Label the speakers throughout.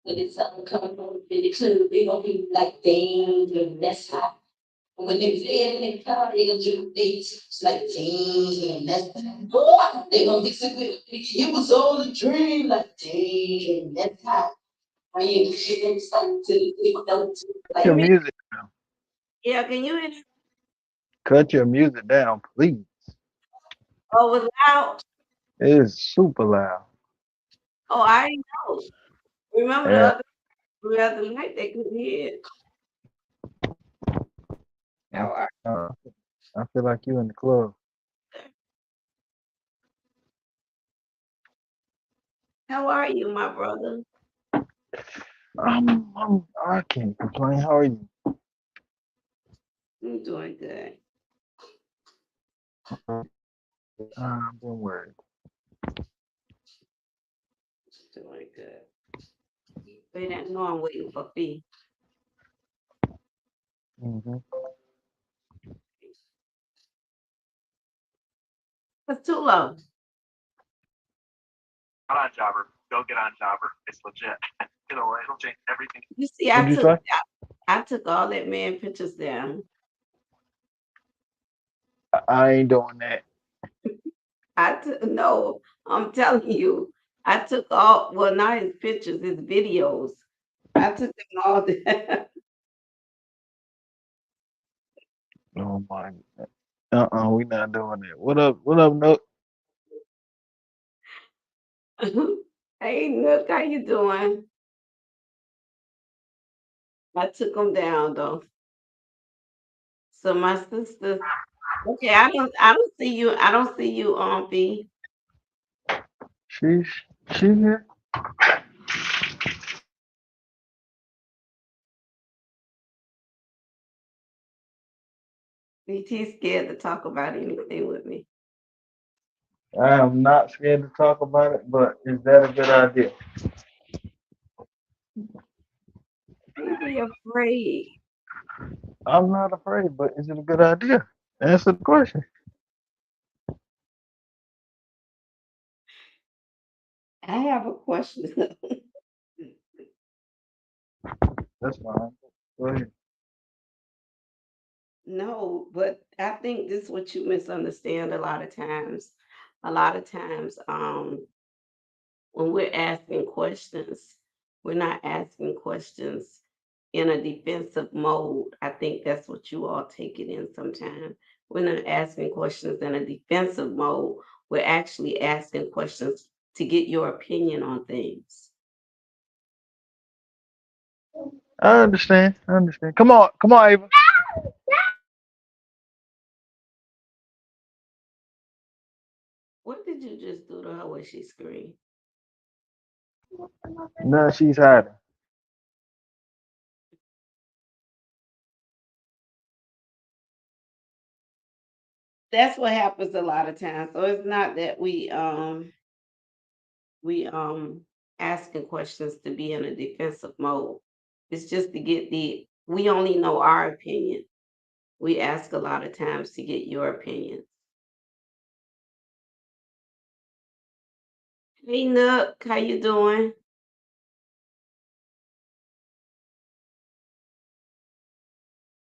Speaker 1: When it's something coming from the club, they gonna be like, dang, that's hot. When they feel in the car, they gonna do things it's like, dang, that's hot. They gonna disagree with me. It was all a dream, like, dang, that's hot. When you get something to
Speaker 2: Cut your
Speaker 1: like,
Speaker 2: music down.
Speaker 1: yeah, can you hear?
Speaker 2: Cut your music down, please.
Speaker 1: Oh, was loud.
Speaker 2: It is super loud.
Speaker 1: Oh, I know. Remember
Speaker 2: Yeah.
Speaker 1: the other night they couldn't hear it.
Speaker 2: I,
Speaker 1: How are,
Speaker 2: uh, I feel like you in the club.
Speaker 1: how are you, my brother?
Speaker 2: I can't complain. How are you?
Speaker 1: I'm doing good.
Speaker 2: I'm doing worried.
Speaker 1: Doing good. They didn't know I'm waiting for fee.
Speaker 2: Hmm.
Speaker 1: It's too low.
Speaker 3: Not on Jobber. Go get on Jobber. It's legit. It'll change everything.
Speaker 1: You see,
Speaker 2: What'd you say?
Speaker 1: I took all that man pictures down.
Speaker 2: I ain't doing that.
Speaker 1: I took no, I'm telling you, I took all well not his pictures, his videos. I took them all down.
Speaker 2: Oh my. We not doing that. What up? What up, Nook?
Speaker 1: Hey Nook, how you doing? I took them down though. So my sister, okay, I don't see you, V.
Speaker 2: She's she here?
Speaker 1: VT scared to talk about anything with me.
Speaker 2: I am not scared to talk about it, but is that a good idea?
Speaker 1: Maybe afraid.
Speaker 2: I'm not afraid, but is it a good idea? Answer the question.
Speaker 1: I have a question.
Speaker 2: That's fine. Go ahead.
Speaker 1: No, but I think this is what you misunderstand a lot of times. A lot of times, when we're asking questions, we're not asking questions in a defensive mode. I think that's what you all take it in sometimes. We're not asking questions in a defensive mode. We're actually asking questions to get your opinion on things.
Speaker 2: I understand. I understand. Come on, Ava.
Speaker 1: What did you just do to her when she screamed?
Speaker 2: No, she's hiding.
Speaker 1: That's what happens a lot of times. So it's not that we asking questions to be in a defensive mode. It's just to get we only know our opinion. We ask a lot of times to get your opinion. Hey Nook, how you doing?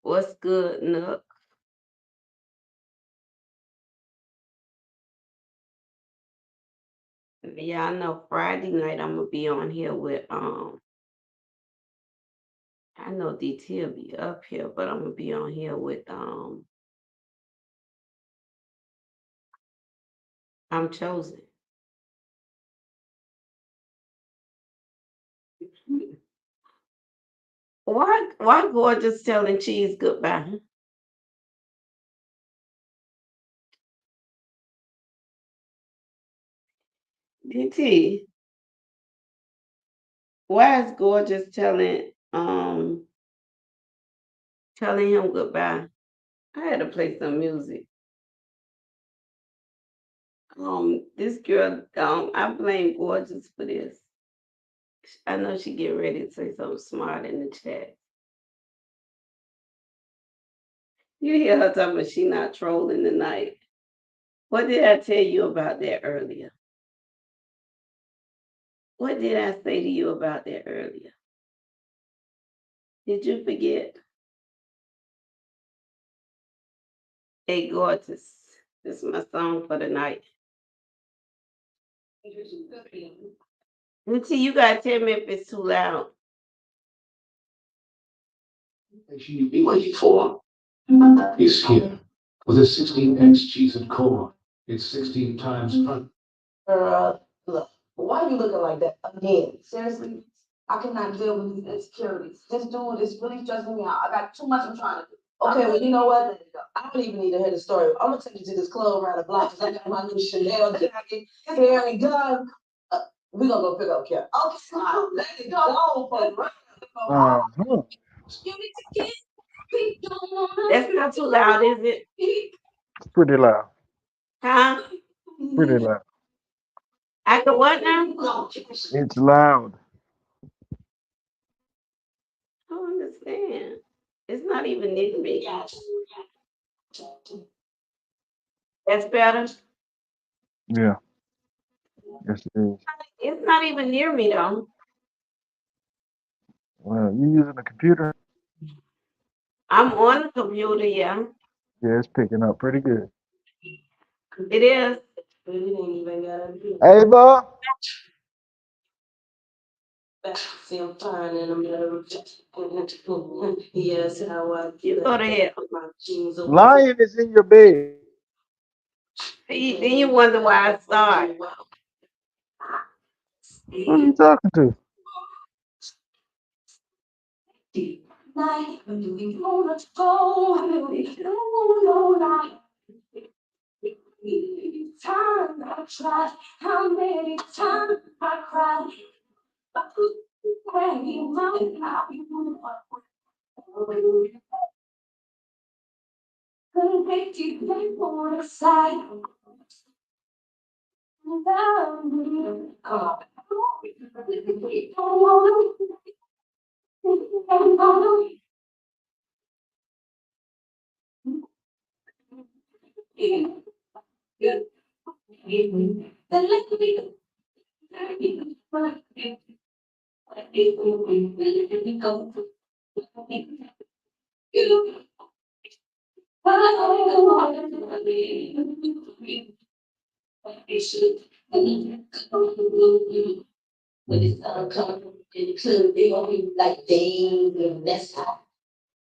Speaker 1: What's good, Nook? Yeah, I know Friday night I'm gonna be on here with I know DT will be up here, but I'm gonna be on here with I'm chosen. Why gorgeous telling cheese goodbye? DT, why is gorgeous telling him goodbye? I had to play some music. This girl, I blame gorgeous for this. I know she get ready to say something smart in the chat. You hear her talking about she not trolling tonight. What did I tell you about that earlier? What did I say to you about that earlier? Did you forget? Hey, gorgeous. This is my song for the night. Lucy, you gotta tell me if it's too loud.
Speaker 4: You've been waiting for is here. With a 16x cheese and cola, it's 16 times fun.
Speaker 5: Look, why are you looking like that again? Seriously, I cannot deal with these insecurities. This dude is really stressing me out. I got too much I'm trying to do. Okay, well, you know what? Let it go. I don't even need to hear the story. I'm gonna take you to this club around the block because I got my new Chanel jacket, hair, and gun. We gonna go pick up Kim. Okay, let it go for right.
Speaker 2: Uh-huh.
Speaker 1: That's not too loud, is it?
Speaker 2: It's pretty loud.
Speaker 1: Huh?
Speaker 2: Pretty loud.
Speaker 1: I can what now?
Speaker 2: It's loud.
Speaker 1: I don't understand. It's not even near me. That's better.
Speaker 2: Yeah. Yes, it is.
Speaker 1: It's not even near me though.
Speaker 2: Well, you using a computer?
Speaker 1: I'm on the computer, yeah.
Speaker 2: Yeah, it's picking up pretty good.
Speaker 1: It is.
Speaker 2: Ava,
Speaker 5: See, I'm fine and I'm never yes, how I
Speaker 1: You
Speaker 5: feel.
Speaker 1: go to hell.
Speaker 5: My jeans are
Speaker 2: Lion is in your bed.
Speaker 1: Then you wonder why I started.
Speaker 2: Who are you talking to?
Speaker 5: like you wanna go, you don't know time I tried, how many times I cried, but where you might couldn't make you they wanna side. Love me. Come on. When it's uncomfortable in the club, they gonna be like, dang, that's hot.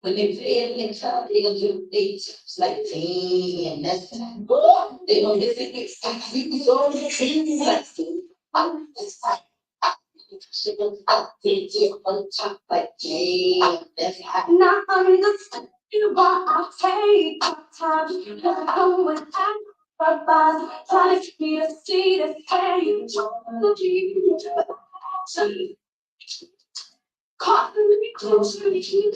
Speaker 5: When they feel in the club, they gonna do they tips like, dang, that's hot. They gonna get it, we go to the like, oh, that's hot. She goes up, they get on top like, dang, that's hot. Now I'm the you want I take my time, come with I'm trying to be a seat and say you don't caught me closer to you.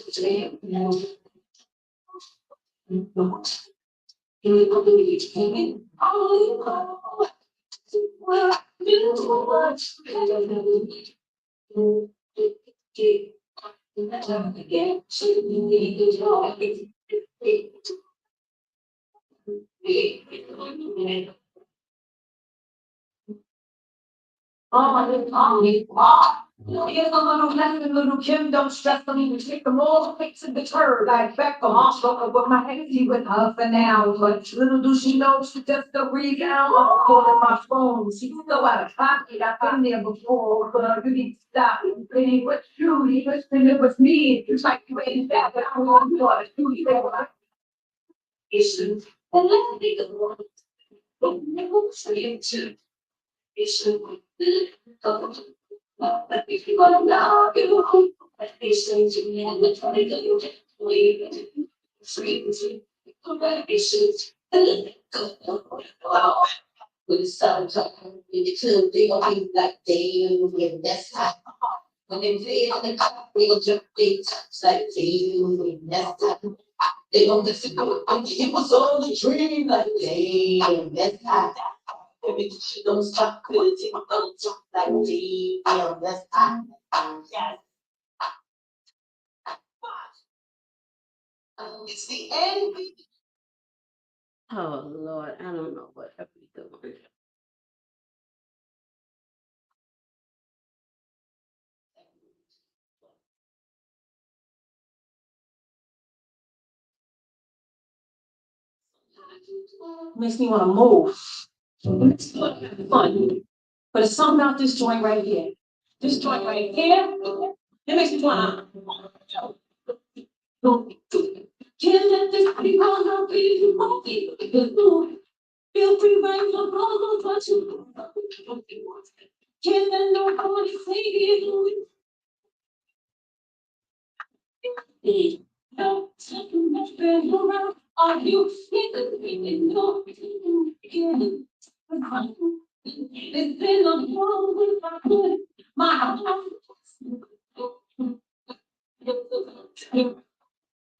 Speaker 5: Here's a little lesson, little Kim, don't stress them, you take them all, fix and deter, like Beckham, I'm struggling with my hazy with her for now, but little do she know, she just a rebound, I'm calling my phone, she's so out of pocket, I've been there before, but you need to stop, it ain't what you, it was me, it's like you ain't that, but I want you to do it, issues, and let me go, but never say it, issues, but if you're gonna love you, When it's time to in the club, they gonna be like, damn, yeah, that's hot. When they play on the cup, they gonna jump their tops like, damn, yeah, that's hot. They gonna listen to it, it was all a dream, like, damn, that's hot. Every shit don't stop, quit it, don't stop, like, damn, that's hot. Yes. It's the end.
Speaker 1: Oh Lord, I don't know what I've been doing.
Speaker 5: Makes me wanna move. It's fun. But it's something about this joint right here. This joint right here, it makes me wanna. Can't let this be on the beat. You won't be able. Feel free right now, all of what you can't let nobody say it. No, something much better around. Are you feeling no? It's been a long week. I put my heart.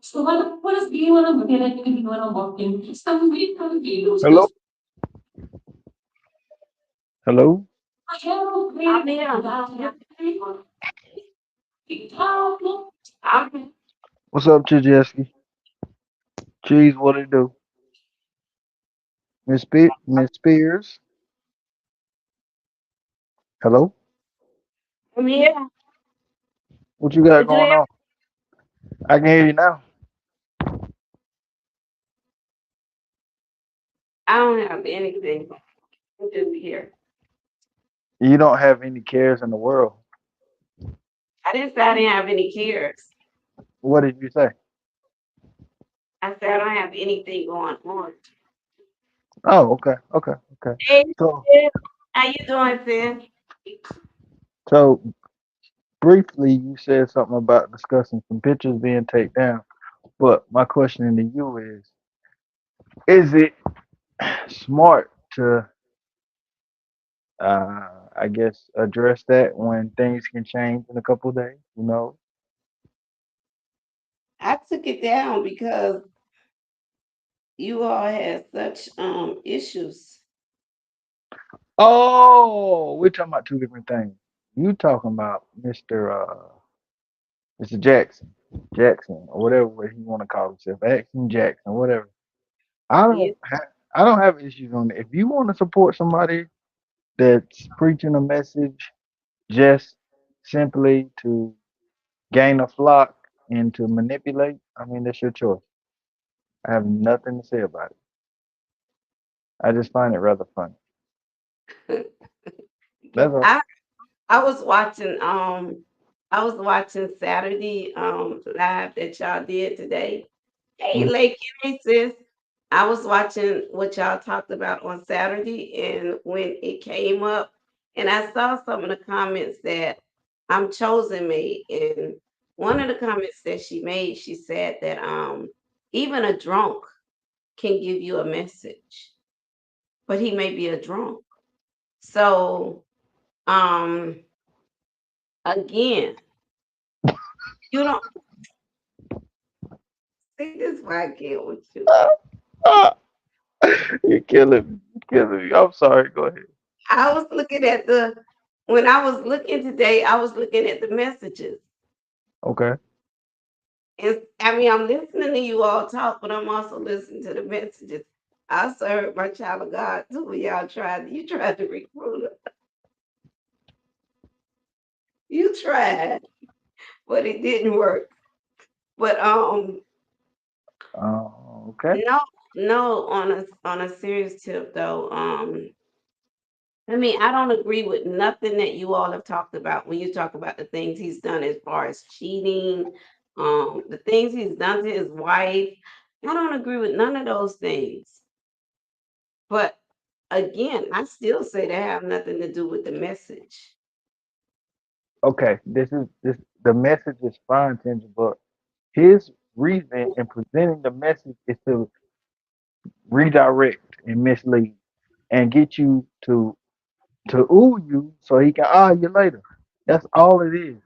Speaker 5: So I wanna see when I'm looking at you when I'm walking. Somebody confused.
Speaker 2: Hello? Hello?
Speaker 5: I can't
Speaker 1: I'm
Speaker 5: breathe.
Speaker 1: I'm
Speaker 2: What's up, Chijeski? Cheese, what it do? Miss Spears? Hello?
Speaker 1: I'm here.
Speaker 2: What you got
Speaker 1: Did you
Speaker 2: going
Speaker 1: hear?
Speaker 2: on? I can hear you now.
Speaker 1: I don't have anything. I'm just here.
Speaker 2: You don't have any cares in the world.
Speaker 1: I didn't say I didn't have any cares.
Speaker 2: What did you say?
Speaker 1: I said I don't have anything going on.
Speaker 2: Oh, okay, okay, okay.
Speaker 1: Hey,
Speaker 2: So,
Speaker 1: sis. How you doing, sis?
Speaker 2: so briefly, you said something about discussing some pictures being taken down. But my question to you is it smart to, I guess, address that when things can change in a couple of days? You know?
Speaker 1: I took it down because you all had such issues.
Speaker 2: Oh, we're talking about two different things. You talking about Mr. Jackson, or whatever he want to call himself, Action Jackson, whatever. I
Speaker 1: You
Speaker 2: don't have I don't have issues on it. If you want to support somebody that's preaching a message just simply to gain a flock and to manipulate, I mean that's your choice. I have nothing to say about it. I just find it rather funny. That's all.
Speaker 1: I I was watching Saturday live that y'all did today. Hey
Speaker 2: Mhm.
Speaker 1: Lake, hey sis. I was watching what y'all talked about on Saturday and when it came up and I saw some of the comments that I'm chosen made and one of the comments that she made, she said that even a drunk can give you a message, but he may be a drunk. So um again, you don't see this is why I can't with you.
Speaker 2: Ah, you're killing me. You're killing me. I'm sorry. Go ahead.
Speaker 1: I was looking at the when I was looking today, I was looking at the messages.
Speaker 2: Okay.
Speaker 1: And I mean, I'm listening to you all talk, but I'm also listening to the messages. I served my child of God too. Y'all tried, you tried to recruit her. You tried, but it didn't work. But
Speaker 2: Okay.
Speaker 1: no, no, on a serious tip though, I mean, I don't agree with nothing that you all have talked about when you talk about the things he's done as far as cheating, the things he's done to his wife. I don't agree with none of those things. But again, I still say they have nothing to do with the message.
Speaker 2: Okay. This the message is fine, Tender, but his reason in presenting the message is to redirect and mislead and get you to ooh you so he can you later. That's all it is.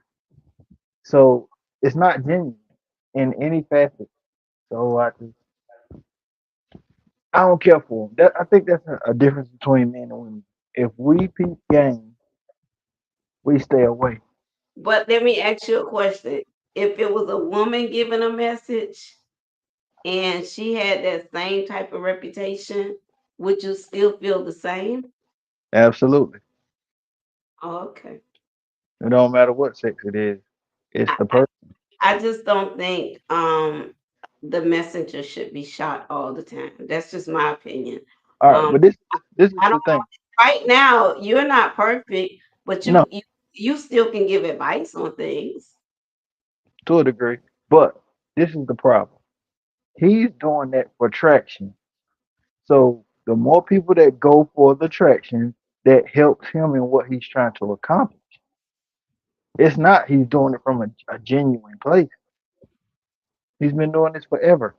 Speaker 2: So it's not genuine in any facet. So I don't care for him. I think that's a difference between men and women. If we peep game, we stay away.
Speaker 1: But let me ask you a question. If it was a woman giving a message and she had that same type of reputation, would you still feel the same?
Speaker 2: Absolutely.
Speaker 1: Oh, okay.
Speaker 2: It don't matter what sex it is. It's
Speaker 1: I,
Speaker 2: the
Speaker 1: I,
Speaker 2: person.
Speaker 1: I just don't think the messenger should be shot all the time. That's just my opinion.
Speaker 2: All right,
Speaker 1: Um,
Speaker 2: but this is
Speaker 1: I don't
Speaker 2: the thing.
Speaker 1: right now you're not perfect, but
Speaker 2: No,
Speaker 1: you still can give advice on things.
Speaker 2: to a degree. But this is the problem. He's doing that for traction. So the more people that go for the traction, that helps him in what he's trying to accomplish. It's not he's doing it from a genuine place. He's been doing this forever.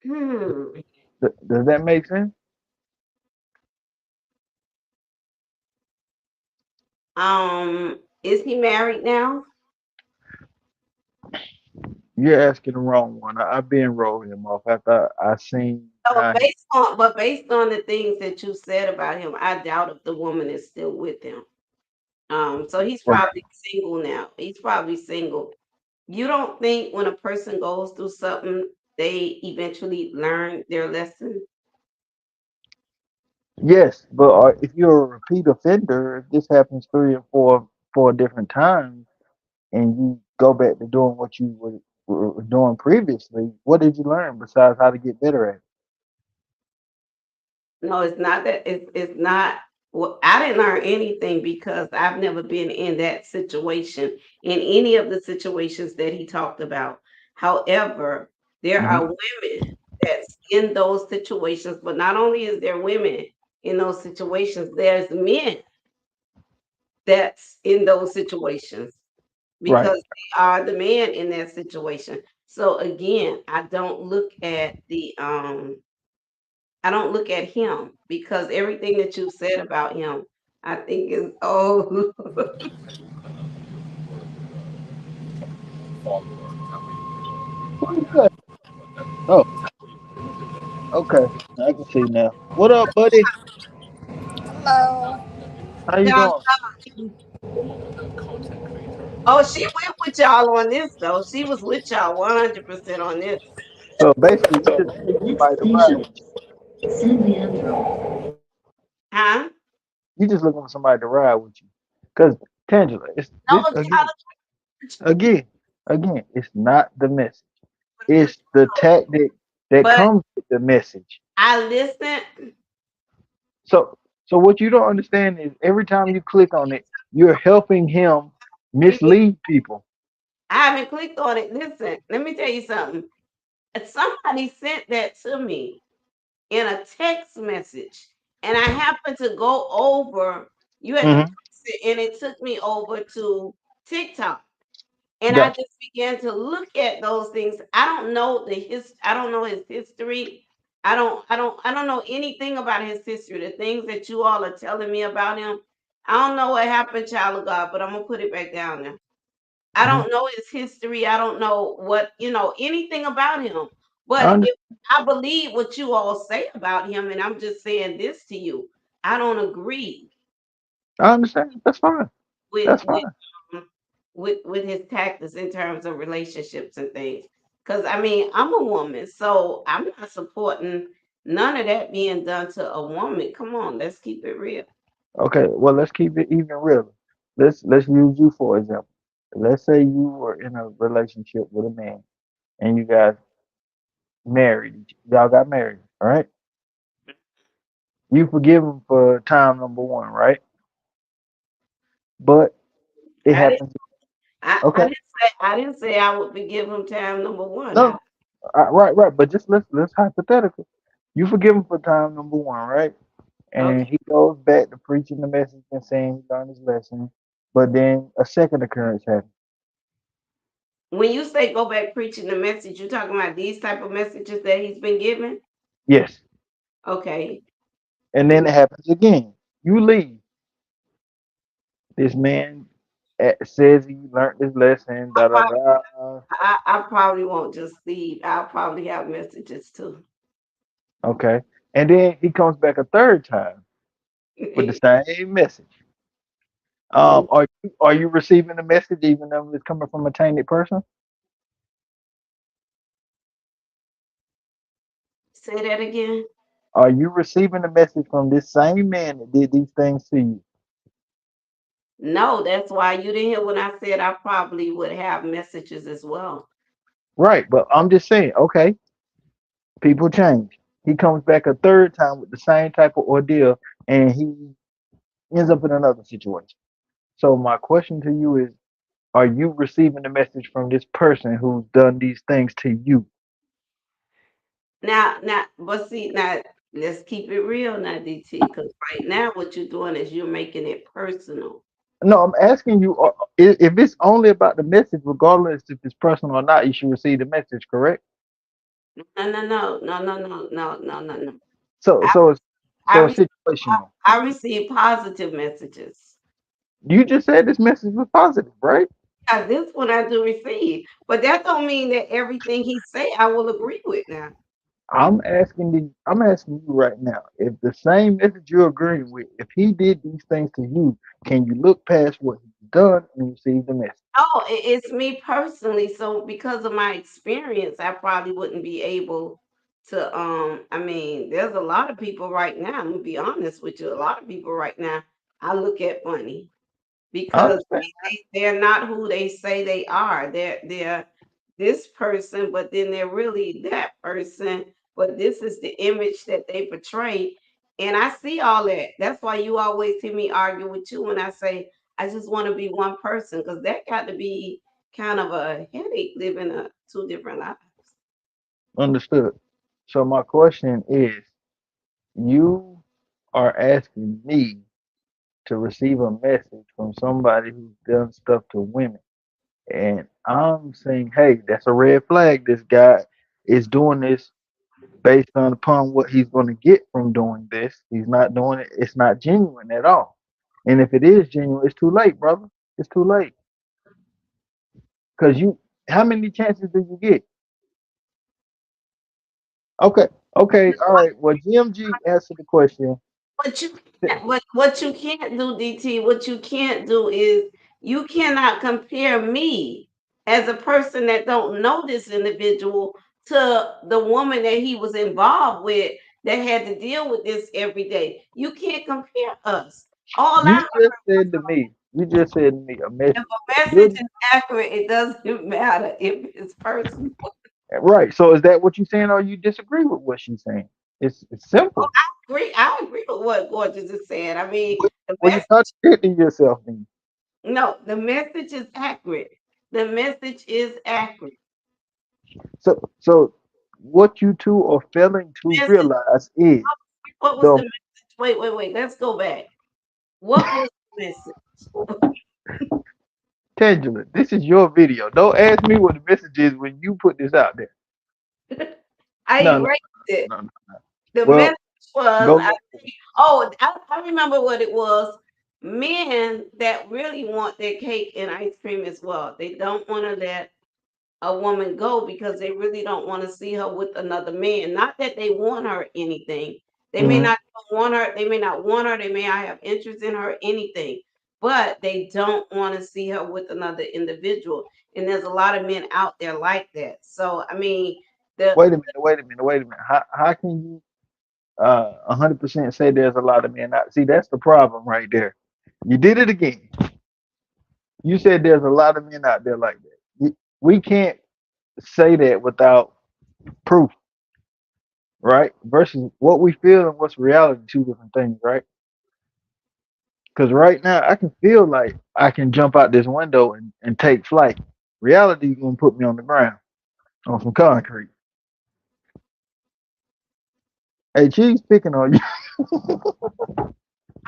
Speaker 1: Hmm.
Speaker 2: Does that make sense?
Speaker 1: Is he married now?
Speaker 2: You're asking the wrong one. I've been wrote him off after I seen
Speaker 1: So
Speaker 2: how he.
Speaker 1: based on the things that you said about him, I doubt if the woman is still with him. So he's
Speaker 2: Well,
Speaker 1: probably single now. He's probably single. You don't think when a person goes through something, they eventually learn their lesson?
Speaker 2: yes, but if you're a repeat offender, if this happens 3 or 4 different times, and you go back to doing what you were doing previously, what did you learn besides how to get better at it?
Speaker 1: No, it's not that. It's not. Well, I didn't learn anything because I've never been in that situation in any of the situations that he talked about. However, there
Speaker 2: Hmm.
Speaker 1: are women that's in those situations, but not only is there women in those situations, there's men that's in those situations
Speaker 2: Right.
Speaker 1: because they are the man in that situation. So again, I don't look at him because everything that you said about him, I think is oh
Speaker 2: Who is that? Oh, okay. I can see now. What up, buddy?
Speaker 6: Hello.
Speaker 2: How you
Speaker 1: John.
Speaker 2: doing?
Speaker 1: Oh, she went with y'all on this though. She was with y'all 100% on this.
Speaker 2: So basically, you just looking for somebody to ride with you.
Speaker 1: Huh?
Speaker 2: You just looking for somebody to ride with you. Cause Tangela, it's
Speaker 1: No,
Speaker 2: this again,
Speaker 1: Tyler,
Speaker 2: again, again. It's not the message. It's the tactic that
Speaker 1: but
Speaker 2: comes with the message.
Speaker 1: I listened.
Speaker 2: So, so what you don't understand is every time you click on it, you're helping him mislead people.
Speaker 1: I haven't clicked on it. Listen, let me tell you something. Somebody sent that to me in a text message, and I happened to go over. You had to
Speaker 2: Hmm.
Speaker 1: press it, and it took me over to TikTok. And I
Speaker 2: Gotcha.
Speaker 1: just began to look at those things. I don't know I don't know his history. I don't know anything about his history. The things that you all are telling me about him. I don't know what happened, child of God, but I'm gonna put it back down there. I
Speaker 2: Hmm.
Speaker 1: don't know his history. I don't know anything about him.
Speaker 2: I
Speaker 1: But
Speaker 2: understand.
Speaker 1: if I believe what you all say about him, and I'm just saying this to you, I don't agree
Speaker 2: I understand. That's fine.
Speaker 1: with
Speaker 2: That's
Speaker 1: with
Speaker 2: fine.
Speaker 1: um, with his tactics in terms of relationships and things. Because I mean, I'm a woman, so I'm not supporting none of that being done to a woman. Come on, let's keep it real.
Speaker 2: Okay. Well, let's keep it even realer. Let's use you for example. Let's say you were in a relationship with a man and you guys married. Y'all got married. All right. You forgive him for time number one, right? But it
Speaker 1: I didn't
Speaker 2: happens. Okay.
Speaker 1: I didn't say I would forgive him time number one.
Speaker 2: No. Right. Right. But just let's hypothetical. You forgive him for time number one, right?
Speaker 1: Okay.
Speaker 2: and he goes back to preaching the message and saying he learned his lesson. But then a second occurrence happens.
Speaker 1: When you say go back preaching the message, you talking about these type of messages that he's been given?
Speaker 2: Yes,
Speaker 1: Okay.
Speaker 2: and then it happens again. You leave. This man says he learned his lesson.
Speaker 1: I
Speaker 2: Da da
Speaker 1: probably,
Speaker 2: da.
Speaker 1: I probably won't just leave. I'll probably have messages too.
Speaker 2: Okay, and then he comes back a third time with the same message.
Speaker 1: Mm,
Speaker 2: Are you receiving the message even though it's coming from a tainted person?
Speaker 1: say that again.
Speaker 2: Are you receiving the message from this same man that did these things to you?
Speaker 1: No, that's why you didn't hear when I said I probably would have messages as well.
Speaker 2: Right, but I'm just saying, okay, people change. He comes back a third time with the same type of ordeal and he ends up in another situation. So my question to you is, are you receiving the message from this person who's done these things to you?
Speaker 1: But see, now let's keep it real now, DT, because right now what you're doing is you're making it personal.
Speaker 2: No, I'm asking you, if it's only about the message, regardless if it's personal or not, you should receive the message, correct?
Speaker 1: No, no, no, no, no, no, no, no, no, no.
Speaker 2: So,
Speaker 1: I,
Speaker 2: so it's
Speaker 1: I,
Speaker 2: so it's
Speaker 1: re-
Speaker 2: situational.
Speaker 1: I receive positive messages.
Speaker 2: You just said this message was positive, right?
Speaker 1: This one I do receive, but that don't mean that everything he say I will agree with now.
Speaker 2: I'm asking you right now, if the same message you're agreeing with, if he did these things to you, can you look past what he's done and receive the message?
Speaker 1: Oh, it's me personally. So because of my experience, I probably wouldn't be able to. I mean, there's a lot of people right now. I'm gonna be honest with you. A lot of people right now, I look at funny
Speaker 2: I
Speaker 1: because
Speaker 2: understand.
Speaker 1: they're not who they say they are. They're this person, but then they're really that person. But this is the image that they portray, and I see all that. That's why you always hear me argue with you when I say I just want to be one person, because that got to be kind of a headache living two different lives.
Speaker 2: Understood. So my question is, you are asking me to receive a message from somebody who's done stuff to women. And I'm saying, hey, that's a red flag. This guy is doing this based on upon what he's going to get from doing this. He's not doing it. It's not genuine at all. And if it is genuine, it's too late, brother. It's too late. Cause how many chances do you get? Okay, okay, all right. Well, GMG answered the question.
Speaker 1: What you can't, what you can't do, DT, what you can't do is you cannot compare me as a person that don't know this individual to the woman that he was involved with that had to deal with this every day. You can't compare us. All
Speaker 2: You
Speaker 1: I
Speaker 2: just said to me. You just said to me a
Speaker 1: If
Speaker 2: message.
Speaker 1: a message
Speaker 2: Good.
Speaker 1: is accurate, it doesn't matter if it's personal.
Speaker 2: Right. So is that what you're saying, or you disagree with what she's saying? It's simple.
Speaker 1: I agree with what Gorgeous is saying. I mean,
Speaker 2: Well,
Speaker 1: the
Speaker 2: well, you
Speaker 1: message,
Speaker 2: contradicting yourself, then.
Speaker 1: no, the message is accurate. The message is accurate.
Speaker 2: So what you two are failing to
Speaker 1: Message,
Speaker 2: realize is
Speaker 1: what was the
Speaker 2: the
Speaker 1: message? Wait. Let's go back. What was the message?
Speaker 2: Tangela. This is your video. Don't ask me what the message is when you put this out there.
Speaker 1: I
Speaker 2: No, no,
Speaker 1: erased it.
Speaker 2: no, no.
Speaker 1: The
Speaker 2: Well,
Speaker 1: message was,
Speaker 2: go look.
Speaker 1: I remember what it was. Men that really want their cake and ice cream as well. They don't want to let a woman go because they really don't want to see her with another man. Not that they want her or anything. They may
Speaker 2: Mhm.
Speaker 1: not want her, they may not want her, they may not have interest in her or anything, but they don't want to see her with another individual. And there's a lot of men out there like that. So I mean, the
Speaker 2: Wait a minute. Wait a minute. Wait a minute. How can you 100% say there's a lot of men out? See, that's the problem right there. You did it again. You said there's a lot of men out there like that. We can't say that without proof, right? Versus what we feel and what's reality, two different things, right? Because right now I can feel like I can jump out this window and take flight. Reality is gonna put me on the ground on some concrete. Hey, she's picking on you.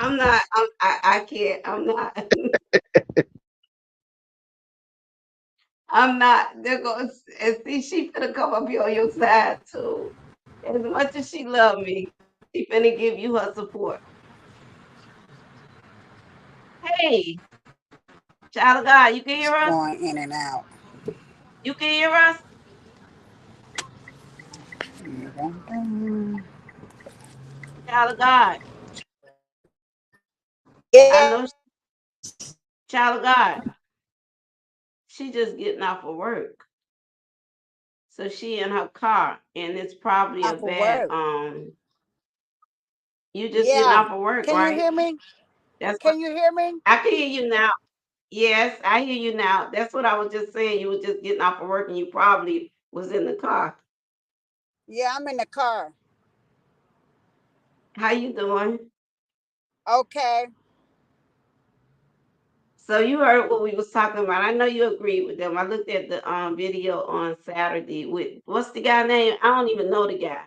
Speaker 1: I'm not. I can't. I'm not. I'm not. They're going and see. She finna come up here on your side too. As much as she love me, she finna give you her support. Hey, child of God, you can hear us?
Speaker 6: Going in and out.
Speaker 1: You can hear us? Child of God. I
Speaker 6: Yeah,
Speaker 1: know child of God. She just getting off of work. So she in her car and it's probably a
Speaker 6: off of
Speaker 1: bad
Speaker 6: work.
Speaker 1: you just getting
Speaker 6: Yeah.
Speaker 1: off of work,
Speaker 6: Can you
Speaker 1: right?
Speaker 6: hear me?
Speaker 1: That's what
Speaker 6: Can you hear me?
Speaker 1: I can hear you now. Yes, I hear you now. That's what I was just saying. You were just getting off of work and you probably was in the car.
Speaker 6: Yeah, I'm in the car.
Speaker 1: How you doing?
Speaker 6: Okay.
Speaker 1: So you heard what we was talking about. I know you agreed with them. I looked at the video on Saturday with what's the guy name? I don't even know the guy.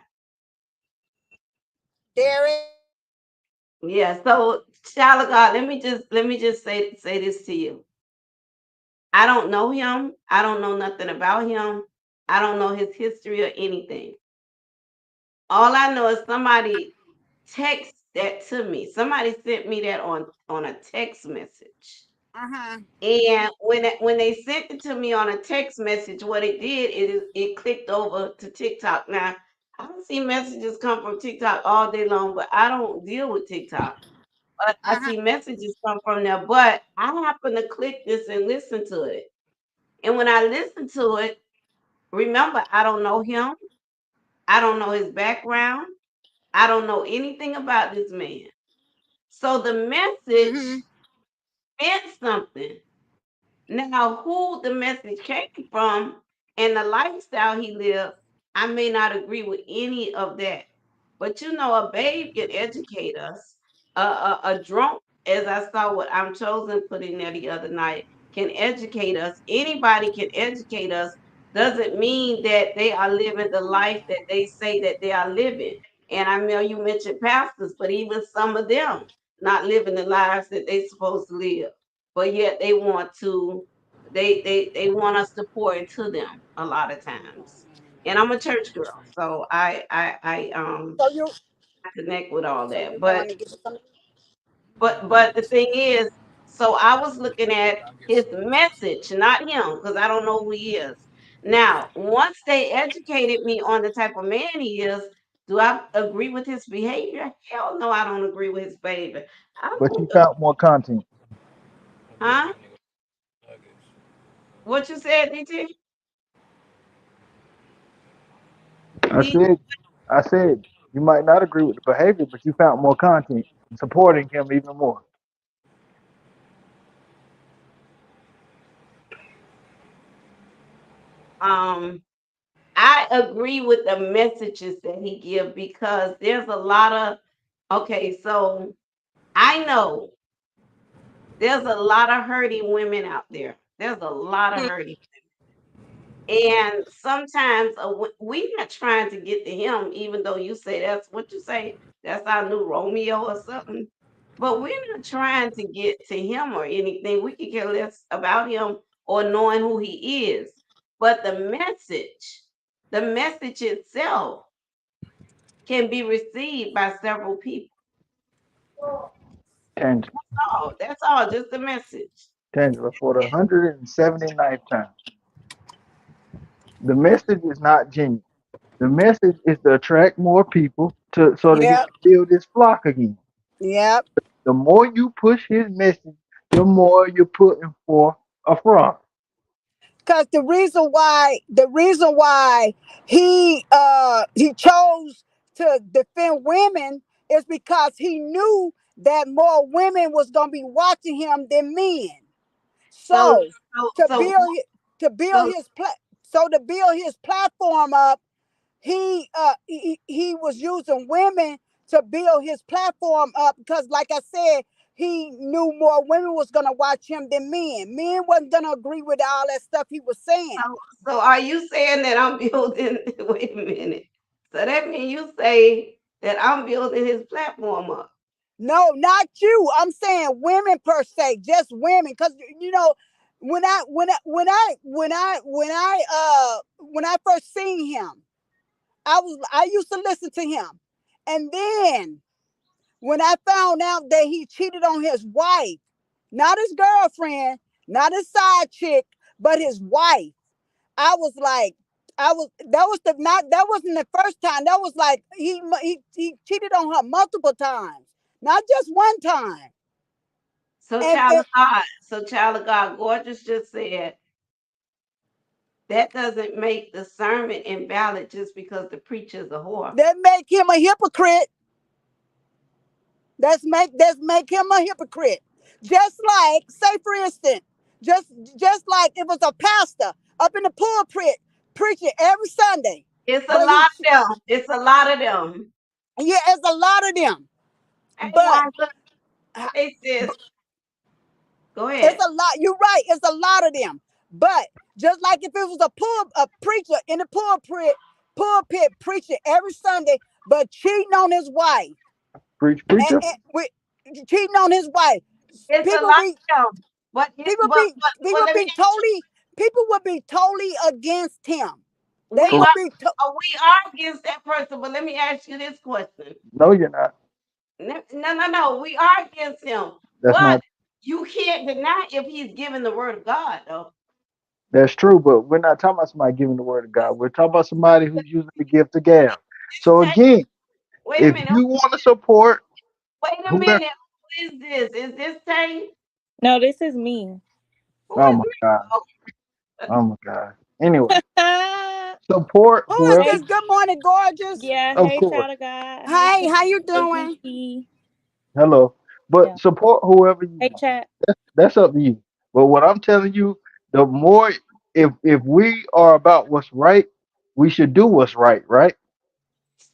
Speaker 6: Derek.
Speaker 1: Yeah, so child of God, let me just say this to you. I don't know him. I don't know nothing about him. I don't know his history or anything. All I know is somebody text that to me. Somebody sent me that on a text message.
Speaker 6: Uh-huh.
Speaker 1: And when they sent it to me on a text message, what it did is it clicked over to TikTok. Now I don't see messages come from TikTok all day long, but I don't deal with TikTok. But I
Speaker 6: Uh-huh.
Speaker 1: see messages come from there. But I happen to click this and listen to it. And when I listen to it, remember I don't know him. I don't know his background. I don't know anything about this man. So the
Speaker 6: Mm-hmm.
Speaker 1: message meant something. Now, who the message came from and the lifestyle he lived, I may not agree with any of that. But you know, a babe can educate us. A drunk, as I saw what I'm chosen put in there the other night, can educate us. Anybody can educate us. Doesn't mean that they are living the life that they say that they are living. And I know you mentioned pastors, but even some of them not living the lives that they supposed to live, but yet they want to they want us to pour into them a lot of times. And I'm a church girl, so
Speaker 6: So you
Speaker 1: I connect with all
Speaker 6: so
Speaker 1: that.
Speaker 6: you're going to get some.
Speaker 1: But the thing is, so I was looking at his message, not him, because I don't know who he is. Now, once they educated me on the type of man he is, do I agree with his behavior? Hell no, I don't agree with his behavior. I
Speaker 2: But you
Speaker 1: don't,
Speaker 2: found more content.
Speaker 1: huh? What you said, DT?
Speaker 2: I said, I said you might not agree with the behavior, but you found more content supporting him even more.
Speaker 1: Um, I agree with the messages that he give because there's a lot of okay, so I know there's a lot of hurting women out there. There's a lot of hurting. And sometimes we not trying to get to him, even though you say that's what you say, that's our new Romeo or something. But we're not trying to get to him or anything. We can care less about him or knowing who he is. But the message itself can be received by several people.
Speaker 2: Tangent,
Speaker 1: Oh, that's all, just the message.
Speaker 2: Tangela, for the 179th time, the message is not genuine. The message is to attract more people to so that he
Speaker 6: Yep.
Speaker 2: can build his flock again.
Speaker 6: Yep.
Speaker 2: The more you push his message, the more you're putting forth a fraud.
Speaker 6: Because the reason why he chose to defend women is because he knew that more women was gonna be watching him than men.
Speaker 1: So
Speaker 6: So
Speaker 1: so
Speaker 6: to
Speaker 1: so
Speaker 6: build hi- to build
Speaker 1: so
Speaker 6: his to build his platform up, he was using women to build his platform up because, like I said, he knew more women was gonna watch him than men. Men wasn't gonna agree with all that stuff he was saying.
Speaker 1: so are you saying that I'm building wait a minute. So that means you say that I'm building his platform up.
Speaker 6: No, not you. I'm saying women per se, just women. Cause you know, when I first seen him, I used to listen to him. And then when I found out that he cheated on his wife, not his girlfriend, not his side chick, but his wife, I was like, I was that was the not that wasn't the first time. That was like he cheated on her multiple times, not just one time.
Speaker 1: So,
Speaker 6: And
Speaker 1: child of God, Gorgeous just said that doesn't make the sermon invalid just because the preacher's a whore.
Speaker 6: that make him a hypocrite. That's make him a hypocrite. Just like, say for instance, just just like it was a pastor up in the pulpit preaching every Sunday,
Speaker 1: It's a
Speaker 6: but he
Speaker 1: lot of them. It's a lot of them.
Speaker 6: yeah, it's a lot of them.
Speaker 1: Hey,
Speaker 6: But
Speaker 1: Liza.
Speaker 6: uh,
Speaker 1: Hey, sis. Go
Speaker 6: it's
Speaker 1: ahead.
Speaker 6: a lot. You're right. It's a lot of them. But just like if it was a preacher in the pulpit preaching every Sunday, but cheating on his wife,
Speaker 2: Preach,
Speaker 6: and,
Speaker 2: preacher.
Speaker 6: and with, cheating on his wife,
Speaker 1: It's a
Speaker 6: people
Speaker 1: lot
Speaker 6: be
Speaker 1: of them. But,
Speaker 6: people
Speaker 1: but,
Speaker 6: be
Speaker 1: but,
Speaker 6: people
Speaker 1: but let me
Speaker 6: be totally people would be totally against him. They
Speaker 1: we
Speaker 2: Correct.
Speaker 6: would
Speaker 1: are
Speaker 6: be
Speaker 1: we are against that person, but let me ask you this question.
Speaker 2: No, you're not.
Speaker 1: No. We are against him.
Speaker 2: That's
Speaker 1: But
Speaker 2: not.
Speaker 1: you can't deny if he's given the word of God, though.
Speaker 2: That's true, but we're not talking about somebody giving the word of God. We're talking about somebody who's using the gift of gab.
Speaker 1: This
Speaker 2: So
Speaker 1: tank,
Speaker 2: again,
Speaker 1: wait a
Speaker 2: if
Speaker 1: minute.
Speaker 2: you want to support
Speaker 1: Wait a
Speaker 2: whoever,
Speaker 1: minute. Who is this? Is this Tank?
Speaker 7: No, this is me.
Speaker 1: Who
Speaker 2: oh
Speaker 1: is
Speaker 2: my
Speaker 1: me?
Speaker 2: god, oh my god. Anyway,
Speaker 7: Hey,
Speaker 2: support
Speaker 6: who is
Speaker 2: whoever.
Speaker 6: this? Good morning, gorgeous.
Speaker 7: yeah,
Speaker 2: Of
Speaker 7: hey,
Speaker 2: course,
Speaker 7: child of God. Hey,
Speaker 6: Hey,
Speaker 7: Jen.
Speaker 6: how you
Speaker 7: Hey,
Speaker 6: doing?
Speaker 7: Vicky.
Speaker 2: hello,
Speaker 7: Yeah.
Speaker 2: but support whoever you
Speaker 7: Hey,
Speaker 2: want.
Speaker 7: chat.
Speaker 2: That's up to you. But what I'm telling you, the more if we are about what's right, we should do what's right, right?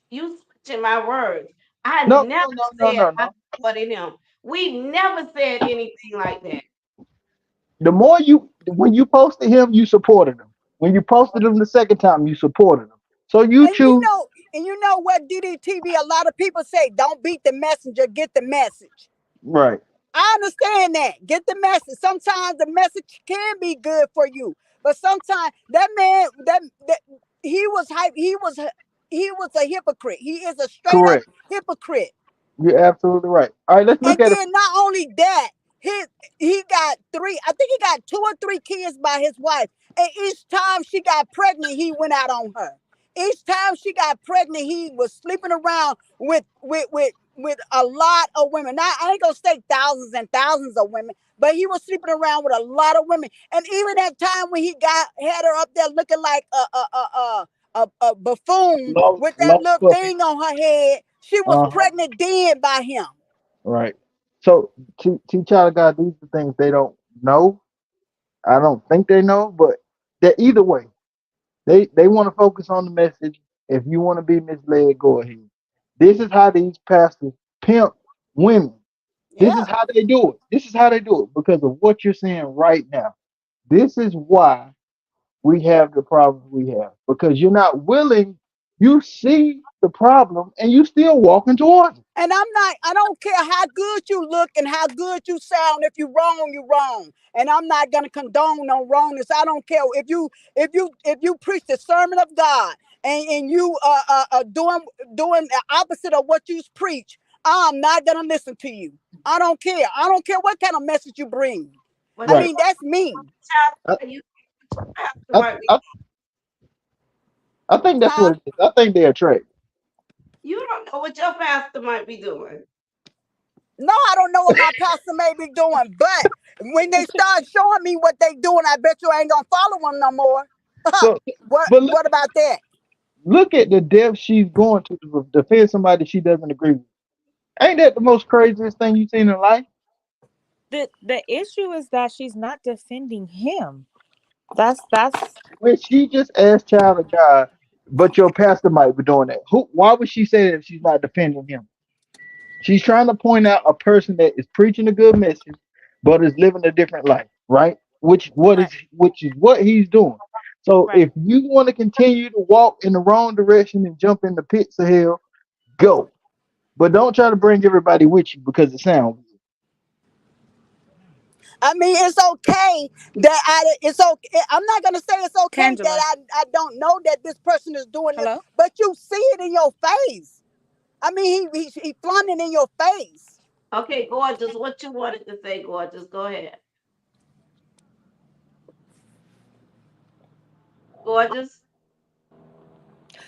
Speaker 1: You switching my words. I
Speaker 2: No,
Speaker 1: never
Speaker 2: no, no, no,
Speaker 1: said
Speaker 2: no,
Speaker 1: I
Speaker 2: no.
Speaker 1: supported him. We never said anything like that.
Speaker 2: The more you, when you posted him, you supported him. When you posted him the second time, you supported him. So you
Speaker 6: And you
Speaker 2: choose,
Speaker 6: know, and you know what, DDTV, a lot of people say, don't beat the messenger, get the message.
Speaker 2: right?
Speaker 6: I understand that. Get the message. Sometimes the message can be good for you, but sometimes that man, that he was hype. He was a hypocrite. He is a straight up
Speaker 2: Correct.
Speaker 6: hypocrite.
Speaker 2: You're absolutely right. All right, let's look
Speaker 6: And
Speaker 2: at it.
Speaker 6: then not only that, he got three. I think he got two or three kids by his wife. And each time she got pregnant, he went out on her. Each time she got pregnant, he was sleeping around with a lot of women. Now I ain't gonna say thousands and thousands of women, but he was sleeping around with a lot of women. And even that time when he got had her up there looking like a buffoon
Speaker 2: Love,
Speaker 6: with that
Speaker 2: love
Speaker 6: little
Speaker 2: puppy.
Speaker 6: thing on her head, she was
Speaker 2: Uh huh.
Speaker 6: pregnant then by him.
Speaker 2: Right. So, child of God, these are things they don't know. I don't think they know, but that either way, they want to focus on the message. If you want to be misled, go ahead. This is how these pastors pimp women. This is
Speaker 6: Yeah.
Speaker 2: how they do it. This is how they do it because of what you're saying right now. This is why we have the problems we have because you're not willing. You see the problem and you still walking towards it.
Speaker 6: And I don't care how good you look and how good you sound. If you're wrong, you're wrong. And I'm not gonna condone no wrongness. I don't care if you preach the sermon of God and you doing the opposite of what you preach. I'm not gonna listen to you. I don't care. I don't care what kind of message you bring.
Speaker 1: But
Speaker 6: I
Speaker 1: you
Speaker 2: Right.
Speaker 6: mean, that's me.
Speaker 2: I,
Speaker 1: you pastor
Speaker 2: I,
Speaker 1: might be
Speaker 2: I, I think that's
Speaker 6: Huh?
Speaker 2: what it is. I think they're attract.
Speaker 1: you don't know what your pastor might be doing.
Speaker 6: No, I don't know what my pastor may be doing, but when they start showing me what they doing, I bet you I ain't gonna follow them no more.
Speaker 2: So,
Speaker 6: what
Speaker 2: but
Speaker 6: what about that?
Speaker 2: look at the depth she's going to defend somebody she doesn't agree with. Ain't that the most craziest thing you've seen in life?
Speaker 7: The issue is that she's not defending him. That's
Speaker 2: When she just asked child of God, but your pastor might be doing that. Who? Why would she say that if she's not defending him? She's trying to point out a person that is preaching a good message, but is living a different life, right?
Speaker 7: right,
Speaker 2: Which is what he's doing. So
Speaker 7: right.
Speaker 2: if you want to continue to walk in the wrong direction and jump in the pits of hell, go. But don't try to bring everybody with you because it sounds
Speaker 6: I mean, it's okay that it's okay. I'm not gonna say it's okay that
Speaker 7: Tangela.
Speaker 6: I don't know that this person is doing this,
Speaker 7: Hello?
Speaker 6: but you see it in your face. I mean, he flaunting in your face.
Speaker 1: Okay, gorgeous. What you wanted to say, gorgeous? Go ahead, gorgeous.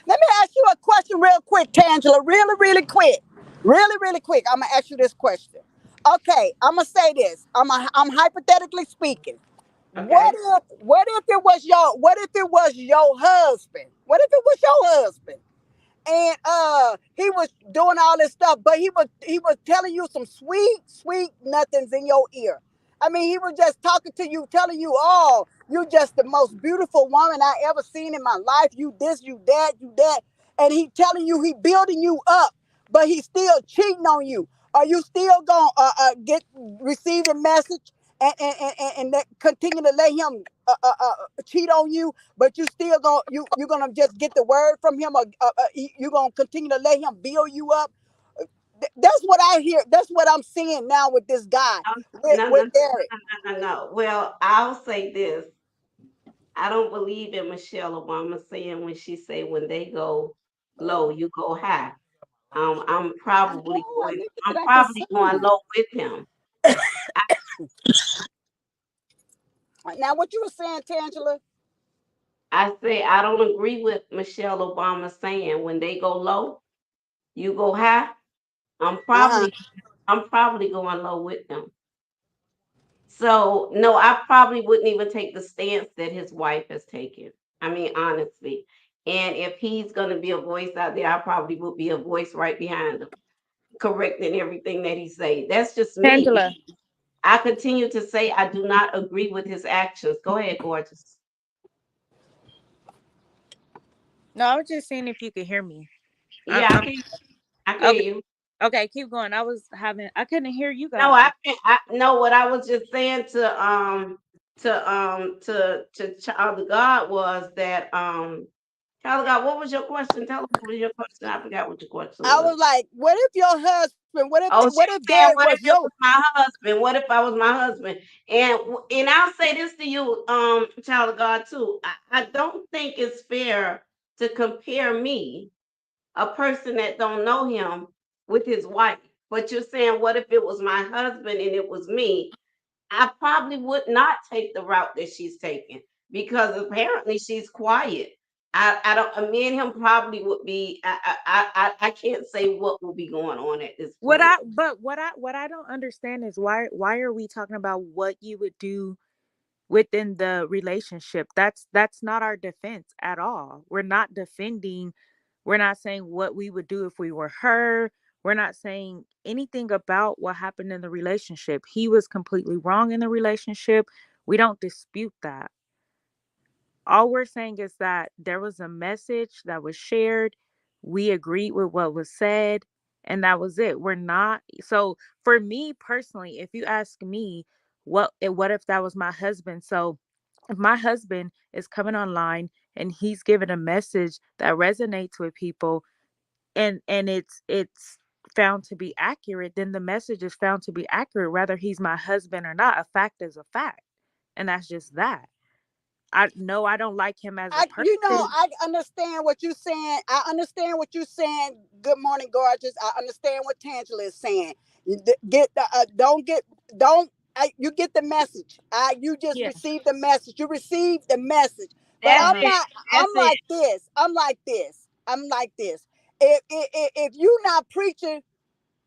Speaker 6: Let me ask you a question real quick, Tangela. Really, really quick. Really, really quick. I'm gonna ask you this question. Okay, I'm gonna say this. I'm hypothetically speaking.
Speaker 1: Okay.
Speaker 6: What if it was your husband? What if it was your husband? And he was doing all this stuff, but he was telling you some sweet nothings in your ear. I mean, he was just talking to you, telling you, "Oh, you're just the most beautiful woman I ever seen in my life. You this, you that," and he telling you, he building you up, but he's still cheating on you. Are you still gonna get receive the message and continue to let him cheat on you? But you still gonna you gonna just get the word from him, or you gonna continue to let him build you up? That's what I hear. That's what I'm seeing now with this guy,
Speaker 1: No, no,
Speaker 6: with
Speaker 1: no,
Speaker 6: Derek.
Speaker 1: no, no, no. Well, I'll say this. I don't believe in Michelle Obama saying when she say when they go low, you go high. I'm
Speaker 6: I
Speaker 1: probably
Speaker 6: know. I
Speaker 1: going.
Speaker 6: need to
Speaker 1: I'm
Speaker 6: get out this
Speaker 1: probably going
Speaker 6: sun.
Speaker 1: low with him. I,
Speaker 6: Now, what you were saying, Tangela?
Speaker 1: I say I don't agree with Michelle Obama saying when they go low, you go high. I'm
Speaker 6: Uh huh.
Speaker 1: probably I'm probably going low with them. So no, I probably wouldn't even take the stance that his wife has taken. I mean, honestly. And if he's gonna be a voice out there, I probably would be a voice right behind him, correcting everything that he say. That's just me.
Speaker 7: Tangela.
Speaker 1: I continue to say I do not agree with his actions. Go ahead, gorgeous.
Speaker 7: No, I was just seeing if you could hear me.
Speaker 1: Yeah,
Speaker 7: I'm
Speaker 1: I can
Speaker 7: okay.
Speaker 1: hear you.
Speaker 7: Okay, keep going. I couldn't hear you
Speaker 1: No,
Speaker 7: guys.
Speaker 1: I know what I was just saying to child of God was that child of God, what was your question? Tell them what was your question. I forgot what your question
Speaker 6: I
Speaker 1: was.
Speaker 6: was like, what if your husband?
Speaker 1: Oh,
Speaker 6: What
Speaker 1: she
Speaker 6: if
Speaker 1: was saying,
Speaker 6: Derek
Speaker 1: what
Speaker 6: was
Speaker 1: if it
Speaker 6: your?
Speaker 1: was my husband? What if I was my husband? And I'll say this to you, child of God, too. I don't think it's fair to compare me, a person that don't know him, with his wife. But you're saying, what if it was my husband and it was me? I probably would not take the route that she's taking because apparently she's quiet. I don't. Me and him probably would be. I can't say what will be going on at this point.
Speaker 7: What I don't understand is why are we talking about what you would do within the relationship? That's not our defense at all. We're not defending. We're not saying what we would do if we were her. We're not saying anything about what happened in the relationship. He was completely wrong in the relationship. We don't dispute that. All we're saying is that there was a message that was shared. We agreed with what was said, and that was it. We're not so for me personally, if you ask me what if that was my husband? So if my husband is coming online and he's giving a message that resonates with people and it's found to be accurate, then the message is found to be accurate whether he's my husband or not. A fact is a fact. And that's just that. I no, I don't like him as a person.
Speaker 6: I understand what you're saying. I understand what you're saying. Good morning, gorgeous. I understand what Tangela is saying. Get the don't get don't. You get the message. You just
Speaker 7: Yeah.
Speaker 6: received the message. You received the message. But
Speaker 1: That's
Speaker 6: I'm
Speaker 7: Uh-huh.
Speaker 1: it.
Speaker 6: not. I'm
Speaker 1: That's it.
Speaker 6: like this. I'm like this. I'm like this. If you not preaching,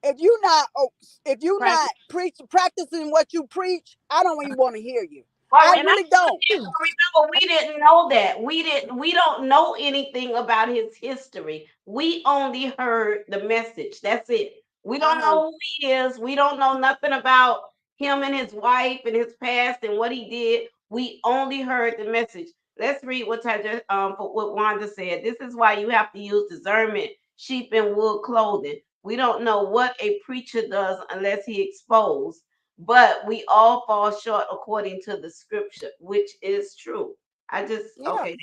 Speaker 6: if you not oh, if you not
Speaker 7: Practice.
Speaker 6: practicing what you preach, I don't even want to hear you.
Speaker 1: Well,
Speaker 6: I
Speaker 7: And I
Speaker 6: really don't.
Speaker 1: remember, we didn't know that. We don't know anything about his history. We only heard the message. That's it. We
Speaker 6: Uh
Speaker 1: don't
Speaker 6: huh.
Speaker 1: know who he is. We don't know nothing about him and his wife and his past and what he did. We only heard the message. Let's read what what Wanda said. This is why you have to use discernment, sheep in wool clothing. We don't know what a preacher does unless he exposed, but we all fall short according to the scripture, which is true. I just
Speaker 6: Yeah.
Speaker 1: okay,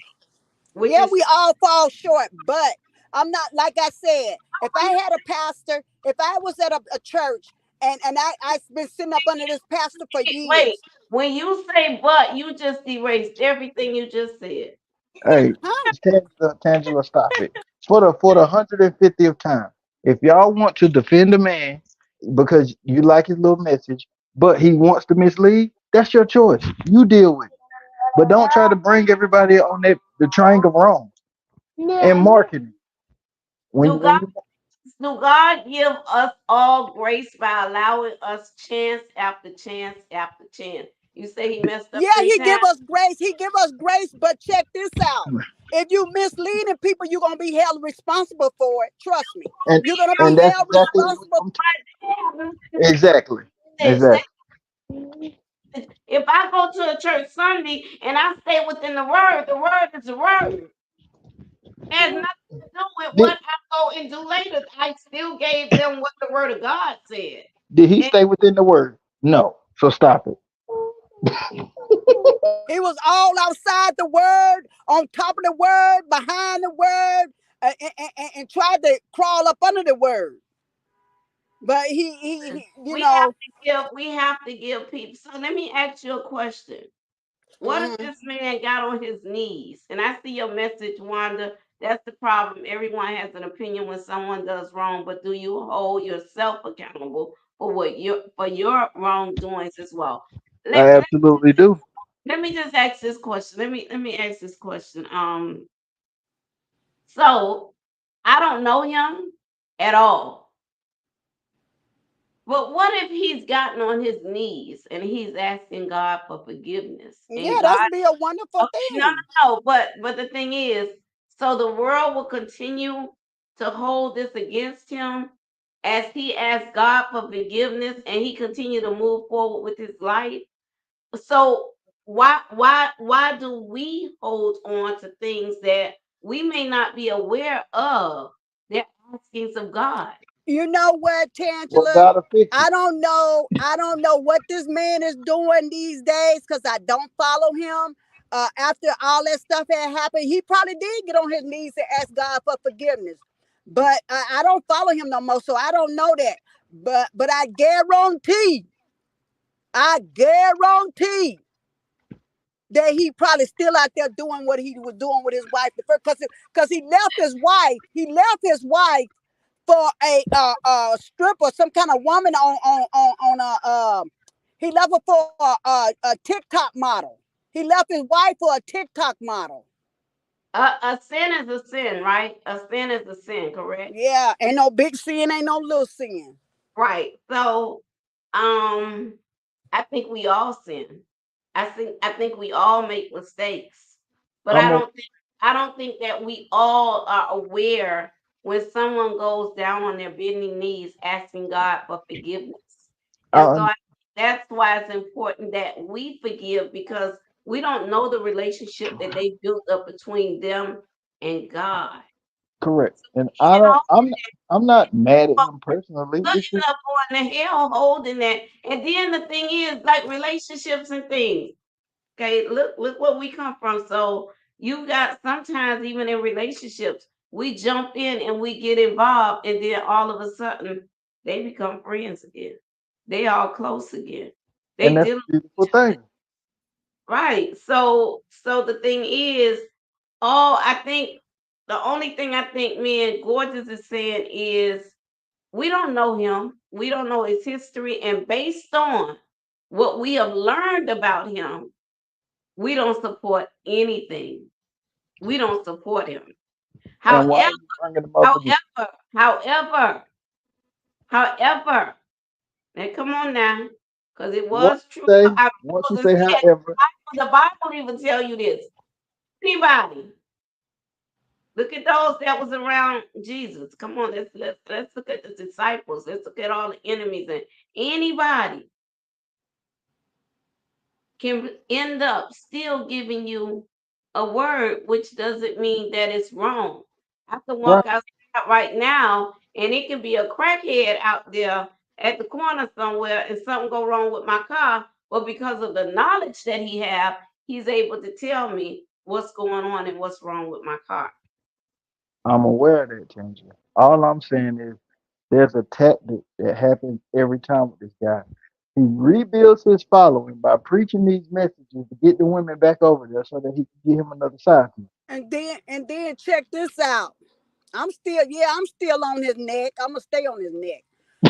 Speaker 1: which
Speaker 6: Yeah,
Speaker 1: is
Speaker 6: we all fall short, but I'm not, like I said, if I had a pastor, if I was at a church and I've been sitting up under this pastor for
Speaker 1: Wait,
Speaker 6: years.
Speaker 1: when you say but, you just erased everything you just said.
Speaker 2: Hey,
Speaker 6: Huh?
Speaker 2: Miss Tangela, stop it. For the 150th time, if y'all want to defend a man because you like his little message, but he wants to mislead, that's your choice. You deal with it. But don't try to bring everybody on that the triangle wrong and marketing.
Speaker 1: Do
Speaker 2: When
Speaker 1: God
Speaker 2: you
Speaker 1: do God give us all grace by allowing us chance after chance after chance? You say he messed up
Speaker 6: Yeah,
Speaker 1: three
Speaker 6: he give
Speaker 1: times.
Speaker 6: us grace. He give us grace, but check this out. If you misleading people, you're gonna be held responsible for it. Trust me.
Speaker 2: and
Speaker 6: You're gonna be
Speaker 2: and that's
Speaker 6: held
Speaker 2: exactly what
Speaker 6: responsible.
Speaker 2: exactly.
Speaker 1: Say,
Speaker 2: Exactly.
Speaker 1: if I go to a church Sunday and I stay within the word is the word. It has nothing to do with
Speaker 2: Did
Speaker 1: what I go and do later. I still gave them what the word of God said.
Speaker 2: did he
Speaker 1: And
Speaker 2: stay within the word? No. So stop it.
Speaker 6: He was all outside the word, on top of the word, behind the word, and tried to crawl up under the word. But
Speaker 1: we have to give people. So let me ask you a question. What if
Speaker 6: mhm.
Speaker 1: this man got on his knees? And I see your message, Wanda. That's the problem. Everyone has an opinion when someone does wrong, but do you hold yourself accountable for your wrongdoings as well?
Speaker 2: I
Speaker 1: Let, let,
Speaker 2: absolutely do.
Speaker 1: let me just ask this question. Let me ask this question. So I don't know him at all. But what if he's gotten on his knees and he's asking God for forgiveness and
Speaker 6: Yeah, that's
Speaker 1: God
Speaker 6: be a wonderful
Speaker 1: okay, no,
Speaker 6: thing.
Speaker 1: no, no. But the thing is, so the world will continue to hold this against him as he asks God for forgiveness and he continue to move forward with his life. So why do we hold on to things that we may not be aware of? They're askings of God.
Speaker 6: You know what,
Speaker 2: Well,
Speaker 6: Tangela?
Speaker 2: gotta fix it.
Speaker 6: I don't know. I don't know what this man is doing these days because I don't follow him. After all that stuff had happened, he probably did get on his knees and ask God for forgiveness. But I don't follow him no more, so I don't know that. But I guarantee that he probably still out there doing what he was doing with his wife. Because he left his wife for a stripper, some kind of woman on a he left her for a TikTok model. He left his wife for a TikTok model.
Speaker 1: A sin is a sin, right? A sin is a sin, correct?
Speaker 6: Yeah, ain't no big sin, ain't no little sin.
Speaker 1: Right. So, um, I think we all sin. I think we all make mistakes, but
Speaker 2: I'm a,
Speaker 1: I don't think that we all are aware when someone goes down on their bending knees asking God for forgiveness. And so
Speaker 2: I'm
Speaker 1: that's why it's important that we forgive because we don't know the relationship that they built up between them and God.
Speaker 2: correct. And I
Speaker 1: And
Speaker 2: don't.
Speaker 1: all
Speaker 2: I'm not mad at him personally.
Speaker 1: good
Speaker 2: It's just
Speaker 1: enough going to hell holding that. And then the thing is, like relationships and things. Okay, look where we come from. So you got sometimes even in relationships, we jump in and we get involved, and then all of a sudden they become friends again. They all close again.
Speaker 2: and
Speaker 1: They
Speaker 2: that's
Speaker 1: deal
Speaker 2: a beautiful thing.
Speaker 1: right. So the thing is, all I think the only thing I think me and Gorgeous is saying is we don't know him. We don't know his history. And based on what we have learned about him, we don't support anything. We don't support him.
Speaker 2: And why are
Speaker 1: However,
Speaker 2: you bringing them up again?
Speaker 1: however, however, now come on now, because it
Speaker 2: Once
Speaker 1: was true.
Speaker 2: you say,
Speaker 1: I
Speaker 2: once you
Speaker 1: was
Speaker 2: say,
Speaker 1: said,
Speaker 2: however,
Speaker 1: the Bible even tell you this. Anybody, look at those that was around Jesus. Come on, let's look at the disciples. Let's look at all the enemies and anybody can end up still giving you a word, which doesn't mean that it's wrong. I can
Speaker 2: right?
Speaker 1: walk outside right now, and it can be a crackhead out there at the corner somewhere, and something go wrong with my car. But because of the knowledge that he have, he's able to tell me what's going on and what's wrong with my car.
Speaker 2: I'm aware of that, Ginger. All I'm saying is there's a tactic that happens every time with this guy. He rebuilds his following by preaching these messages to get the women back over there so that he can get him another side piece.
Speaker 6: And then check this out. I'm still on his neck. I'm gonna stay on his neck.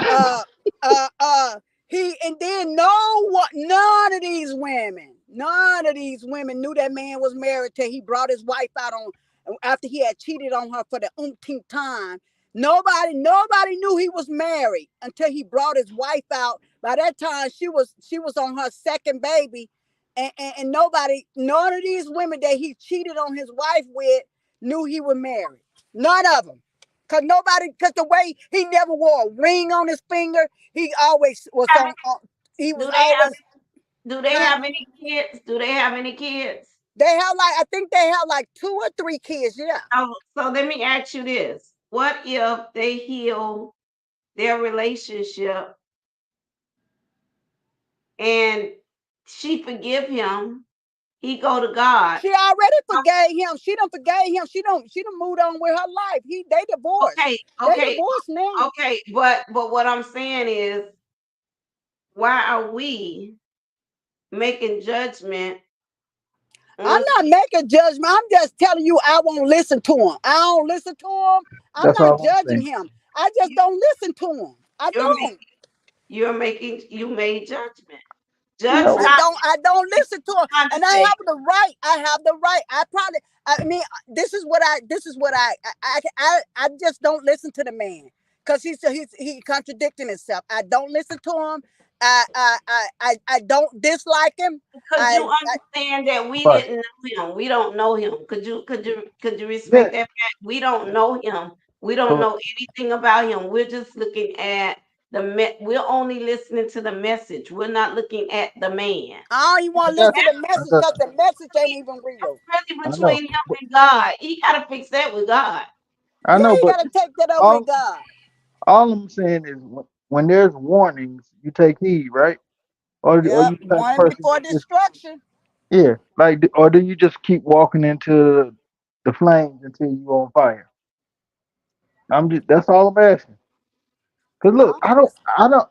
Speaker 6: Uh uh uh he and then none of these women knew that man was married till he brought his wife out on after he had cheated on her for the umpteenth time. Nobody knew he was married until he brought his wife out. By that time, she was on her second baby, and none of these women that he cheated on his wife with knew he was married. None of them. Cause the way he never wore a ring on his finger, he always was
Speaker 1: Have
Speaker 6: on he was
Speaker 1: Do they have
Speaker 6: always,
Speaker 1: do they
Speaker 6: huh?
Speaker 1: have any kids? Do they have any kids?
Speaker 6: They have like, I think they have like two or three kids, yeah.
Speaker 1: So let me ask you this. What if they heal their relationship and she forgive him, he go to God.
Speaker 6: She already forgave him. She done forgave him. She done moved on with her life. They divorced.
Speaker 1: Okay,
Speaker 6: They
Speaker 1: okay,
Speaker 6: divorced now.
Speaker 1: okay. But what I'm saying is, why are we making judgment
Speaker 6: I'm
Speaker 1: on
Speaker 6: not making judgment. I'm just telling you I won't listen to him. I don't listen to him. I'm
Speaker 2: That's
Speaker 6: not
Speaker 2: all I'm
Speaker 6: judging
Speaker 2: saying.
Speaker 6: him. I just
Speaker 1: you?
Speaker 6: don't listen to him. I
Speaker 1: You're
Speaker 6: don't.
Speaker 1: making you made judgment.
Speaker 2: You
Speaker 1: Judge
Speaker 2: know
Speaker 6: I
Speaker 2: what?
Speaker 1: not.
Speaker 6: don't I don't listen to him.
Speaker 1: Trying to
Speaker 6: And I
Speaker 1: say
Speaker 6: have the right. I have the right. I probably I mean this is what I just don't listen to the man. Cause he contradicting himself. I don't listen to him. I don't dislike him.
Speaker 1: could you
Speaker 6: I
Speaker 1: understand that we
Speaker 2: Right.
Speaker 1: didn't know him? We don't know him. Could you
Speaker 2: Yeah.
Speaker 1: respect that fact? We don't know him. We don't
Speaker 2: Correct.
Speaker 1: know anything about him. We're just looking at we're only listening to the message. We're not looking at the man.
Speaker 6: don't even
Speaker 2: I
Speaker 6: want to listen
Speaker 2: got
Speaker 6: to
Speaker 2: you.
Speaker 6: the
Speaker 2: I
Speaker 6: message
Speaker 2: got
Speaker 6: because
Speaker 2: you.
Speaker 6: the message ain't even real.
Speaker 1: That's really
Speaker 2: I know.
Speaker 1: between him
Speaker 2: But-
Speaker 1: and God. He gotta fix that with God.
Speaker 2: I
Speaker 6: Yeah,
Speaker 2: know,
Speaker 6: you
Speaker 2: but
Speaker 6: gotta take that up with
Speaker 2: all
Speaker 6: God.
Speaker 2: all I'm saying is when there's warnings, you take heed, right? Or
Speaker 6: Yep,
Speaker 2: you the type of
Speaker 6: warning
Speaker 2: person
Speaker 6: before
Speaker 2: that just
Speaker 6: destruction.
Speaker 2: yeah, like or do you just keep walking into the flames until you on fire? I'm just that's all I'm asking. Cause look,
Speaker 6: No,
Speaker 2: I don't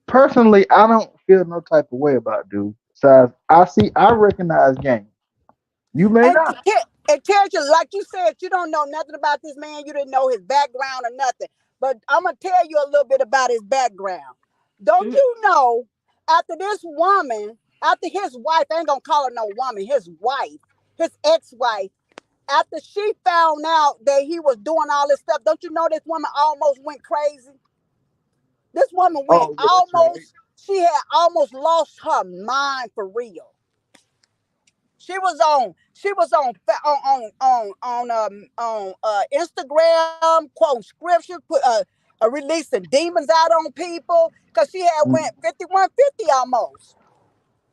Speaker 2: personally I don't feel no type of way about dude. Besides, I recognize game. You may
Speaker 6: And
Speaker 2: not.
Speaker 6: it tells you, like you said, you don't know nothing about this man. You didn't know his background or nothing. But I'm gonna tell you a little bit about his background. Don't
Speaker 1: Mhm.
Speaker 6: you know? After this woman, after his wife, I ain't gonna call her no woman. His wife, his ex-wife. After she found out that he was doing all this stuff, don't you know this woman almost went crazy? This woman went
Speaker 2: Oh yeah, that's right.
Speaker 6: almost. She had almost lost her mind for real. She was on Instagram quoting scriptures, releasing demons out on people because she had
Speaker 2: Mm,
Speaker 6: went 5150 almost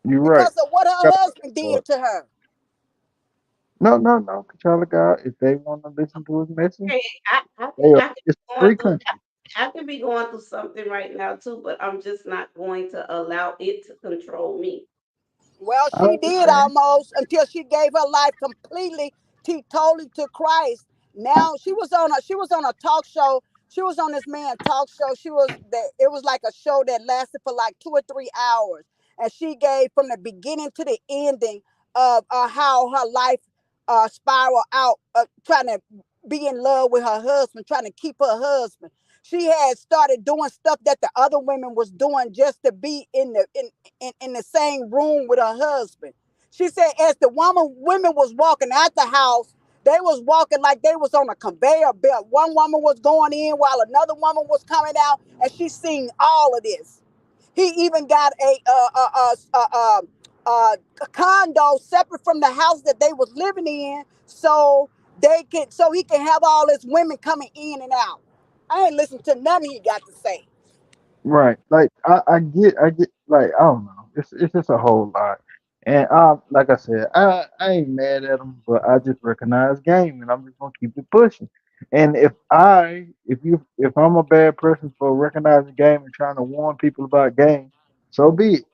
Speaker 2: you're right.
Speaker 6: because of what her
Speaker 2: Gotta go
Speaker 6: husband
Speaker 2: that far.
Speaker 6: did to her.
Speaker 2: No, no, no. Control of God. If they want to listen to his message,
Speaker 1: Okay, I
Speaker 2: they
Speaker 1: think
Speaker 2: are.
Speaker 1: I could
Speaker 2: It's
Speaker 1: be
Speaker 2: a
Speaker 1: going
Speaker 2: free
Speaker 1: through
Speaker 2: country.
Speaker 1: I could be going through something right now too, but I'm just not going to allow it to control me.
Speaker 6: Well,
Speaker 2: I
Speaker 6: she did
Speaker 2: understand.
Speaker 6: almost until she gave her life completely, totally to Christ. Now she was on a talk show. She was on this man talk show. It was like a show that lasted for like 2 or 3 hours, and she gave from the beginning to the ending of how her life spiraled out, trying to be in love with her husband, trying to keep her husband. She had started doing stuff that the other women was doing just to be in the same room with her husband. She said as the women was walking out the house, they was walking like they was on a conveyor belt. One woman was going in while another woman was coming out, and she seen all of this. He even got a condo separate from the house that they was living in, so he can have all his women coming in and out. I ain't listened to nothing he got to say.
Speaker 2: Right. Like I get. Like I don't know. It's just a whole lot. And like I said, I ain't mad at him, but I just recognize game, and I'm just gonna keep it pushing. And if I'm a bad person for recognizing game and trying to warn people about game, so be it.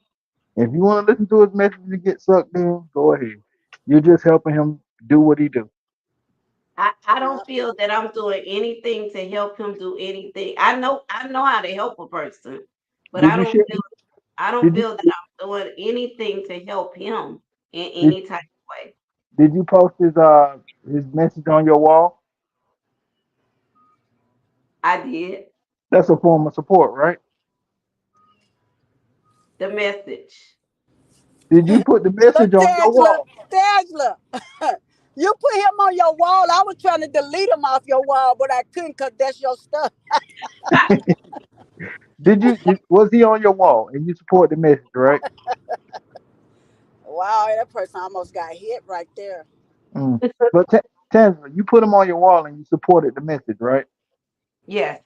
Speaker 2: If you want to listen to his message and get sucked in, go ahead. You're just helping him do what he do.
Speaker 1: I
Speaker 6: Yeah.
Speaker 1: don't feel that I'm doing anything to help him do anything. I know how to help a person, but
Speaker 2: Did you share?
Speaker 1: I don't
Speaker 2: Did you
Speaker 1: feel that I'm doing anything to help him in
Speaker 2: did,
Speaker 1: any type of way.
Speaker 2: did you post his message on your wall?
Speaker 1: I did
Speaker 2: That's a form of support, right?
Speaker 1: the message.
Speaker 2: Did you put the
Speaker 6: Look,
Speaker 2: message on your
Speaker 6: Tangela,
Speaker 2: wall?
Speaker 6: Tangela. You put him on your wall. I was trying to delete him off your wall, but I couldn't because that's your stuff.
Speaker 2: Was he on your wall and you support the message, right?
Speaker 6: Wow, that person almost got hit right there.
Speaker 2: Mm. But Tanzania, you put him on your wall and you supported the message, right?
Speaker 1: Yes,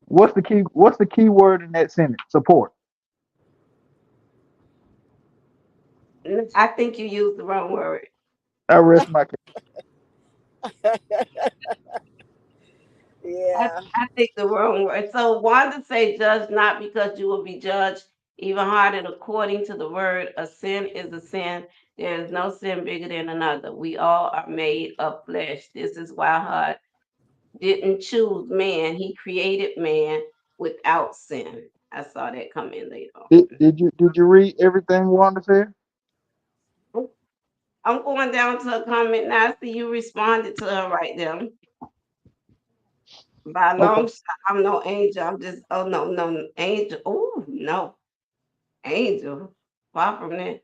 Speaker 2: What's the key word in that sentence? Support.
Speaker 1: I think you used the wrong word.
Speaker 2: I rest my case.
Speaker 6: Yeah.
Speaker 1: I think the wrong word. So Wanda say judge not because you will be judged even harder according to the word. A sin is a sin. There is no sin bigger than another. We all are made of flesh. This is why God didn't choose man. He created man without sin. I saw that come in later
Speaker 2: Did you read everything Wanda said?
Speaker 1: on. I'm going down to a comment now. I see you responded to her right there. By a
Speaker 2: Okay.
Speaker 1: long shot, I'm no angel. I'm just, oh no, no, angel. Oh no, angel. Far from that.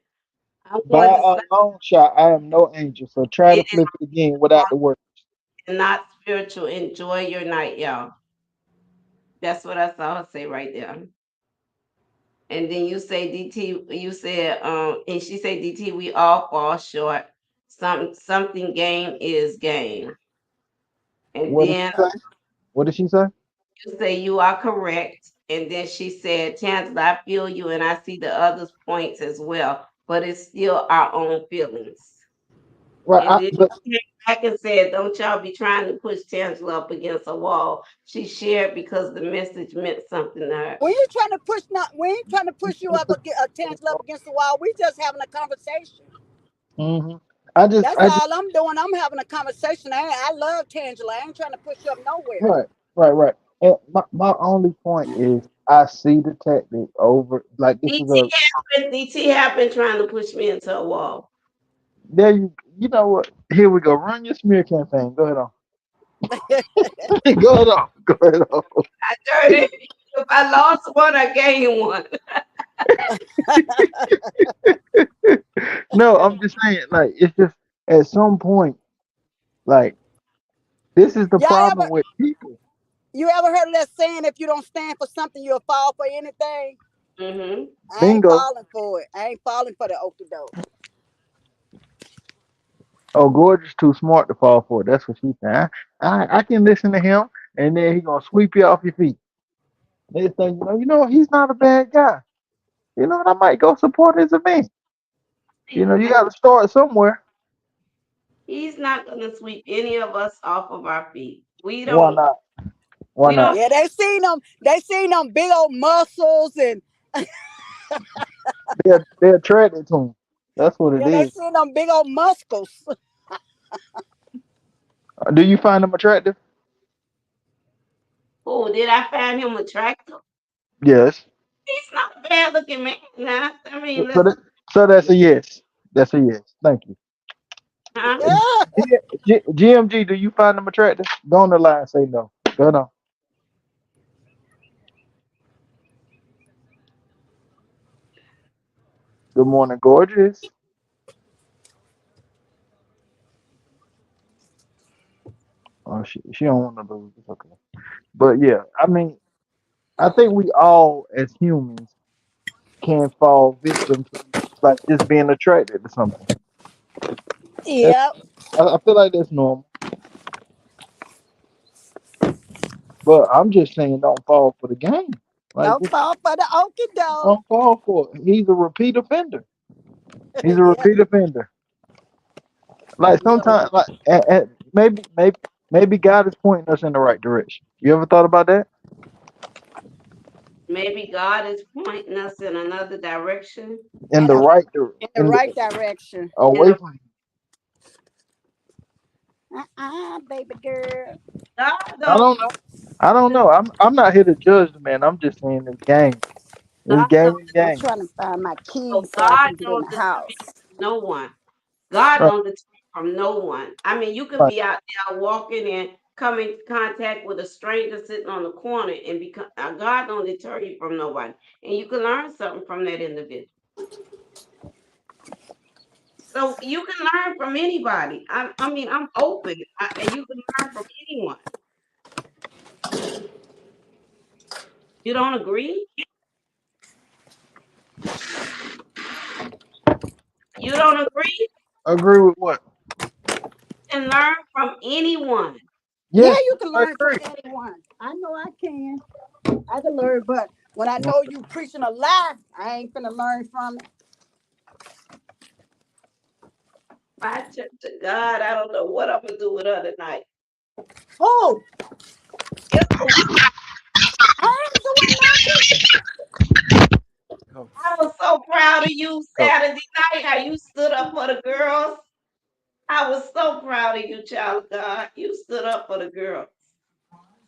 Speaker 1: I'm
Speaker 2: By
Speaker 1: going to
Speaker 2: a
Speaker 1: say
Speaker 2: long shot, I am no angel. So try to
Speaker 1: it is
Speaker 2: flip it again without the word.
Speaker 1: not spiritual. Enjoy your night, y'all. That's what I saw her say right there. And then you say DT, you said, and she said DT, we all fall short. Something game is game. And
Speaker 2: What did
Speaker 1: then
Speaker 2: she say? What did she say?
Speaker 1: you say you are correct. And then she said, Chancellor, I feel you and I see the others' points as well, but it's still our own feelings.
Speaker 2: Right.
Speaker 1: And then
Speaker 2: But
Speaker 1: she came back and said, don't y'all be trying to push Chancellor up against a wall. She shared because the message meant something to her.
Speaker 6: We ain't trying to push not. We ain't trying to push you up against Tangela up against the wall. We just having a conversation.
Speaker 2: hmm I just,
Speaker 6: That's
Speaker 2: I just,
Speaker 6: all I'm doing. I'm having a conversation. I love Tangela. I ain't trying to push you up nowhere.
Speaker 2: right, right. And my only point is, I see the tactic over. Like this is a
Speaker 1: DT have been trying to push me into a wall.
Speaker 2: there. You know what? Here we go. Run your smear campaign. Go ahead on. Go ahead on. Go ahead on.
Speaker 1: I dirty. If I lost one, I gained one.
Speaker 2: No, I'm just saying. Like it's just at some point, like this is the
Speaker 6: Y'all
Speaker 2: problem
Speaker 6: ever
Speaker 2: with people.
Speaker 6: you ever heard of that saying? If you don't stand for something, you'll fall for anything.
Speaker 1: Hmm.
Speaker 6: I ain't
Speaker 2: Bingo.
Speaker 6: falling for it. I ain't falling for the okie doke.
Speaker 2: Oh, Gorgeous too smart to fall for it. That's what she said. I can listen to him, and then he gonna sweep you off your feet. Next thing he's not a bad guy. You know what? I might go support his event. You got to start somewhere.
Speaker 1: He's not gonna sweep any of us off of our feet. We
Speaker 2: Why
Speaker 1: don't.
Speaker 2: not? Why
Speaker 1: We don't.
Speaker 2: not?
Speaker 6: Yeah, they seen them. They seen them big old muscles, and
Speaker 2: They're attracted to him. That's what it
Speaker 6: yeah, they
Speaker 2: is.
Speaker 6: seen them big old muscles.
Speaker 2: Do you find them attractive?
Speaker 1: Oh, did I find him attractive?
Speaker 2: Yes.
Speaker 1: He's not a bad looking man. Nah, I
Speaker 2: So
Speaker 1: mean,
Speaker 2: so
Speaker 1: let's.
Speaker 2: that, so that's a yes. That's a yes. Thank you.
Speaker 1: Huh?
Speaker 2: GMG, do you find them attractive? Go on the line. Say no. Go on. Good morning, gorgeous. Oh, she don't want to lose. It's okay. But yeah, I mean, I think we all as humans can fall victim to like just being attracted to something. That's,
Speaker 6: Yep.
Speaker 2: I feel like that's normal. But I'm just saying, don't fall for the game. Like,
Speaker 6: Don't
Speaker 2: just
Speaker 6: fall for the okie doke.
Speaker 2: don't fall for it. He's a repeat offender. He's a
Speaker 6: Yeah.
Speaker 2: repeat offender. Like
Speaker 6: No.
Speaker 2: sometimes, like maybe God is pointing us in the right direction. You ever thought about that?
Speaker 1: Maybe God is pointing us in another direction.
Speaker 2: In
Speaker 6: In
Speaker 2: the
Speaker 6: a
Speaker 2: right
Speaker 6: in the right direction.
Speaker 1: In
Speaker 2: away
Speaker 1: a
Speaker 2: from.
Speaker 6: Baby girl.
Speaker 1: God
Speaker 2: I
Speaker 1: don't
Speaker 2: don't know. I don't know. I'm not here to judge the man. I'm just saying this game. This
Speaker 1: God
Speaker 2: game
Speaker 1: don't
Speaker 2: is
Speaker 6: I'm
Speaker 2: game.
Speaker 6: trying to find my
Speaker 1: so
Speaker 6: keys so I
Speaker 1: God
Speaker 6: can get in
Speaker 1: don't
Speaker 6: the
Speaker 1: deter
Speaker 6: house.
Speaker 1: no one. God
Speaker 2: Right,
Speaker 1: don't deter from no one. I mean, you could
Speaker 2: right.
Speaker 1: be out there walking and come in contact with a stranger sitting on the corner and become God don't deter you from nobody. And you can learn something from that individual. So you can learn from anybody. I mean, I'm open. You can learn from anyone. You don't agree? You don't agree?
Speaker 2: Agree with what?
Speaker 1: You can learn from anyone.
Speaker 6: Yeah,
Speaker 2: Yes,
Speaker 6: you can
Speaker 2: I
Speaker 6: learn from
Speaker 2: agree.
Speaker 6: anyone. I know I can. I can learn, but when I
Speaker 2: Well,
Speaker 6: know you preaching a lie, I ain't finna learn from it.
Speaker 1: My church to God, I don't know what I'm gonna do with her tonight.
Speaker 6: Oh,
Speaker 1: It's a
Speaker 6: I ain't doing nothing.
Speaker 2: go,
Speaker 1: I was so proud of you
Speaker 2: go.
Speaker 1: Saturday night, how you stood up for the girls. I was so proud of you, child of God. You stood up for the girls.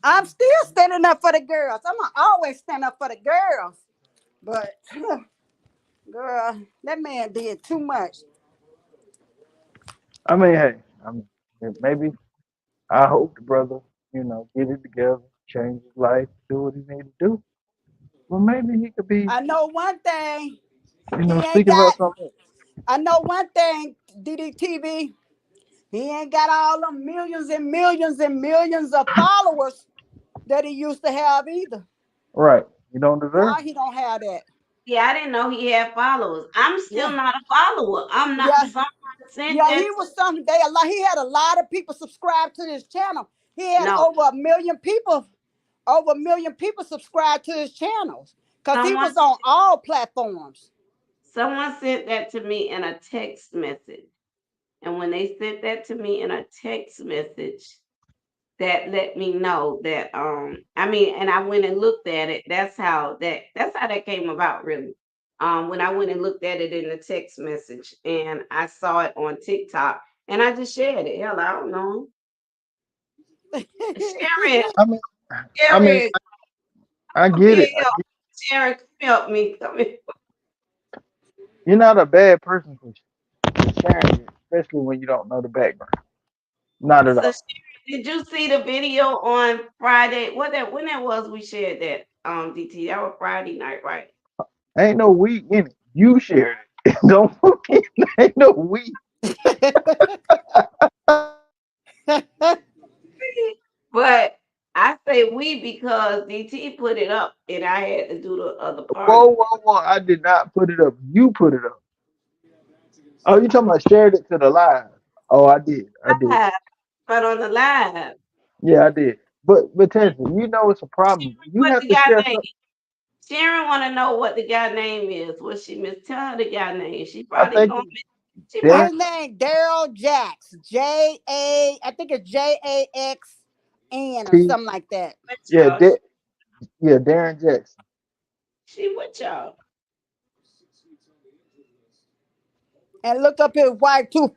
Speaker 6: I'm still standing up for the girls. I'm gonna always stand up for the girls. But girl, that man did too much.
Speaker 2: I mean, hey, I mean, maybe I hope the brother, get it together, change his life, do what he need to do. Well, maybe he could be,
Speaker 6: I know one thing. He ain't
Speaker 2: speaking about
Speaker 6: got.
Speaker 2: something.
Speaker 6: I know one thing. DDTV. He ain't got all them millions and millions and millions of followers that he used to have either.
Speaker 2: Right. You don't deserve
Speaker 6: Nah,
Speaker 2: it.
Speaker 6: he don't have that.
Speaker 1: Yeah, I didn't know he had followers. I'm still
Speaker 6: Yeah,
Speaker 1: not a follower. I'm not
Speaker 6: yeah,
Speaker 1: someone sent
Speaker 6: yeah.
Speaker 1: that
Speaker 6: He
Speaker 1: to
Speaker 6: was something. They a lot. He had a lot of people subscribed to his channel. He had
Speaker 1: no.
Speaker 6: over a million people. Over a million people subscribed to his channels because he
Speaker 1: Someone
Speaker 6: was on all platforms.
Speaker 1: someone sent that to me in a text message. And when they sent that to me in a text message, that let me know that I mean, and I went and looked at it. That's how that came about really. When I went and looked at it in the text message and I saw it on TikTok and I just shared it. Hell, I don't know. Sharon,
Speaker 2: I mean, I mean,
Speaker 1: Sharon,
Speaker 2: I
Speaker 1: come
Speaker 2: get
Speaker 1: here,
Speaker 2: it.
Speaker 1: yo. Sharon, come help me. Come here.
Speaker 2: You're not a bad person for sharing it, especially when you don't know the background. Not at
Speaker 1: So
Speaker 2: all.
Speaker 1: Sharon, did you see the video on Friday? When that was we shared that DT? That was Friday night, right?
Speaker 2: Ain't no we in it. You shared it. Don't ain't no we.
Speaker 1: But I say we because DT put it up and I had to do the other part of
Speaker 2: Whoa, whoa, whoa. I did not put it up. You put it up. Oh, you talking about shared it to the live. Oh, I did. I did.
Speaker 1: live, but on the live.
Speaker 2: Yeah, I did. But Tessa, it's a problem. You
Speaker 1: What
Speaker 2: have
Speaker 1: the
Speaker 2: to
Speaker 1: guy
Speaker 2: share
Speaker 1: name?
Speaker 2: something.
Speaker 1: Sharon want to know what the guy name is. What she miss? Tell her the guy name. She
Speaker 2: I
Speaker 1: probably
Speaker 2: think
Speaker 1: gonna.
Speaker 2: it's
Speaker 1: She
Speaker 2: Darren.
Speaker 1: probably
Speaker 6: His name Daryl Jax. J-A, I think it's Jaxn or
Speaker 2: T.
Speaker 6: something like that.
Speaker 1: with
Speaker 2: Yeah,
Speaker 1: y'all.
Speaker 2: yeah, Darren Jackson.
Speaker 1: She with y'all.
Speaker 6: And look up his wife too.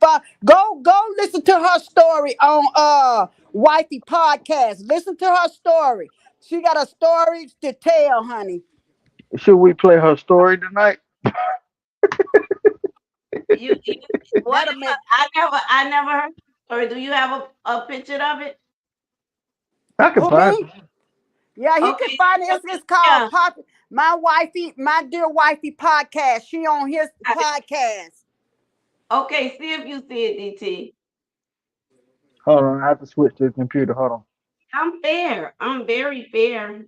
Speaker 6: Go listen to her story on Wifey podcast. Listen to her story. She got a story to tell, honey.
Speaker 2: Should we play her story tonight?
Speaker 1: You what
Speaker 6: That'll
Speaker 1: is her?
Speaker 6: make
Speaker 1: I never heard. Or do you have a picture of it?
Speaker 2: I can
Speaker 6: who
Speaker 2: find
Speaker 6: me? Yeah, he can
Speaker 1: Okay,
Speaker 6: find it. It's called
Speaker 1: yeah.
Speaker 6: Pop My Wifey, My Dear Wifey podcast. She on his podcast.
Speaker 1: Okay, see if you see it, DT.
Speaker 2: Hold on, I have to switch to the computer. Hold on.
Speaker 1: I'm fair. I'm very fair.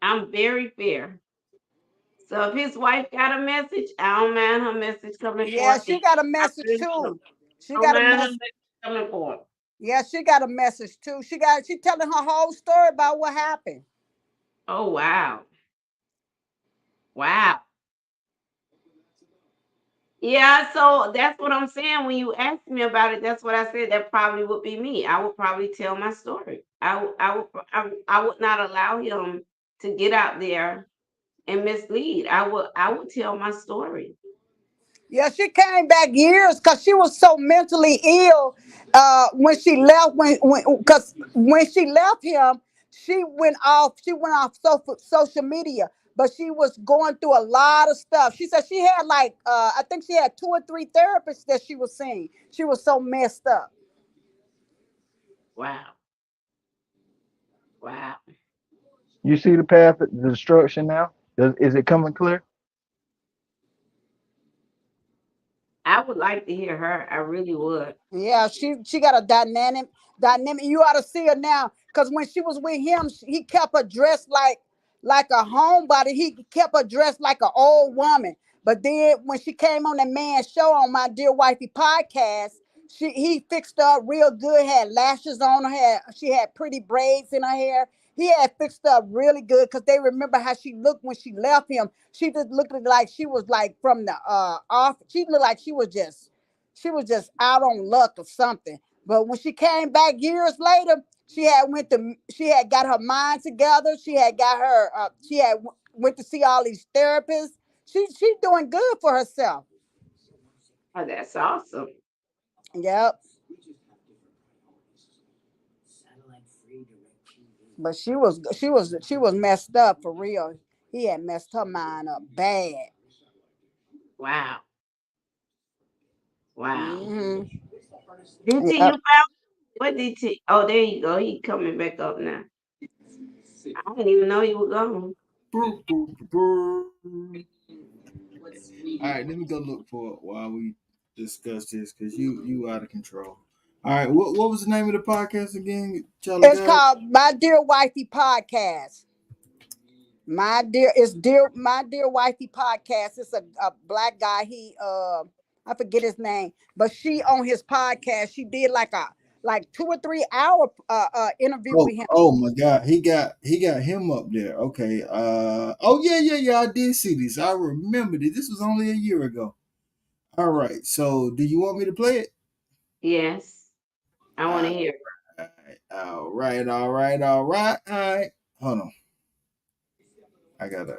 Speaker 1: I'm very fair. So if his wife got a message, I don't mind her message coming
Speaker 6: Yeah,
Speaker 1: forth.
Speaker 6: she got a
Speaker 1: I
Speaker 6: message
Speaker 1: really don't.
Speaker 6: too. She
Speaker 1: I don't
Speaker 6: got a
Speaker 1: mind her
Speaker 6: mess.
Speaker 1: message coming forth.
Speaker 6: Yeah, she got a message too. She telling her whole story about what happened.
Speaker 1: Oh wow. Wow. Yeah, so that's what I'm saying. When you asked me about it, that's what I said. That probably would be me. I would probably tell my story. I would not allow him to get out there and mislead. I would tell my story.
Speaker 6: Yeah, she came back years because she was so mentally ill when she left. When she left him, she went off. She went off social media, but she was going through a lot of stuff. She said she had like I think she had 2 or 3 therapists that she was seeing. She was so messed up.
Speaker 1: Wow. Wow.
Speaker 2: You see the path of destruction now? Is it coming clear?
Speaker 1: I would like to hear her. I really would.
Speaker 6: Yeah, she got a dynamic. You ought to see her now, because when she was with him, he kept her dressed like a homebody. He kept her dressed like an old woman. But then when she came on the man's show on My Dear Wifey podcast, he fixed her up real good. Had lashes on her. She had pretty braids in her hair. He had fixed her up really good because they remember how she looked when she left him. She just looked like she was like from the off. She looked like she was just out on luck or something. But when she came back years later, she had got her mind together. She had got her went to see all these therapists. She's doing good for herself.
Speaker 1: Oh, that's awesome.
Speaker 6: Yep. But she was messed up for real. He had messed her mind up bad.
Speaker 1: Wow. Wow.
Speaker 6: Hmm.
Speaker 1: DT, you
Speaker 6: Yep.
Speaker 1: found what DT? Oh, there you go. He coming back up now. I didn't even know you were gone.
Speaker 8: All right, let me go look for it while we discuss this because you out of control. All right, what was the name of the podcast again, Charlie
Speaker 6: It's
Speaker 8: God?
Speaker 6: called My Dear Wifey Podcast. My Dear Wifey Podcast. It's a black guy. I forget his name, but she on his podcast. She did like 2 or 3 hour interview with him.
Speaker 8: Oh my God, he got him up there. Okay. Oh yeah. I did see this. I remember this. This was only a year ago. All right. So, do you want me to play it?
Speaker 1: Yes, I want to hear.
Speaker 8: All right. Hold on. I gotta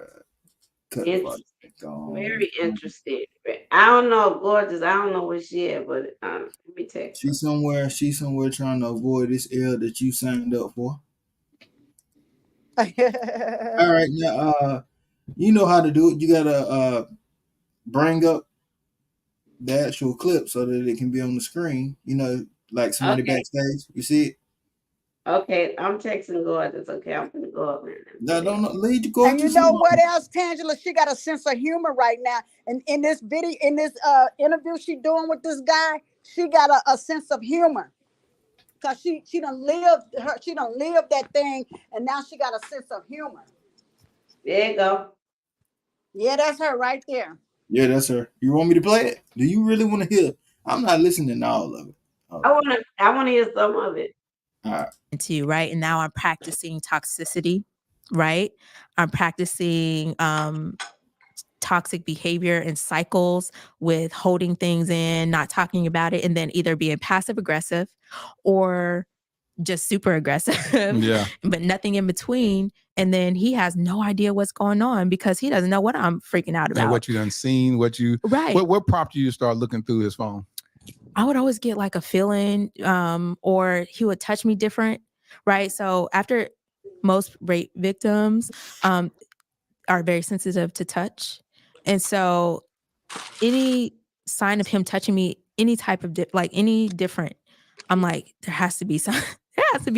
Speaker 8: cut the
Speaker 1: It's
Speaker 8: volume on.
Speaker 1: very interesting. I don't know, gorgeous. I don't know where she at, but let me text her.
Speaker 8: She's somewhere trying to avoid this L that you signed up for. All right, now you know how to do it. You gotta bring up the actual clip so that it can be on the screen. You know, like somebody
Speaker 1: Okay,
Speaker 8: backstage. You see it?
Speaker 1: okay. I'm texting gorgeous. Okay, I'm gonna go up there and
Speaker 8: No,
Speaker 1: say
Speaker 8: don't
Speaker 1: that.
Speaker 8: lead the
Speaker 6: And you
Speaker 8: gorgeous
Speaker 6: know
Speaker 8: alone.
Speaker 6: what else, Tangela? She got a sense of humor right now. And in this interview she doing with this guy, she got a sense of humor. Cause she done lived that thing, and now she got a sense of humor.
Speaker 1: There you go.
Speaker 6: Yeah, that's her right there.
Speaker 8: Yeah, that's her. You want me to play it? Do you really want to hear? I'm not listening to all of it. Hold on.
Speaker 1: I wanna hear some of it.
Speaker 8: All right.
Speaker 9: Into right, and now I'm practicing toxicity, right? I'm practicing toxic behavior and cycles with holding things in, not talking about it, and then either being passive aggressive or just super aggressive.
Speaker 10: Yeah.
Speaker 9: But nothing in between. And then he has no idea what's going on because he doesn't know what I'm freaking out
Speaker 10: And
Speaker 9: about.
Speaker 10: what you done seen,
Speaker 9: Right.
Speaker 10: What prompted you to start looking through his phone?
Speaker 9: I would always get like a feeling, or he would touch me different, right? So after most rape victims are very sensitive to touch. And so any sign of him touching me, any type of any different, I'm like, there has to be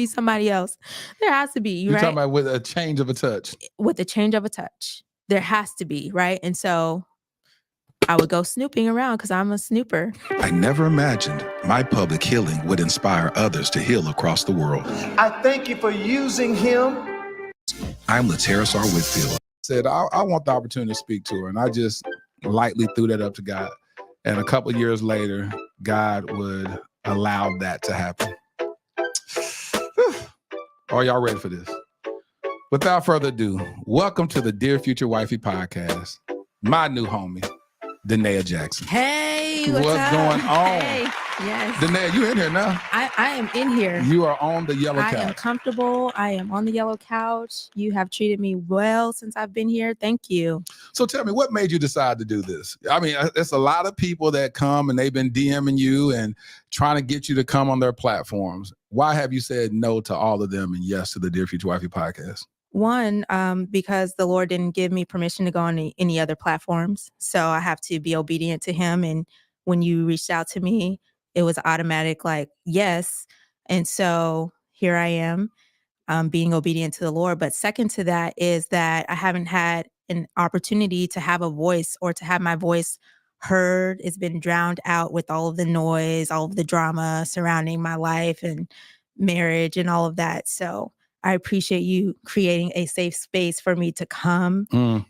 Speaker 9: somebody else. There has to be,
Speaker 10: You're
Speaker 9: right?
Speaker 10: talking about with a change of a touch.
Speaker 9: With a change of a touch. There has to be, right? And so I would go snooping around because I'm a snooper.
Speaker 11: I never imagined my public healing would inspire others to heal across the world.
Speaker 12: I thank you for using him.
Speaker 11: I'm Lateris R. Whitfield.
Speaker 10: Said, I want the opportunity to speak to her. And I just lightly threw that up to God. And a couple of years later, God would allow that to happen. Are y'all ready for this? Without further ado, welcome to the Dear Future Wifey podcast. My new homie, Danae Jackson.
Speaker 9: Hey,
Speaker 10: what's
Speaker 9: up?
Speaker 10: going on?
Speaker 9: Hey. Yes.
Speaker 10: Danae, you in here now?
Speaker 9: I am in here.
Speaker 10: You are on the yellow
Speaker 9: I am
Speaker 10: couch.
Speaker 9: comfortable. I am on the yellow couch. You have treated me well since I've been here. Thank you.
Speaker 10: So tell me, what made you decide to do this? I mean, there's a lot of people that come and they've been DMing you and trying to get you to come on their platforms. Why have you said no to all of them and yes to the Dear Future Wifey podcast?
Speaker 9: One, because the Lord didn't give me permission to go on any other platforms. So I have to be obedient to him. And when you reached out to me, it was automatic, like, yes. And so here I am, being obedient to the Lord. But second to that is that I haven't had an opportunity to have a voice or to have my voice heard. It's been drowned out with all of the noise, all of the drama surrounding my life and marriage and all of that. So I appreciate you creating a safe space for me to come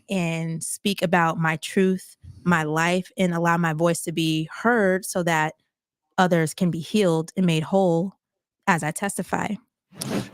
Speaker 9: and speak about my truth, my life, and allow my voice to be heard so that others can be healed and made whole as I testify.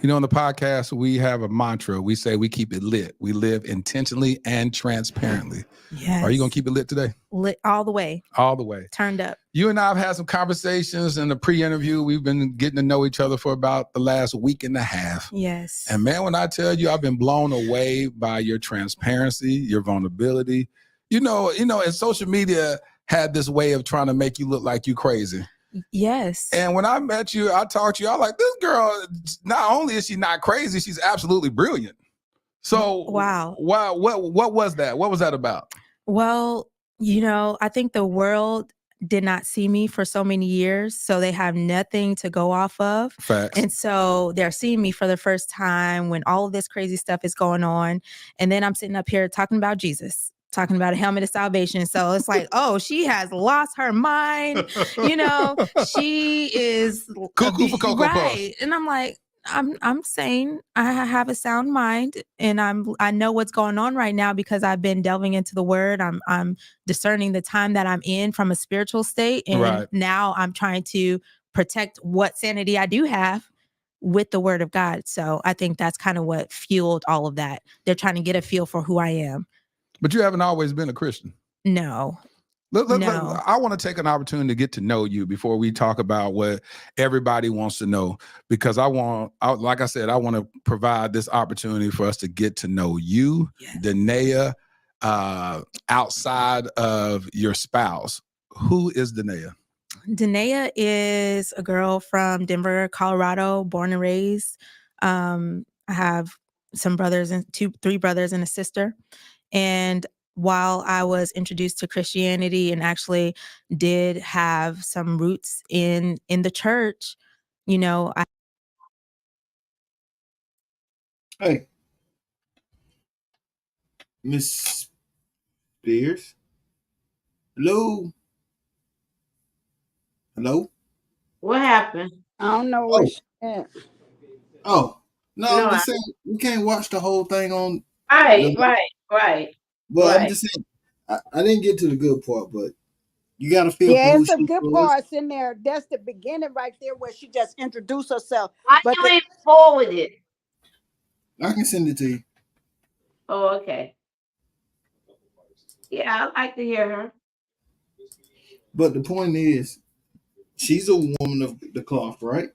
Speaker 10: You know, on the podcast, we have a mantra. We say we keep it lit. We live intentionally and transparently.
Speaker 9: Yes.
Speaker 10: Are you going to keep it lit today?
Speaker 9: Lit all the way.
Speaker 10: All the way.
Speaker 9: Turned up.
Speaker 10: You and I have had some conversations in the pre-interview. We've been getting to know each other for about the last week and a half.
Speaker 9: Yes.
Speaker 10: And man, when I tell you, I've been blown away by your transparency, your vulnerability. You know, and social media had this way of trying to make you look like you crazy.
Speaker 9: Yes.
Speaker 10: And when I met you, I talked to you, I was like, this girl, not only is she not crazy, she's absolutely brilliant. So
Speaker 9: wow.
Speaker 10: What was that? What was that about?
Speaker 9: Well, I think the world did not see me for so many years, so they have nothing to go off of.
Speaker 10: Facts.
Speaker 9: And so they're seeing me for the first time when all of this crazy stuff is going on. And then I'm sitting up here talking about Jesus, talking about a helmet of salvation. So it's like, oh, she has lost her mind. She is
Speaker 10: cuckoo for Cocoa
Speaker 9: right.
Speaker 10: Puffs.
Speaker 9: And I'm like, I'm saying I have a sound mind and I know what's going on right now because I've been delving into the word. I'm discerning the time that I'm in from a spiritual state. And now I'm trying to protect what sanity I do have with the word of God. So I think that's kind of what fueled all of that. They're trying to get a feel for who I am.
Speaker 10: But you haven't always been a Christian.
Speaker 9: No.
Speaker 10: Look, I want to take an opportunity to get to know you before we talk about what everybody wants to know, because like I said, I want to provide this opportunity for us to get to know you, Danae, outside of your spouse. Who is Danae?
Speaker 9: Danae is a girl from Denver, Colorado, born and raised. I have some brothers and three brothers and a sister. And while I was introduced to Christianity and actually did have some roots in the church,
Speaker 8: Hey, Miss Spears. Hello. Hello.
Speaker 1: What happened?
Speaker 6: I don't know what she said.
Speaker 8: Oh, no,
Speaker 1: No,
Speaker 8: I'm just saying we can't watch the whole thing on.
Speaker 1: Right.
Speaker 8: But I'm just saying, I didn't get to the good part, but you got to feel for
Speaker 6: Yeah,
Speaker 8: who
Speaker 6: it's some
Speaker 8: she
Speaker 6: good
Speaker 8: was.
Speaker 6: parts in there. That's the beginning right there where she just introduced herself.
Speaker 1: Why
Speaker 6: But
Speaker 1: you ain't forward it?
Speaker 8: I can send it to you.
Speaker 1: Oh, okay. Yeah, I like to hear her.
Speaker 8: But the point is, she's a woman of the cloth, right?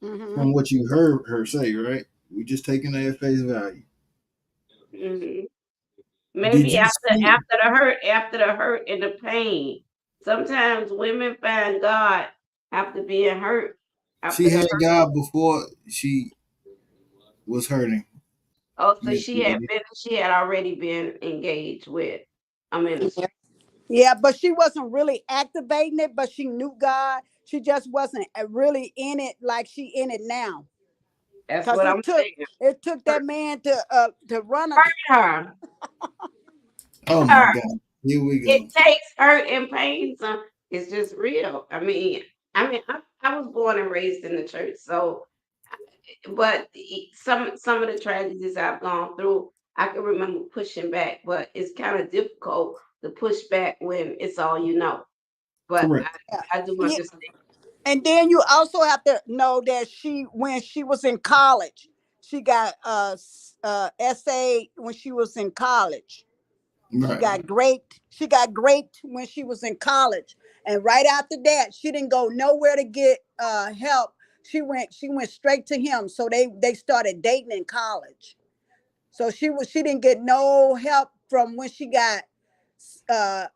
Speaker 6: Mm-hmm.
Speaker 8: From what you heard her say, right? We just taking that at face value.
Speaker 1: Mm-hmm. Maybe after the hurt and the pain. Sometimes women find God after being hurt.
Speaker 8: She had God before she was hurting.
Speaker 1: Oh, so she had already been engaged with a minister.
Speaker 6: Yeah, but she wasn't really activating it, but she knew God. She just wasn't really in it like she in it now.
Speaker 1: That's what I'm saying.
Speaker 6: It took that man to run
Speaker 1: her.
Speaker 8: Oh my God. Here we go.
Speaker 1: It takes hurt and pain. So it's just real. I mean, I was born and raised in the church, so but some of the tragedies I've gone through, I can remember pushing back, but it's kind of difficult to push back when it's all you know. But I do understand.
Speaker 6: And then you also have to know that when she was in college, she got essay when she was in college. Right. She got great when she was in college. And right after that, she didn't go nowhere to get help. She went straight to him. So they started dating in college. So she didn't get no help from when she got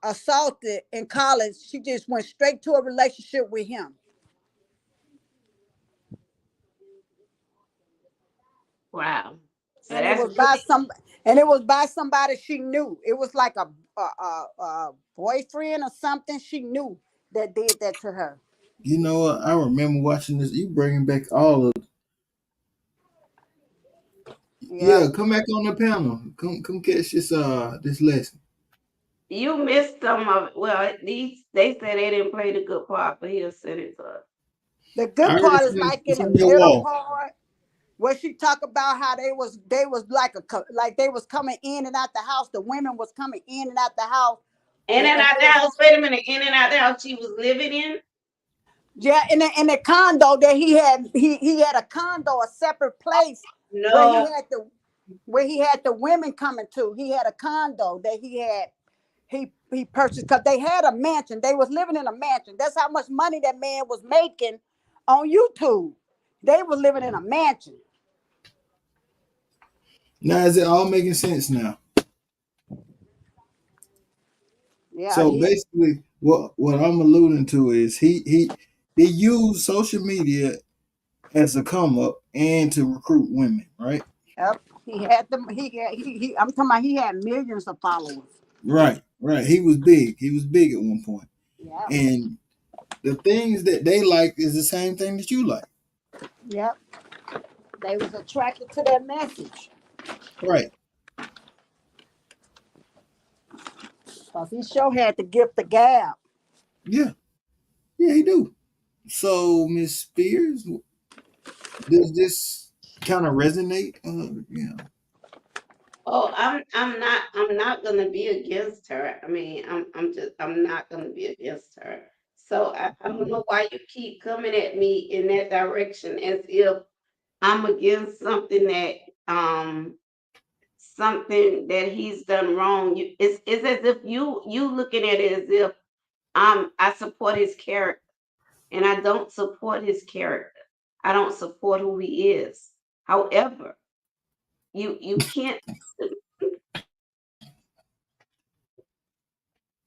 Speaker 6: assaulted in college. She just went straight to a relationship with him.
Speaker 1: Wow. So
Speaker 6: And it
Speaker 1: that's
Speaker 6: was by
Speaker 1: really
Speaker 6: somebody she knew. It was like a boyfriend or something she knew that did that to her.
Speaker 8: You know what? I remember watching this. You bringing back all of.
Speaker 6: Yeah.
Speaker 8: Yeah, come back on the panel. Come catch this lesson.
Speaker 1: you missed some of it. Well, these they said they didn't play the good part, but he'll send it to us.
Speaker 6: The
Speaker 8: I
Speaker 6: good
Speaker 8: already
Speaker 6: part is
Speaker 8: seen
Speaker 6: like
Speaker 8: it's
Speaker 6: in the
Speaker 8: on your
Speaker 6: middle
Speaker 8: wall.
Speaker 6: part where she talk about how they was like they was coming in and out the house. The women was coming in and out the house.
Speaker 1: In and
Speaker 6: And
Speaker 1: out
Speaker 6: they
Speaker 1: the
Speaker 6: was,
Speaker 1: house. Wait a minute. In and out the house she was living in.
Speaker 6: yeah, in the condo that he had a condo, a separate place where
Speaker 1: No.
Speaker 6: he had the women coming to. He had a condo that he purchased because they had a mansion. They was living in a mansion. That's how much money that man was making on YouTube. They were living in a mansion.
Speaker 8: Now is it all making sense now?
Speaker 6: Yeah,
Speaker 8: So
Speaker 6: he
Speaker 8: basically, what I'm alluding to is he used social media as a come up and to recruit women, right?
Speaker 6: yep, he had them. I'm talking about he had millions of followers.
Speaker 8: Right, right. He was big. He was big at one point,
Speaker 6: Yeah,
Speaker 8: and the things that they like is the same thing that you like.
Speaker 6: yep. They was attracted to that message
Speaker 8: Right.
Speaker 6: because he sure had the gift of gab.
Speaker 8: Yeah. Yeah, he do. So, Miss Spears, does this kind of resonate?
Speaker 1: Oh, I'm not gonna be against her. I mean, I'm not gonna be against her. So I don't know why you keep coming at me in that direction as if I'm against something that he's done wrong. It's as if you looking at it as if I support his character, and I don't support his character. I don't support who he is. However, you can't.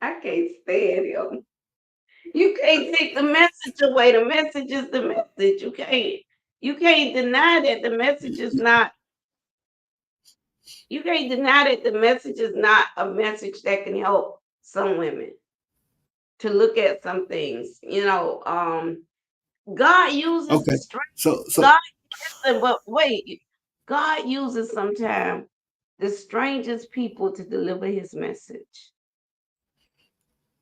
Speaker 1: I can't stand him. You can't take the message away. The message is the message. You can't deny that the message is not. You can't deny that the message is not a message that can help some women to look at some things. God uses the
Speaker 8: Okay.
Speaker 1: strength.
Speaker 8: So
Speaker 1: God, listen, but wait. God uses sometimes the strangest people to deliver His message.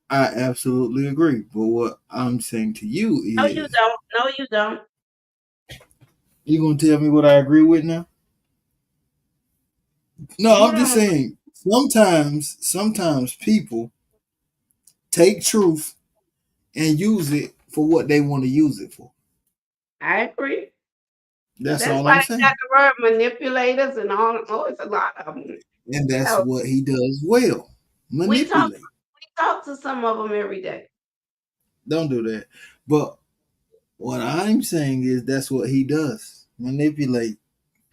Speaker 8: I absolutely agree. But what I'm saying to you
Speaker 1: No, you
Speaker 8: is,
Speaker 1: don't. No, you don't.
Speaker 8: you gonna tell me what I agree with now? No,
Speaker 1: You
Speaker 8: I'm just
Speaker 1: don't.
Speaker 8: saying. Sometimes people take truth and use it for what they want to use it for.
Speaker 1: I agree.
Speaker 8: That's
Speaker 1: That's
Speaker 8: all
Speaker 1: why
Speaker 8: I'm
Speaker 1: they got
Speaker 8: saying.
Speaker 1: the word manipulators and all. Oh, it's a lot of them.
Speaker 8: And that's
Speaker 1: Hell,
Speaker 8: what he does well.
Speaker 1: we talk.
Speaker 8: Manipulate.
Speaker 1: We talk to some of them every day.
Speaker 8: Don't do that. But what I'm saying is that's what he does. Manipulate.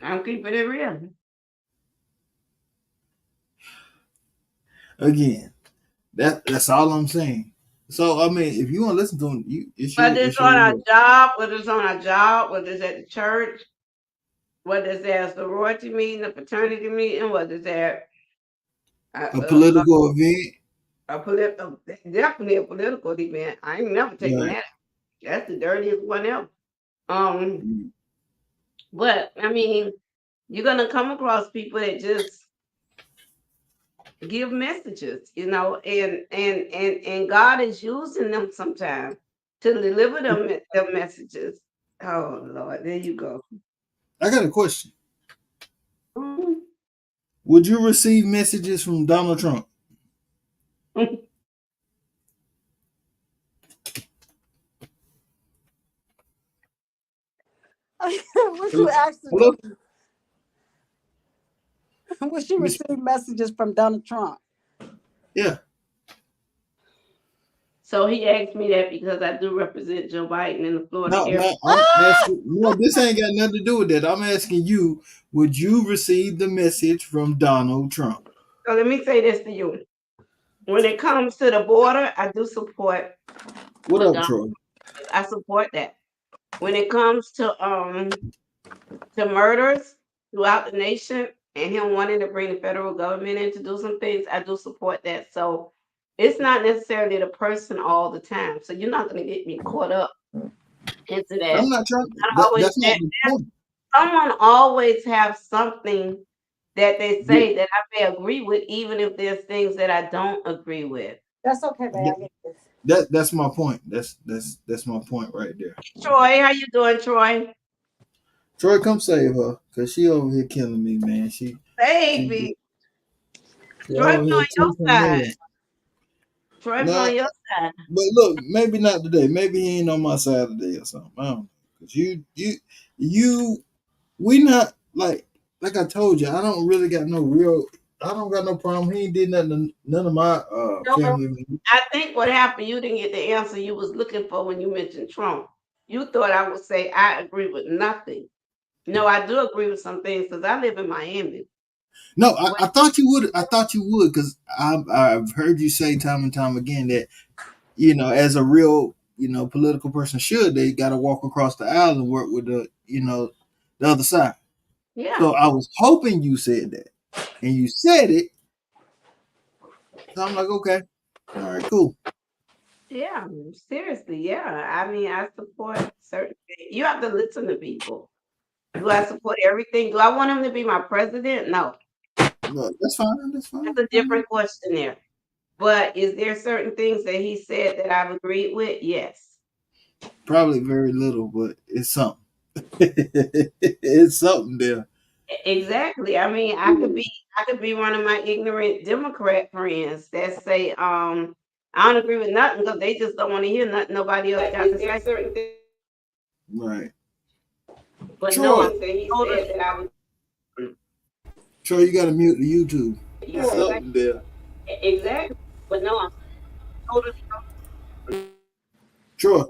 Speaker 1: I'm keeping it real.
Speaker 8: Again. That's all I'm saying. So I mean, if you want to listen to him,
Speaker 1: Whether it's
Speaker 8: it's
Speaker 1: on
Speaker 8: your
Speaker 1: a
Speaker 8: work.
Speaker 1: job, whether it's on a job, whether it's at the church, whether it's at a sorority meeting, a fraternity meeting, whether it's at
Speaker 8: A
Speaker 1: a, a,
Speaker 8: political event.
Speaker 1: definitely a political event. I ain't never taken
Speaker 8: Right.
Speaker 1: that. That's the dirtiest one ever. Um, but I mean, you're gonna come across people that just give messages, and God is using them sometimes to deliver them messages. Oh Lord, there you go.
Speaker 8: I got a question.
Speaker 1: Mhm.
Speaker 8: Would you receive messages from Donald Trump?
Speaker 6: What you
Speaker 8: Hello?
Speaker 6: actually
Speaker 8: Hello?
Speaker 6: do? What she
Speaker 8: Miss-
Speaker 6: received messages from Donald Trump?
Speaker 8: Yeah.
Speaker 1: So he asked me that because I do represent Joe Biden in the Florida
Speaker 8: No,
Speaker 1: area.
Speaker 8: no, I'm asking. No, this ain't got nothing to do with that. I'm asking you: would you receive the message from Donald Trump?
Speaker 1: So let me say this to you. When it comes to the border, I do support
Speaker 8: What
Speaker 1: what
Speaker 8: up,
Speaker 1: Donald
Speaker 8: Troy?
Speaker 1: says. I support that. When it comes to murders throughout the nation and him wanting to bring the federal government in to do some things, I do support that. So it's not necessarily the person all the time. So you're not going to get me caught up into
Speaker 8: I'm
Speaker 1: that.
Speaker 8: not trying.
Speaker 1: Not always
Speaker 8: That's not
Speaker 1: that
Speaker 8: the point.
Speaker 1: someone always have something that they
Speaker 8: Yeah,
Speaker 1: say that I may agree with, even if there's things that I don't agree with.
Speaker 6: That's okay, babe.
Speaker 8: yeah,
Speaker 6: I get this.
Speaker 8: that's my point. That's my point right there.
Speaker 1: Troy, how you doing, Troy?
Speaker 8: Troy, come save her, cause she over here killing me, man. She,
Speaker 1: Baby,
Speaker 8: she
Speaker 1: Troy
Speaker 8: over
Speaker 1: be
Speaker 8: here
Speaker 1: on your
Speaker 8: taking
Speaker 1: side.
Speaker 8: me.
Speaker 1: Troy be
Speaker 8: Nah,
Speaker 1: on your side.
Speaker 8: but look, maybe not today. Maybe he ain't on my side today or something. I don't know. Cause you, we not like I told you. I don't really got no real. I don't got no problem. He ain't did nothing. To none of my
Speaker 1: No,
Speaker 8: family members.
Speaker 1: I think what happened, you didn't get the answer you was looking for when you mentioned Trump. You thought I would say I agree with nothing. No, I do agree with some things because I live in Miami.
Speaker 8: No,
Speaker 1: But
Speaker 8: I thought you would. I thought you would, because I've heard you say time and time again that as a real political person should, they got to walk across the aisle and work with the other side.
Speaker 1: yeah,
Speaker 8: So I was hoping you said that, and you said it. So I'm like, okay, all right, cool.
Speaker 1: yeah, seriously, yeah. I mean, I support certain things. You have to listen to people. Do I support everything? Do I want him to be my president? No.
Speaker 8: But that's fine. That's fine.
Speaker 1: That's a different question there. But is there certain things that he said that I've agreed with? Yes.
Speaker 8: Probably very little, but it's something. It's something there.
Speaker 1: Exactly. I mean, I could be one of my ignorant Democrat friends that say, I don't agree with nothing because they just don't want to hear nothing nobody else got to say.
Speaker 8: Right.
Speaker 1: But no,
Speaker 8: Troy,
Speaker 1: I'm totally
Speaker 8: Troy, you got to mute the YouTube. Something there.
Speaker 1: exactly. But no, I'm totally
Speaker 8: Troy,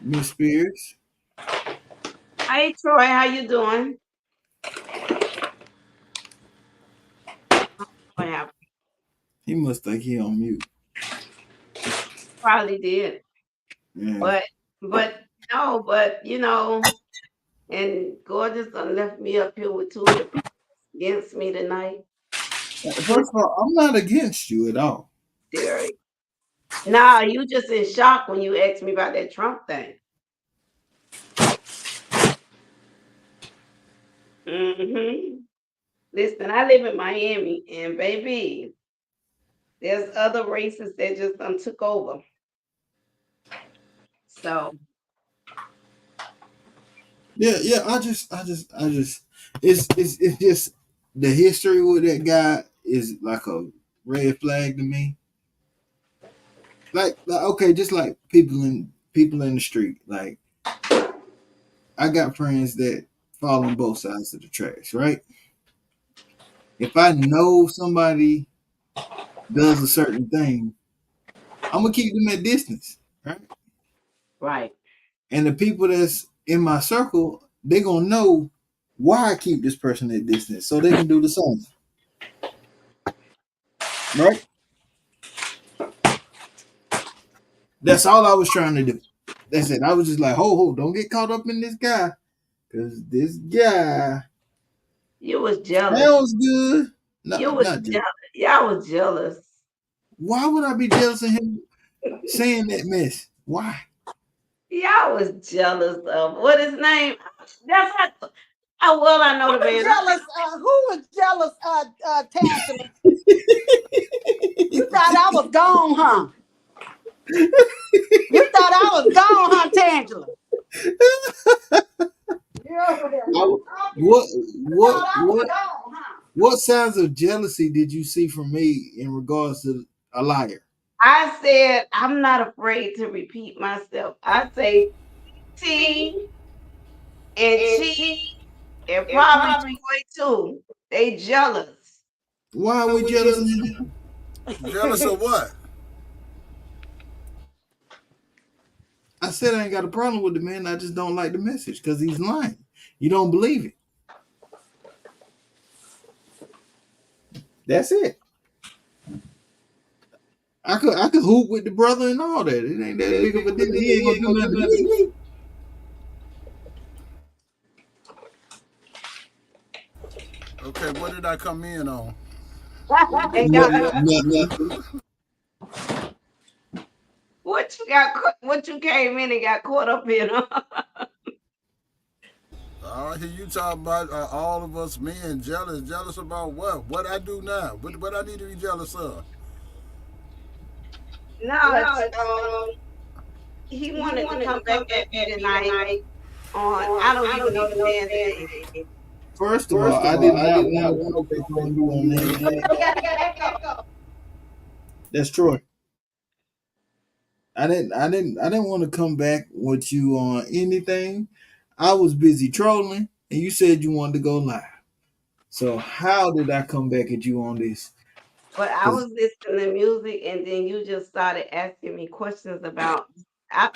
Speaker 8: Miss Spears.
Speaker 1: Hey Troy, how you doing? What happened?
Speaker 8: He must think he on mute.
Speaker 1: Probably did.
Speaker 8: Yeah.
Speaker 1: But but no, but and Gorgeous done left me up here with two of the people against me tonight.
Speaker 8: First of all, I'm not against you at all.
Speaker 1: Derek. Nah, you just in shock when you asked me about that Trump thing. Listen, I live in Miami, and baby, there's other races that just took over. So
Speaker 8: Yeah, yeah. It's just the history with that guy is like a red flag to me. Like okay, just like people in the street. Like I got friends that fall on both sides of the tracks, right? If I know somebody does a certain thing, I'm gonna keep them at distance, right?
Speaker 1: right,
Speaker 8: And the people that's in my circle, they gonna know why I keep this person at distance, so they can do the same, right? That's all I was trying to do. That's it. I was just like, ho, don't get caught up in this guy, because this guy
Speaker 1: you was jealous.
Speaker 8: sounds good.
Speaker 1: You
Speaker 8: Not
Speaker 1: was
Speaker 8: not just.
Speaker 1: jealous. Y'all was jealous.
Speaker 8: Why would I be jealous of him saying that mess? Why?
Speaker 1: Y'all was jealous of what his name? That's how well I know
Speaker 6: Who
Speaker 1: the
Speaker 6: was
Speaker 1: man.
Speaker 6: jealous? Who was jealous? Tangela. You thought I was gone, huh? You thought I was gone, huh, Tangela? You over there
Speaker 8: I-
Speaker 6: talking.
Speaker 8: what
Speaker 6: You
Speaker 8: what
Speaker 6: thought I was
Speaker 8: what
Speaker 6: gone, huh?
Speaker 8: what signs of jealousy did you see from me in regards to a liar?
Speaker 1: I said I'm not afraid to repeat myself. I say T and cheese And probably Joy too. They jealous.
Speaker 8: Why are we jealous of him?
Speaker 10: Jealous of what?
Speaker 8: I said I ain't got a problem with the man. I just don't like the message because he's lying. You don't believe it. That's it. I could hoop with the brother and all that. It ain't that big of a deal. He ain't gonna do nothing to me.
Speaker 10: Okay, what did I come in on?
Speaker 1: And y'all,
Speaker 8: Nothing.
Speaker 1: what you came in and got caught up in?
Speaker 10: I hear you talking about all of us men jealous. Jealous about what? What I do now? What I need to be jealous of?
Speaker 1: No, it's he wanted to come back at me tonight on I don't even know the man's name.
Speaker 8: First of all, I did not want to come back on you on anything. That's Troy. I didn't want to come back with you on anything. I was busy trolling, and you said you wanted to go live. So how did I come back at you on this?
Speaker 1: But I was listening to music and then you just started asking me questions about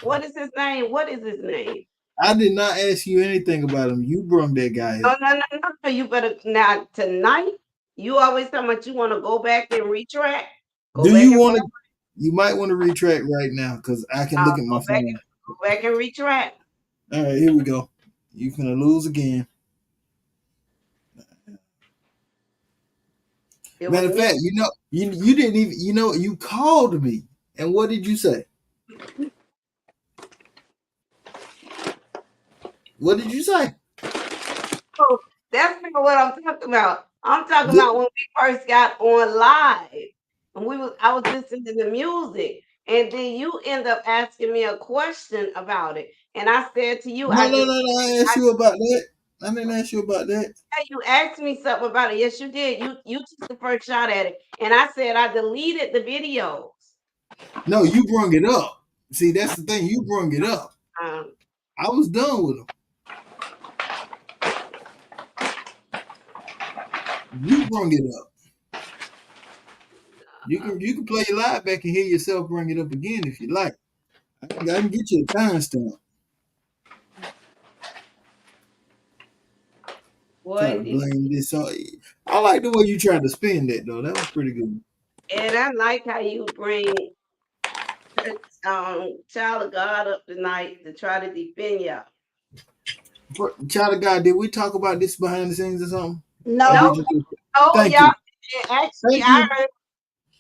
Speaker 1: what is his name? What is his name?
Speaker 8: I did not ask you anything about him. You brought that guy
Speaker 1: No,
Speaker 8: up.
Speaker 1: no, no, no. You better now tonight. You always talking about you want to go back and retract. Go
Speaker 8: Do
Speaker 1: back
Speaker 8: you
Speaker 1: and
Speaker 8: want to? You might want to retract right now because I can look at my phone.
Speaker 1: go back and retract.
Speaker 8: All right, here we go. You gonna lose again.
Speaker 1: It
Speaker 8: Matter
Speaker 1: was
Speaker 8: of
Speaker 1: me.
Speaker 8: fact, you didn't even you called me, and what did you say? What did you say?
Speaker 1: Oh, that's not what I'm talking about. I'm talking about when we first got on live, and I was listening to the music, and then you end up asking me a question about it, and I said to you,
Speaker 8: No. I asked you about that. I didn't ask you about that.
Speaker 1: You asked me something about it. Yes, you did. You took the first shot at it, and I said I deleted the videos.
Speaker 8: No, you brung it up. See, that's the thing. You brung it up.
Speaker 1: Um,
Speaker 8: I was done with them. You brung it up. You can play your live back and hear yourself bring it up again if you like. I can get you a timestamp. Try to blame this on. I like the way you tried to spin that though. That was pretty good.
Speaker 1: and I like how you bring child of God up tonight to try to defend y'all.
Speaker 8: Child of God, did we talk about this behind the scenes or something?
Speaker 6: No.
Speaker 8: Or did you Thank
Speaker 1: y'all.
Speaker 8: you.
Speaker 1: Actually,
Speaker 8: Thank you.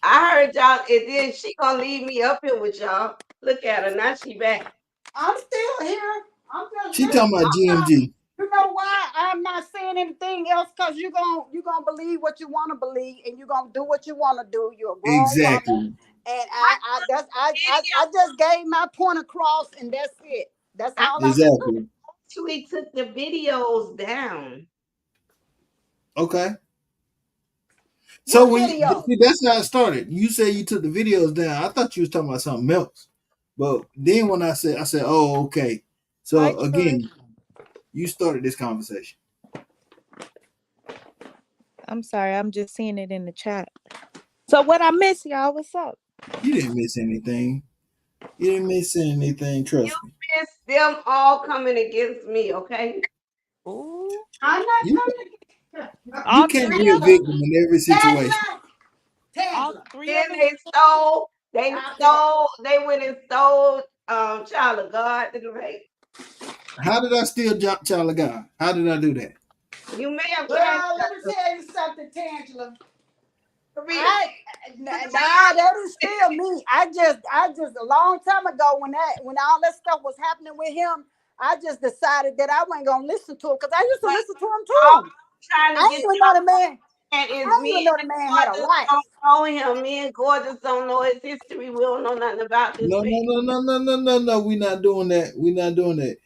Speaker 1: I heard y'all, and then she gonna leave me up here with y'all. Look at her now. She back.
Speaker 6: I'm still here. I'm just
Speaker 8: She talking about GMG.
Speaker 6: You know why I'm not saying anything else? Because you're gonna believe what you want to believe, and you're gonna do what you want to do. You're a grown
Speaker 8: Exactly.
Speaker 6: woman, and I just gave my point across, and that's it. That's all I
Speaker 8: Exactly.
Speaker 1: actually took the videos down.
Speaker 8: Okay. So that's how it started. You say you took the videos down. I thought you was talking about something else. But then when I said, oh, okay. So again, you started this conversation.
Speaker 7: I'm sorry, I'm just seeing it in the chat. So what I miss, y'all? What's up?
Speaker 8: You didn't miss anything. You didn't miss anything, trust me.
Speaker 1: You missed them all coming against me, okay?
Speaker 7: Ooh.
Speaker 6: I'm not
Speaker 8: You,
Speaker 6: coming.
Speaker 8: you can't be a victim in every situation.
Speaker 7: All three
Speaker 1: Then
Speaker 7: of
Speaker 1: they went and stole Child of God tonight.
Speaker 8: How did I steal Child of God? How did I do that?
Speaker 1: You may have
Speaker 6: Well, let me tell you something, Tangela. That is still me. I just a long time ago when all that stuff was happening with him, I just decided that I wasn't gonna listen to him because I used to listen to him too. I didn't even know the man. I didn't even know the man had a wife.
Speaker 1: Don't know him. Me and Gorgeous don't know his history. We don't know nothing about this.
Speaker 8: No. We're not doing that. We're not doing that.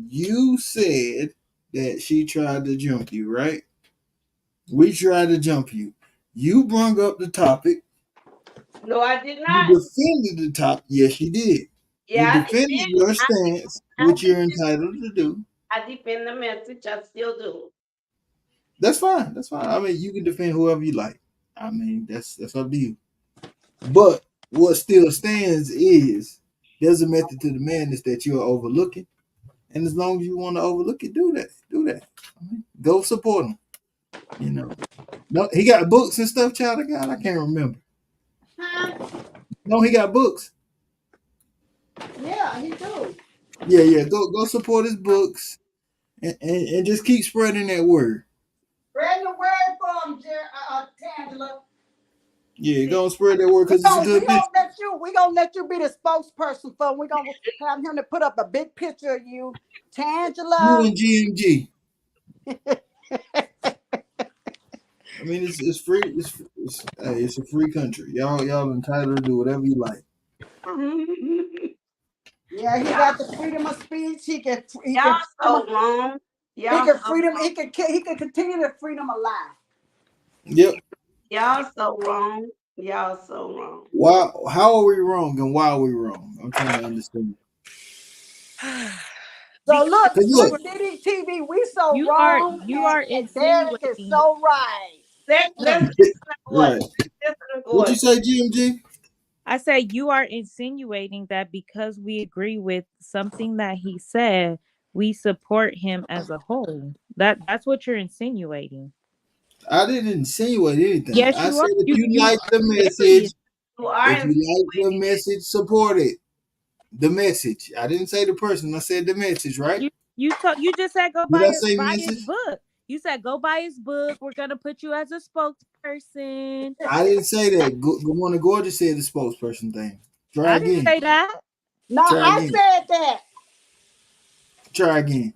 Speaker 8: You said that she tried to jump you, right? We tried to jump you. You brung up the topic.
Speaker 1: No, I did not.
Speaker 8: You defended the topic. Yes, you did.
Speaker 1: Yeah,
Speaker 8: You defended your stance, which you're entitled to do.
Speaker 1: I defend the message. I still do.
Speaker 8: That's fine. That's fine. I mean, you can defend whoever you like. I mean, that's up to you. But what still stands is there's a method to the madness that you're overlooking, and as long as you want to overlook it, do that. Do that. I mean, go support him. You know. No, he got books and stuff. Child of God, I can't remember.
Speaker 6: Huh?
Speaker 8: No, he got books.
Speaker 6: Yeah, he do.
Speaker 8: Yeah. Go support his books and just keep spreading that word.
Speaker 6: Spread the word for him, Tangela.
Speaker 8: Yeah, go spread that word
Speaker 6: We
Speaker 8: because it's a
Speaker 6: gonna,
Speaker 8: good business.
Speaker 6: we gonna let you be the spokesperson for him. We gonna have him to put up a big picture of you,
Speaker 8: You
Speaker 6: Tangela.
Speaker 8: and GMG. I mean, it's free. It's a free country. Y'all entitled to do whatever you like.
Speaker 6: Yeah, he got the freedom of speech. He can
Speaker 1: Y'all so wrong. Y'all so
Speaker 6: freedom.
Speaker 1: wrong.
Speaker 6: He can continue the freedom of life.
Speaker 8: Yep.
Speaker 1: Y'all so wrong. Y'all so wrong.
Speaker 8: Why? How are we wrong and why are we wrong? I'm trying to understand.
Speaker 6: So look,
Speaker 8: Cause look,
Speaker 6: Diddy TV, we so
Speaker 7: You are
Speaker 6: wrong,
Speaker 7: you are
Speaker 6: and Derek is
Speaker 7: insinuating.
Speaker 6: so right.
Speaker 1: Let's listen to Gordon.
Speaker 8: right.
Speaker 1: Listen to
Speaker 8: What you
Speaker 1: Gordon.
Speaker 8: say, GMG?
Speaker 7: I say you are insinuating that because we agree with something that he said, we support him as a whole. That's what you're insinuating.
Speaker 8: I didn't insinuate anything.
Speaker 7: Yes,
Speaker 8: I
Speaker 7: you
Speaker 8: said
Speaker 7: are.
Speaker 8: if
Speaker 7: You
Speaker 8: you
Speaker 7: you
Speaker 8: like the
Speaker 7: are very.
Speaker 8: message,
Speaker 1: You are
Speaker 8: if you like the
Speaker 1: insinuating it.
Speaker 8: message, support it. The message. I didn't say the person. I said the message. Right?
Speaker 7: You just said go
Speaker 8: Did I say
Speaker 7: buy his
Speaker 8: message?
Speaker 7: book. You said go buy his book. We're gonna put you as a spokesperson.
Speaker 8: I didn't say that. One of Gorgeous said the spokesperson thing. Try
Speaker 7: I didn't
Speaker 8: again.
Speaker 7: say that.
Speaker 6: No,
Speaker 8: Try
Speaker 6: I
Speaker 8: again.
Speaker 6: said that.
Speaker 8: Try again.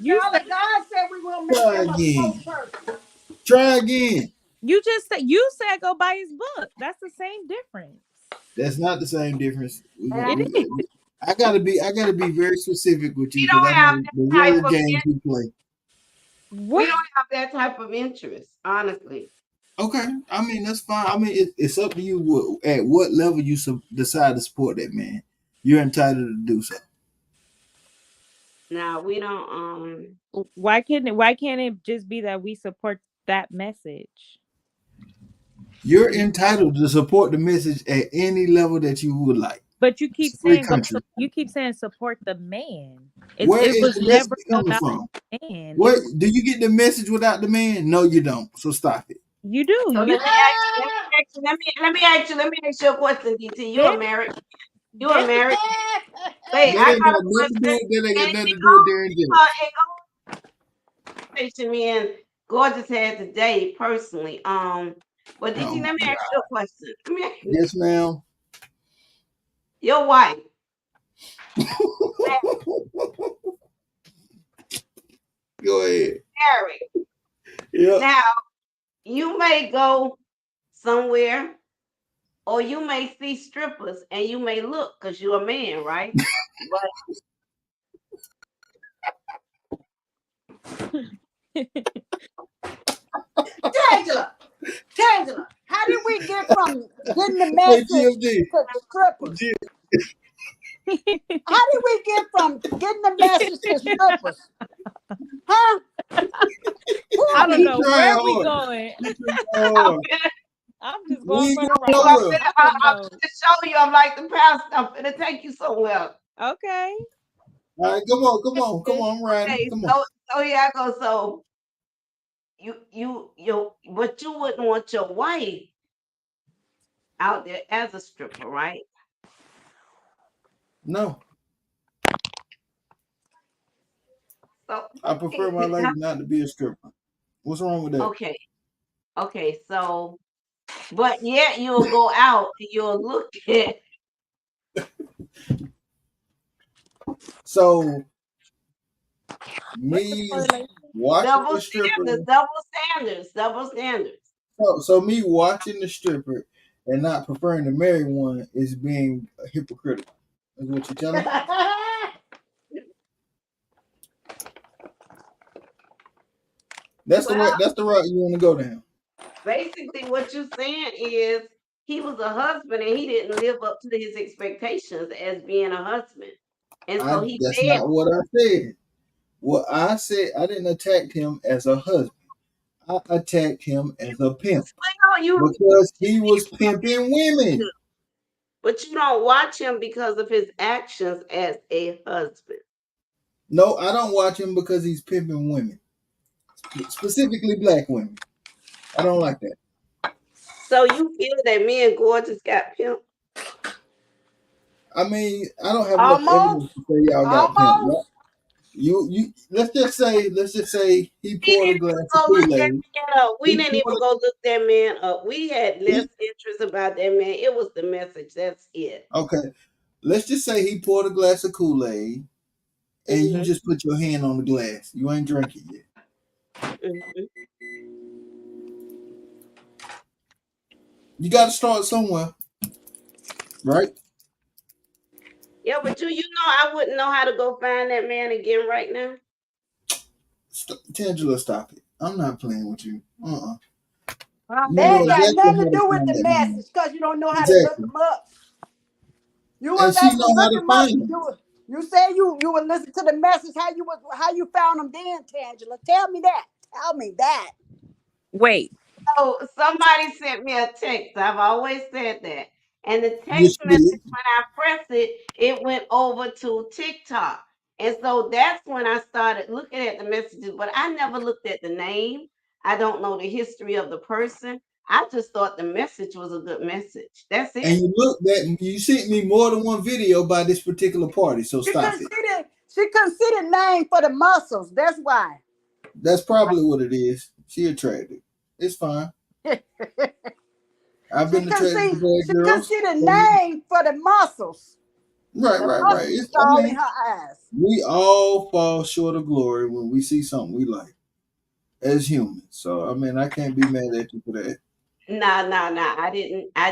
Speaker 7: You said
Speaker 6: God said we will make
Speaker 8: Try
Speaker 6: him a
Speaker 8: again.
Speaker 6: spokesperson.
Speaker 8: Try again.
Speaker 7: you said go buy his book. That's the same difference.
Speaker 8: That's not the same difference.
Speaker 7: It is.
Speaker 8: I gotta be very specific with
Speaker 1: We
Speaker 8: you because
Speaker 1: don't
Speaker 8: I
Speaker 1: have
Speaker 8: know the
Speaker 1: that type
Speaker 8: word
Speaker 1: of
Speaker 8: games you play.
Speaker 1: we
Speaker 7: What?
Speaker 1: don't have that type of interest, honestly.
Speaker 8: Okay, I mean that's fine. I mean it's up to you at what level you decide to support that man. You're entitled to do so.
Speaker 1: Now we don't
Speaker 7: Why can't it just be that we support that message?
Speaker 8: You're entitled to support the message at any level that you would like.
Speaker 7: But you
Speaker 8: It's
Speaker 7: keep
Speaker 8: a free
Speaker 7: saying
Speaker 8: country.
Speaker 7: you keep saying support the man.
Speaker 8: Where
Speaker 7: It
Speaker 8: is
Speaker 7: was
Speaker 8: the
Speaker 7: never
Speaker 8: message coming
Speaker 7: about
Speaker 8: from?
Speaker 7: the man. It
Speaker 8: Where
Speaker 7: was
Speaker 8: do you get the message without the man? No, you don't. So stop it.
Speaker 7: you do.
Speaker 1: so
Speaker 7: You
Speaker 1: let me ask you a question, DT. You
Speaker 7: then
Speaker 1: a married you a married wait,
Speaker 8: That
Speaker 1: I
Speaker 8: ain't
Speaker 1: got
Speaker 8: got
Speaker 1: a
Speaker 8: nothing to do
Speaker 1: question.
Speaker 8: with that. Ain't got
Speaker 1: And
Speaker 8: nothing
Speaker 1: it
Speaker 8: to do with
Speaker 1: goes
Speaker 8: Darren Jokes.
Speaker 1: it goes to me and Gorgeous had today personally. But
Speaker 8: Oh
Speaker 1: DT,
Speaker 8: my
Speaker 1: let me ask
Speaker 8: God.
Speaker 1: you a question. Let me ask you,
Speaker 8: Yes, ma'am.
Speaker 1: your wife,
Speaker 8: Go ahead.
Speaker 1: married.
Speaker 8: Yep.
Speaker 1: Now, you may go somewhere or you may see strippers and you may look because you're a man, right? But
Speaker 6: Tangela, how did we get from getting the
Speaker 8: Hey,
Speaker 6: message
Speaker 8: GMG.
Speaker 6: to strippers? How did we get from getting the message to strippers? Huh?
Speaker 7: I
Speaker 6: Tell
Speaker 7: don't
Speaker 8: You
Speaker 6: me.
Speaker 7: know
Speaker 8: trying
Speaker 7: where we
Speaker 8: hard.
Speaker 7: going.
Speaker 8: You trying
Speaker 1: I'm
Speaker 8: hard.
Speaker 7: I'm just
Speaker 8: We
Speaker 7: going
Speaker 8: ain't
Speaker 7: for the
Speaker 8: going
Speaker 7: ride.
Speaker 8: nowhere.
Speaker 7: I don't
Speaker 1: I'm
Speaker 7: know.
Speaker 1: to show you I'm like the pastor. I'm gonna take you somewhere.
Speaker 7: Okay.
Speaker 8: All right, come on. I'm riding.
Speaker 1: Okay,
Speaker 8: Come on.
Speaker 1: so here I go. So but you wouldn't want your wife out there as a stripper, right?
Speaker 8: No,
Speaker 1: So
Speaker 8: I prefer my lady not to be a stripper. What's wrong with that?
Speaker 1: okay, okay, so but yet you'll go out and you'll look at
Speaker 8: So
Speaker 7: What's the
Speaker 8: me
Speaker 7: correlation?
Speaker 8: watching
Speaker 1: double
Speaker 8: the stripper.
Speaker 1: standards, double standards, double standards.
Speaker 8: So me watching the stripper and not preferring to marry one is being hypocritical. Is what you're telling me? That's the way.
Speaker 1: Well,
Speaker 8: That's the route you want to go down.
Speaker 1: basically what you're saying is he was a husband and he didn't live up to his expectations as being a husband. And so he
Speaker 8: That's
Speaker 1: failed.
Speaker 8: not what I said. What I said, I didn't attack him as a husband. I attacked him as a pimp
Speaker 1: Well, you
Speaker 8: because he was pimping women.
Speaker 1: but you don't watch him because of his actions as a husband.
Speaker 8: No, I don't watch him because he's pimping women, specifically black women. I don't like that.
Speaker 1: So you feel that me and Gorgeous got pimped?
Speaker 8: I mean, I don't have enough evidence
Speaker 6: Almost,
Speaker 8: to say y'all got pimped. Right?
Speaker 6: almost.
Speaker 8: You. Let's just say he
Speaker 1: We
Speaker 8: poured a
Speaker 1: didn't
Speaker 8: glass
Speaker 1: even
Speaker 8: of
Speaker 1: go look
Speaker 8: Kool
Speaker 1: that
Speaker 8: Aid.
Speaker 1: man up. We
Speaker 8: He
Speaker 1: didn't even
Speaker 8: poured.
Speaker 1: go look that man up. We had less
Speaker 8: He,
Speaker 1: interest about that man. It was the message. That's it.
Speaker 8: okay. Let's just say he poured a glass of Kool Aid, and you
Speaker 1: Hmm.
Speaker 8: just put your hand on the glass. You ain't drinking yet.
Speaker 1: Hmm.
Speaker 8: You got to start somewhere, right?
Speaker 1: Yeah, but you know, I wouldn't know how to go find that man again right now.
Speaker 8: Tangela, stop it. I'm not playing with you.
Speaker 1: Well,
Speaker 8: You
Speaker 6: They
Speaker 8: know
Speaker 6: ain't got
Speaker 8: exactly
Speaker 6: nothing
Speaker 8: how
Speaker 6: to
Speaker 8: to
Speaker 6: do with
Speaker 8: find
Speaker 6: the
Speaker 8: that man.
Speaker 6: message because you don't know how to look
Speaker 8: Exactly.
Speaker 6: them up. You
Speaker 8: And
Speaker 6: was
Speaker 8: she
Speaker 6: able to
Speaker 8: know how
Speaker 6: look
Speaker 8: to
Speaker 6: them up.
Speaker 8: find him.
Speaker 6: You said you would listen to the message. How you found them then, Tangela? Tell me that. Tell me that.
Speaker 7: Wait,
Speaker 1: so somebody sent me a text. I've always said that. And the
Speaker 8: Yes,
Speaker 1: text
Speaker 8: you
Speaker 1: message,
Speaker 8: did.
Speaker 1: when I pressed it, it went over to TikTok. And so that's when I started looking at the messages, but I never looked at the name. I don't know the history of the person. I just thought the message was a good message. That's
Speaker 8: And
Speaker 1: it.
Speaker 8: you sent me more than one video by this particular party. So
Speaker 6: She
Speaker 8: stop it.
Speaker 6: considered name for the muscles. That's why.
Speaker 8: That's probably what it is. She attracted. It's fine. I've been attracted to bad
Speaker 6: She
Speaker 8: girls.
Speaker 6: considered name for the muscles.
Speaker 8: Right,
Speaker 6: The
Speaker 8: right, right.
Speaker 6: muscles
Speaker 8: It's,
Speaker 6: is
Speaker 8: I
Speaker 6: all in
Speaker 8: mean,
Speaker 6: her eyes.
Speaker 8: we all fall short of glory when we see something we like as humans. So I mean, I can't be mad at you for that.
Speaker 1: No, no, no. I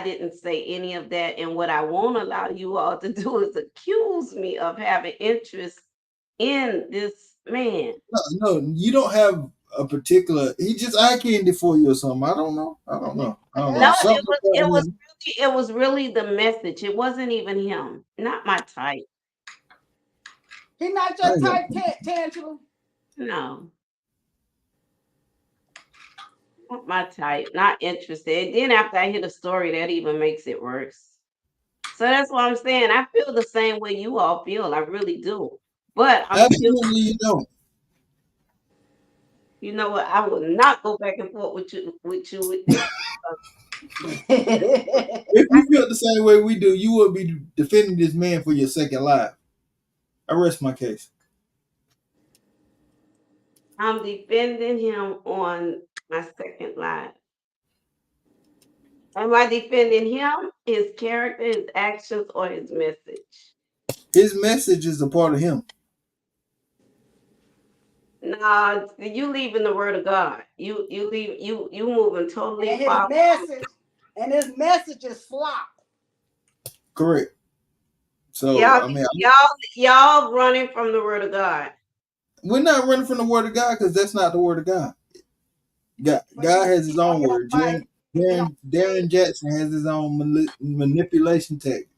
Speaker 1: didn't say any of that. And what I won't allow you all to do is accuse me of having interest in this man.
Speaker 8: No, you don't have a particular. He just eye candy for you or something. I don't know. I don't know.
Speaker 1: No,
Speaker 6: Yeah.
Speaker 8: Something
Speaker 1: it
Speaker 8: about
Speaker 1: was
Speaker 8: him.
Speaker 1: it was really the message. It wasn't even him. Not my type.
Speaker 6: He not
Speaker 8: I
Speaker 6: your
Speaker 8: ain't
Speaker 6: type,
Speaker 8: got.
Speaker 6: Tangela.
Speaker 1: No, not my type. Not interested. And then after I hear the story, that even makes it worse. So that's what I'm saying. I feel the same way you all feel. I really do. But I'm still,
Speaker 8: Absolutely, you don't.
Speaker 1: you know what? I will not go back and forth with you with this.
Speaker 8: If you feel the same way we do, you will be defending this man for your second life. I rest my case.
Speaker 1: I'm defending him on my second life. Am I defending him, his character, his actions, or his message?
Speaker 8: His message is a part of him.
Speaker 1: Nah, you leaving the word of God. You moving totally
Speaker 6: and his
Speaker 1: far.
Speaker 6: message, and his message is slop.
Speaker 8: Correct. So
Speaker 1: Y'all,
Speaker 8: I mean,
Speaker 1: y'all running from the word of God.
Speaker 8: we're not running from the word of God because that's not the word of God.
Speaker 6: But
Speaker 8: God
Speaker 6: you
Speaker 8: has his
Speaker 6: speak on
Speaker 8: own
Speaker 6: your
Speaker 8: word.
Speaker 6: mic, speaking on
Speaker 8: Darren
Speaker 6: stage.
Speaker 8: Jackson has his own manipulation tactic.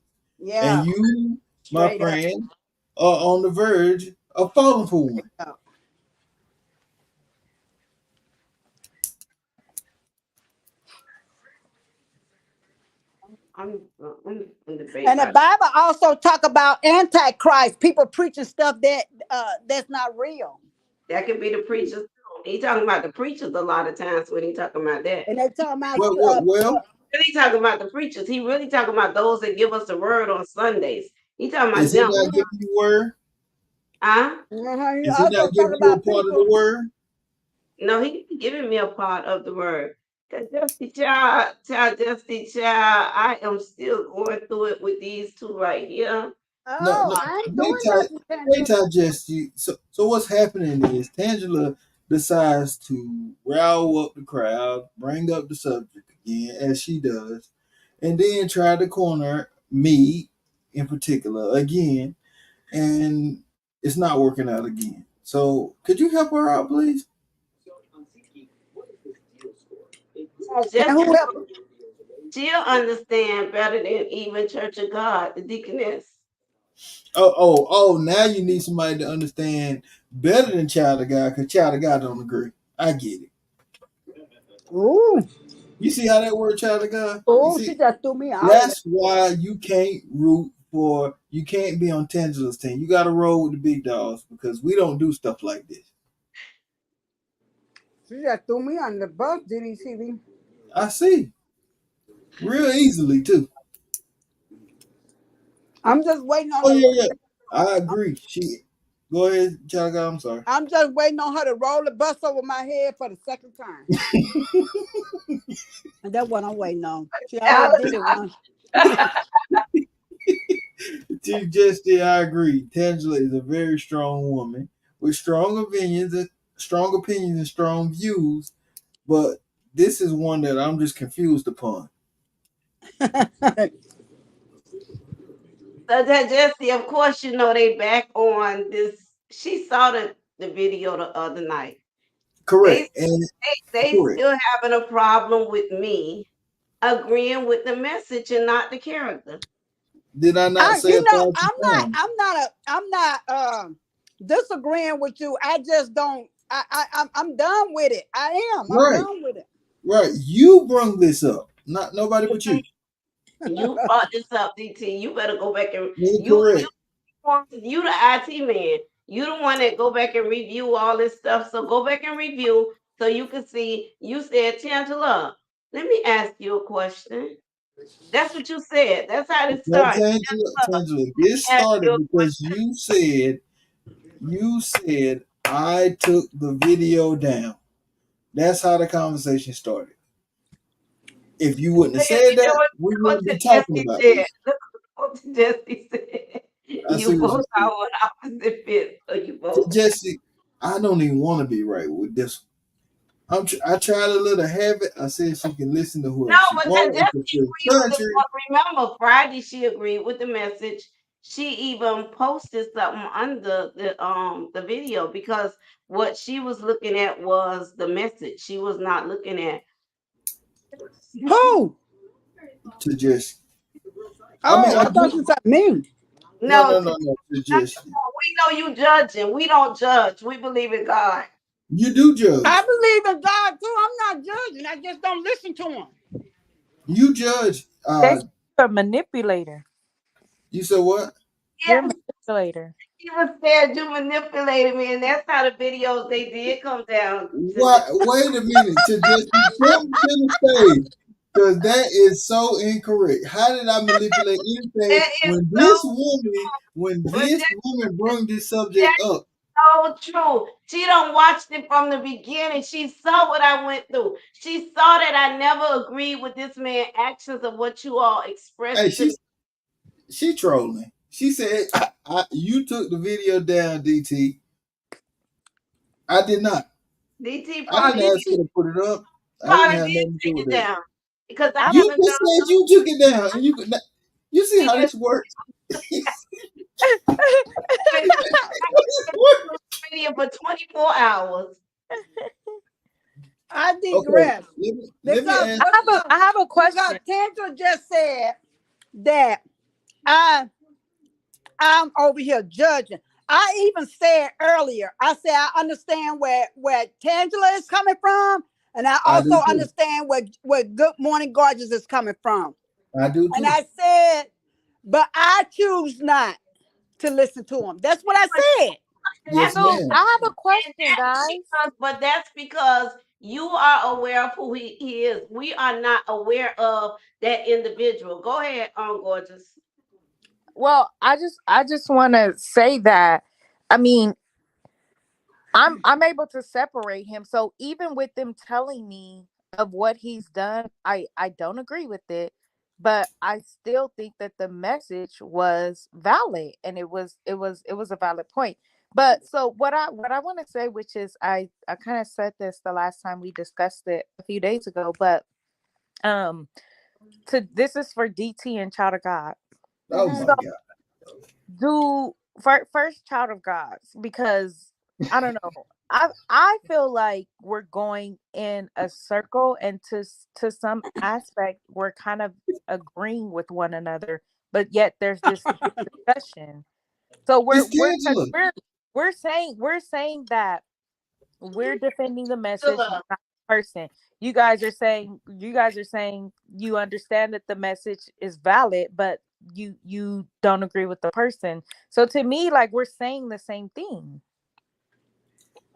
Speaker 8: And
Speaker 6: Yeah,
Speaker 8: you, my
Speaker 6: straight up.
Speaker 8: friend, are on the verge of falling for one.
Speaker 1: I'm in debate
Speaker 6: And the
Speaker 1: about
Speaker 6: Bible also talk about antichrist, people preaching stuff that's not real.
Speaker 1: that. Could be the preachers too. He talking about the preachers a lot of times when he talking about that.
Speaker 6: And they talking about
Speaker 8: Well,
Speaker 1: Really talking about the preachers. He really talking about those that give us the word on Sundays. He talking about
Speaker 8: is he
Speaker 1: them.
Speaker 8: not giving you word?
Speaker 1: Huh?
Speaker 6: he
Speaker 8: Is he
Speaker 6: also
Speaker 8: not
Speaker 6: talk
Speaker 8: giving you a
Speaker 6: about
Speaker 8: part of the
Speaker 6: people.
Speaker 8: word?
Speaker 1: No, he giving me a part of the word. Cause Justy child, I am still going through it with these two right here.
Speaker 8: No,
Speaker 6: Oh,
Speaker 8: no.
Speaker 6: I ain't
Speaker 8: Wait,
Speaker 6: doing
Speaker 8: till
Speaker 6: nothing,
Speaker 8: wait,
Speaker 6: Tangela.
Speaker 8: till I just you. So what's happening is Tangela decides to rile up the crowd, bring up the subject again as she does, and then try to corner me in particular again, and it's not working out again. So could you help her out, please?
Speaker 6: And
Speaker 1: Just
Speaker 6: who help?
Speaker 1: she'll understand better than even Church of God, the deaconess.
Speaker 8: Oh! Now you need somebody to understand better than child of God, because child of God don't agree. I get it.
Speaker 6: Ooh,
Speaker 8: You see how that word, child of God? You
Speaker 6: oh, she
Speaker 8: see,
Speaker 6: just threw me out of there.
Speaker 8: that's why you can't root for. You can't be on Tangela's team. You got to roll with the big dogs because we don't do stuff like this.
Speaker 6: She just threw me on the bus, DDCV.
Speaker 8: I see, real easily too.
Speaker 6: I'm just waiting on
Speaker 8: Oh
Speaker 6: her.
Speaker 8: yeah, yeah. I agree. Go ahead, child of God. I'm sorry.
Speaker 6: I'm just waiting on her to roll the bus over my head for the second time. And that's what I'm waiting on. She already did it once.
Speaker 8: To Justin, I agree. Tangela is a very strong woman with strong opinions and strong views. But this is one that I'm just confused upon.
Speaker 1: So that Jesse, of course, you know they back on this. She saw the video the other night. They
Speaker 8: Correct. And
Speaker 1: they
Speaker 8: correct.
Speaker 1: still having a problem with me agreeing with the message and not the character.
Speaker 8: Did I not say 1,000 times?
Speaker 6: I'm not disagreeing with you. I just don't. I'm done with it. I am. I'm
Speaker 8: Right.
Speaker 6: done with it.
Speaker 8: Right. You brung this up. Not nobody but you.
Speaker 1: You brought this up, DT. You better go back and
Speaker 8: Incorrect.
Speaker 1: you the IT man. You the one that go back and review all this stuff. So go back and review so you can see. You said, Tangela, let me ask you a question. That's what you said. That's how it
Speaker 8: No,
Speaker 1: started.
Speaker 8: Tangela, this
Speaker 1: Ask you
Speaker 8: started
Speaker 1: a
Speaker 8: because you said I took the video down. That's how the conversation started. If you wouldn't have
Speaker 1: question.
Speaker 8: said
Speaker 1: You know
Speaker 8: that,
Speaker 1: what?
Speaker 8: we
Speaker 1: Look
Speaker 8: wouldn't be
Speaker 1: what
Speaker 8: talking
Speaker 1: Jesse
Speaker 8: about
Speaker 1: said.
Speaker 8: this.
Speaker 1: Look what Jesse said.
Speaker 8: I
Speaker 1: You
Speaker 8: see what you
Speaker 1: both
Speaker 8: said.
Speaker 1: are on opposite fits. So you
Speaker 8: To
Speaker 1: both.
Speaker 8: Jesse, I don't even want to be right with this. I tried to let her have it. I said she can listen to
Speaker 1: No,
Speaker 8: whoever she
Speaker 1: but
Speaker 8: wants.
Speaker 1: Jesse
Speaker 8: It's a free
Speaker 1: agreed with the.
Speaker 8: country.
Speaker 1: Remember, Friday she agreed with the message. She even posted something under the video because what she was looking at was the message. She was not looking at.
Speaker 6: Who?
Speaker 8: To Jesse. I mean,
Speaker 6: Oh,
Speaker 8: I
Speaker 6: I thought
Speaker 8: do.
Speaker 6: you said me.
Speaker 8: No,
Speaker 1: No,
Speaker 8: no, no, no. To Jesse.
Speaker 1: we know you judging. We don't judge. We believe in God.
Speaker 8: You do
Speaker 6: I
Speaker 8: judge.
Speaker 6: believe in God too. I'm not judging. I just don't listen to him.
Speaker 8: You judge.
Speaker 7: They say you're a manipulator.
Speaker 8: You said what?
Speaker 7: You're a
Speaker 1: Yes,
Speaker 7: manipulator.
Speaker 1: he was said you manipulated me, and that's how the videos they did come down to.
Speaker 8: What? Wait a minute. To Jesse, come to the stage. Because that is so incorrect. How did I manipulate anything
Speaker 1: That is
Speaker 8: when
Speaker 1: so. But
Speaker 8: this woman brought this subject
Speaker 1: that's
Speaker 8: up?
Speaker 1: so true. She done watched it from the beginning. She saw what I went through. She saw that I never agreed with this man's actions of what you all
Speaker 8: Hey,
Speaker 1: expressed to me.
Speaker 8: she trolling. She said, "You took the video down, DT. I did not.
Speaker 1: DT
Speaker 8: I didn't
Speaker 1: probably
Speaker 8: ask her to put it up. I didn't
Speaker 1: probably
Speaker 8: have
Speaker 1: did
Speaker 8: nothing to do
Speaker 1: take
Speaker 8: with
Speaker 1: it
Speaker 8: that.
Speaker 1: down because I
Speaker 7: I
Speaker 8: You
Speaker 1: haven't
Speaker 8: just
Speaker 1: done
Speaker 8: said you took it down, and you see how
Speaker 1: it.
Speaker 8: this works.
Speaker 1: I've been on video for 24 hours.
Speaker 6: I
Speaker 8: Okay,
Speaker 6: digress
Speaker 8: let me
Speaker 6: because
Speaker 8: ask.
Speaker 7: I have a
Speaker 6: because
Speaker 7: question.
Speaker 6: Tangela just said that I I'm over here judging. I even said earlier, I said I understand where Tangela is coming from, and I
Speaker 8: I
Speaker 6: also
Speaker 8: do too.
Speaker 6: understand where Good Morning Gorgeous is coming from.
Speaker 8: I do
Speaker 6: And
Speaker 8: too.
Speaker 6: I said, but I choose not to listen to him. That's what I said.
Speaker 8: Yes,
Speaker 1: That's
Speaker 7: So
Speaker 8: ma'am.
Speaker 7: I have a
Speaker 1: and
Speaker 7: question, guys.
Speaker 1: that's because you are aware of who he is. We are not aware of that individual. Go ahead, gorgeous.
Speaker 7: Well, I just want to say that. I mean, I'm able to separate him. So even with them telling me of what he's done, I don't agree with it, but I still think that the message was valid and it was a valid point. But so what I want to say, which is I kind of said this the last time we discussed it a few days ago, but um to this is for DT and Child of God.
Speaker 8: Oh
Speaker 6: Mhm.
Speaker 8: my
Speaker 7: So
Speaker 8: God.
Speaker 7: do first Child of Gods, because I don't know. I feel like we're going in a circle, and to some aspect we're kind of agreeing with one another, but yet there's this discussion. So
Speaker 8: It's
Speaker 7: we're because
Speaker 8: Tangela.
Speaker 7: we're saying that we're defending the message,
Speaker 1: Angela.
Speaker 7: not the person. You guys are saying you understand that the message is valid, but you don't agree with the person. So to me, like, we're saying the same thing.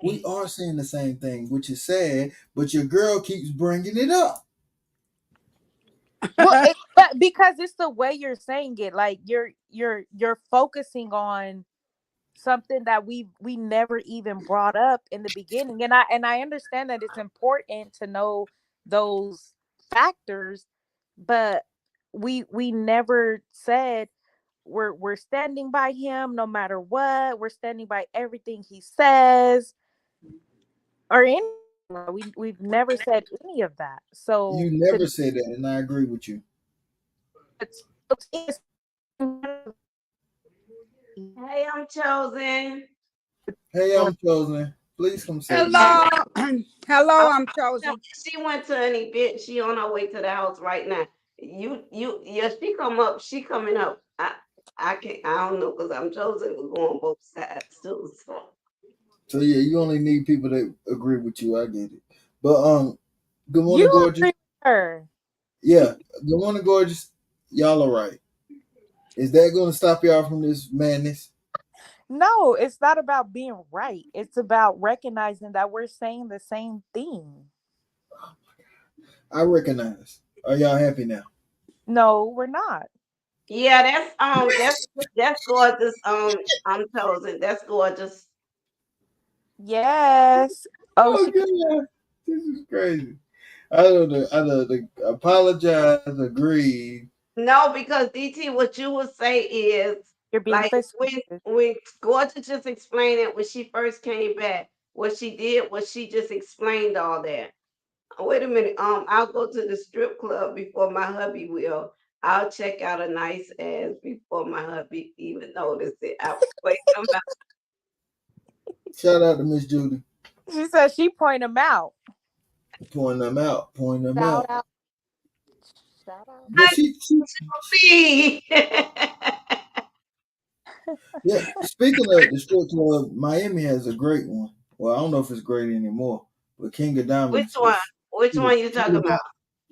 Speaker 8: We are saying the same thing, which is sad, but your girl keeps bringing it up.
Speaker 7: Well, but because it's the way you're saying it, like you're focusing on something that we never even brought up in the beginning, and I understand that it's important to know those factors, but we never said we're standing by him no matter what. We're standing by everything he says or any. We've never said any of that.
Speaker 8: You
Speaker 7: So to
Speaker 8: never
Speaker 7: me,
Speaker 8: said that, and I agree with you.
Speaker 7: it's
Speaker 1: Hey, I'm chosen.
Speaker 8: Hey, I'm chosen. Please come say
Speaker 1: Hey,
Speaker 8: something.
Speaker 6: Hello. Hello,
Speaker 1: oh,
Speaker 6: I'm chosen.
Speaker 1: she went to an event. She on her way to the house right now. Yeah, she come up. She coming up. I can't. I don't know because I'm chosen to go on both sides too. So
Speaker 8: So yeah, you only need people that agree with you. I get it. But good morning,
Speaker 7: you
Speaker 8: gorgeous.
Speaker 7: agree with her.
Speaker 8: Yeah, good morning, gorgeous. Y'all all right? Is that going to stop y'all from this madness?
Speaker 7: No, it's not about being right. It's about recognizing that we're saying the same thing.
Speaker 8: I recognize. Are y'all happy now?
Speaker 7: No, we're not.
Speaker 1: yeah, that's gorgeous. I'm chosen. That's gorgeous.
Speaker 7: Yes. Oh,
Speaker 8: Oh
Speaker 7: she
Speaker 8: god, this is crazy. I don't apologize, agree.
Speaker 1: No, because DT, what you would say is
Speaker 7: you're being
Speaker 1: like
Speaker 7: facetious.
Speaker 1: when Gorgeous just explained it when she first came back. What she did was she just explained all that. Wait a minute. I'll go to the strip club before my hubby will. I'll check out a nice ass before my hubby even notice it. I wait a minute.
Speaker 8: Shout out to Miss Judy,
Speaker 7: She said she point them out.
Speaker 8: pointing them out, pointing them
Speaker 7: Shout
Speaker 8: out.
Speaker 7: out. Shout out.
Speaker 8: But she
Speaker 1: See.
Speaker 8: yeah. Speaking of the strip club, Miami has a great one. Well, I don't know if it's great anymore, but King of
Speaker 1: Which
Speaker 8: Diamonds
Speaker 1: one?
Speaker 8: was
Speaker 1: Which one you talking about?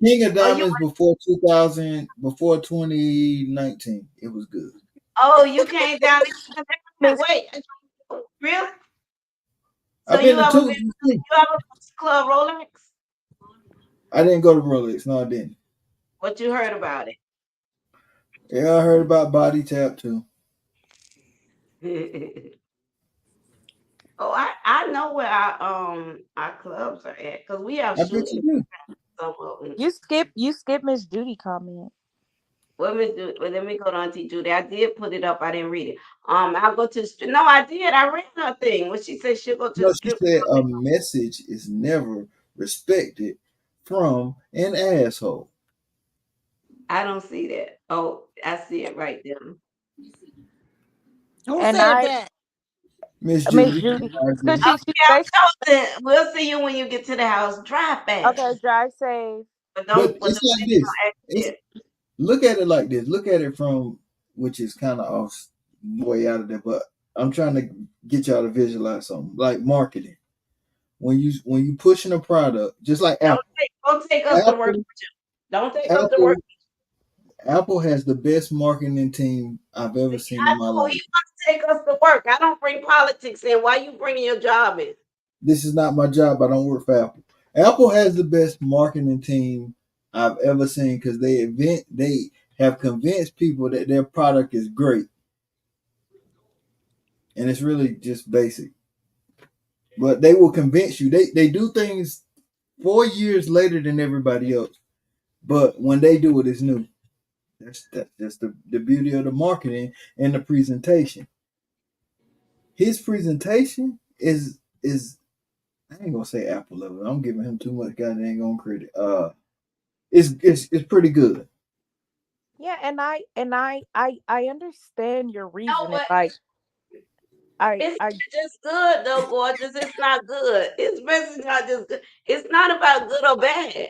Speaker 8: King of
Speaker 1: Oh, you
Speaker 8: Diamonds before 2000, before 2019. It was good.
Speaker 1: you came down.
Speaker 7: Miss
Speaker 1: Wait, really? So
Speaker 8: I've been
Speaker 1: you
Speaker 8: to
Speaker 1: ever
Speaker 8: two.
Speaker 1: been? You ever been to Club Rolex?
Speaker 8: I didn't go to Rolex. No, I didn't.
Speaker 1: What you heard about
Speaker 8: Yeah, I heard about Body Tap too.
Speaker 1: it? Oh, I know where our clubs are at because we have
Speaker 8: I bet you
Speaker 1: shooting
Speaker 8: do.
Speaker 1: some of them.
Speaker 7: you skip Miss Judy comment.
Speaker 1: Well, let me go to Auntie Judy. I did put it up. I didn't read it. I'll go to the strip. No, I did. I read her thing when she said she'll go to
Speaker 8: No,
Speaker 1: the
Speaker 8: she
Speaker 1: strip.
Speaker 8: said a message is never respected from an asshole.
Speaker 1: I don't see that. Oh, I see it right there.
Speaker 6: Who
Speaker 7: And
Speaker 6: said
Speaker 7: I
Speaker 6: that?
Speaker 8: Miss
Speaker 7: Miss
Speaker 8: Judy.
Speaker 7: Judy,
Speaker 8: I
Speaker 7: because
Speaker 8: agree.
Speaker 7: she
Speaker 1: Okay,
Speaker 7: basically,
Speaker 1: I'm chosen. We'll see you when you get to the house. Drive
Speaker 7: okay,
Speaker 1: fast,
Speaker 7: drive safe.
Speaker 8: But
Speaker 1: but
Speaker 8: it's
Speaker 1: the
Speaker 8: like
Speaker 1: police
Speaker 8: this.
Speaker 1: don't ask
Speaker 8: It's
Speaker 1: that.
Speaker 8: look at it like this. Look at it from which is kind of off way out of there, but I'm trying to get y'all to visualize something like marketing. When you pushing a product, just like
Speaker 1: Don't take us to work
Speaker 8: Apple,
Speaker 1: with you. Don't take us to work.
Speaker 8: Apple, Apple has the best marketing team I've ever seen
Speaker 1: I
Speaker 8: in my
Speaker 1: know he
Speaker 8: life.
Speaker 1: wants to take us to work. I don't bring politics in. Why you bringing your job in?
Speaker 8: This is not my job. I don't work for Apple. Apple has the best marketing team I've ever seen because they have convinced people that their product is great, and it's really just basic. But they will convince you. They do things 4 years later than everybody else, but when they do it, it's new. That's just the beauty of the marketing and the presentation. His presentation is I ain't gonna say Apple level. I'm giving him too much goddamn on credit. It's pretty good.
Speaker 7: Yeah, and I understand your
Speaker 1: No,
Speaker 7: reasoning.
Speaker 1: but
Speaker 7: Like
Speaker 1: it's
Speaker 7: I
Speaker 1: not just good though, gorgeous. It's not good. It's basically not just good. It's not about good or bad.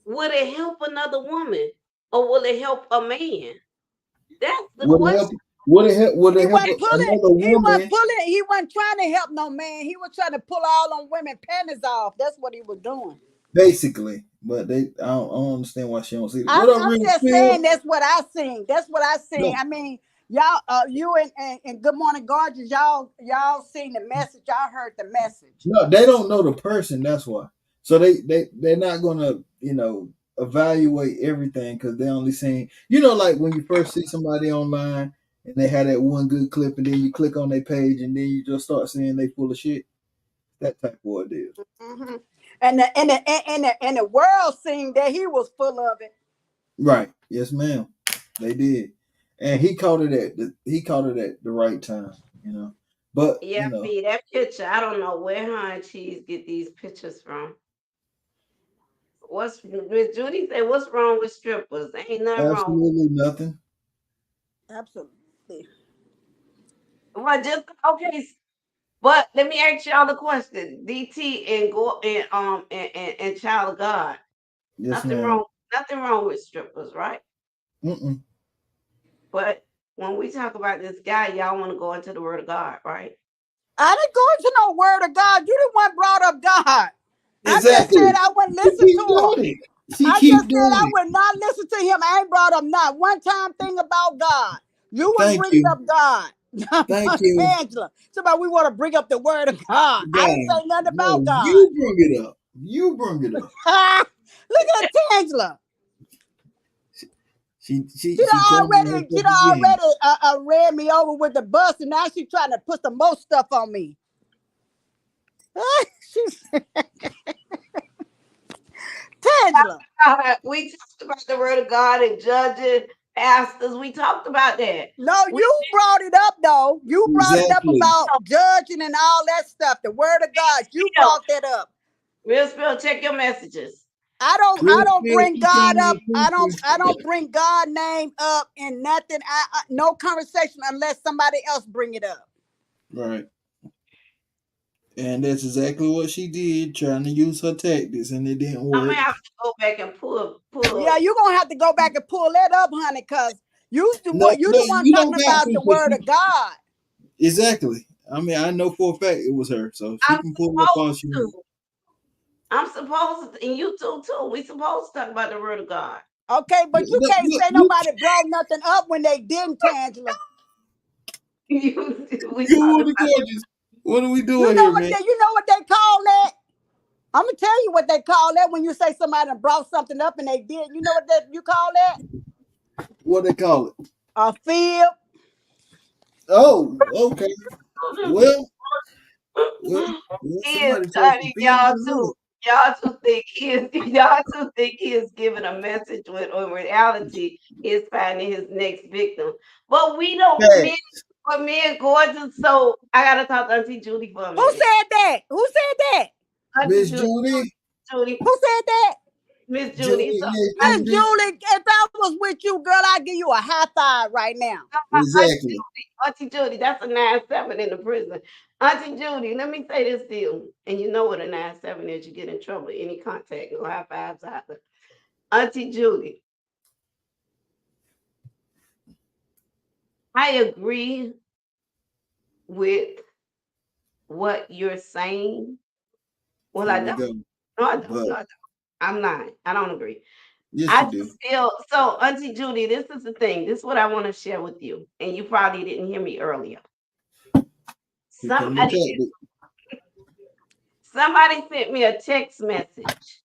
Speaker 1: Will it help another woman or will it help a man? That's the
Speaker 8: Would it help?
Speaker 1: question.
Speaker 8: Would
Speaker 6: He
Speaker 8: it help
Speaker 6: wasn't pulling.
Speaker 8: another
Speaker 6: He wasn't
Speaker 8: woman?
Speaker 6: pulling. He wasn't trying to help no man. He was trying to pull all them women panties off. That's what he was doing.
Speaker 8: Basically, but I don't understand why she don't see it.
Speaker 6: I'm
Speaker 8: What up,
Speaker 6: I'm
Speaker 8: real
Speaker 6: just saying
Speaker 8: spill?
Speaker 6: that's what I seen. That's what I seen.
Speaker 8: No,
Speaker 6: I mean, y'all, you and Good Morning Gorgeous, y'all seen the message. Y'all heard the message.
Speaker 8: no, they don't know the person. That's why. So they're not gonna evaluate everything because they only seen like when you first see somebody online and they had that one good clip and then you click on their page and then you just start seeing they full of shit. That type of ordeal.
Speaker 6: Hmm. And the world seen that he was full of it.
Speaker 8: Right. Yes, ma'am. They did. And he caught it at the right time, you know. But,
Speaker 1: Yeah, B, that picture. I don't know where her and Cheese get these pictures from. What's Miss Judy said? What's wrong with strippers? Ain't nothing wrong.
Speaker 8: absolutely nothing.
Speaker 6: Absolutely.
Speaker 1: Well, just okay. But let me ask y'all the question: DT and go and Child of God.
Speaker 8: Yes,
Speaker 1: Nothing
Speaker 8: ma'am.
Speaker 1: wrong. Nothing wrong with strippers, right?
Speaker 8: Mm-mm.
Speaker 1: But when we talk about this guy, y'all want to go into the Word of God, right?
Speaker 6: I didn't go into no word of God. You the one brought up God. I just
Speaker 8: Exactly.
Speaker 6: said I wouldn't
Speaker 8: She
Speaker 6: listen
Speaker 8: keep
Speaker 6: to him.
Speaker 8: doing it. She
Speaker 6: I
Speaker 8: keep
Speaker 6: just said
Speaker 8: doing
Speaker 6: I
Speaker 8: it.
Speaker 6: would not listen to him. I ain't brought up not one time thing about God. You was
Speaker 8: Thank
Speaker 6: bringing
Speaker 8: you.
Speaker 6: up God.
Speaker 8: Thank you.
Speaker 6: Angela. Somebody we want to bring up the word of God. I didn't
Speaker 8: God.
Speaker 6: say nothing
Speaker 8: No,
Speaker 6: about God.
Speaker 8: you bring it up. You bring it up.
Speaker 6: Look at Angela.
Speaker 8: She telling me
Speaker 6: She
Speaker 8: stuff
Speaker 6: done
Speaker 8: again.
Speaker 6: already ran me over with the bus, and now she's trying to put some more stuff on me. She's Tangela.
Speaker 1: We talked about the Word of God and judging pastors. We talked about that.
Speaker 6: No,
Speaker 1: We
Speaker 6: you brought it up though. You brought it up
Speaker 8: Exactly.
Speaker 6: about judging and all that stuff. The word of God. You
Speaker 1: still,
Speaker 6: brought that up.
Speaker 1: real spill. Check your messages.
Speaker 8: Real
Speaker 6: I don't
Speaker 8: spill,
Speaker 6: bring
Speaker 8: she trying
Speaker 6: God
Speaker 8: to
Speaker 6: up.
Speaker 8: include
Speaker 6: I don't bring God name up in nothing. No conversation unless somebody else bring it up.
Speaker 8: you. Right. And that's exactly what she did, trying to use her tactics, and it didn't
Speaker 1: I'm gonna
Speaker 8: work.
Speaker 1: have to go back and
Speaker 6: Yeah,
Speaker 1: pull.
Speaker 6: you're gonna have to go back and pull that up, honey, because
Speaker 8: No,
Speaker 6: you
Speaker 8: no,
Speaker 6: the one
Speaker 8: you don't
Speaker 6: talking
Speaker 8: got
Speaker 6: about
Speaker 8: to,
Speaker 6: the
Speaker 8: but
Speaker 6: word of God.
Speaker 8: exactly. I mean, I know for a fact it was her, so she
Speaker 1: I'm
Speaker 8: can pull up all
Speaker 1: supposed
Speaker 8: she
Speaker 1: to.
Speaker 8: wants.
Speaker 1: I'm supposed to, and you too. We supposed to talk about the Word of God.
Speaker 6: Okay, but you can't
Speaker 8: Look,
Speaker 6: say nobody brought nothing up when they didn't, Tangela.
Speaker 1: We
Speaker 8: you
Speaker 1: talked
Speaker 8: want the
Speaker 1: about.
Speaker 8: gorgeous. What are we doing here, man?
Speaker 6: You know what they call that? I'm gonna tell you what they call that when you say somebody brought something up and they did. You know what that you call that?
Speaker 8: What they call it?
Speaker 6: A fib.
Speaker 8: Oh, okay. Well, well,
Speaker 1: He is
Speaker 8: somebody told some
Speaker 1: studying
Speaker 8: things
Speaker 1: y'all
Speaker 8: in
Speaker 1: too.
Speaker 8: love.
Speaker 1: Y'all two think he is. Y'all two think he is giving a message when, in reality, he is finding his next victim. But we don't.
Speaker 8: Hey,
Speaker 1: Me and Gorgeous. So I gotta talk to Auntie Judy for a
Speaker 6: Who
Speaker 1: minute.
Speaker 6: said that? Who said that?
Speaker 1: Auntie
Speaker 8: Miss
Speaker 1: Judy,
Speaker 8: Judy,
Speaker 1: Judy,
Speaker 6: Who said that?
Speaker 1: Miss Judy. So
Speaker 8: Judy, Miss
Speaker 6: Miss
Speaker 1: Auntie,
Speaker 8: Judy.
Speaker 6: Julie, if I was with you, girl, I'd give you a high five right now.
Speaker 1: Auntie
Speaker 8: Exactly.
Speaker 1: Judy, Auntie Judy, that's a 9-7 in the prison. Auntie Judy, let me say this to you. And you know what a 9-7 is, you get in trouble. Any contact, no high fives either. Auntie Judy, I agree with what you're saying. Well,
Speaker 8: Here
Speaker 1: I
Speaker 8: we
Speaker 1: don't.
Speaker 8: go.
Speaker 1: No, I don't.
Speaker 8: But
Speaker 1: No, I don't. I'm not. I don't agree.
Speaker 8: yes,
Speaker 1: I
Speaker 8: you do.
Speaker 1: just feel so, Auntie Judy, this is the thing. This is what I want to share with you. And you probably didn't hear me earlier.
Speaker 8: Here come the
Speaker 1: Somebody
Speaker 8: tactic.
Speaker 1: somebody sent me a text message.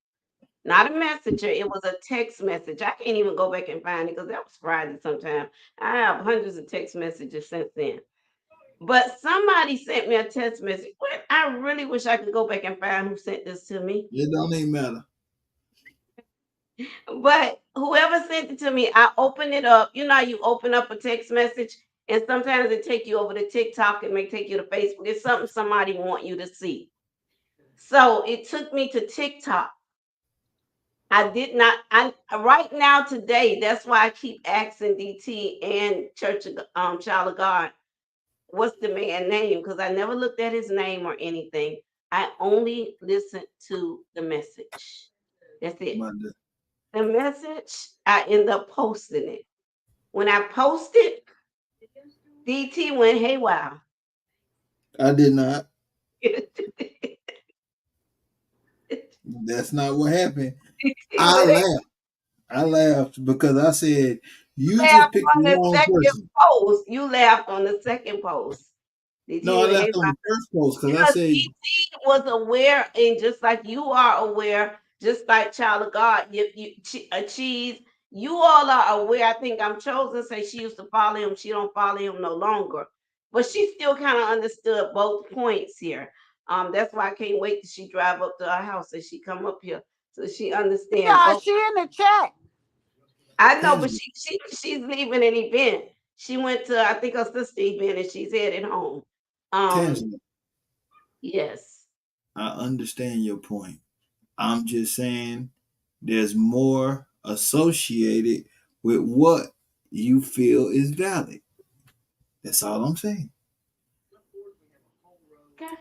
Speaker 1: Not a messenger, it was a text message. I can't even go back and find it because that was Friday sometime. I have hundreds of text messages since then. But somebody sent me a text message. I really wish I could go back and find who sent this to me.
Speaker 8: It don't even matter.
Speaker 1: But whoever sent it to me, I opened it up. You know how you open up a text message and sometimes it take you over to TikTok, it may take you to Facebook. It's something somebody want you to see. So it took me to TikTok. I did not. I right now today. That's why I keep asking DT and Church of Child of God, what's the man name? Because I never looked at his name or anything. I only listened to the message. That's it.
Speaker 8: My God.
Speaker 1: The message. I end up posting it. When I posted, DT went haywire.
Speaker 8: I did not. That's not what happened.
Speaker 1: He
Speaker 8: I
Speaker 1: went
Speaker 8: laughed. I laughed because I said, you just
Speaker 1: laughed
Speaker 8: picked
Speaker 1: on
Speaker 8: the
Speaker 1: the
Speaker 8: wrong
Speaker 1: second
Speaker 8: person.
Speaker 1: post. You laughed on the second post. DT
Speaker 8: No, I
Speaker 1: went
Speaker 8: laughed on
Speaker 1: haywire.
Speaker 8: the first post because I
Speaker 1: Because
Speaker 8: said,
Speaker 1: DT was aware, and just like you are aware, just like child of God, a cheese, you all are aware. I think I'm chosen. Say she used to follow him. She don't follow him no longer, but she still kind of understood both points here. That's why I can't wait till she drive up to our house and she come up here so she understand
Speaker 6: Yeah,
Speaker 1: both.
Speaker 6: she in the chat.
Speaker 1: I know, but
Speaker 8: Tangela,
Speaker 1: she's leaving an event. She went to, I think, her sister event, and she's headed home. Um,
Speaker 8: Tangela,
Speaker 1: yes.
Speaker 8: I understand your point. I'm just saying there's more associated with what you feel is valid. That's all I'm saying.
Speaker 1: Okay.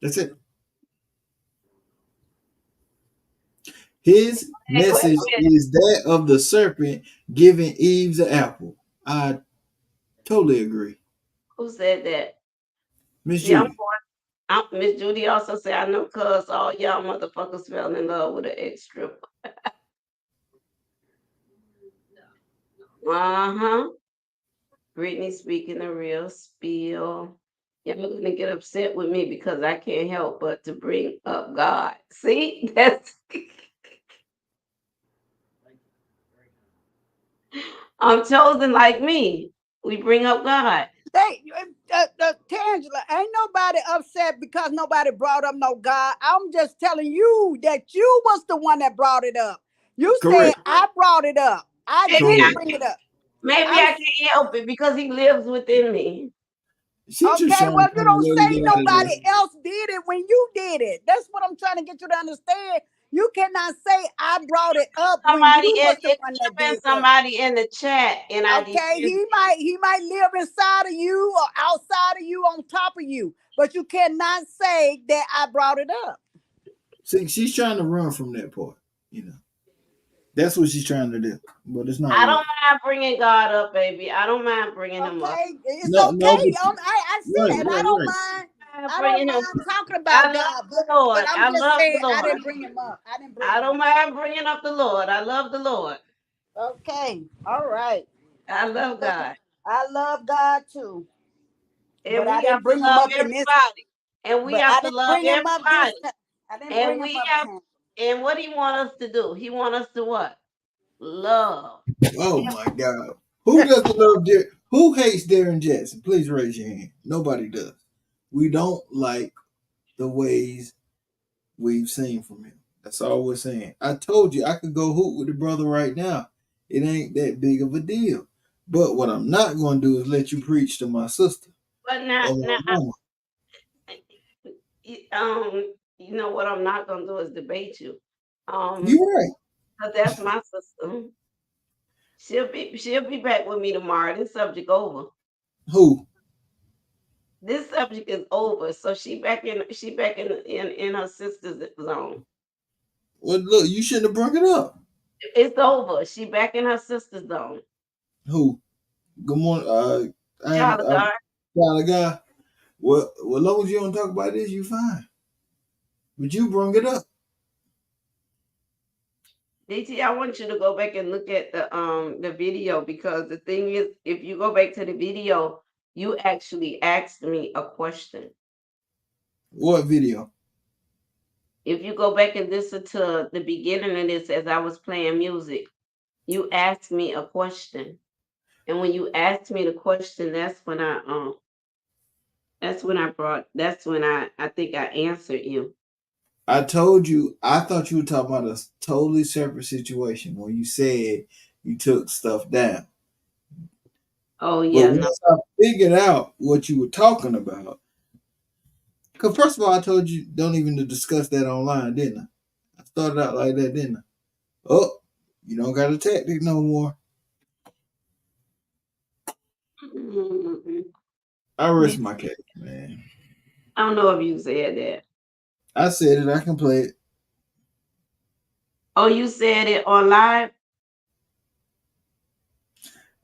Speaker 8: That's it. His
Speaker 1: Hey, wait a
Speaker 8: message
Speaker 1: minute.
Speaker 8: is that of the serpent giving Eve the apple. I totally agree.
Speaker 1: Who said that?
Speaker 8: Miss
Speaker 1: See,
Speaker 8: Judy,
Speaker 1: Miss Judy also said, I know cuz all y'all motherfuckers fell in love with an ex stripper. Uh-huh. Brittany speaking the real spiel. Y'all gonna get upset with me because I can't help but to bring up God. See, that's I'm chosen like me. We bring up God.
Speaker 6: They, Tangela, ain't nobody upset because nobody brought up no God. I'm just telling you that you was the one that brought it up. You said
Speaker 8: correct.
Speaker 6: I brought it up. I
Speaker 1: Maybe
Speaker 6: didn't
Speaker 1: I
Speaker 8: Correct.
Speaker 6: bring it up.
Speaker 1: maybe
Speaker 6: I'm
Speaker 1: I can't help it because he lives within me.
Speaker 8: She just
Speaker 6: okay.
Speaker 8: trying to
Speaker 6: Well, you
Speaker 8: find a
Speaker 6: don't
Speaker 8: way to
Speaker 6: say
Speaker 8: get out of there.
Speaker 6: nobody else did it when you did it. That's what I'm trying to get you to understand. You cannot say I brought it up when
Speaker 1: Somebody
Speaker 6: you
Speaker 1: in
Speaker 6: was the
Speaker 1: it
Speaker 6: one
Speaker 1: could
Speaker 6: that
Speaker 1: have been
Speaker 6: did that.
Speaker 1: somebody in the chat and I
Speaker 6: Okay,
Speaker 1: didn't.
Speaker 6: he might live inside of you or outside of you, on top of you, but you cannot say that I brought it up.
Speaker 8: See, she's trying to run from that part. You know, that's what she's trying to do, but it's not
Speaker 1: I don't
Speaker 8: working.
Speaker 1: mind bringing God up, baby. I don't mind bringing him up.
Speaker 6: Okay, it's
Speaker 8: No, no,
Speaker 6: okay.
Speaker 8: but you,
Speaker 6: I
Speaker 8: right,
Speaker 6: said I
Speaker 8: right,
Speaker 6: don't
Speaker 8: right.
Speaker 6: mind.
Speaker 1: I don't mind
Speaker 6: I don't
Speaker 1: bringing him
Speaker 6: mind
Speaker 1: up.
Speaker 6: talking
Speaker 1: I
Speaker 6: about
Speaker 1: love
Speaker 6: God,
Speaker 1: the
Speaker 6: but
Speaker 1: Lord.
Speaker 6: I'm
Speaker 1: I
Speaker 6: just
Speaker 1: love the
Speaker 6: saying I
Speaker 1: Lord.
Speaker 6: didn't bring him up. I didn't bring
Speaker 1: I
Speaker 6: him
Speaker 1: don't mind bringing up the Lord. I love the Lord.
Speaker 6: up. Okay, all right.
Speaker 1: I love God.
Speaker 6: I love God too,
Speaker 1: And
Speaker 6: but I
Speaker 1: we have
Speaker 6: didn't
Speaker 1: to
Speaker 6: bring him
Speaker 1: love
Speaker 6: up in this.
Speaker 1: everybody. And we
Speaker 6: But
Speaker 1: have
Speaker 6: I
Speaker 1: to
Speaker 6: didn't
Speaker 1: love
Speaker 6: bring him up this
Speaker 1: everybody.
Speaker 6: time. I didn't
Speaker 1: And
Speaker 6: bring him
Speaker 1: we
Speaker 6: up,
Speaker 1: have
Speaker 6: Tam.
Speaker 1: and what he want us to do? He want us to what? Love.
Speaker 8: Oh my God, who doesn't love Who hates Darren Jackson? Please raise your hand. Nobody does. We don't like the ways we've seen from him. That's all we're saying. I told you I could go hoot with the brother right now. It ain't that big of a deal. But what I'm not going to do is let you preach to my sister
Speaker 1: But not
Speaker 8: or my mama.
Speaker 1: you know what I'm not gonna do is debate you.
Speaker 8: You're
Speaker 1: Um,
Speaker 8: right.
Speaker 1: 'Cause that's my sister. She'll be back with me tomorrow. This subject over.
Speaker 8: Who?
Speaker 1: This subject is over. So she back in her sister's zone.
Speaker 8: Well, look, you shouldn't have brought it up.
Speaker 1: It's over. She back in her sister's zone.
Speaker 8: Who? Good morning.
Speaker 1: Child of
Speaker 8: I'm
Speaker 1: God.
Speaker 8: kind of guy. Well, as long as you don't talk about this, you fine. But you brought it up.
Speaker 1: DT, I want you to go back and look at the video because the thing is, if you go back to the video, you actually asked me a question.
Speaker 8: What video?
Speaker 1: If you go back and listen to the beginning of this as I was playing music, you asked me a question. And when you asked me the question, that's when I think I answered you.
Speaker 8: I told you. I thought you were talking about a totally separate situation when you said you took stuff down.
Speaker 1: Oh
Speaker 8: But
Speaker 1: yeah, no.
Speaker 8: once I figured out what you were talking about, because first of all, I told you don't even to discuss that online, didn't I? I started out like that, didn't I? Oh, you don't got a tactic no more.
Speaker 1: Mm-mm.
Speaker 8: I rest
Speaker 1: Did-
Speaker 8: my case, man.
Speaker 1: I don't know if you said that.
Speaker 8: I said it. I can play it.
Speaker 1: Oh, you said it on live?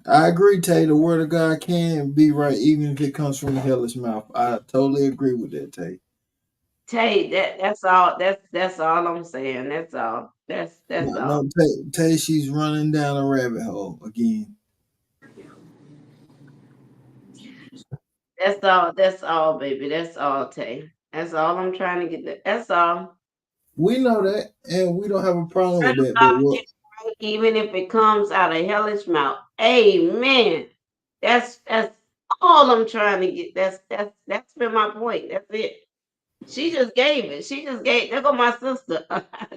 Speaker 8: I agree, Tay. The word of God can be right, even if it comes from the hellish mouth. I totally agree with that, Tay.
Speaker 1: Tay, that's all. That's all I'm saying. That's all. That's
Speaker 8: No,
Speaker 1: all.
Speaker 8: no, Tay, she's running down a rabbit hole again.
Speaker 1: That's all. That's all, baby. That's all, Tay. That's all I'm trying to get. That's all.
Speaker 8: We know that, and we don't have a problem
Speaker 1: Let
Speaker 8: with
Speaker 1: him
Speaker 8: that. But
Speaker 1: get
Speaker 8: what
Speaker 1: it right, even if it comes out of hellish mouth. Amen. That's all I'm trying to get. That's been my point. That's it. She just gave it. She just gave. There go my sister.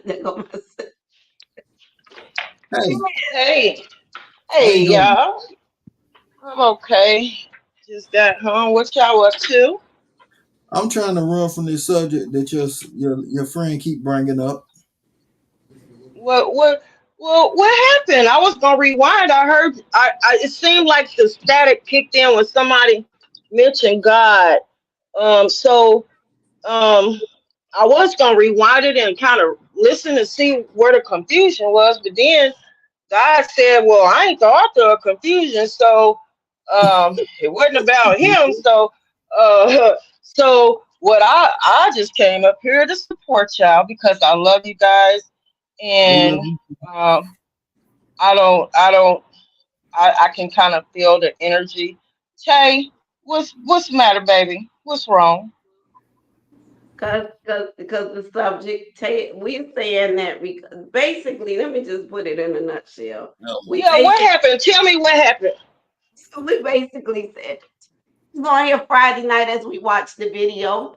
Speaker 1: There go my sister.
Speaker 8: hey,
Speaker 13: Hey,
Speaker 8: how
Speaker 13: hey,
Speaker 8: you doing?
Speaker 13: y'all. I'm okay. Just got home. What y'all up to?
Speaker 8: I'm trying to run from this subject that your friend keep bringing up.
Speaker 13: What, what, what happened? I was gonna rewind. I heard. It seemed like the static kicked in when somebody mentioned God. So, I was gonna rewind it and kind of listen to see where the confusion was, but then God said, "Well, I ain't the author of confusion, so it wasn't about him." So, so what I just came up here to support y'all because I love you guys,
Speaker 8: We
Speaker 13: and
Speaker 8: love you.
Speaker 13: um, I can kind of feel the energy. Tay, what's the matter, baby? What's wrong?
Speaker 1: Because the subject, we're saying that basically, let me just put it in a nutshell.
Speaker 8: Oh my
Speaker 1: We
Speaker 13: Yeah,
Speaker 8: God.
Speaker 13: what
Speaker 1: basically,
Speaker 13: happened? Tell me what happened.
Speaker 1: we basically said, we're going here Friday night as we watch the video.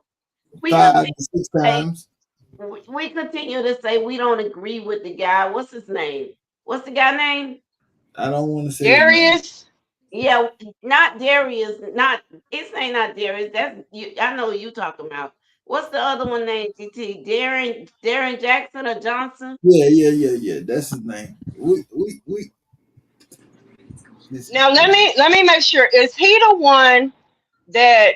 Speaker 1: We
Speaker 8: 5
Speaker 1: continue
Speaker 8: to 6
Speaker 1: to say,
Speaker 8: times.
Speaker 1: we continue to say we don't agree with the guy. What's his name? What's the guy name?
Speaker 8: I don't want to say his name.
Speaker 13: Darius?
Speaker 1: Yeah, not Darius. Not his name. Not Darius. That's you. I know who you talking about. What's the other one named GT? Darren Jackson or Johnson?
Speaker 8: Yeah. That's his name. We listen.
Speaker 13: Now let me make sure. Is he the one that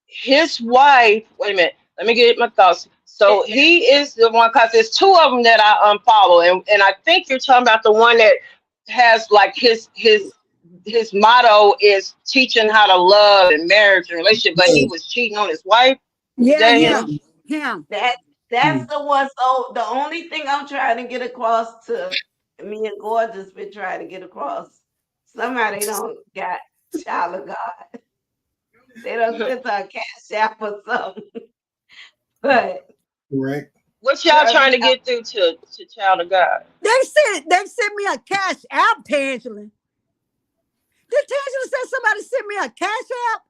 Speaker 13: his wife? Wait a minute. Let me get my thoughts. So he is the one because there's two of them that I unfollow, and I think you're talking about the one that has like his motto is teaching how to love and marriage and relationship, but he
Speaker 8: Yeah,
Speaker 13: was cheating on his wife. Is
Speaker 6: Yeah,
Speaker 13: that
Speaker 8: yeah.
Speaker 13: him?
Speaker 6: him.
Speaker 1: That that's
Speaker 8: Hmm.
Speaker 1: the one. So the only thing I'm trying to get across to me and Gorgeous been trying to get across. Somehow they don't got child of God. They don't send her a cash app or something. But
Speaker 8: Correct.
Speaker 13: What y'all
Speaker 1: I
Speaker 13: trying
Speaker 1: mean,
Speaker 13: to get through to child of God?
Speaker 6: They sent me a cash app, Tangela. Did Tangela say somebody sent me a cash app?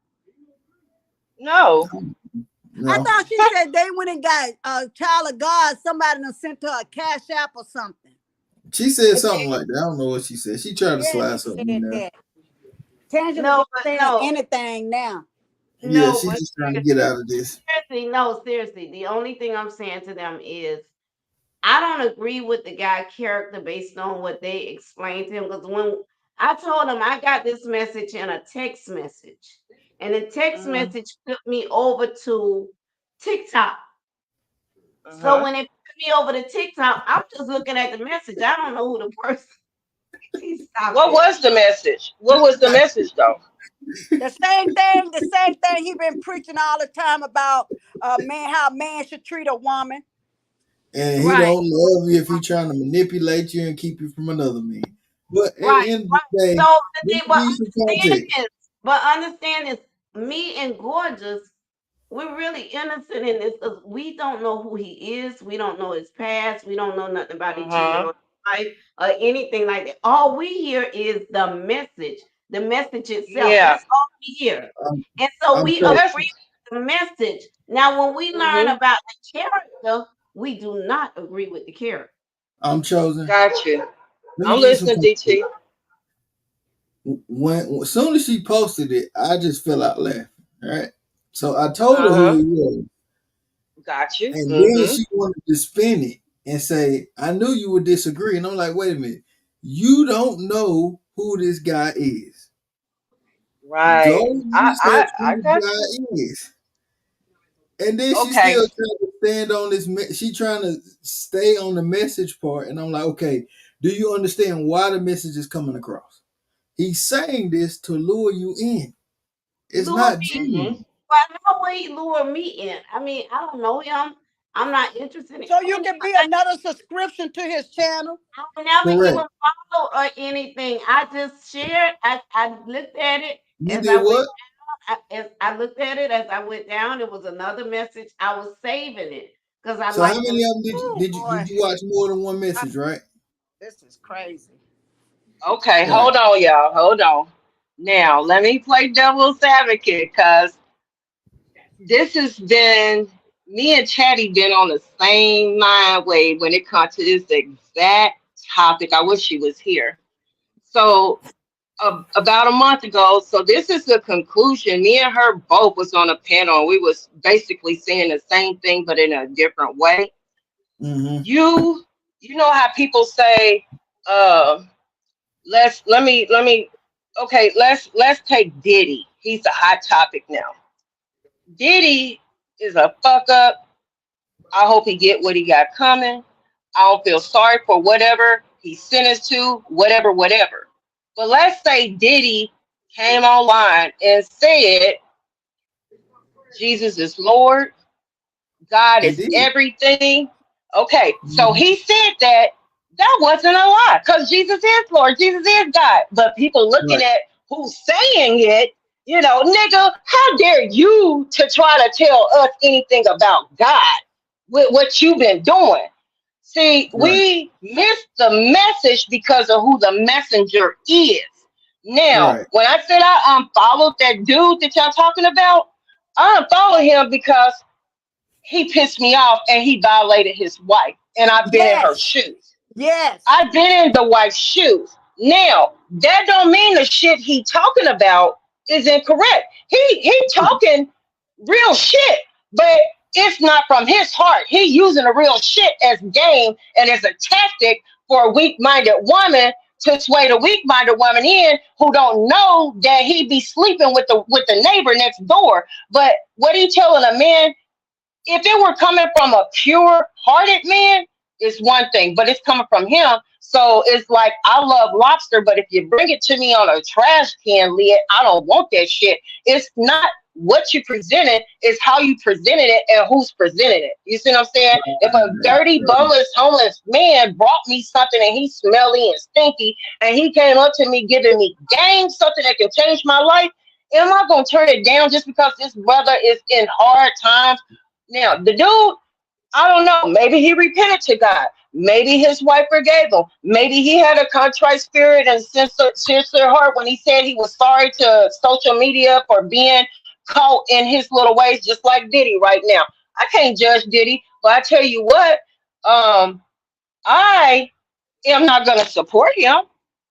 Speaker 13: No.
Speaker 6: I
Speaker 8: No.
Speaker 6: thought she said they went and got a child of God. Somebody done sent her a cash app or something.
Speaker 8: She said
Speaker 6: And
Speaker 8: something like that. I don't know what she said. She tried to
Speaker 6: yeah,
Speaker 8: slide
Speaker 6: she
Speaker 8: something in
Speaker 6: said
Speaker 8: there.
Speaker 6: that. Tangela
Speaker 1: no,
Speaker 6: just
Speaker 1: but
Speaker 6: saying
Speaker 1: no,
Speaker 6: anything now.
Speaker 8: Yeah,
Speaker 1: no,
Speaker 8: she's
Speaker 1: but
Speaker 8: just trying to get out of this.
Speaker 1: seriously, no, seriously. The only thing I'm saying to them is I don't agree with the guy character based on what they explained to him. Because when I told him I got this message in a text message, and the text
Speaker 13: Mhm.
Speaker 1: message took me over to TikTok. So
Speaker 13: Uh-huh.
Speaker 1: when it put me over to TikTok, I'm just looking at the message. I don't know who the person. Please stop
Speaker 13: What
Speaker 1: it.
Speaker 13: was the message? What was the message though?
Speaker 6: The same thing he been preaching all the time about man, how man should treat a woman.
Speaker 8: And he
Speaker 1: Right,
Speaker 8: don't love you if he trying to manipulate you and keep you from another man. But at
Speaker 1: right,
Speaker 8: the end of
Speaker 1: right.
Speaker 8: the day,
Speaker 1: So the
Speaker 8: let
Speaker 1: thing,
Speaker 8: me give you some context.
Speaker 1: but understand this. Me and Gorgeous, we're really innocent in this because we don't know who he is. We don't know his past. We don't know nothing about his cheating
Speaker 13: Uh-huh.
Speaker 1: on his wife or anything like that. All we hear is the message itself.
Speaker 13: Yeah.
Speaker 1: That's all we hear.
Speaker 8: I'm,
Speaker 1: And so
Speaker 8: I'm
Speaker 1: we
Speaker 8: cho-
Speaker 13: That's
Speaker 1: agree with the message. Now, when we learn
Speaker 13: mm-hmm.
Speaker 1: about the character, we do not agree with the character.
Speaker 8: I'm chosen.
Speaker 13: Got you.
Speaker 8: Let me
Speaker 13: I'm
Speaker 8: give you some
Speaker 13: listening,
Speaker 8: context.
Speaker 13: DT.
Speaker 8: When as soon as she posted it, I just fell out laughing. Right. So I told her who
Speaker 13: Uh-huh.
Speaker 8: he was,
Speaker 13: Got you.
Speaker 8: and then
Speaker 13: Mm-hmm.
Speaker 8: she wanted to spin it and say, "I knew you would disagree." And I'm like, "Wait a minute, you don't know who this guy is.
Speaker 13: Right.
Speaker 8: Go
Speaker 13: I
Speaker 8: research
Speaker 13: I
Speaker 8: who
Speaker 13: I
Speaker 8: this
Speaker 13: got you.
Speaker 8: guy is." And then she
Speaker 13: Okay.
Speaker 8: still trying to stand on this. She trying to stay on the message part, and I'm like, okay, do you understand why the message is coming across? He's saying this to lure you in. It's
Speaker 1: Lure
Speaker 8: not
Speaker 1: me.
Speaker 8: genuine.
Speaker 1: But how will he lure me in? I mean, I don't know him. I'm not interested in.
Speaker 6: So you can be another subscription to his channel.
Speaker 1: I never even
Speaker 8: Correct.
Speaker 1: follow or anything. I just shared. I looked at it
Speaker 8: You
Speaker 1: as
Speaker 8: did
Speaker 1: I went.
Speaker 8: what?
Speaker 1: As I looked at it as I went down. It was another message. I was saving it because I
Speaker 8: So how
Speaker 1: like
Speaker 8: many
Speaker 1: the.
Speaker 8: of them
Speaker 6: Oh boy,
Speaker 8: did you watch more than one message, right?
Speaker 6: this is crazy.
Speaker 13: Okay,
Speaker 8: Right.
Speaker 13: hold on, y'all. Hold on. Now, let me play devil's advocate because this has been me and Chatty been on the same mind wave when it comes to this exact topic. I wish she was here. So, about a month ago, so this is the conclusion. Me and her both was on a panel, and we was basically saying the same thing, but in a different way.
Speaker 8: Mm-hmm.
Speaker 13: You know how people say, uh, let me okay, let's take Diddy. He's a hot topic now. Diddy is a fuck up. I hope he get what he got coming. I don't feel sorry for whatever he's sentenced to, whatever. But let's say Diddy came online and said Jesus is Lord, God
Speaker 8: He
Speaker 13: is
Speaker 8: did.
Speaker 13: everything. Okay, so
Speaker 8: Mm-hmm.
Speaker 13: he said that that wasn't a lie because Jesus is Lord, Jesus is God. But people looking
Speaker 8: Right.
Speaker 13: at who's saying it, nigga, how dare you to try to tell us anything about God with what you've been doing? See,
Speaker 8: Right.
Speaker 13: we missed the message because of who the messenger is. Now,
Speaker 8: Right.
Speaker 13: when I said I unfollowed that dude that y'all talking about, I unfollowed him because he pissed me off and he violated his wife. And I've been in her
Speaker 6: Yes,
Speaker 13: shoes.
Speaker 6: yes,
Speaker 13: I've been in the wife's shoes. Now, that don't mean the shit he talking about is incorrect. He talking real shit, but it's not from his heart. He using the real shit as game and as a tactic for a weak-minded woman to sway the weak-minded woman in who don't know that he be sleeping with the neighbor next door. But what he telling a man, if it were coming from a pure hearted man, it's one thing, but it's coming from him. So it's like, I love lobster, but if you bring it to me on a trash can lid, I don't want that shit. It's not what you presented, it's how you presented it and who's presented it. You see what I'm saying? If a dirty, boneless, homeless man brought me something and he's smelly and stinky, and he came up to me giving me game, something that can change my life, am I gonna turn it down just because this brother is in hard times? Now, the dude, I don't know. Maybe he repented to God. Maybe his wife forgave him. Maybe he had a contrite spirit and sincere heart when he said he was sorry to social media for being caught in his little ways, just like Diddy right now. I can't judge Diddy, but I tell you what, I am not going to support him.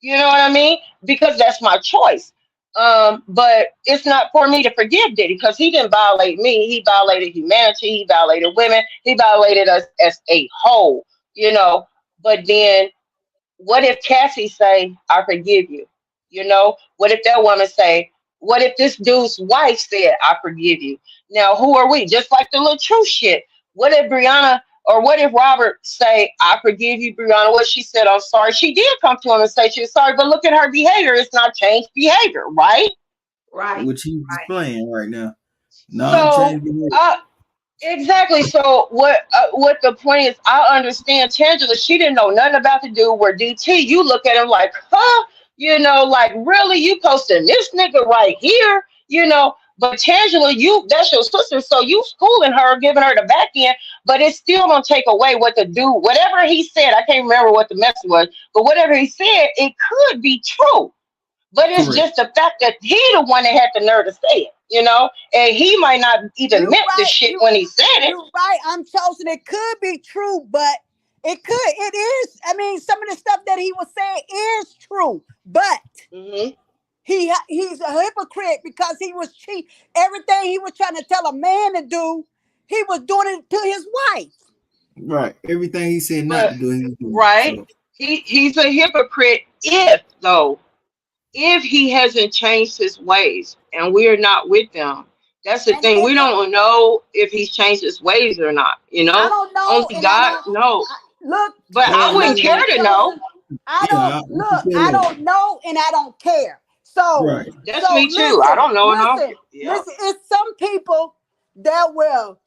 Speaker 13: You know what I mean? Because that's my choice. But it's not for me to forgive Diddy because he didn't violate me. He violated humanity. He violated women. He violated us as a whole, you know. But then what if Cassie say, I forgive you? What if that woman say, what if this dude's wife said, I forgive you? Now, who are we? Just like the little true shit. What if Brianna or what if Robert say, I forgive you, Brianna? What she said, I'm sorry. She did come to him and say she was sorry, but look at her behavior. It's not changed behavior, right?
Speaker 1: Right.
Speaker 8: Which he's displaying right now.
Speaker 13: So,
Speaker 8: Non-change behavior.
Speaker 13: exactly. So what the point is, I understand Tangela, she didn't know nothing about the dude where DT, you look at him like, huh? Like really, you posting this nigga right here, but Tangela, that's your sister, so you schooling her, giving her the back end, but it still don't take away what the dude, whatever he said, I can't remember what the message was, but whatever he said, it could be true. But it's
Speaker 8: Correct.
Speaker 13: just the fact that he the one that had the nerve to say it, and he might not even
Speaker 6: you
Speaker 13: meant the
Speaker 6: right.
Speaker 13: shit when he said it.
Speaker 6: You right. I'm chosen. It could be true, but it is. I mean, some of the stuff that he was saying is true, but
Speaker 13: Hmm.
Speaker 6: he's a hypocrite because he was cheap. Everything he was trying to tell a man to do, he was doing it to his wife.
Speaker 8: Right. Everything he said not to
Speaker 13: But
Speaker 8: do, he's doing.
Speaker 13: right,
Speaker 8: So
Speaker 13: he's a hypocrite if he hasn't changed his ways and we're not with them. That's the thing. We
Speaker 6: And
Speaker 13: don't know if he's changed his ways or not.
Speaker 6: I don't know,
Speaker 13: Only
Speaker 6: and I
Speaker 13: God
Speaker 6: don't
Speaker 13: knows.
Speaker 6: look.
Speaker 13: But I
Speaker 8: well,
Speaker 13: wouldn't care
Speaker 6: Chosen,
Speaker 13: to know.
Speaker 6: I
Speaker 8: Yeah,
Speaker 6: don't look, I don't know and I don't care. So
Speaker 8: right.
Speaker 13: That's me too. I don't know and I don't care. Yeah.
Speaker 6: listen, it's some people that will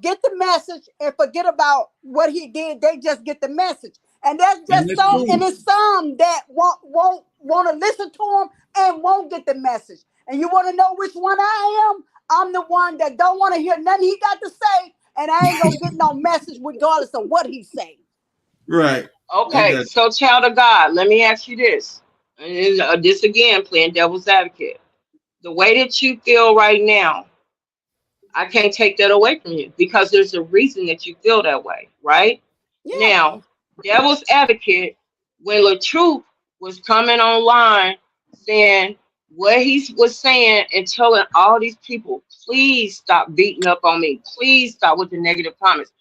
Speaker 6: get the message and forget about what he did. They just get the message. And that's
Speaker 8: And
Speaker 6: just
Speaker 8: that's
Speaker 6: some,
Speaker 8: cool.
Speaker 6: and it's some that won't want to listen to him and won't get the message. And you want to know which one I am? I'm the one that don't want to hear nothing he got to say, and I ain't gonna get no message regardless of what he say.
Speaker 8: Right. I
Speaker 13: Okay,
Speaker 8: got
Speaker 13: so child of God, let me ask you this. And this again, playing devil's advocate. The way that you feel right now, I can't take that away from you because there's a reason that you feel that way, right?
Speaker 6: Yeah.
Speaker 13: Now, devil's advocate, when LaTruth was coming online saying what he was saying and telling all these people, please stop beating up on me. Please stop with the negative comments.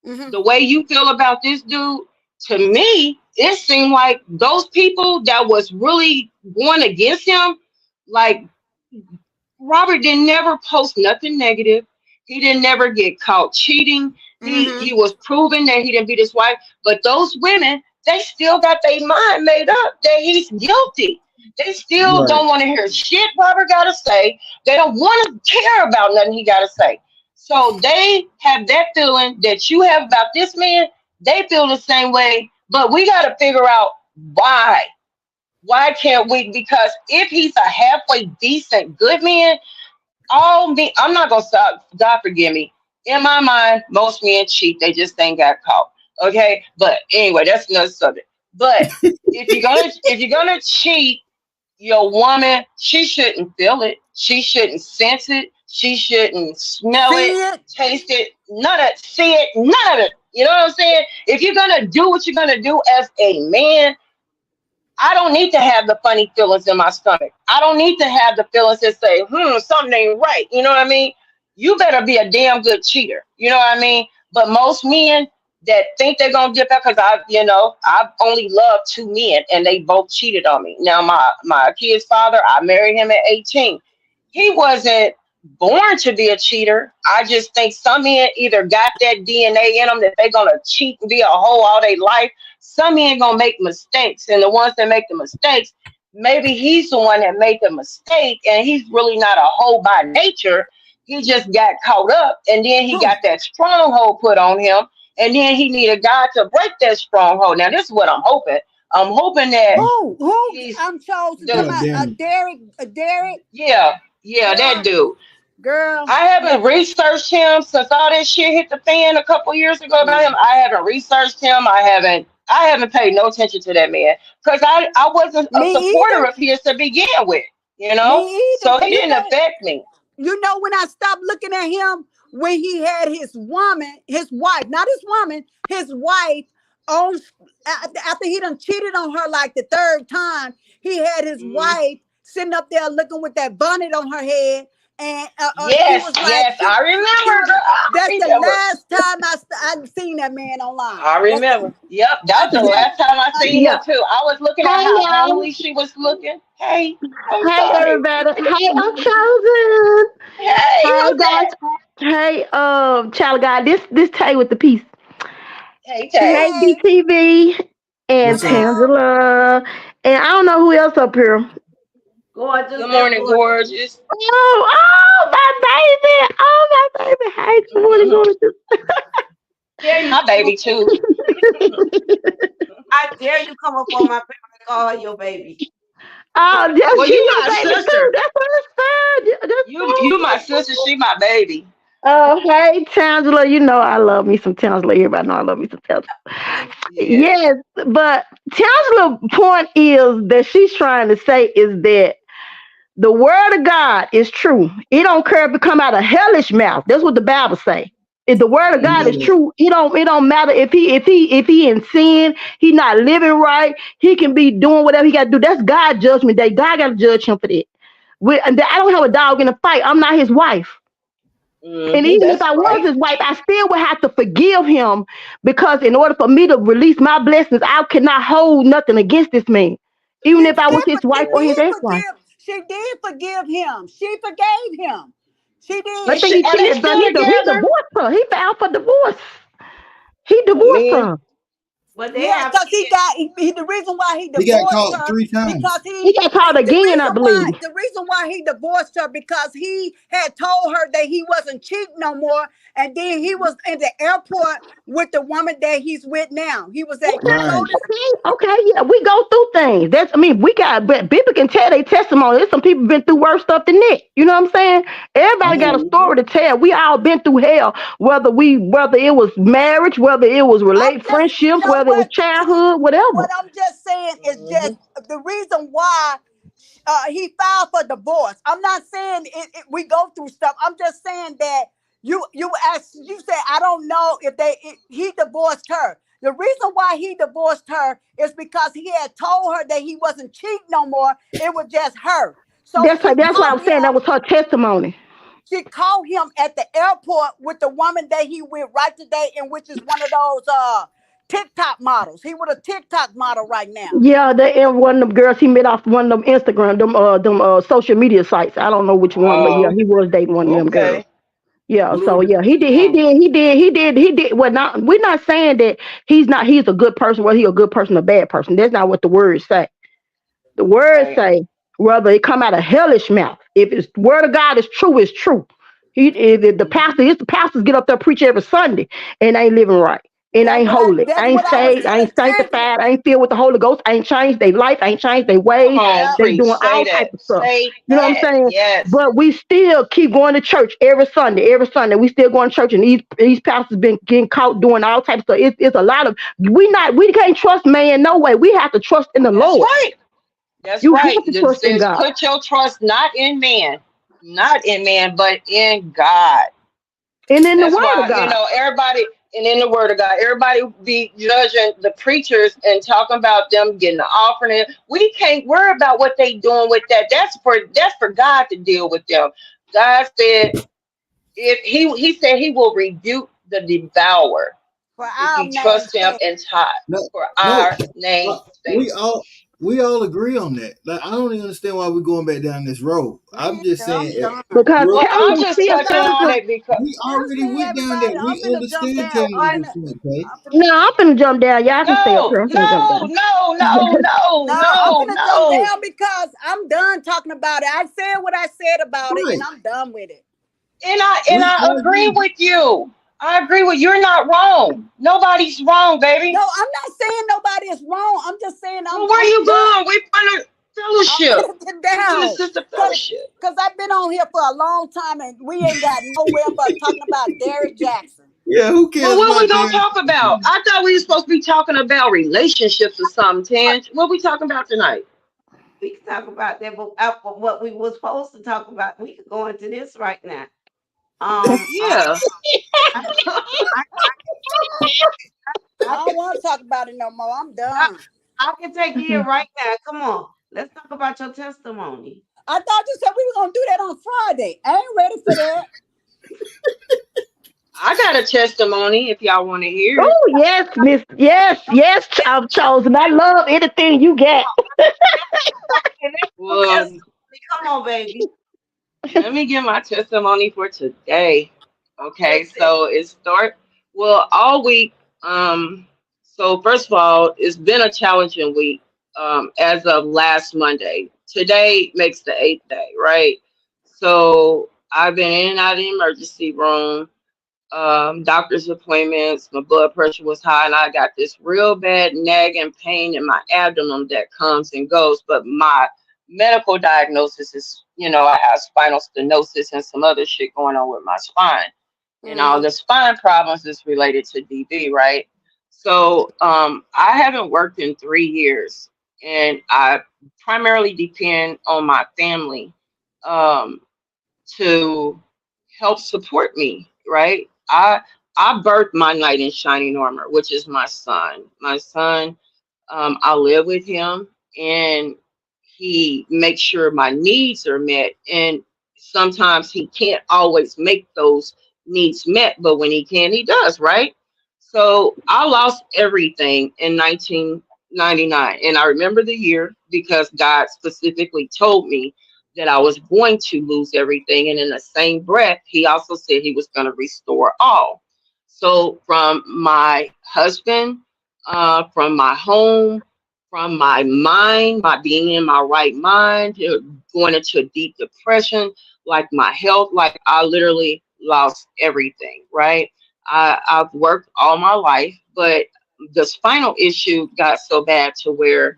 Speaker 6: Hmm.
Speaker 13: The way you feel about this dude, to me, it seemed like those people that was really going against him, like Robert didn't never post nothing negative. He didn't never get caught cheating. He
Speaker 6: Hmm.
Speaker 13: was proving that he didn't beat his wife. But those women, they still got their mind made up that he's guilty. They still
Speaker 8: right.
Speaker 13: don't want to hear shit Robert gotta say. They don't want to care about nothing he gotta say. So they have that feeling that you have about this man. They feel the same way. But we gotta figure out why. Why can't we? Because if he's a halfway decent good man, all me, I'm not gonna stop. God forgive me. In my mind, most men cheat. They just ain't got caught. Okay, but anyway, that's another subject. But if you're gonna cheat your woman, she shouldn't feel it. She shouldn't sense it. She shouldn't smell it,
Speaker 6: See it?
Speaker 13: taste it, none of it, see it, none of it. You know what I'm saying? If you're gonna do what you're gonna do as a man, I don't need to have the funny feelings in my stomach. I don't need to have the feelings that say, something ain't right. You know what I mean? You better be a damn good cheater. You know what I mean? But most men that think they're gonna dip out, because I've only loved two men and they both cheated on me. Now my kid's father, I married him at 18. He wasn't born to be a cheater. I just think some men either got that DNA in them that they're gonna cheat and be a hoe all their life. Some men gonna make mistakes, and the ones that make the mistakes, maybe he's the one that made the mistake, and he's really not a hoe by nature. He just got caught up, and then he got
Speaker 6: Who?
Speaker 13: that stronghold put on him, and then he needed God to break that stronghold. Now, this is what I'm hoping. I'm hoping that
Speaker 6: Who?
Speaker 13: he's
Speaker 6: I'm chosen. Talking
Speaker 13: the
Speaker 8: Oh,
Speaker 6: about a
Speaker 8: damn.
Speaker 6: Derek. A Derek.
Speaker 13: yeah, that
Speaker 6: Girl.
Speaker 13: dude.
Speaker 6: Girl.
Speaker 13: I haven't researched him since all this shit hit the fan a couple years ago about him. I haven't researched him. I haven't paid no attention to that man because I wasn't a
Speaker 6: Me
Speaker 13: supporter
Speaker 6: either.
Speaker 13: of his to begin with,
Speaker 6: Me either.
Speaker 13: so it didn't affect me.
Speaker 6: You know when I stopped looking at him when he had his woman, his wife, not his woman, his wife on after he done cheated on her like the third time. He had his
Speaker 13: Mhm.
Speaker 6: wife sitting up there looking with that bonnet on her head, and she
Speaker 13: Yes,
Speaker 6: was like,
Speaker 13: yes, I
Speaker 6: she
Speaker 13: remember,
Speaker 6: was.
Speaker 13: girl. I
Speaker 6: That's the
Speaker 13: remember.
Speaker 6: last time I seen that man online.
Speaker 13: I
Speaker 6: That's
Speaker 13: remember.
Speaker 6: the,
Speaker 13: Yep,
Speaker 6: I
Speaker 13: that's the
Speaker 6: just
Speaker 13: last time I
Speaker 6: I,
Speaker 13: seen
Speaker 14: Yeah.
Speaker 13: him too. I was looking at
Speaker 14: Hey
Speaker 13: how
Speaker 14: y'all.
Speaker 13: homely she was looking. Hey, I'm
Speaker 14: Hey
Speaker 13: sorry.
Speaker 14: everybody. Hey, I'm chosen.
Speaker 13: Hey,
Speaker 14: Hey
Speaker 13: who's that?
Speaker 14: guys. Hey, child of God. This Tay with the piece.
Speaker 13: Hey,
Speaker 14: Hey,
Speaker 13: Tay.
Speaker 6: hey,
Speaker 14: BTV and
Speaker 8: What's
Speaker 6: hey,
Speaker 8: up?
Speaker 14: Tangela. And I don't know who else up here.
Speaker 1: Gorgeous
Speaker 13: Good
Speaker 1: and
Speaker 13: morning,
Speaker 1: gorgeous.
Speaker 13: gorgeous.
Speaker 14: Oh, my baby. Oh, my baby. Hey, good morning,
Speaker 13: Yeah, my baby too.
Speaker 1: I dare you come up on my page and call her your baby.
Speaker 14: Oh, yeah,
Speaker 13: Well,
Speaker 14: she
Speaker 13: you
Speaker 14: your
Speaker 13: my
Speaker 14: baby too.
Speaker 13: sister.
Speaker 14: That's what it's fine. Yeah, that's
Speaker 13: You my sister.
Speaker 14: fine.
Speaker 13: She my baby.
Speaker 14: Oh, hey, Tangela. You know I love me some Tangela. Everybody know I love me some Tangela.
Speaker 13: Yeah.
Speaker 14: Yes, but Tangela's point is that she's trying to say is that the word of God is true. It don't care if it come out of hellish mouth. That's what the Bible say. If the word of
Speaker 8: You
Speaker 14: God
Speaker 8: know
Speaker 14: is
Speaker 8: that.
Speaker 14: true, it don't matter if he in sin, he not living right. He can be doing whatever he got to do. That's God's judgment day. God got to judge him for that. And I don't have a dog in the fight. I'm not his wife. And even if
Speaker 13: That's
Speaker 14: I was
Speaker 13: right.
Speaker 14: his wife, I still would have to forgive him because in order for me to release my blessings, I cannot hold nothing against this man, even
Speaker 6: she
Speaker 14: if I was
Speaker 6: did,
Speaker 14: his
Speaker 6: she
Speaker 14: wife or his
Speaker 6: did
Speaker 14: ex-wife.
Speaker 6: forgive. She did forgive him. She forgave him. She
Speaker 14: I
Speaker 6: did.
Speaker 14: think he
Speaker 13: Are they
Speaker 14: cheated, but
Speaker 13: still
Speaker 14: he
Speaker 13: together?
Speaker 14: divorced her. He filed for divorce. He
Speaker 13: Oh
Speaker 14: divorced
Speaker 13: man.
Speaker 14: her.
Speaker 1: Well, they
Speaker 6: Yeah,
Speaker 1: have
Speaker 6: because
Speaker 1: kids.
Speaker 6: the reason why he
Speaker 8: He got
Speaker 6: divorced
Speaker 8: caught
Speaker 6: her
Speaker 8: three
Speaker 6: because
Speaker 8: times.
Speaker 14: He got caught again, I believe.
Speaker 6: the reason why he divorced her because he had told her that he wasn't cheating no more, and then he was in the airport with the woman that he's with now. He was at he
Speaker 8: Right.
Speaker 6: told his
Speaker 14: Okay, yeah, we go through things. We got, but people can tell their testimony. There's some people been through worse stuff than that. You know what I'm saying? Everybody got a
Speaker 8: Right.
Speaker 14: story to tell. We all been through hell, whether it was marriage, whether it was
Speaker 6: I'm just, you
Speaker 14: friendships,
Speaker 6: know
Speaker 14: whether it was
Speaker 6: what?
Speaker 14: childhood,
Speaker 6: What
Speaker 14: whatever.
Speaker 6: I'm just saying is just
Speaker 13: Mhm.
Speaker 6: the reason why he filed for divorce. I'm not saying we go through stuff. I'm just saying that you said I don't know if he divorced her. The reason why he divorced her is because he had told her that he wasn't cheating no more. It was just her. So
Speaker 14: That's why I'm saying that was her testimony.
Speaker 6: she called him at the airport with the woman that he with right today, and which is one of those TikTok models. He with a TikTok model right now.
Speaker 14: Yeah, they and one of them girls he met off one of them Instagram, them social media sites. I don't know which one, but yeah,
Speaker 13: Oh,
Speaker 14: he was dating one of them girls.
Speaker 13: okay.
Speaker 14: Yeah, so
Speaker 8: Blue.
Speaker 14: yeah,
Speaker 13: Hmm.
Speaker 14: he did. Well, not we're not saying that he's a good person, whether he a good person or bad person. That's not what the words say. The words
Speaker 13: Right.
Speaker 14: say, whether it come out of hellish mouth. If it's word of God is true, it's true. If the
Speaker 13: Mhm.
Speaker 14: pastor, if the pastors get up there preach every Sunday and ain't living right. And
Speaker 6: Yeah,
Speaker 14: ain't holy,
Speaker 6: that's
Speaker 14: ain't
Speaker 6: what I was
Speaker 14: saved, ain't
Speaker 6: telling Tanya.
Speaker 14: sanctified, ain't filled with the Holy Ghost, ain't changed their life, ain't changed their
Speaker 13: Come
Speaker 14: ways.
Speaker 13: on,
Speaker 6: Yeah,
Speaker 14: They
Speaker 13: preach.
Speaker 14: doing
Speaker 13: Say
Speaker 14: all type
Speaker 13: that.
Speaker 14: of stuff.
Speaker 13: Say
Speaker 14: You know what I'm
Speaker 13: that.
Speaker 14: saying?
Speaker 13: Yes.
Speaker 14: But we still keep going to church every Sunday. Every Sunday, we still going to church, and these pastors been getting caught doing all types of stuff. It's a lot of we can't trust man no way. We have to trust in the
Speaker 13: That's
Speaker 14: Lord.
Speaker 13: right. That's
Speaker 14: You
Speaker 13: right.
Speaker 14: have to
Speaker 13: It
Speaker 14: trust in
Speaker 13: says,
Speaker 14: God.
Speaker 13: put your trust not in man, but in God.
Speaker 14: And in the
Speaker 13: That's
Speaker 14: word of
Speaker 13: why,
Speaker 14: God.
Speaker 13: everybody, and in the word of God, everybody be judging the preachers and talking about them getting the offering. We can't worry about what they doing with that. That's for God to deal with them. God said if he said he will rebuke the devourer
Speaker 6: for
Speaker 13: if
Speaker 6: our
Speaker 13: you trust
Speaker 6: name's
Speaker 13: him
Speaker 6: sake.
Speaker 13: and tithe
Speaker 8: No,
Speaker 13: for
Speaker 8: no.
Speaker 13: our name's sake.
Speaker 8: We all agree on that. Like I don't even understand why we're going back down this road. I'm just saying,
Speaker 6: I'm done.
Speaker 14: Because
Speaker 8: bro,
Speaker 13: Well, I'm
Speaker 14: Calvin
Speaker 13: just
Speaker 14: still
Speaker 13: touching
Speaker 14: tells
Speaker 13: on
Speaker 14: us.
Speaker 13: it because
Speaker 8: we
Speaker 6: Excuse
Speaker 8: already
Speaker 6: me,
Speaker 8: went down
Speaker 6: everybody.
Speaker 8: that.
Speaker 6: I'm
Speaker 8: We
Speaker 6: finna jump
Speaker 8: understand
Speaker 6: down.
Speaker 8: telling you the truth, okay?
Speaker 14: No, I'm finna jump down. Y'all can stay up
Speaker 13: no,
Speaker 14: here. I'm finna jump
Speaker 13: no,
Speaker 14: down.
Speaker 13: no, no, no,
Speaker 6: No, I'm
Speaker 13: no,
Speaker 6: finna jump
Speaker 13: no.
Speaker 6: down because I'm done talking about it. I said what I said about it,
Speaker 8: Right.
Speaker 6: and I'm done with it.
Speaker 13: And
Speaker 8: We
Speaker 13: I
Speaker 8: all
Speaker 13: agree
Speaker 8: agree.
Speaker 13: with you. I agree with you're not wrong. Nobody's wrong,
Speaker 6: No,
Speaker 13: baby.
Speaker 6: I'm not saying nobody is wrong. I'm just saying
Speaker 13: Well, where
Speaker 6: I'm
Speaker 13: you
Speaker 6: done.
Speaker 13: going? We're gonna
Speaker 6: I'm
Speaker 13: fellowship.
Speaker 6: finna get
Speaker 13: We finna
Speaker 6: down.
Speaker 13: sister
Speaker 6: Cause,
Speaker 13: fellowship.
Speaker 6: Cause I've been on here for a long time and we ain't got nowhere but talking about Derrick Jackson.
Speaker 8: Yeah, who
Speaker 13: Well,
Speaker 8: cares
Speaker 13: what we
Speaker 8: about
Speaker 13: gonna
Speaker 8: Derek?
Speaker 13: talk about? I thought we were supposed to be talking about relationships or something, Tange. What we talking about tonight?
Speaker 1: We can talk about that, but what we were supposed to talk about, we could go into this right now. Um, um,
Speaker 13: Yeah.
Speaker 1: I, I, I
Speaker 6: I
Speaker 1: can,
Speaker 6: don't want to talk about it no more. I'm
Speaker 1: I,
Speaker 6: done.
Speaker 1: I can take you here right now. Come on, let's talk about your testimony.
Speaker 6: I thought you said we were gonna do that on Friday. I ain't ready for that.
Speaker 13: I got a testimony if y'all want to hear it.
Speaker 14: Oh yes, Miss. Yes, I'm chosen. I love anything you got.
Speaker 1: Okay, that's your
Speaker 13: Well,
Speaker 1: testimony. Come on, baby.
Speaker 13: let me give my testimony for today. Okay,
Speaker 1: Listen.
Speaker 13: so all week. So first of all, it's been a challenging week. As of last Monday, today makes the 8th day, right? So I've been in and out of the emergency room, doctor's appointments. My blood pressure was high, and I got this real bad nagging pain in my abdomen that comes and goes. But my medical diagnosis is, I have spinal stenosis and some other shit going on with my spine. And all
Speaker 6: Mm.
Speaker 13: the spine problems is related to DB, right? So I haven't worked in 3 years, and I primarily depend on my family. Um, to help support me, right? I birthed my knight in shining armor, which is my son. My son, I live with him, and he makes sure my needs are met. And sometimes he can't always make those needs met, but when he can, he does, right? So I lost everything in 1999, and I remember the year because God specifically told me that I was going to lose everything. And in the same breath, he also said he was going to restore all. So from my husband, from my home, from my mind, my being in my right mind, to going into a deep depression, like my health, like I literally lost everything, right? I've worked all my life, but the spinal issue got so bad to where,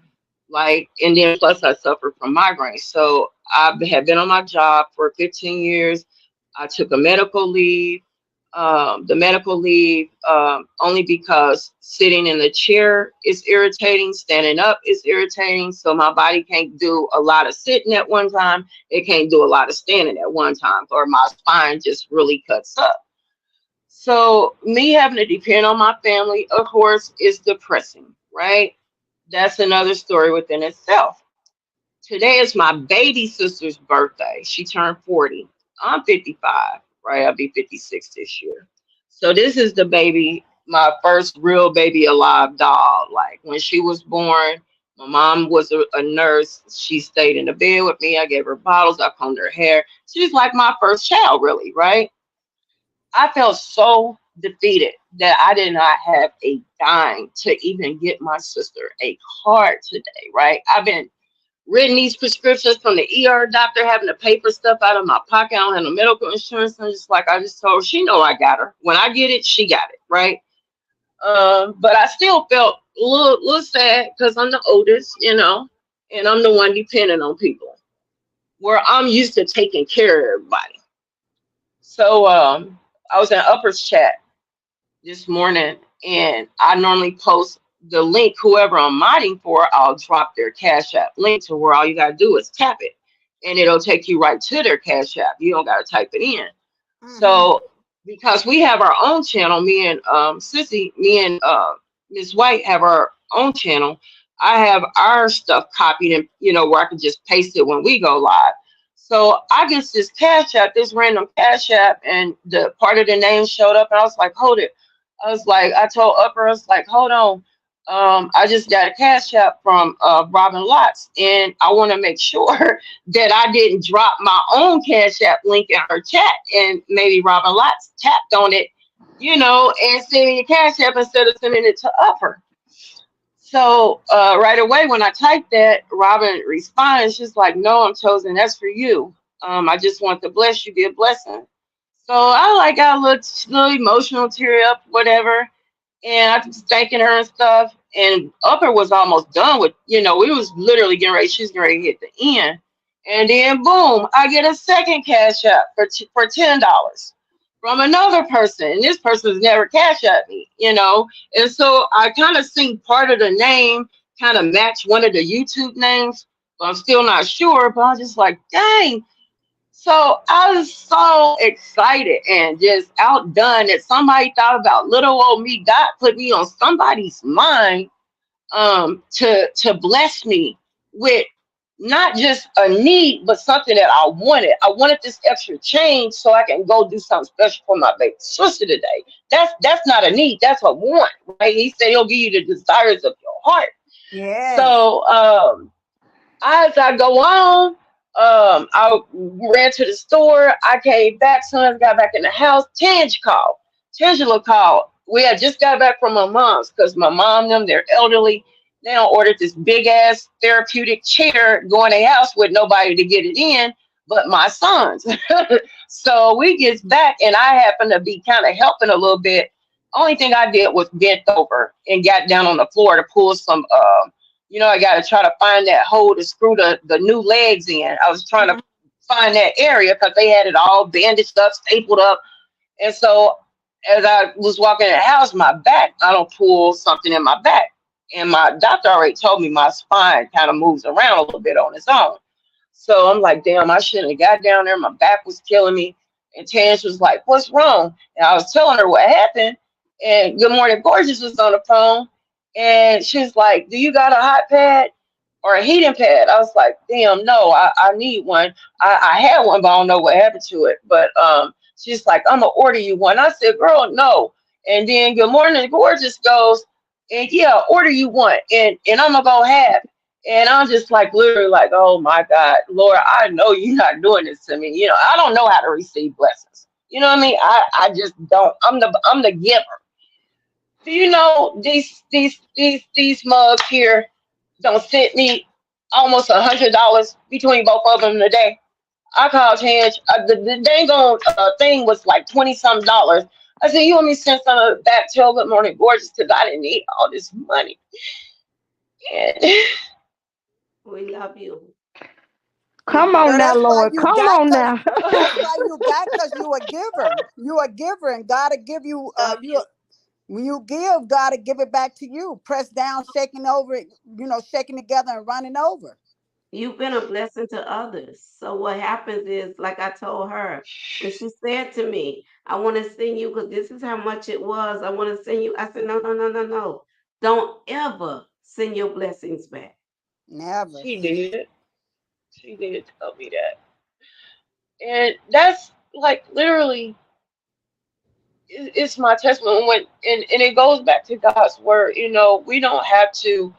Speaker 13: like, and then plus I suffered from migraines. So I had been on my job for 15 years. I took a medical leave, the medical leave, only because sitting in the chair is irritating, standing up is irritating. So my body can't do a lot of sitting at one time. It can't do a lot of standing at one time, or my spine just really cuts up. So me having to depend on my family, of course, is depressing, right? That's another story within itself. Today is my baby sister's birthday. She turned 40. I'm 55, right? I'll be 56 this year. So this is the baby, my first real baby alive doll. Like when she was born, my mom was a nurse. She stayed in the bed with me. I gave her bottles. I combed her hair. She's like my first child, really, right? I felt so defeated that I did not have a dime to even get my sister a card today, right? I've been written these prescriptions from the ER doctor, having to pay for stuff out of my pocket. I don't have no medical insurance. I'm just like, I just told her, she know I got her. When I get it, she got it, right? But I still felt a little sad because I'm the oldest, and I'm the one depending on people, where I'm used to taking care of everybody. So I was in Upper's chat this morning, and I normally post the link. Whoever I'm modding for, I'll drop their Cash App link to where all you gotta do is tap it, and it'll take you right to their Cash App. You don't gotta type it in. So because we have our own channel, me and Sissy, me and Miss White have our own channel. I have our stuff copied and where I can just paste it when we go live. So I get this Cash App, this random Cash App, and the part of the name showed up, and I was like, hold it. I was like, I told Upper, I was like, hold on. I just got a Cash App from Robin Lotz, and I want to make sure that I didn't drop my own Cash App link in her chat, and maybe Robin Lotz tapped on it, and sent me a Cash App instead of sending it to Upper. So right away when I typed that, Robin responds, she's like, no, I'm chosen. That's for you. I just want to bless you, be a blessing. So I got a little emotional, tear up, whatever. And I was thanking her and stuff. And Upper was almost done with, we was literally getting ready. She's getting ready to hit the end. And then boom, I get a second Cash App for $10 from another person. And this person's never Cash App me, And so I kind of seen part of the name kind of match one of the YouTube names. But I'm still not sure. But I'm just like, dang. So I was so excited and just outdone that somebody thought about little old me. God put me on somebody's mind to bless me with not just a need, but something that I wanted. I wanted this extra change so I can go do something special for my baby sister today. That's not a need. That's a want, right? He said he'll give you the desires of your heart.
Speaker 6: Yeah.
Speaker 13: So as I go on, I ran to the store. I came back. Soon as I got back in the house, Tangela called. We had just got back from my mom's because my mom, they're elderly. They don't ordered this big ass therapeutic chair going to their house with nobody to get it in, but my sons. So we get back, and I happen to be kind of helping a little bit. Only thing I did was bent over and got down on the floor to pull some I got to try to find that hole to screw the new legs in. I was trying to find that area because they had it all bandaged up, stapled up. And so as I was walking in the house, I don't pull something in my back. And my doctor already told me my spine kind of moves around a little bit on its own. So I'm like, damn, I shouldn't have got down there. My back was killing me. And Tans was like, what's wrong? And I was telling her what happened. And Good Morning Gorgeous was on the phone. And she's like, do you got a hot pad or a heating pad? I was like, damn, no, I need one. I had one, but I don't know what happened to it. But she's like, I'm going to order you one. I said, girl, no. And then Good Morning Gorgeous goes, and yeah, order you one. And I'm going to go have. And I'm just like, literally like, oh my God, Lord, I know you're not doing this to me. I don't know how to receive blessings. You know what I mean? I just don't. I'm the giver. Do you know these mugs here don't sent me almost $100 between both of them today. I called Change. The dang on thing was like 20 some dollars. I said, "You want me to send some of that to Good Morning Gorgeous because I didn't need all this money." And
Speaker 1: We love you. We
Speaker 14: Come
Speaker 1: love
Speaker 14: on
Speaker 6: Well,
Speaker 14: now,
Speaker 6: that's why
Speaker 14: Lord.
Speaker 6: you
Speaker 14: Come
Speaker 6: got,
Speaker 14: on
Speaker 6: cause
Speaker 14: now.
Speaker 6: that's why you got, cause you a giver. You a giver, and God will give you.
Speaker 1: love
Speaker 6: You
Speaker 1: you.
Speaker 6: When you give, God will give it back to you. Pressed down, shaking over it. Shaking together and running over.
Speaker 1: You've been a blessing to others. So what happens is, like I told her, when she said to me, I want to send you because this is how much it was. I want to send you. I said, no, no, no, no, no. Don't ever send your blessings back.
Speaker 6: Never.
Speaker 13: she did. She did tell me that. And that's like literally it's my testimony when and it goes back to God's word. We don't have to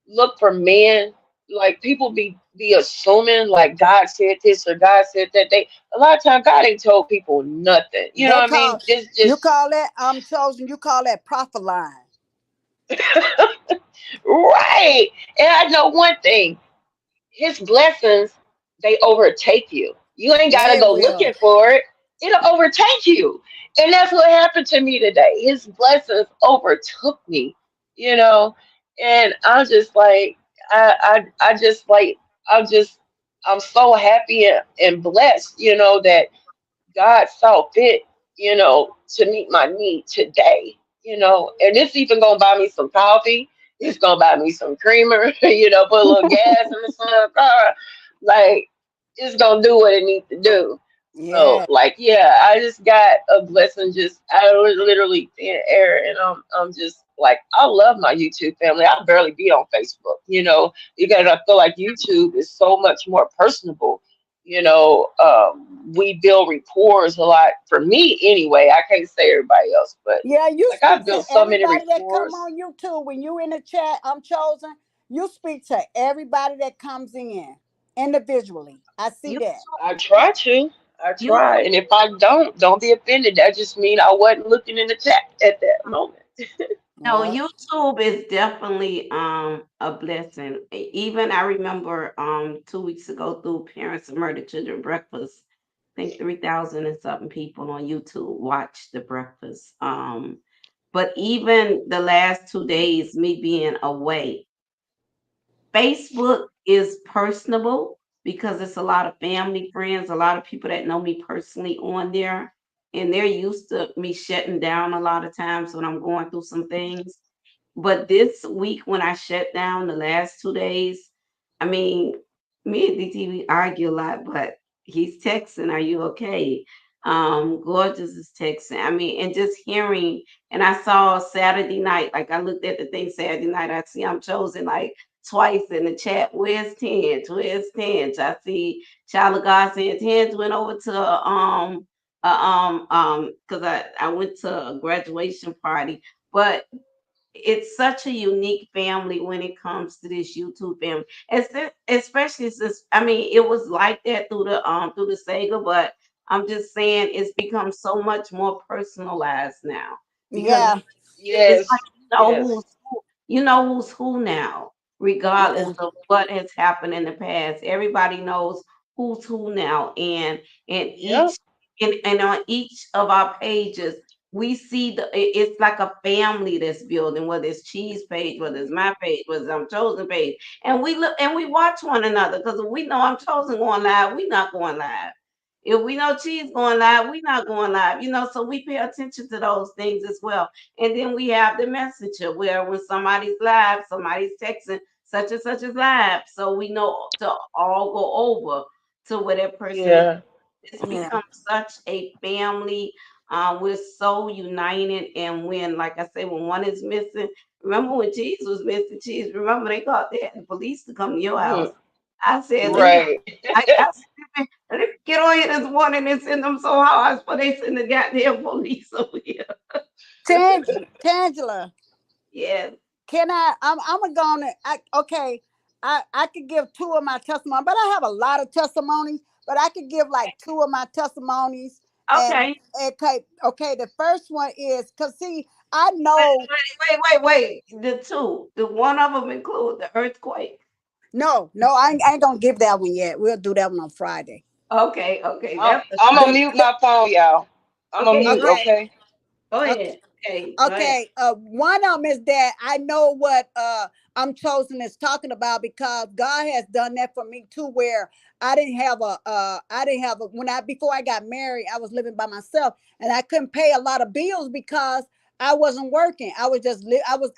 Speaker 13: look for men. Like people be assuming like God said this or God said that. They a lot of time God ain't told people nothing. You know
Speaker 6: They
Speaker 13: what I mean?
Speaker 6: call
Speaker 13: It's
Speaker 6: you
Speaker 13: just
Speaker 6: call that I'm chosen. You call that prophet line.
Speaker 13: right. And I know one thing. His blessings, they overtake you. You ain't got to
Speaker 6: Yeah, it
Speaker 13: go
Speaker 6: will.
Speaker 13: looking for it. It'll overtake you. And that's what happened to me today. His blessings overtook me, you know, and I'm just like, I just like, I'm just, I'm so happy and blessed, that God saw fit, to meet my need today, and it's even gonna buy me some coffee. It's gonna buy me some creamer, put a little gas in the car. Like it's gonna do what it needs to do. So
Speaker 6: Yeah,
Speaker 13: like yeah, I just got a blessing just out of literally thin air and I'm just like I love my YouTube family. I barely be on Facebook, because I feel like YouTube is so much more personable. We build rapport a lot for me anyway. I can't say everybody else, but
Speaker 6: yeah. You
Speaker 13: like
Speaker 6: speak
Speaker 13: I've
Speaker 6: to
Speaker 13: built so many
Speaker 6: everybody that come
Speaker 13: rapport.
Speaker 6: on YouTube. When you in the chat, I'm chosen. You speak to everybody that comes in individually. I see
Speaker 1: You
Speaker 6: that.
Speaker 13: I try to. I
Speaker 1: you
Speaker 13: try. And if I don't be offended. That just means I wasn't looking in the chat at that moment.
Speaker 1: know,
Speaker 6: Yeah,
Speaker 1: YouTube is definitely a blessing. Even I remember 2 weeks ago through Parents of Murdered Children Breakfast, I think 3,000 and something people on YouTube watched the breakfast. But even the last 2 days, me being away, Facebook is personable because it's a lot of family, friends, a lot of people that know me personally on there. And they're used to me shutting down a lot of times when I'm going through some things. But this week, when I shut down the last 2 days, I mean, me and DT, we argue a lot, but he's texting, "Are you okay?" Gorgeous is texting. I mean, and just hearing, and I saw Saturday night, like I looked at the thing Saturday night, I see I'm chosen like twice in the chat. Where's Tens? Where's Tens? I see Child of God saying Tens went over to because I went to a graduation party, but it's such a unique family when it comes to this YouTube family. Especially since I mean it was like that through the Sega, but I'm just saying it's become so much more personalized now because
Speaker 6: yeah,
Speaker 1: it's like
Speaker 13: Yes. Yes.
Speaker 1: you know who's who now, regardless
Speaker 6: yeah,
Speaker 1: of what has happened in the past. Everybody knows who's who now, and
Speaker 13: Yep.
Speaker 1: and on each of our pages, we see it's like a family that's building. Whether it's Cheese page, whether it's my page, whether it's I'm Chosen page, and we look and we watch one another because we know I'm Chosen going live, we not going live. If we know Cheese going live, we not going live. So we pay attention to those things as well. And then we have the messenger where when somebody's live, somebody's texting such and such is live. So we know to all go over to where that person is.
Speaker 13: Yeah.
Speaker 1: It's
Speaker 6: yeah,
Speaker 1: become such a family. We're so united. And when, like I say, when one is missing, remember when Cheese was missing, Cheese, remember they called they had the police to come to your house.
Speaker 13: Mhm.
Speaker 1: I said,
Speaker 13: Right.
Speaker 1: I said, let me get on here this morning and send them so hard for they send the goddamn police over here.
Speaker 6: Tangela.
Speaker 1: Yes.
Speaker 6: Can I? I'm gonna. Okay. I could give two of my testimonies, but I have a lot of testimonies. But I could give like two of my testimonies. And
Speaker 1: Okay.
Speaker 6: okay, okay. The first one is because see, I know.
Speaker 1: Wait. The two. The one of them include the earthquake.
Speaker 6: No, I ain't gonna give that one yet. We'll do that one on Friday.
Speaker 1: Okay.
Speaker 13: I'm,
Speaker 1: That's a
Speaker 13: I'm gonna
Speaker 6: The,
Speaker 13: mute
Speaker 6: the
Speaker 13: my phone, y'all. I'm gonna
Speaker 1: okay.
Speaker 13: mute.
Speaker 1: Go ahead.
Speaker 6: okay.
Speaker 13: Okay.
Speaker 1: Go
Speaker 6: Okay.
Speaker 1: ahead. Okay. Go ahead.
Speaker 6: Okay, one of them is that I know what I'm chosen is talking about because God has done that for me too. Where I didn't have a when I before I got married, I was living by myself and I couldn't pay a lot of bills because I wasn't working. I was just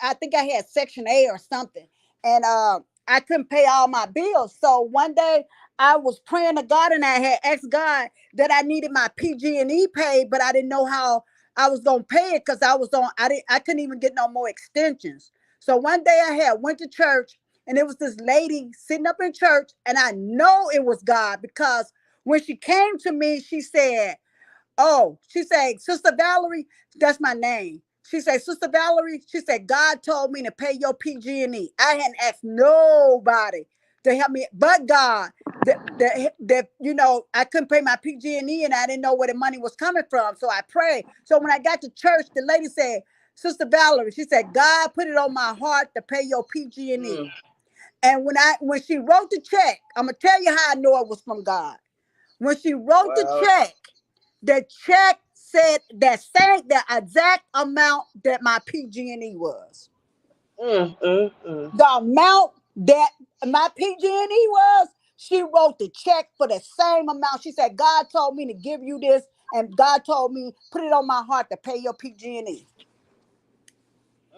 Speaker 6: I think I had Section A or something, and I couldn't pay all my bills. So one day I was praying to God and I had asked God that I needed my PG&E paid, but I didn't know how I was gonna pay it because I couldn't even get no more extensions. So one day I had went to church and it was this lady sitting up in church, and I know it was God because when she came to me, she said, oh, she said, Sister Valerie, that's my name. She said, Sister Valerie, she said, God told me to pay your PG&E. I hadn't asked nobody to help me but God. That I couldn't pay my PG&E and I didn't know where the money was coming from. So I prayed. So when I got to church, the lady said, Sister Valerie, she said, God put it on my heart to pay your PG&E.
Speaker 13: Mm.
Speaker 6: And when she wrote the check, I'm gonna tell you how I know it was from God. When she wrote
Speaker 13: Wow.
Speaker 6: the check said the exact amount that my PG&E was.
Speaker 13: Mm.
Speaker 6: The amount that my PG&E was, she wrote the check for the same amount. She said, God told me to give you this, and God told me, put it on my heart to pay your PG&E.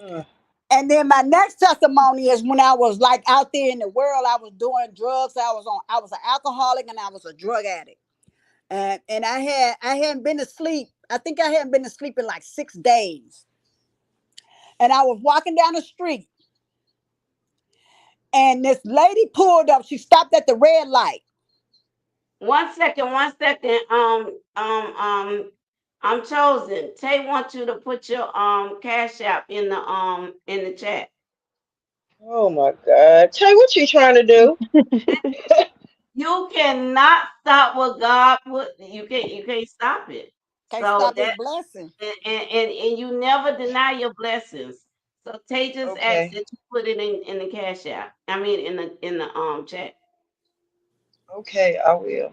Speaker 13: Mm.
Speaker 6: And then my next testimony is when I was like out there in the world, I was doing drugs. I was an alcoholic and I was a drug addict. And I hadn't been to sleep. I think I hadn't been to sleep in like 6 days. And I was walking down the street and this lady pulled up. She stopped at the red light.
Speaker 1: 1 second. 1 second. I'm chosen. Tay wants you to put your cash app in the chat.
Speaker 13: Oh my God. Tay, what you trying to do?
Speaker 1: You cannot stop what God put. You can't stop it.
Speaker 6: Can't
Speaker 1: So
Speaker 6: stop his
Speaker 1: that
Speaker 6: blessing.
Speaker 1: and you never deny your blessings. So Tay just asked
Speaker 13: Okay.
Speaker 1: that you put it in the cash app. I mean in the chat.
Speaker 13: Okay, I will.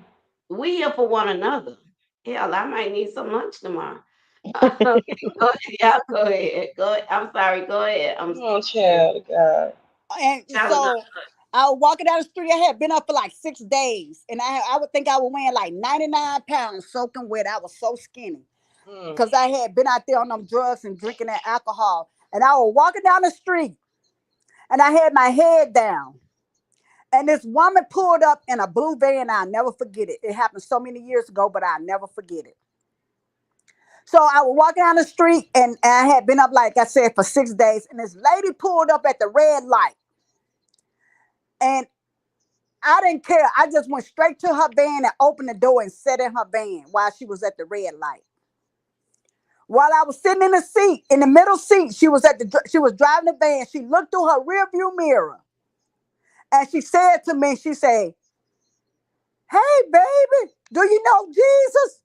Speaker 1: We here for one another. Hell, I might need some lunch tomorrow. Okay, go ahead. Yeah, go ahead. Go ahead. I'm sorry. Go ahead. I'm
Speaker 13: Come on,
Speaker 1: sorry.
Speaker 13: child of God.
Speaker 6: And
Speaker 1: Child of God.
Speaker 6: so I was walking down the street. I had been up for like 6 days. And I would think I was weighing like 99 pounds soaking wet. I was so skinny.
Speaker 13: Mm.
Speaker 6: Because I had been out there on them drugs and drinking that alcohol. And I was walking down the street and I had my head down. And this woman pulled up in a blue van. I'll never forget it. It happened so many years ago, but I'll never forget it. So I was walking down the street and I had been up, like I said, for 6 days. And this lady pulled up at the red light. And I didn't care. I just went straight to her van and opened the door and sat in her van while she was at the red light. While I was sitting in the seat, in the middle seat, she was driving the van. She looked through her rear view mirror and she said to me, she said, "Hey, baby, do you know Jesus?"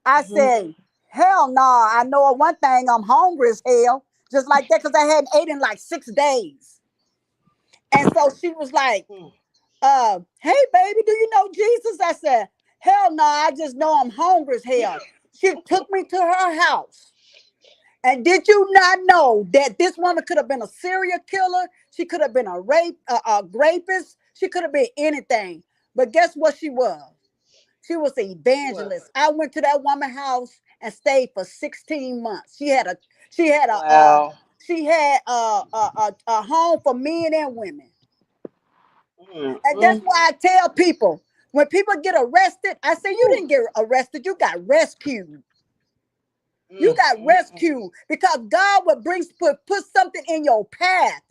Speaker 6: I
Speaker 13: Mhm.
Speaker 6: said, "Hell no, I know one thing, I'm hungry as hell." Just like that, because I hadn't ate in like 6 days. And so she was like,
Speaker 13: Mm.
Speaker 6: "Hey, baby, do you know Jesus?" I said, "Hell no, I just know I'm hungry as hell." She took me to her house. And did you not know that this woman could have been a serial killer? She could have been a rapist. She could have been anything. But guess what she was? She was an
Speaker 13: What?
Speaker 6: evangelist. I went to that woman's house and stayed for 16 months. She had a
Speaker 13: Wow.
Speaker 6: a home for men and women. And that's
Speaker 13: Mm.
Speaker 6: why I tell people when people get arrested, I say you didn't get arrested, you got rescued. You got
Speaker 13: Mm.
Speaker 6: rescued because God will put something in your path.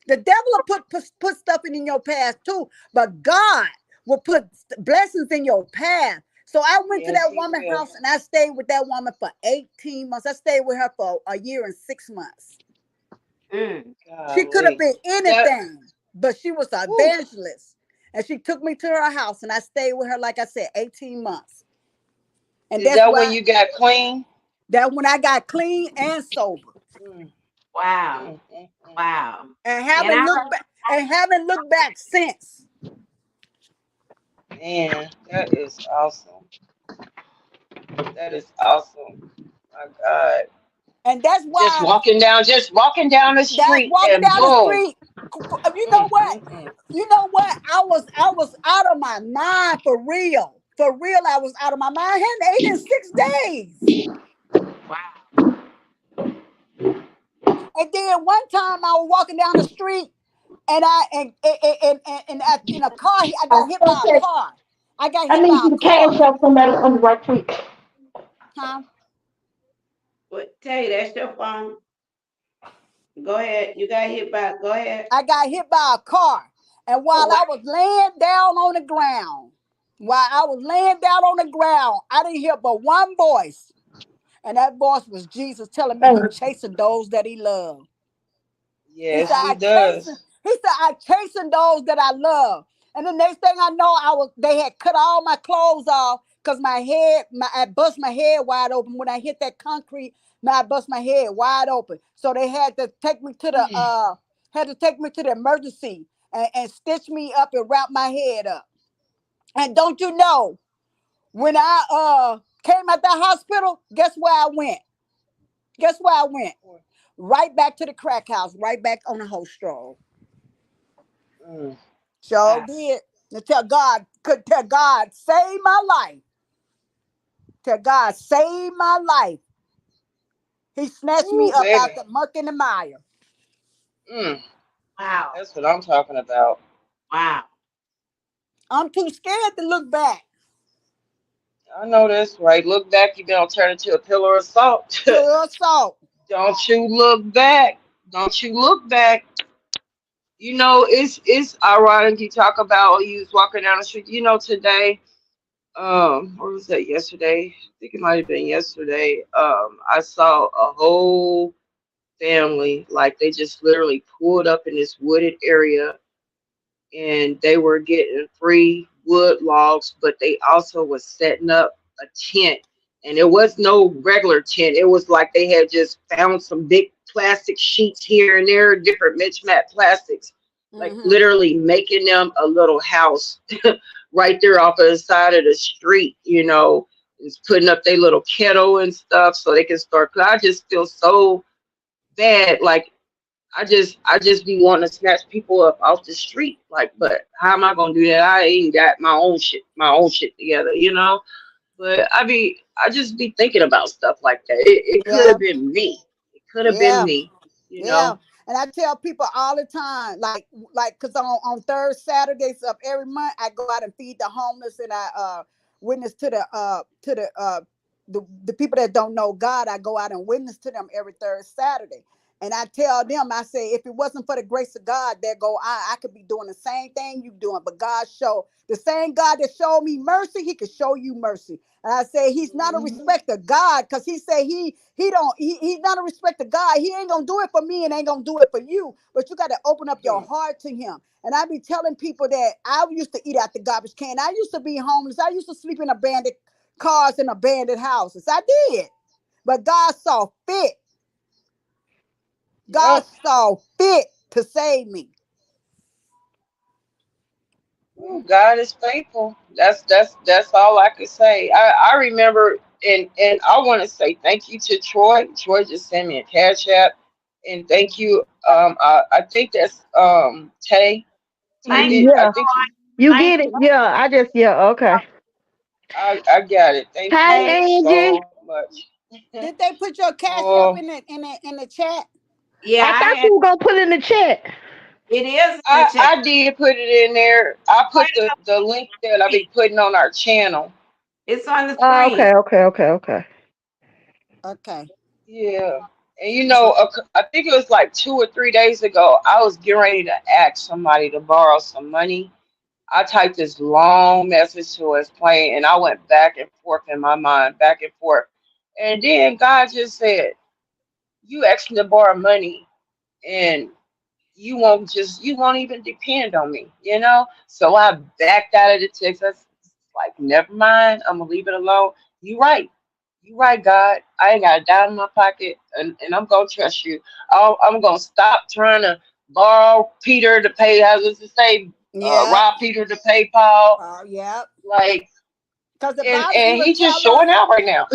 Speaker 6: The devil will put stuff in your path too, but God will put blessings in your path. So I went to
Speaker 13: Yes,
Speaker 6: that
Speaker 13: he
Speaker 6: woman's
Speaker 13: will.
Speaker 6: house and I stayed with that woman for 18 months. I stayed with her for a year and 6 months.
Speaker 1: Mm.
Speaker 6: She could have
Speaker 13: Golly.
Speaker 6: been
Speaker 13: That.
Speaker 6: anything, but she was an
Speaker 13: Whew.
Speaker 6: evangelist. And she took me to her house and I stayed with her, like I said, 18 months. And
Speaker 13: Is
Speaker 6: that's
Speaker 13: that when
Speaker 6: why
Speaker 13: you got clean?
Speaker 6: that when I got clean and sober.
Speaker 13: Mm,
Speaker 1: Wow.
Speaker 13: mm, mm, mm.
Speaker 1: Wow.
Speaker 6: And
Speaker 1: And I
Speaker 6: haven't looked back since.
Speaker 13: Man, that is awesome. That is awesome. My God.
Speaker 6: And that's why
Speaker 13: Just walking down the
Speaker 6: that's
Speaker 13: street
Speaker 6: walking
Speaker 13: and
Speaker 6: down the
Speaker 13: boom.
Speaker 6: street. You know what?
Speaker 13: Mm, mm,
Speaker 6: You know what? I was out of my mind for real. For real, I was out of my mind. I hadn't ate in 6 days.
Speaker 1: wow.
Speaker 6: And then one time I was walking down the street and in a car, I got hit by a car. I got
Speaker 14: I
Speaker 6: hit
Speaker 14: need
Speaker 6: by
Speaker 14: you
Speaker 6: a
Speaker 14: to cash
Speaker 6: car.
Speaker 14: out somebody on the right quick.
Speaker 6: Huh?
Speaker 1: What tell you that's your phone? Go ahead. You got hit by go ahead.
Speaker 6: I got hit by a car. And
Speaker 1: Oh
Speaker 6: while
Speaker 1: wow.
Speaker 6: I was laying down on the ground, I didn't hear but one voice. And that voice was Jesus telling me he chasing those that he loved. He said,
Speaker 13: yes, he does.
Speaker 6: I chasing those that I love. And the next thing I know, they had cut all my clothes off because I bust my head wide open. When I hit that concrete, I bust my head wide open. So they had to take me to the emergency and stitch me up and wrap my head up. And don't you know, when I came out the hospital, guess where I went? Guess where I went? Right back to the crack house, right back on the whole stroll.
Speaker 13: Mm,
Speaker 6: Sure
Speaker 1: Wow.
Speaker 6: did. Tell God, save my life. Tell God, save my life. He snatched me
Speaker 13: ooh,
Speaker 6: up out
Speaker 13: baby.
Speaker 6: the muck and the mire.
Speaker 13: Mm,
Speaker 1: Wow.
Speaker 13: that's what I'm talking about.
Speaker 1: Wow.
Speaker 6: I'm too scared to look back.
Speaker 13: I know that's right. Look back, you're gonna turn into a pillar of salt.
Speaker 6: Pure salt.
Speaker 13: Don't you look back. Don't you look back. You know, it's ironic you talk about you was walking down the street. You know, today, or was that yesterday? I think it might have been yesterday. I saw a whole family, like they just literally pulled up in this wooded area and they were getting free wood logs, but they also was setting up a tent. And it was no regular tent. It was like they had just found some big plastic sheets here and there, different mismatched plastics, like
Speaker 6: Mm-hmm.
Speaker 13: literally making them a little house right there off of the side of the street, you know, is putting up their little kettle and stuff so they can start. Cause I just feel so bad. Like I just be wanting to snatch people up off the street. Like, but how am I gonna do that? I ain't got my own shit together, you know? But I just be thinking about stuff like that. It could
Speaker 6: Yeah,
Speaker 13: have been me. It could have been
Speaker 6: yeah.
Speaker 13: me, you
Speaker 6: Yeah,
Speaker 13: know?
Speaker 6: and I tell people all the time, cause on third Saturdays of every month, I go out and feed the homeless, and I witness to the people that don't know God. I go out and witness to them every third Saturday, and I tell them, I say, if it wasn't for the grace of God, there go I could be doing the same thing you doing, but God show the same God that showed me mercy, He could show you mercy. And I say he's not a
Speaker 13: Mhm.
Speaker 6: respecter of God, because he say he's not a respecter of God. He ain't gonna do it for me and ain't gonna do it for you. But you got to open up your heart to him. And I be telling people that I used to eat out the garbage can. I used to be homeless. I used to sleep in abandoned cars and abandoned houses. I did. But God saw fit. God
Speaker 13: Yep.
Speaker 6: saw fit to save me.
Speaker 13: Ooh, God is faithful. That's all I could say. I remember, and I want to say thank you to Troy. Troy just sent me a cash app, and thank you. I think that's Tay. Tay
Speaker 1: Thank
Speaker 13: did.
Speaker 1: you,
Speaker 13: I
Speaker 14: Yeah,
Speaker 13: think
Speaker 1: Troy.
Speaker 13: you.
Speaker 14: you
Speaker 1: Thank
Speaker 14: get it.
Speaker 1: you.
Speaker 14: Yeah, okay.
Speaker 13: I got it. Thank
Speaker 14: Hi,
Speaker 13: you
Speaker 1: Thank
Speaker 14: Angie.
Speaker 13: so much.
Speaker 6: Did they put your cash up
Speaker 13: Oh,
Speaker 6: in the chat?
Speaker 1: yeah,
Speaker 14: I
Speaker 1: I
Speaker 14: thought
Speaker 1: had
Speaker 14: you were gonna put it in the chat.
Speaker 1: it is in the
Speaker 13: I
Speaker 1: chat.
Speaker 13: I did put it in there. I
Speaker 1: Right
Speaker 13: put the
Speaker 1: up
Speaker 13: the link that I
Speaker 1: the
Speaker 13: be putting on our channel.
Speaker 1: It's on the
Speaker 14: Oh,
Speaker 1: screen.
Speaker 14: okay.
Speaker 6: Okay.
Speaker 13: Yeah. And you
Speaker 6: So
Speaker 13: know, I think it was like 2 or 3 days ago, I was getting ready to ask somebody to borrow some money. I typed this long message to us playing, and I went back and forth in my mind, back and forth. And then God just said, you asked me to borrow money, and you won't even depend on me, you know? So I backed out of the text. I was like, never mind, I'm gonna leave it alone. You right. You right, God. I ain't got a dime in my pocket, and I'm gonna trust you. I'm gonna stop trying to borrow Peter to pay. How does it say?
Speaker 6: Yep.
Speaker 13: Rob Peter to pay Paul.
Speaker 6: Yep.
Speaker 13: Like,
Speaker 6: Because the
Speaker 13: and
Speaker 6: Bible
Speaker 13: and
Speaker 6: even
Speaker 13: he just
Speaker 6: tell
Speaker 13: showing
Speaker 6: us,
Speaker 13: out right now.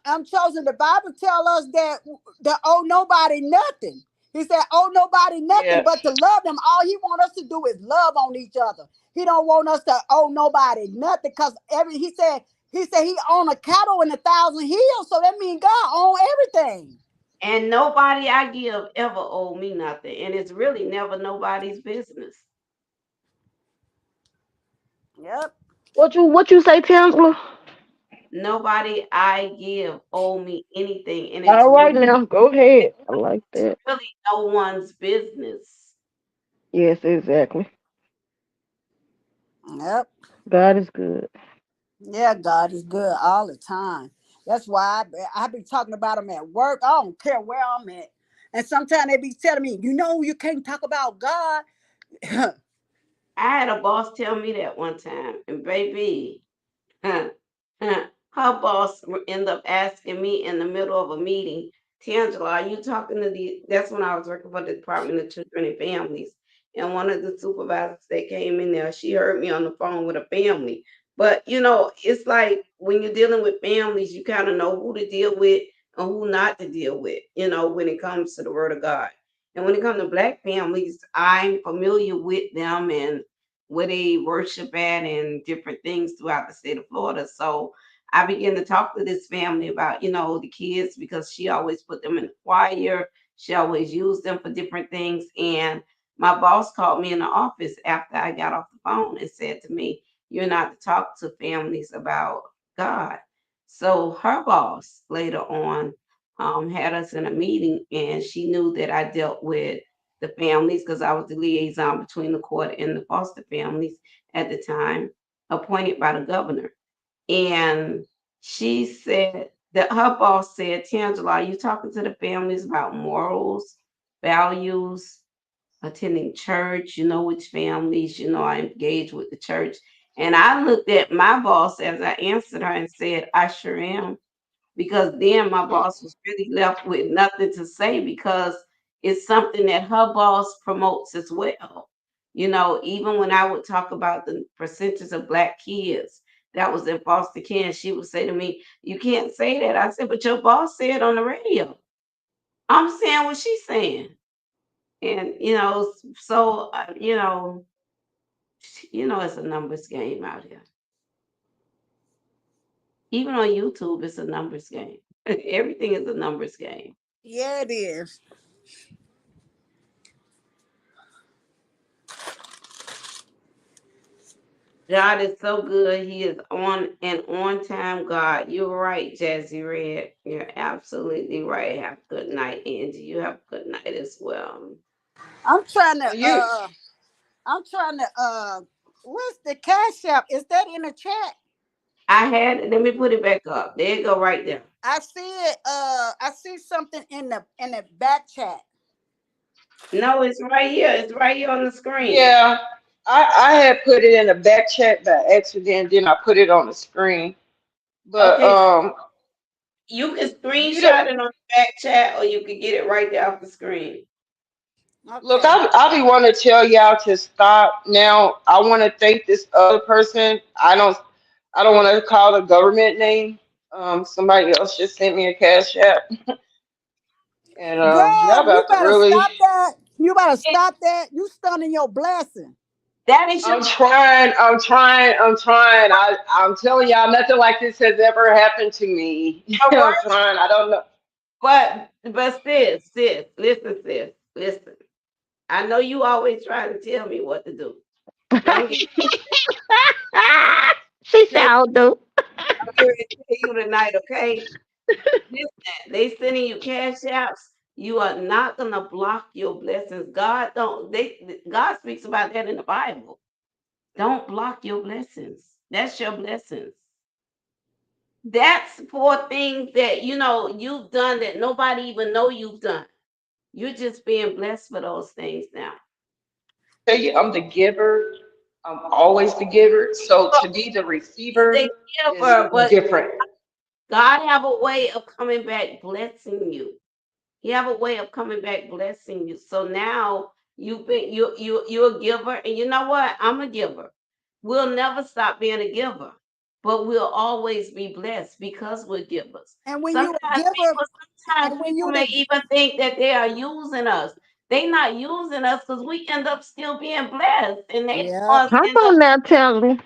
Speaker 6: I'm chosen. The Bible tell us that owe nobody nothing. He said, owe nobody nothing
Speaker 13: Yeah.
Speaker 6: but to love them. All he want us to do is love on each other. He don't want us to owe nobody nothing because he said he own a cattle in 1,000 hills. So that means God own everything.
Speaker 1: And nobody I give ever owe me nothing. And it's really never nobody's business.
Speaker 6: Yep.
Speaker 14: What you say, Tinsler?
Speaker 1: Nobody I give owe me anything. And
Speaker 14: All right now, go ahead. I like
Speaker 1: it's
Speaker 14: that.
Speaker 1: really no one's business.
Speaker 14: Yes, exactly.
Speaker 6: Yep.
Speaker 14: God is good.
Speaker 6: Yeah, God is good all the time. That's why I be talking about him at work. I don't care where I'm at. And sometimes they be telling me, you can't talk about God.
Speaker 1: I had a boss tell me that one time. And baby, Huh, her boss ended up asking me in the middle of a meeting, Tangela, are you talking to the, that's when I was working for the Department of Children and Families. And one of the supervisors that came in there, she heard me on the phone with a family. But it's like when you're dealing with families, you kind of know who to deal with and who not to deal with, when it comes to the word of God. And when it comes to black families, I'm familiar with them and where they worship at and different things throughout the state of Florida. So I began to talk to this family about, the kids because she always put them in the choir. She always used them for different things. And my boss called me in the office after I got off the phone and said to me, you're not to talk to families about God. So her boss later on had us in a meeting and she knew that I dealt with the families because I was the liaison between the court and the foster families at the time, appointed by the governor. And she said that her boss said, Tangela, are you talking to the families about morals, values, attending church? You know which families, I engage with the church. And I looked at my boss as I answered her and said, I sure am, because then my boss was really left with nothing to say because it's something that her boss promotes as well. Even when I would talk about the percentage of black kids that was in foster care, she would say to me, you can't say that. I said, but your boss said on the radio. I'm saying what she's saying. And, so, it's a numbers game out here. Even on YouTube, it's a numbers game. Everything is a numbers game.
Speaker 6: Yeah, it is.
Speaker 1: God is so good. He is on time God. You're right, Jazzy Red. You're absolutely right. Have a good night, Angie. You have a good night as well.
Speaker 6: I'm trying to
Speaker 13: You.
Speaker 6: I'm trying to what's the cash app? Is that in the chat?
Speaker 1: I had it. Let me put it back up. There you go, right there.
Speaker 6: I see it. I see something in the back chat.
Speaker 1: No, it's right here. It's right here on the screen.
Speaker 13: Yeah. I had put it in the back chat by accident, then I put it on the screen. But
Speaker 1: Okay, you can
Speaker 13: you don't
Speaker 1: screenshot it on the back chat, or you can get it right there off the screen.
Speaker 13: look.
Speaker 6: Okay.
Speaker 13: I be want to tell y'all to stop now. I want to thank this other person. I don't want to call the government name. Somebody else just sent me a cash app, and y'all
Speaker 6: Girl, you
Speaker 13: about to
Speaker 6: better
Speaker 13: really.
Speaker 6: stop that. You better stop that. You stunning your blessing.
Speaker 1: That is your
Speaker 13: I'm trying. I'm trying. I'm trying. I'm telling y'all, nothing like this has ever happened to me. I'm
Speaker 1: worst.
Speaker 13: trying. I don't know.
Speaker 1: But listen. I know you always trying to tell me what to do. But I'm getting
Speaker 14: She said,
Speaker 1: ready
Speaker 14: "I'll do."
Speaker 1: to tell you tonight, okay? Listen, they sending you cash apps. You are not gonna block your blessings. God speaks about that in the Bible. Don't block your blessings. That's your blessings. That's for things that you've done that nobody even know you've done. You're just being blessed for those things now.
Speaker 13: Tell you, I'm the giver. I'm always the giver. So
Speaker 1: Well,
Speaker 13: to be the
Speaker 1: you
Speaker 13: receiver
Speaker 1: say
Speaker 13: is
Speaker 1: giver, but
Speaker 13: different.
Speaker 1: God have a way of coming back blessing you. He have a way of coming back blessing you. So now you're a giver, and you know what? I'm a giver. We'll never stop being a giver, but we'll always be blessed because we're givers.
Speaker 6: And when you a
Speaker 1: Sometimes
Speaker 6: giver,
Speaker 1: people, sometimes
Speaker 6: and when
Speaker 1: people
Speaker 6: you
Speaker 1: may
Speaker 6: the
Speaker 1: even think that they are using us. They not using us because we end up still being blessed, and they the
Speaker 6: yeah.
Speaker 1: ones
Speaker 14: Come
Speaker 1: end up
Speaker 14: on now, tell me.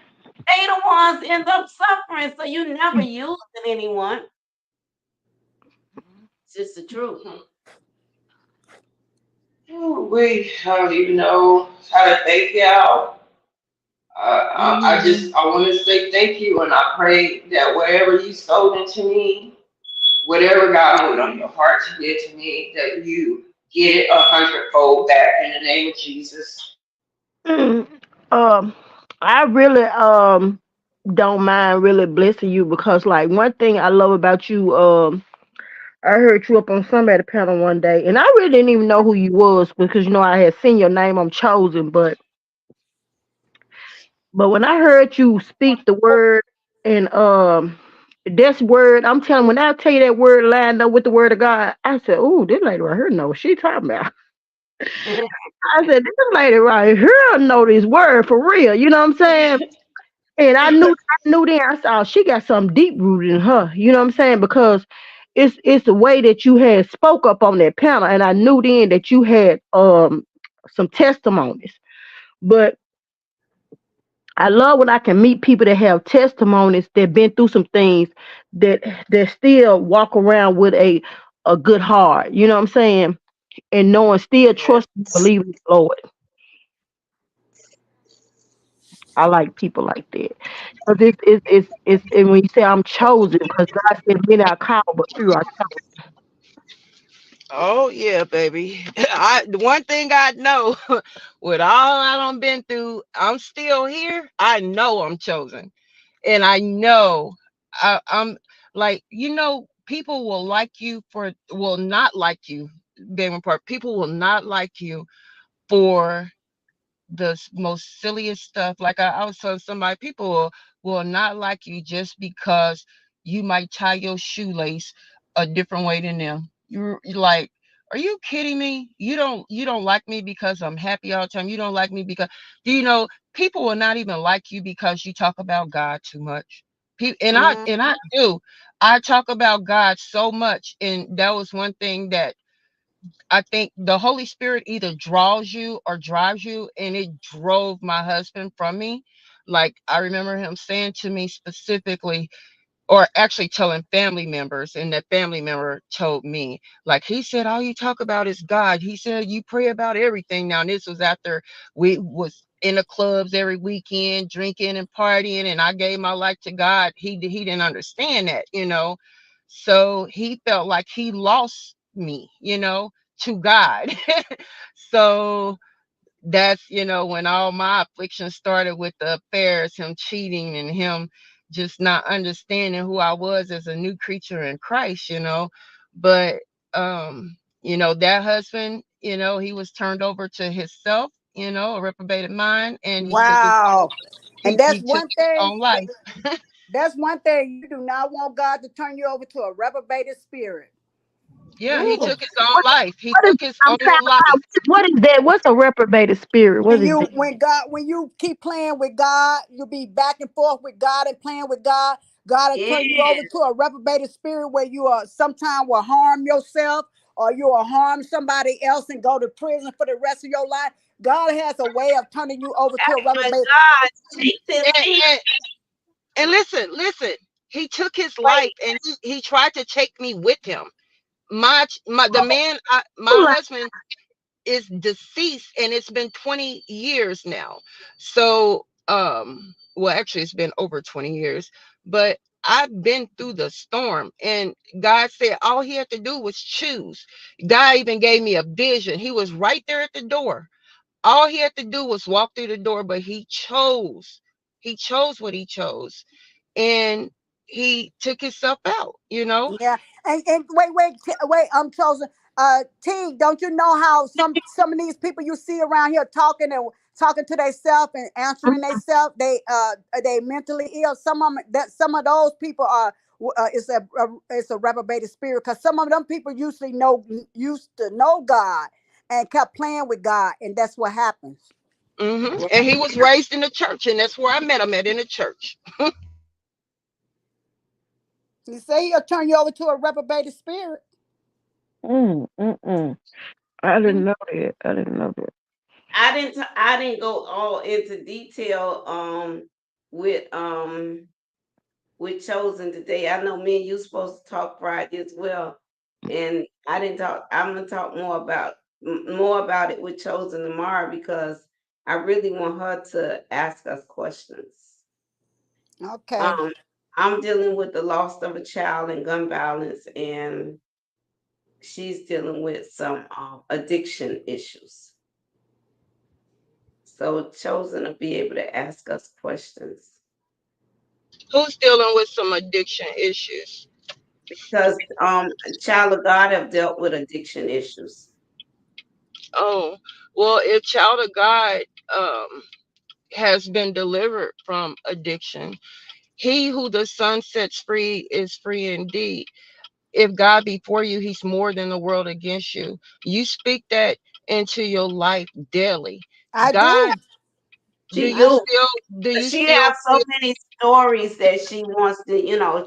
Speaker 1: they the ones end up suffering. So you never using anyone. It's just the truth.
Speaker 13: We don't even know how to thank y'all. I want to say thank you, and I pray that whatever you sold into me, whatever God put on your heart to give to me, that you get it 100-fold back in the name of Jesus.
Speaker 14: Mm, um, I really don't mind really blessing you because like one thing I love about you, I heard you up on somebody panel one day, and I really didn't even know who you was because you know I had seen your name. I'm chosen, but when I heard you speak the word and this word, I'm telling when I tell you that word lined up with the word of God, I said, "Oh, this lady right here know what she talking about." I said, "This lady right here know this word for real." You know what I'm saying? And I knew then I saw she got something deep rooted in her. You know what I'm saying? Because it's the way that you had spoke up on that panel, and I knew then that you had some testimonies. But I love when I can meet people that have testimonies that been through some things that still walk around with a good heart. You know what I'm saying? And knowing still
Speaker 13: Yeah.
Speaker 14: trust and believe in the Lord. I like people like that. Because and when you say I'm chosen, because God said many are called, but few are chosen.
Speaker 13: Oh yeah, baby. The one thing I know, with all I done been through, I'm still here. I know I'm chosen, and I know I'm like people will not like you. Being part, people will not like you for the most silliest stuff. Like I was telling somebody, people will not like you just because you might tie your shoelace a different way than them. You're like, are you kidding me? You don't like me because I'm happy all the time. You don't like me because do you know people will not even like you because you talk about God too much. And I do. I talk about God so much, and that was one thing that I think the Holy Spirit either draws you or drives you, and it drove my husband from me. Like I remember him saying to me specifically, or actually telling family members, and that family member told me, like he said, all you talk about is God. He said you pray about everything. Now this was after we was in the clubs every weekend, drinking and partying, and I gave my life to God. He didn't understand that. So he felt like he lost me, to God. So that's when all my afflictions started with the affairs, him cheating and him just not understanding who I was as a new creature in Christ. But that husband, he was turned over to himself, a reprobated mind, and he took his
Speaker 6: Wow. And
Speaker 13: he took his own life.
Speaker 6: that's one thing you do not want God to turn you over to a reprobated spirit.
Speaker 13: Yeah, he
Speaker 6: Ooh.
Speaker 13: took his own life. He
Speaker 14: What is
Speaker 13: took his
Speaker 14: I'm
Speaker 13: own life.
Speaker 14: what is that? What's a reprobated spirit? What is that?
Speaker 6: When you keep playing with God, you'll be back and forth with God and playing with God. God will
Speaker 1: Yeah,
Speaker 6: turn you over to a reprobated spirit where you are sometimes will harm yourself or you will harm somebody else and go to prison for the rest of your life. God has a way of turning you over to a
Speaker 1: that's when
Speaker 6: reprobate.
Speaker 1: God takes his
Speaker 13: And,
Speaker 1: hand
Speaker 13: and, and listen. He took his life,
Speaker 1: away.
Speaker 13: and he tried to take me with him. The man,
Speaker 14: I'm
Speaker 13: my
Speaker 14: like,
Speaker 13: husband is deceased, and it's been 20 years now. So well, actually it's been over 20 years, but I've been through the storm, and God said all he had to do was choose. God even gave me a vision. He was right there at the door. All he had to do was walk through the door, but he chose what he chose, and he took himself out.
Speaker 6: Yeah, and wait. I'm chosen. T, don't you know how some of these people you see around here talking to themselves and answering themselves, they mentally ill. Some of those people are it's a reprobated spirit, because some of them people usually used to know God and kept playing with God, and that's what happens.
Speaker 1: Right.
Speaker 13: And he was raised in the church, and that's where I met him at, in the church.
Speaker 6: You say he'll turn you over to a reprobated spirit.
Speaker 14: Mm. I didn't know that. I didn't know that.
Speaker 1: I didn't go all into detail with um with chosen today. I know me and you supposed to talk Friday as well, and I didn't talk. I'm gonna talk more about it with chosen tomorrow because I really want her to ask us questions.
Speaker 6: Okay.
Speaker 1: Um, I'm dealing with the loss of a child and gun violence, and she's dealing with some addiction issues. So chosen to be able to ask us questions
Speaker 13: Who's dealing with some addiction issues?
Speaker 1: because child of God have dealt with addiction issues.
Speaker 13: Oh, well, if child of God um, has been delivered from addiction, he who the Son sets free is free indeed. If God be for you, he's more than the world against you. You speak that into your life daily.
Speaker 6: I
Speaker 13: God,
Speaker 6: do.
Speaker 13: do
Speaker 1: She
Speaker 13: you
Speaker 1: do.
Speaker 13: still do you
Speaker 1: She
Speaker 13: still
Speaker 1: has so many stories that she wants to,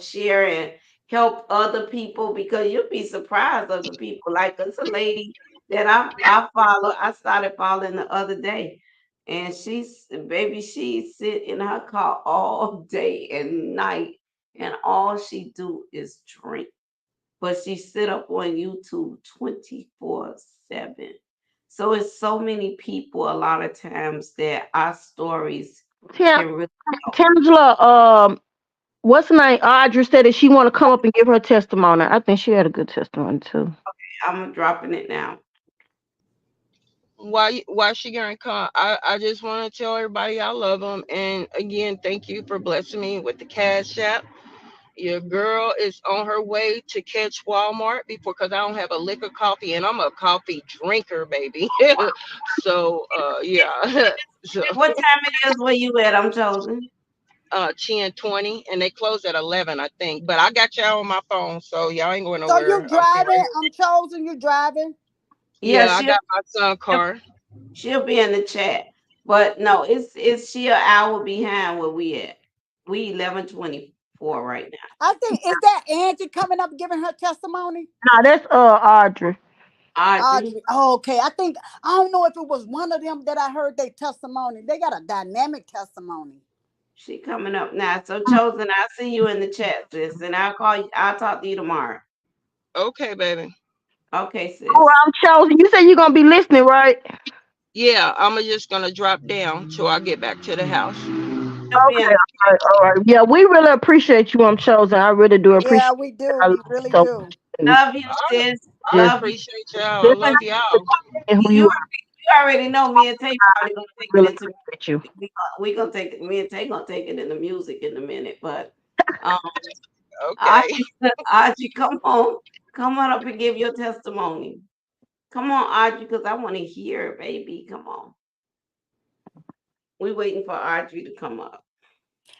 Speaker 1: share and help other people because you'll be surprised of the people. Like it's a lady that I follow. I started following the other day, and she sit in her car all day and night, and all she do is drink. But she sit up on YouTube 24/7. So it's so many people a lot of times that our stories
Speaker 14: Tam,
Speaker 1: can really help.
Speaker 14: Tangela, what's her name? Audrey said that she want to come up and give her testimony. I think she had a good testimony too.
Speaker 1: I'm dropping it now.
Speaker 13: why she gonna come? I just want to tell everybody I love them, and again, thank you for blessing me with the cash app. Your girl is on her way to catch Walmart before, because I don't have a lick of coffee, and I'm a coffee drinker, baby. So yeah. So
Speaker 1: What time it is where you at? I'm chosen.
Speaker 13: 10:20, and they close at 11, I think. But I got y'all on my phone, so y'all ain't going
Speaker 6: So you
Speaker 13: nowhere. I'll be right
Speaker 6: driving?
Speaker 13: here.
Speaker 6: I'm chosen. You driving?
Speaker 1: Yeah,
Speaker 13: Yeah, I got my son
Speaker 1: she'll,
Speaker 13: car.
Speaker 1: she'll be in the chat. But no, it's she an hour behind where we at. We 11:24 right now.
Speaker 6: I think, is that Angie coming up giving her testimony?
Speaker 14: Nah, that's Audrey.
Speaker 1: Audrey,
Speaker 6: Audrey. Oh, okay. I don't know if it was one of them that I heard their testimony. They got a dynamic testimony.
Speaker 1: she coming up now. So chosen, I'll see you in the chat, sis, and I'll call you. I'll talk to you tomorrow.
Speaker 13: Okay, baby.
Speaker 1: Okay,
Speaker 14: Oh,
Speaker 1: sis.
Speaker 14: I'm chosen. You said you're gonna be listening, right?
Speaker 13: Yeah, I'm just gonna drop down till I get back to the house.
Speaker 1: She'll be in.
Speaker 14: Okay, all right. Yeah, we really appreciate you. I'm chosen. I really do
Speaker 6: Yeah,
Speaker 14: appreciate
Speaker 6: we
Speaker 14: it.
Speaker 6: do.
Speaker 14: I love
Speaker 6: We
Speaker 14: you
Speaker 6: really
Speaker 14: so
Speaker 6: do.
Speaker 14: much.
Speaker 1: Love you, sis.
Speaker 13: I
Speaker 14: Just,
Speaker 1: Love you.
Speaker 13: appreciate y'all. I
Speaker 14: just
Speaker 13: love y'all.
Speaker 14: being who
Speaker 1: You
Speaker 14: you
Speaker 1: you already know me and Tay
Speaker 14: are. I
Speaker 1: probably gonna take it
Speaker 14: really
Speaker 1: into
Speaker 14: appreciate you.
Speaker 1: we gonna take it. Me and Tay gonna take it into music in a minute, but um,
Speaker 13: Okay.
Speaker 1: Audrey, Audrey, come on up and give your testimony. Come on, Audrey, because I want to hear it, baby. Come on, we waiting for Audrey to come up.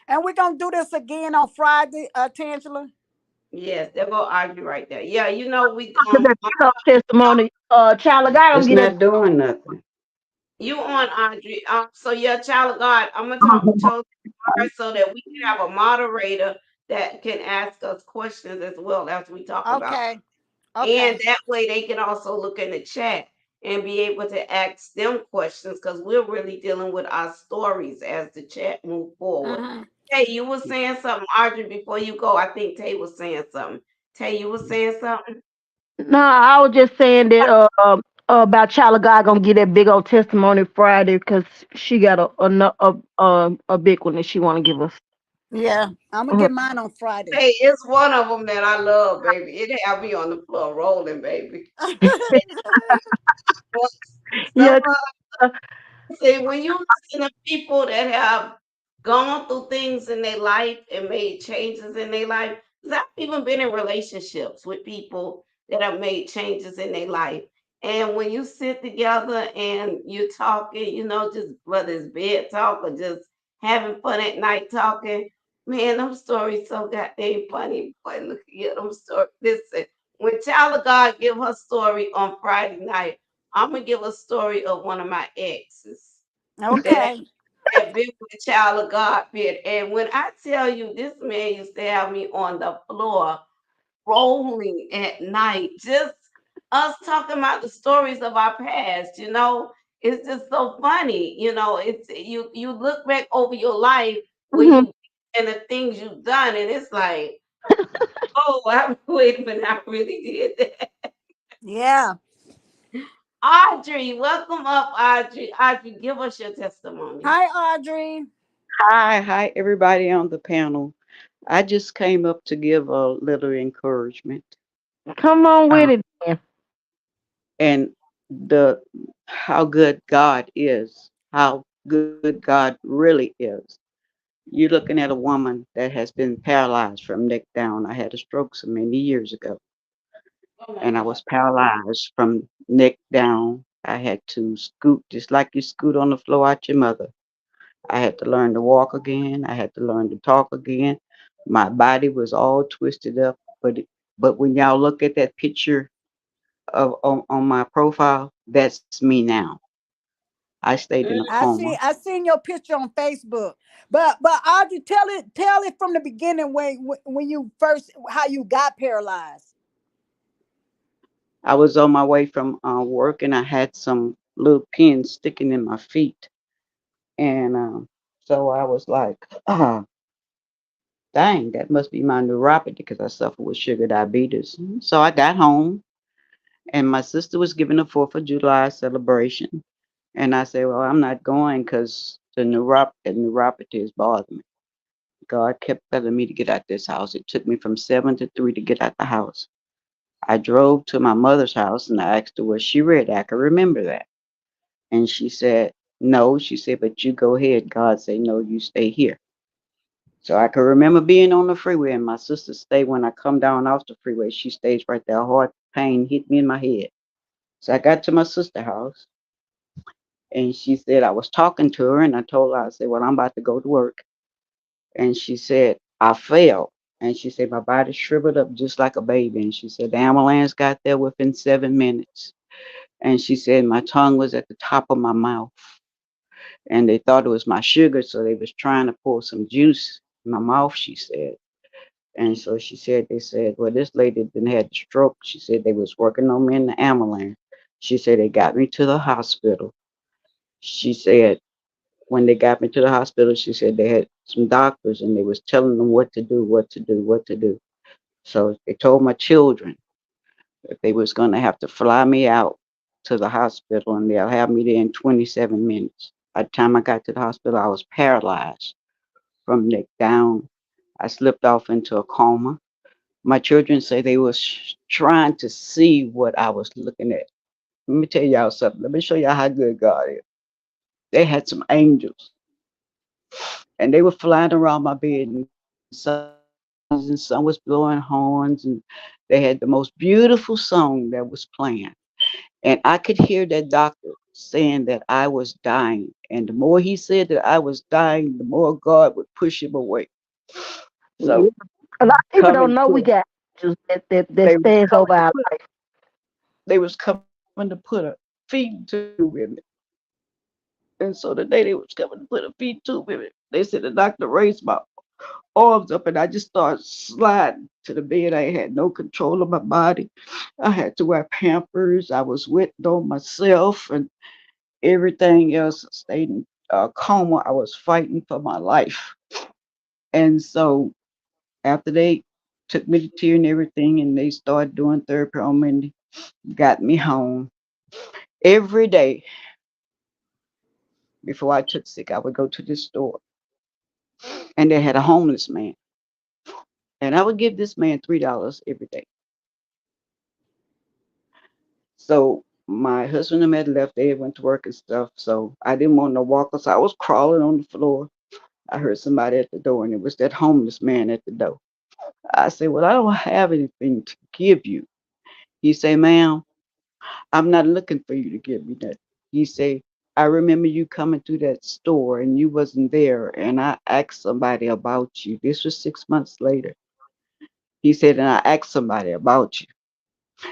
Speaker 6: And we're gonna do this again on Friday, Tangela.
Speaker 1: Yes, there go Audrey right there. Yeah, we
Speaker 14: Get that big old testimony. Child of God, I'm
Speaker 1: it's
Speaker 14: get that.
Speaker 1: not doing nothing. You on Audrey? So yeah, child of God, I'm gonna talk to her so that we can have a moderator that can ask us questions as well as we talk about.
Speaker 6: Okay. Okay.
Speaker 1: And that way they can also look in the chat and be able to ask them questions because we're really dealing with our stories as the chat move forward.
Speaker 6: Hmm.
Speaker 1: Tay, you were saying something, Audrey, before you go. I think Tay was saying something. Tay, you were saying something?
Speaker 14: No, I was just saying that about child of God gonna get that big old testimony Friday because she got a big one that she want to give us.
Speaker 6: Yeah, I'm gonna
Speaker 14: Mhm.
Speaker 6: get mine on Friday.
Speaker 1: Hey, it's one of them that I love, baby. It have me on the floor rolling, baby. Some
Speaker 14: Yeah.
Speaker 1: See, when you listen to people that have gone through things in their life and made changes in their life, 'cause I've even been in relationships with people that have made changes in their life. And when you sit together and you're talking, just whether it's bed talk or just having fun at night talking, Man, them stories so goddamn funny. Boy, look at them stories. Listen, when Child of God give her story on Friday night, I'm gonna give a story of one of my exes that
Speaker 6: Okay.
Speaker 1: that been with Child of God bit. And when I tell you, this man used to have me on the floor rolling at night, just us talking about the stories of our past, you know. It's just so funny, you know. It's you look back over your life where
Speaker 14: Mhm.
Speaker 1: you and the things you've done, and it's like, oh, I wait a minute, I really did that.
Speaker 6: Yeah.
Speaker 1: Audrey, welcome up, Audrey. Audrey, give us your testimony.
Speaker 6: Hi, Audrey.
Speaker 15: Hi, everybody on the panel. I just came up to give a little encouragement.
Speaker 14: Come on
Speaker 15: Uh,
Speaker 14: with it, then.
Speaker 15: and the how good God is, how good God really is. You're looking at a woman that has been paralyzed from neck down. I had a stroke so many years ago,
Speaker 1: Oh my
Speaker 15: and I
Speaker 1: God.
Speaker 15: was paralyzed from neck down. I had to scoot just like you scoot on the floor out your mother. I had to learn to walk again. I had to learn to talk again. My body was all twisted up, but when y'all look at that picture on my profile, that's me now. I stayed in a coma.
Speaker 6: I seen your picture on Facebook. But Audrey, tell it from the beginning when you first how you got paralyzed.
Speaker 15: I was on my way from work and I had some little pins sticking in my feet. And so I was like, ah, dang, that must be my neuropathy because I suffer with sugar diabetes. So I got home and my sister was giving a 4th of July celebration. And I said, well, I'm not going because the neuropathy is bothering me. God kept telling me to get out this house. It took me from 7 to 3 to get out the house. I drove to my mother's house and I asked her, was she ready? I can remember that. And she said, no. She said, but you go ahead. God said, no, you stay here. So I can remember being on the freeway and my sister stayed when I come down off the freeway. She stays right there. Hard pain hit me in my head. So I got to my sister's house and she said, I was talking to her and I told her, I said, well, I'm about to go to work. And she said, I fell. And she said, my body shriveled up just like a baby. And she said, the ambulance got there within 7 minutes. And she said, my tongue was at the top of my mouth. And they thought it was my sugar, so they was trying to pour some juice in my mouth, she said. And so she said, they said, well, this lady didn't had a stroke. She said they was working on me in the ambulance. She said they got me to the hospital. She said when they got me to the hospital, she said they had some doctors and they was telling them what to do, what to do, what to do. So they told my children that they was gonna have to fly me out to the hospital and they'll have me there in 27 minutes. By the time I got to the hospital, I was paralyzed from neck down. I slipped off into a coma. My children say they was trying to see what I was looking at. Let me tell y'all something. Let me show y'all how good God is. They had some angels and they were flying around my bed and some was blowing songs and some was blowing horns and they had the most beautiful song that was playing. And I could hear that doctor saying that I was dying. And the more he said that I was dying, the more God would push him away.
Speaker 14: Yeah.
Speaker 15: So
Speaker 14: A lot of people don't
Speaker 15: coming
Speaker 14: know we
Speaker 15: to
Speaker 14: got angels that
Speaker 15: they was
Speaker 14: stands over
Speaker 15: coming to
Speaker 14: our
Speaker 15: put
Speaker 14: life.
Speaker 15: they was coming to put a feed tube in me. And so the day they was coming to put a feed tube in me, they said the doctor raised my arms up and I just started sliding to the bed. I had no control of my body. I had to wear Pampers. I was wetting on myself and everything else. I stayed in a coma. I was fighting for my life. And so after they took me to tear and everything and they started doing therapy on me and got me home. Every day before I took sick, I would go to this store and they had a homeless man. And I would give this man $3 every day. So my husband and them had left. They had went to work and stuff. So I didn't want no walker. So I was crawling on the floor. I heard somebody at the door, and it was that homeless man at the door. I said, well, I don't have anything to give you. He said, ma'am, I'm not looking for you to give me nothing. He said, I remember you coming through that store and you wasn't there, and I asked somebody about you. This was 6 months later. He said, and I asked somebody about you,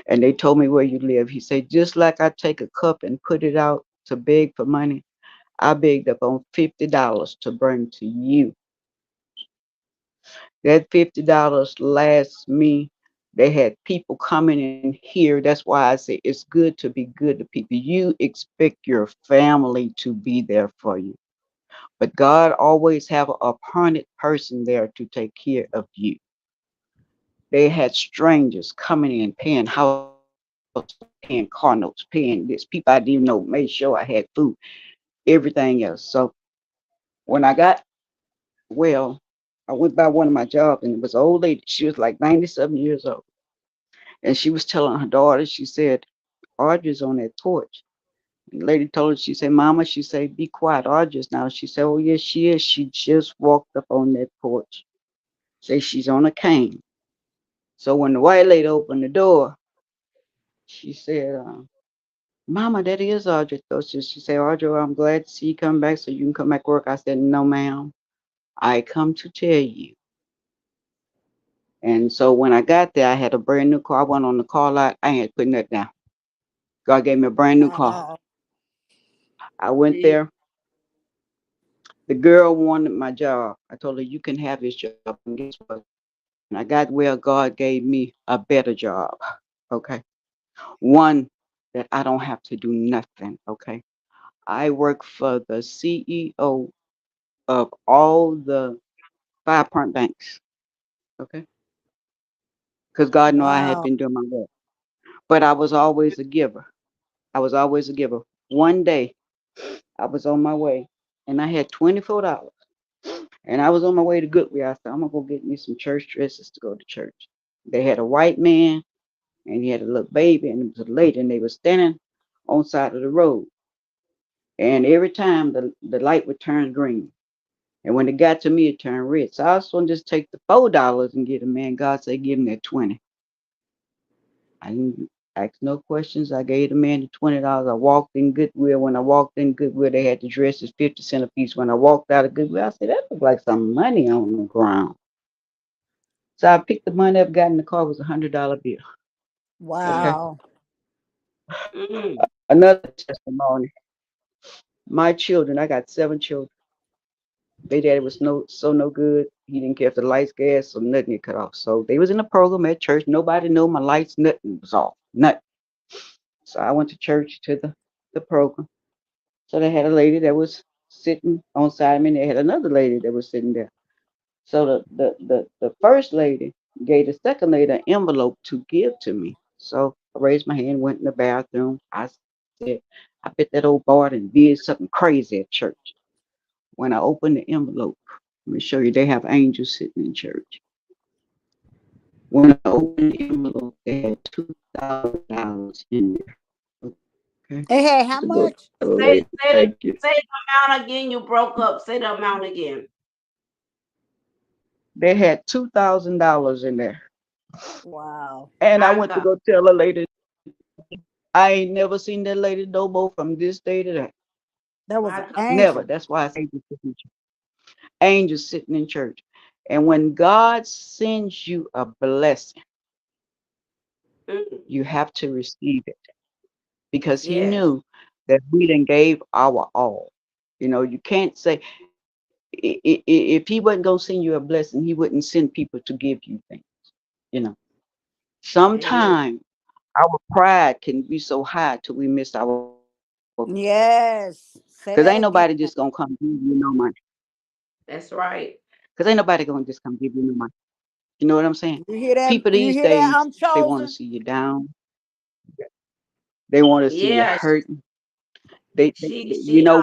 Speaker 15: and they told me where you live. He said, just like I take a cup and put it out to beg for money, I begged up on $50 to bring to you. That $50 lasts me. They had people coming in here. That's why I say it's good to be good to people. You expect your family to be there for you, but God always have a permanent person there to take care of you. They had strangers coming in, paying house, paying car notes, paying this. People I didn't even know made sure I had food, everything else. So when I got well, I went by one of my jobs, and it was an old lady. She was like 97 years old. And she was telling her daughter, she said, Audrey's on that porch. And the lady told her, she said, Mama, she said, be quiet, Audrey's now. She said, oh, yes, she is. She just walked up on that porch. Say she's on a cane. So when the white lady opened the door, she said, Mama, that is Audrey. So she said, Audrey, I'm glad to see you come back so you can come back to work. I said, no, ma'am. I come to tell you. And so when I got there, I had a brand new car. I went on the car lot. I ain't putting that down. God gave me a brand new car.
Speaker 6: Wow.
Speaker 15: I went
Speaker 1: See,
Speaker 15: there. The girl wanted my job. I told her, you can have this job. And guess what? When I got where God gave me a better job. Okay. One that I don't have to do nothing. Okay. I work for the CEO of all the 5 Point banks. Okay. Because God knew I had
Speaker 6: Wow.
Speaker 15: been doing my work. But I was always a giver. I was always a giver. One day I was on my way and I had $24. And I was on my way to Goodwill. I said, I'm gonna go get me some church dresses to go to church. They had a white man and he had a little baby and it was a lady and they were standing on the side of the road. And every time the light would turn green. And when it got to me, it turned red. So I was gonna just take the $4 and get a man. God said, give him that 20. I didn't ask no questions. I gave the man the $20. I walked in Goodwill. When I walked in Goodwill, they had the dresses 50 cents a piece. When I walked out of Goodwill, I said, that looked like some money on the ground. So I picked the money up, got in the car, it was $100 bill.
Speaker 1: mm,
Speaker 15: Okay.
Speaker 6: Wow.
Speaker 1: mm,
Speaker 15: Another testimony. My children, I got 7 children. Their daddy was no good. He didn't care if the lights, gas, or nothing get cut off. So they was in a program at church. Nobody knew my lights, nothing was off. Nothing. So I went to church to the program. So they had a lady that was sitting on side of me, and they had another lady that was sitting there. So the first lady gave the second lady an envelope to give to me. So I raised my hand, went in the bathroom. I said, I bet that old boy and did something crazy at church. When I opened the envelope, let me show you, they have angels sitting in church. When I opened the envelope, they had $2,000 in there. Okay.
Speaker 6: They had how
Speaker 15: So go,
Speaker 6: much?
Speaker 1: say,
Speaker 15: lady,
Speaker 1: say,
Speaker 15: thank you.
Speaker 1: say the amount again. You broke up. Say the amount again.
Speaker 15: They had $2,000 in there.
Speaker 6: Wow.
Speaker 15: And I
Speaker 1: My
Speaker 15: went to
Speaker 1: God.
Speaker 15: go tell a lady, I ain't never seen that lady no more from this day to that.
Speaker 6: That was
Speaker 1: My
Speaker 6: an
Speaker 1: God.
Speaker 15: Never.
Speaker 6: angel.
Speaker 15: That's why I say angels sitting in church. Angels sitting in church. And when God sends you a blessing,
Speaker 1: Mm,
Speaker 15: you have to receive it because He
Speaker 1: yes.
Speaker 15: knew that we done gave our all. You know, you can't say if He wasn't gonna send you a blessing, He wouldn't send people to give you things. You know,
Speaker 1: Amen.
Speaker 15: sometimes our pride can be so high till we miss our blessing.
Speaker 6: Yes. Say
Speaker 15: Because ain't
Speaker 6: that again.
Speaker 15: nobody just gonna come give you no money.
Speaker 1: That's right.
Speaker 15: Because ain't nobody gonna just come give you no money. You know what I'm saying?
Speaker 6: You hear that?
Speaker 15: People
Speaker 6: You
Speaker 15: these
Speaker 6: hear that?
Speaker 15: days,
Speaker 6: I'm
Speaker 15: they want to
Speaker 6: chosen.
Speaker 15: see you down. They want to see you
Speaker 1: Yeah.
Speaker 15: hurting.
Speaker 1: She.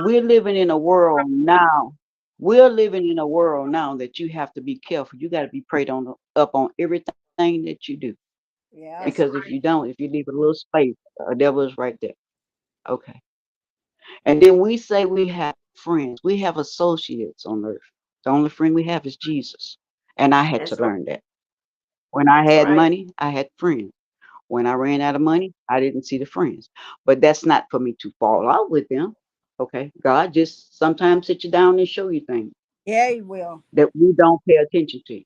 Speaker 15: We're living in a world now. We're living in a world now that you have to be careful. You got to be prayed on up on everything that you do.
Speaker 6: Yeah.
Speaker 15: Because
Speaker 1: That's
Speaker 15: if you
Speaker 1: right.
Speaker 15: don't, if you leave a little space, a devil is right there. Okay. And then we say we have friends. We have associates on earth. The only friend we have is Jesus. And I had to
Speaker 1: That's right.
Speaker 15: learn that. When I
Speaker 1: That's
Speaker 15: had
Speaker 1: right.
Speaker 15: money, I had friends. When I ran out of money, I didn't see the friends. But that's not for me to fall out with them. Okay. God just sometimes sit you down and show you things
Speaker 6: Yeah, he will.
Speaker 15: that we don't pay attention to.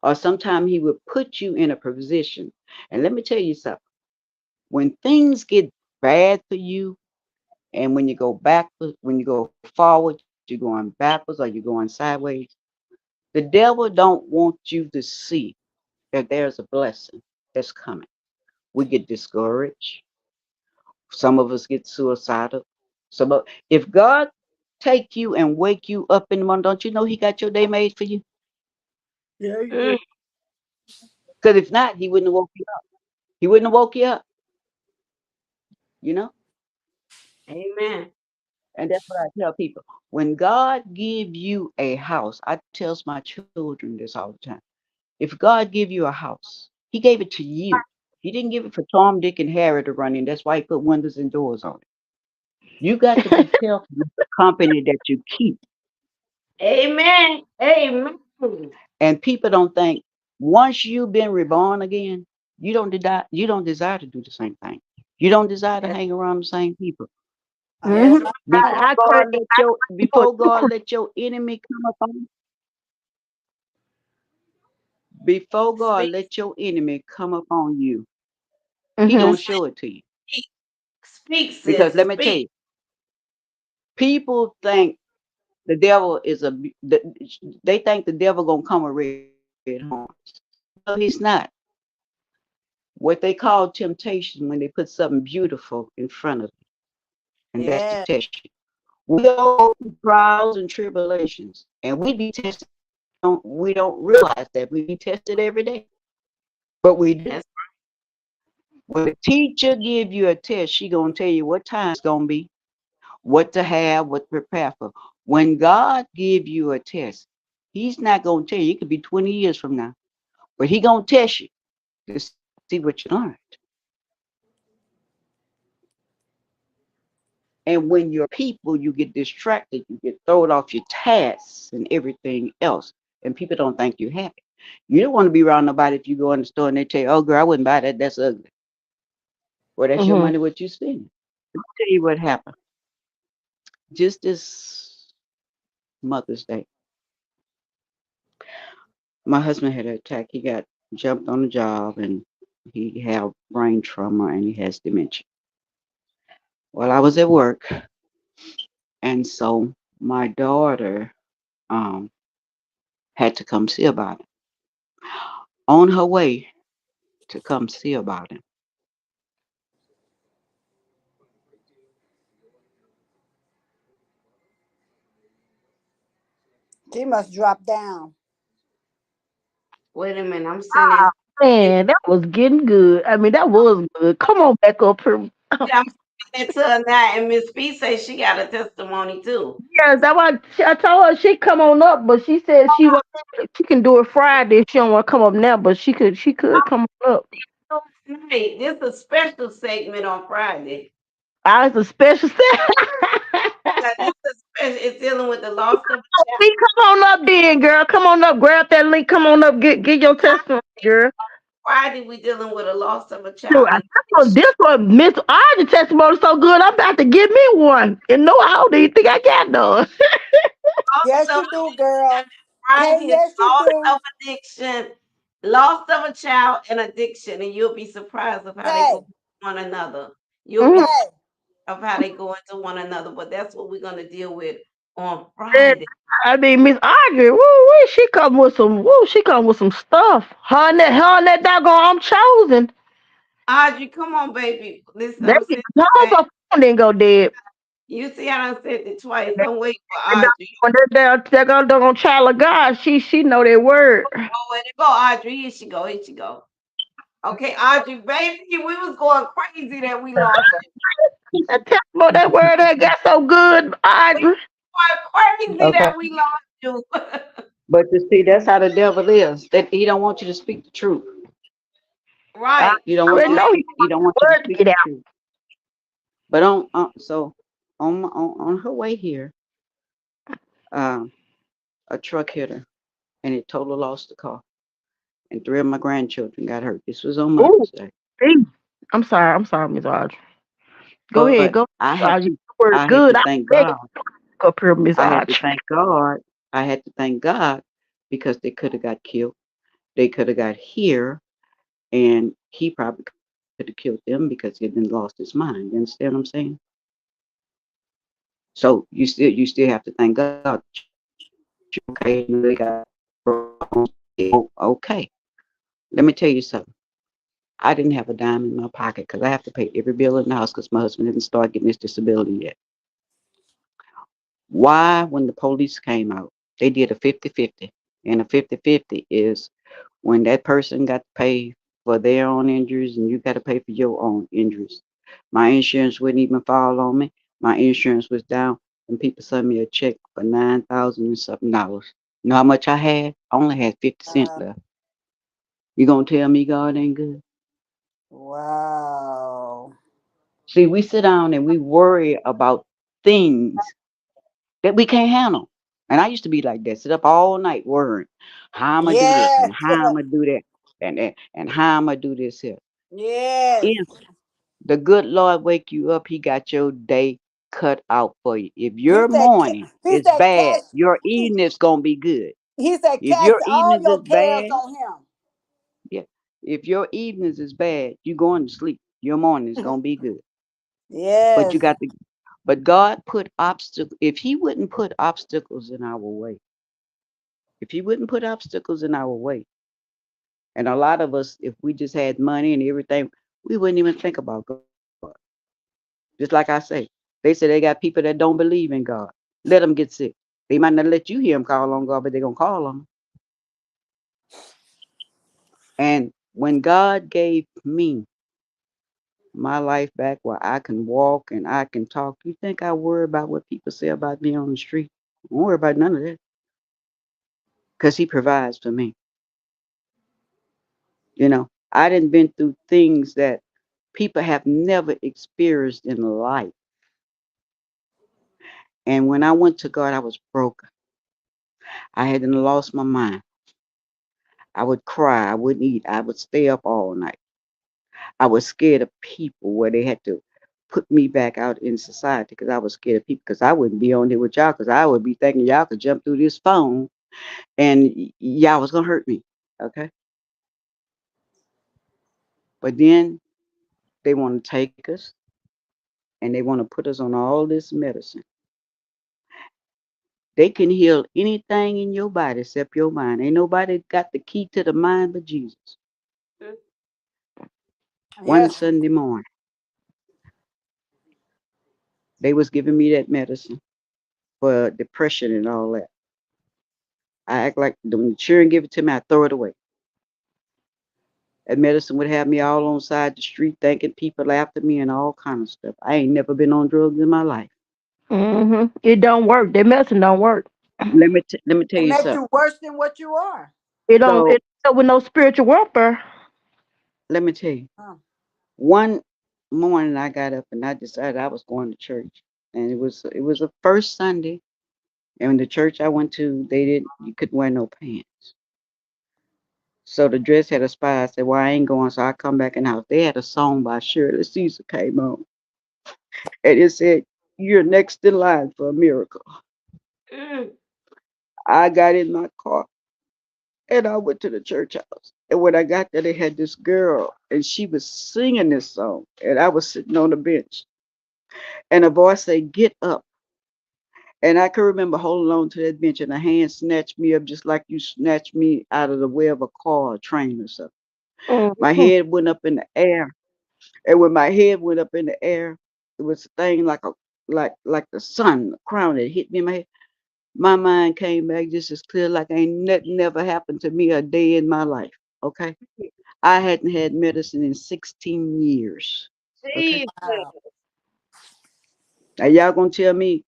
Speaker 15: Or sometimes he will put you in a position. And let me tell you something. When things get bad for you, and when you go backwards, when you go forward, you're going backwards or you're going sideways, the devil don't want you to see that there's a blessing that's coming. We get discouraged. Some of us get suicidal. If God take you and wake you up in the morning, don't you know He got your day made for you?
Speaker 6: Yeah, he
Speaker 1: Mm,
Speaker 6: do.
Speaker 15: Because if not, He wouldn't have woke you up. He wouldn't have woke you up. You know.
Speaker 1: amen.
Speaker 15: And that's what I tell people. When God give you a house, I tells my children this all the time. If God give you a house, He gave it to you. He didn't give it for Tom, Dick, and Harry to run in. That's why He put windows and doors on it. You got to be careful with the company that you keep.
Speaker 1: Amen. Amen.
Speaker 15: And people don't think once you've been reborn again, you don't desire to do the same thing. You don't desire to
Speaker 1: That's,
Speaker 15: hang around the same people.
Speaker 1: that's
Speaker 14: Mhm.
Speaker 1: right.
Speaker 14: I credit for
Speaker 15: Before God let your enemy come upon before God
Speaker 1: Speak,
Speaker 15: let your enemy come upon you, He
Speaker 14: Mhm.
Speaker 15: gonna show it to you.
Speaker 1: speak, speak,
Speaker 15: Because
Speaker 1: sis.
Speaker 15: let me tell
Speaker 1: Speak.
Speaker 15: you, people think the devil is they think the devil gonna come with red horns. No, he's not. What they call temptation when they put something beautiful in front of you, and that's to
Speaker 6: Yeah.
Speaker 15: test you. We all go through trials and tribulations, and we be tested. We don't realize that we be tested every day, but we do.
Speaker 1: That's
Speaker 15: When the teacher give you a test, she gonna tell you what time it's gonna be, what to have, what to prepare for. When God give you a test, He's not gonna tell you. It could be 20 years from now, but He gonna test you to see what you learned. And when you're people, you get distracted, you get thrown off your tasks and everything else, and people don't think you're happy. You don't want to be around nobody if you go in the store and they tell you, "Oh, girl, I wouldn't buy that. That's ugly." Well, that's your
Speaker 14: Mhm.
Speaker 15: money. What you spending? Let me tell you what happened. Just this Mother's Day, my husband had an attack. He got jumped on the job and he had brain trauma and he has dementia. Well, I was at work, and so my daughter um, had to come see about him. On her way to come see about him,
Speaker 6: She must drop down.
Speaker 1: wait a minute. I'm sending.
Speaker 14: Man, that was getting good. I mean, that was good. Come on back up here.
Speaker 1: I'm sending it to her now, and Miss B says she got a testimony too.
Speaker 14: Yes, that why I told her she come on up, but she said she can do it Friday. She don't want to come up now, but she could come on up.
Speaker 1: So tonight, this is a special segment on Friday.
Speaker 14: I was a special set.
Speaker 1: Yeah, this is special. It's dealing with the loss of a child.
Speaker 14: See, come on up, then, girl. Come on up. Grab that link. Come on up. Get your testimony, girl.
Speaker 1: Friday, we dealing with a loss of a
Speaker 14: Dude,
Speaker 1: child. And
Speaker 14: this one, Miss Audrey testimony so good. I'm about to give me one. And no, I don't even think I got none.
Speaker 6: Yes,
Speaker 1: loss of
Speaker 6: you do, girl. Hey,
Speaker 1: Friday is
Speaker 6: yes, you
Speaker 1: loss
Speaker 6: do.
Speaker 1: of addiction, loss of a child, and addiction, and you'll be surprised of how they go
Speaker 6: Hey,
Speaker 1: into one another. You'll be
Speaker 14: Mhm.
Speaker 6: hey.
Speaker 1: of how they go into one another. But that's what we're gonna deal with on
Speaker 14: And,
Speaker 1: Friday.
Speaker 14: I mean, Miss Audrey, woo, she come with some, she come with some stuff. Her and that doggone I'm chosen.
Speaker 1: Audrey, come on, baby. Listen,
Speaker 14: That
Speaker 1: I'm
Speaker 14: get
Speaker 1: sitting
Speaker 14: her
Speaker 1: back.
Speaker 14: phone didn't go dead.
Speaker 1: You see, I done said it twice.
Speaker 14: That,
Speaker 1: I'm waiting for Audrey.
Speaker 14: that doggone child of God, she know that word.
Speaker 1: Oh, where to go, Audrey? Here she go. Here she go. Okay, Audrey, baby, we was going crazy that we lost you.
Speaker 14: That testimony, that word that got so good,
Speaker 1: We
Speaker 14: Audrey.
Speaker 1: going crazy
Speaker 15: okay.
Speaker 1: that we lost you.
Speaker 15: But you see, that's how the devil is. That he don't want you to speak the truth.
Speaker 14: I
Speaker 1: Right.
Speaker 15: You don't want
Speaker 14: already
Speaker 15: you.
Speaker 14: know he
Speaker 15: He
Speaker 14: want
Speaker 15: don't
Speaker 14: the
Speaker 15: want you to
Speaker 14: word to
Speaker 15: speak
Speaker 14: get
Speaker 15: the
Speaker 14: out.
Speaker 15: truth. But on her way here, um, a truck hit her, and it totally lost the car. And three of my grandchildren got hurt. This was on
Speaker 14: Ooh,
Speaker 15: Mother's Day.
Speaker 14: see. I'm sorry, Miss Audrey. Go ahead,
Speaker 15: But
Speaker 14: go,
Speaker 15: I
Speaker 14: Miss
Speaker 15: have
Speaker 14: Audrey. Word
Speaker 15: I had
Speaker 14: good.
Speaker 15: to
Speaker 14: I
Speaker 15: thank
Speaker 14: beg
Speaker 15: God.
Speaker 14: you up here, Miss
Speaker 15: I had to
Speaker 14: Arch.
Speaker 15: thank God. I had to thank God because they could have got killed. They could have got here, and he probably could have killed them because he had then lost his mind. You understand what I'm saying? So you still have to thank God. Okay, you know, they got okay. Let me tell you something. I didn't have a dime in my pocket because I have to pay every bill in the house because my husband didn't start getting his disability yet. Why, when the police came out, they did a 50-50. And a 50-50 is when that person got to pay for their own injuries and you got to pay for your own injuries. My insurance wouldn't even fall on me. My insurance was down, and people sent me a check for 9,000 and something dollars. You know how much I had? I only had 50 cents left. You gonna tell me God ain't good?
Speaker 6: Wow.
Speaker 15: See, we sit down and we worry about things that we can't handle. And I used to be like that, sit up all night worrying how I'm gonna do this
Speaker 6: Yes.
Speaker 15: and how I'm gonna do that and how I'm gonna do this here.
Speaker 6: Yes.
Speaker 15: If the good Lord wake you up, He got your day cut out for you. If
Speaker 6: He
Speaker 15: your
Speaker 6: said,
Speaker 15: morning
Speaker 6: he
Speaker 15: is
Speaker 6: said,
Speaker 15: bad,
Speaker 6: cast,
Speaker 15: your
Speaker 6: he,
Speaker 15: evening's gonna be good.
Speaker 6: he said,
Speaker 15: If
Speaker 6: cast
Speaker 15: your
Speaker 6: all
Speaker 15: evenings
Speaker 6: your
Speaker 15: is
Speaker 6: cares
Speaker 15: bad,
Speaker 6: on
Speaker 15: yeah. If your evenings is bad, you going to sleep. Your morning is
Speaker 6: him.
Speaker 15: gonna be good. But you
Speaker 6: Yes.
Speaker 15: got to. But God put obstacles. If He wouldn't put obstacles in our way, if He wouldn't put obstacles in our way, and a lot of us, if we just had money and everything, we wouldn't even think about God. Just like I say, they say they got people that don't believe in God. Let them get sick. They might not let you hear them call on God, but they're gonna call on Him. And when God gave me my life back where I can walk and I can talk, you think I worry about what people say about me on the street? I don't worry about none of that because He provides for me. I didn't been through things that people have never experienced in life. And when I went to God, I was broken. I hadn't lost my mind. I would cry. I wouldn't eat. I would stay up all night. I was scared of people where they had to put me back out in society because I was scared of people because I wouldn't be on there with y'all because I would be thinking y'all could jump through this phone and y'all was going to hurt me. Okay. But then they want to take us and they want to put us on all this medicine. They can heal anything in your body except your mind. Ain't nobody got the key to the mind but Jesus. One
Speaker 6: Yes.
Speaker 15: Sunday morning, they was giving me that medicine for depression and all that. I act like when the children give it to me, I throw it away. That medicine would have me all on side the street thinking people after me and all kind of stuff. I ain't never been on drugs in my life.
Speaker 14: It don't work. That medicine don't work.
Speaker 15: Let me tell
Speaker 6: It
Speaker 15: you
Speaker 6: makes
Speaker 15: something.
Speaker 6: you worse than what you are.
Speaker 14: It don't.
Speaker 15: So
Speaker 14: It don't with no spiritual warfare.
Speaker 15: let me tell you.
Speaker 6: Huh.
Speaker 15: One morning I got up and I decided I was going to church, and it was the first Sunday. And the church I went to, they didn't you couldn't wear no pants. So the dress had a spy. I said, well, I ain't going, so I come back in the house. They had a song by Shirley Caesar came on. And it said, you're next in line for a miracle.
Speaker 1: Mm.
Speaker 15: I got in my car and I went to the church house. And when I got there, they had this girl and she was singing this song. And I was sitting on the bench. And a voice said, get up. And I can remember holding on to that bench and a hand snatched me up just like you snatched me out of the way of a car or train or something. My
Speaker 14: Mm-hmm.
Speaker 15: head went up in the air. And when my head went up in the air, it was a thing like the sun, the crown that hit me in my head. My mind came back just as clear like ain't nothing never happened to me a day in my life. Okay. I hadn't had medicine in 16 years. Okay.
Speaker 1: Jesus.
Speaker 6: Wow.
Speaker 15: Now y'all gonna tell me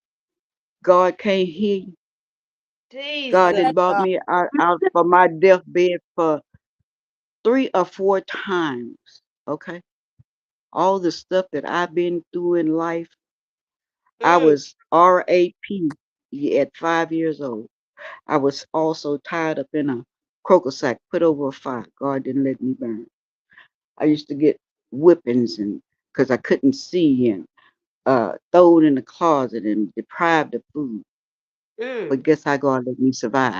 Speaker 15: God can't hear you? God
Speaker 1: Jesus.
Speaker 15: had
Speaker 6: Thank
Speaker 15: brought
Speaker 6: God.
Speaker 15: me out for my deathbed for 3 or 4 times. Okay. All the stuff that I've been through in life, I
Speaker 1: Mm.
Speaker 15: was RAP at 5 years old. I was also tied up in a croaker sack, put over a fire. God didn't let me burn. I used to get whippings and because I couldn't see and thrown in the closet and deprived of food. But
Speaker 1: Mm,
Speaker 15: guess how God let me survive?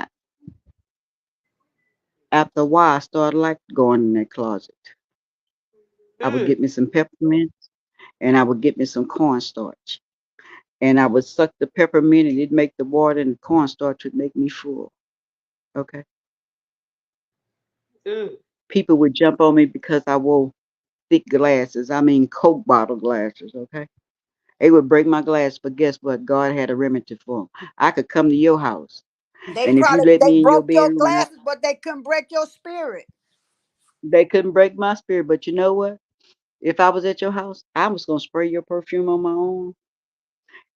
Speaker 15: After a while, I started like going in that closet. I would
Speaker 1: mm,
Speaker 15: get me some peppermint and I would get me some cornstarch. And I would suck the peppermint and it'd make the water and the cornstarch would make me full. Okay.
Speaker 1: mm,
Speaker 15: People would jump on me because I wore thick glasses. I mean, Coke bottle glasses. Okay. They would break my glass, but guess what? God had a remedy for 'em. I could come to your house, and if you let
Speaker 6: They
Speaker 15: me in your
Speaker 6: broke your
Speaker 15: bedroom, and
Speaker 6: glasses, but they couldn't break your spirit.
Speaker 15: they couldn't break my spirit. But you know what? If I was at your house, I was gonna spray your perfume on my own,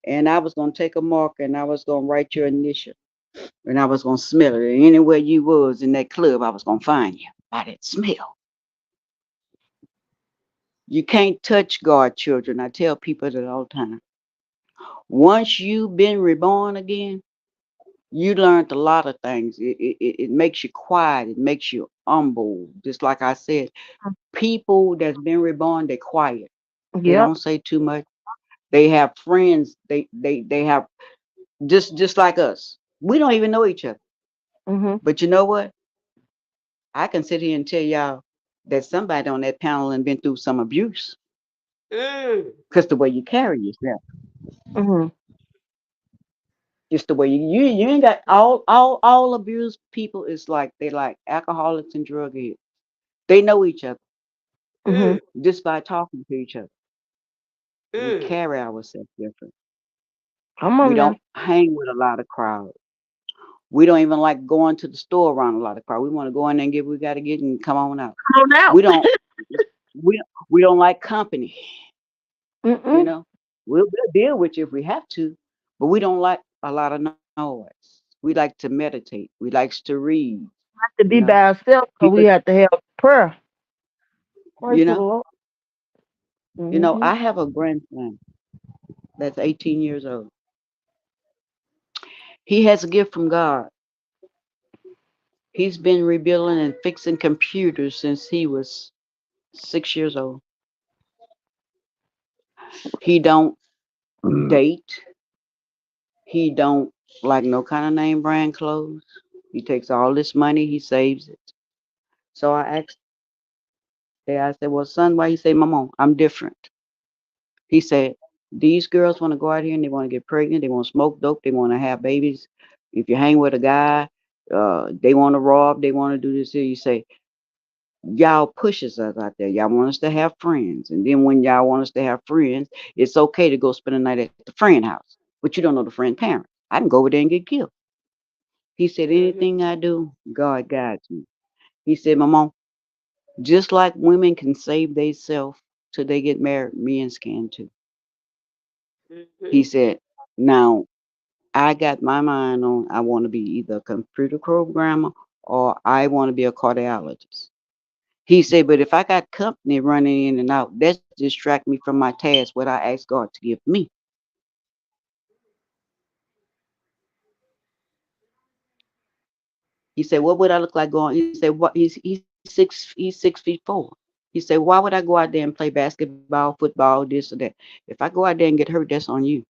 Speaker 15: and I was gonna take a marker and I was gonna write your initial, and I was gonna smell it. And anywhere you was in that club, I was gonna find you by that smell. You can't touch God, children. I tell people that all the time. Once you've been reborn again, you learned a lot of things. It makes you quiet. It makes you humble. Just like I said, people that's been reborn, they're quiet. They
Speaker 14: Yep.
Speaker 15: don't say too much. They have friends. They have just like us. We don't even know each other.
Speaker 14: Mhm.
Speaker 15: But you know what? I can sit here and tell y'all that somebody on that panel and been through some abuse
Speaker 1: mm,
Speaker 15: because the way you carry yourself,
Speaker 14: Mhm.
Speaker 15: just the way you ain't got all abused people is like they like alcoholics and drug addicts. They know each other
Speaker 1: mm,
Speaker 14: Mhm.
Speaker 15: just by talking to each other. We
Speaker 1: mm,
Speaker 15: carry ourselves different.
Speaker 14: Come
Speaker 15: We
Speaker 14: on now.
Speaker 15: don't hang with a lot of crowd. We don't even like going to the store around a lot of crowd. We want to go in there and get what we got to get and come on out.
Speaker 14: Come on
Speaker 15: We
Speaker 14: out.
Speaker 15: don't we don't like company. You
Speaker 14: Mm-mm.
Speaker 15: know, we'll deal with you if we have to, but we don't like a lot of noise. We like to meditate. We like to read.
Speaker 14: To
Speaker 15: You
Speaker 14: be
Speaker 15: know,
Speaker 14: by ourselves, so
Speaker 15: people.
Speaker 14: we have to have prayer. Pray
Speaker 15: You
Speaker 14: to the
Speaker 15: know,
Speaker 14: Lord.
Speaker 15: I
Speaker 14: Mhm.
Speaker 15: have a grandson that's 18 years old. He has a gift from God. He's been rebuilding and fixing computers since he was 6 years old. He don't date. He don't like no kind of name brand clothes. He takes all this money, he saves it. So I asked, I said, well, son, why? He say, Mama, I'm different. He said, these girls want to go out here and they want to get pregnant. They want to smoke dope. They want to have babies. If you hang with a guy, they want to rob. They want to do this here. You say, y'all pushes us out there. Y'all want us to have friends. And then when y'all want us to have friends, it's okay to go spend a night at the friend house. But you don't know the friend parents. I can go over there and get killed. He said,
Speaker 1: mhm,
Speaker 15: anything I do, God guides me. He said, Mama, just like women can save themselves till they get married, men can too. He
Speaker 1: mhm,
Speaker 15: said, now I got my mind on I want to be either a computer programmer or I want to be a cardiologist. He said, but if I got company running in and out, that's distract me from my task, what I asked God to give me. He said, what would I look like going? He said, what he's 6 feet 4. He said, why would I go out there and play basketball, football, this or that? If I go out there and get hurt, that's on you.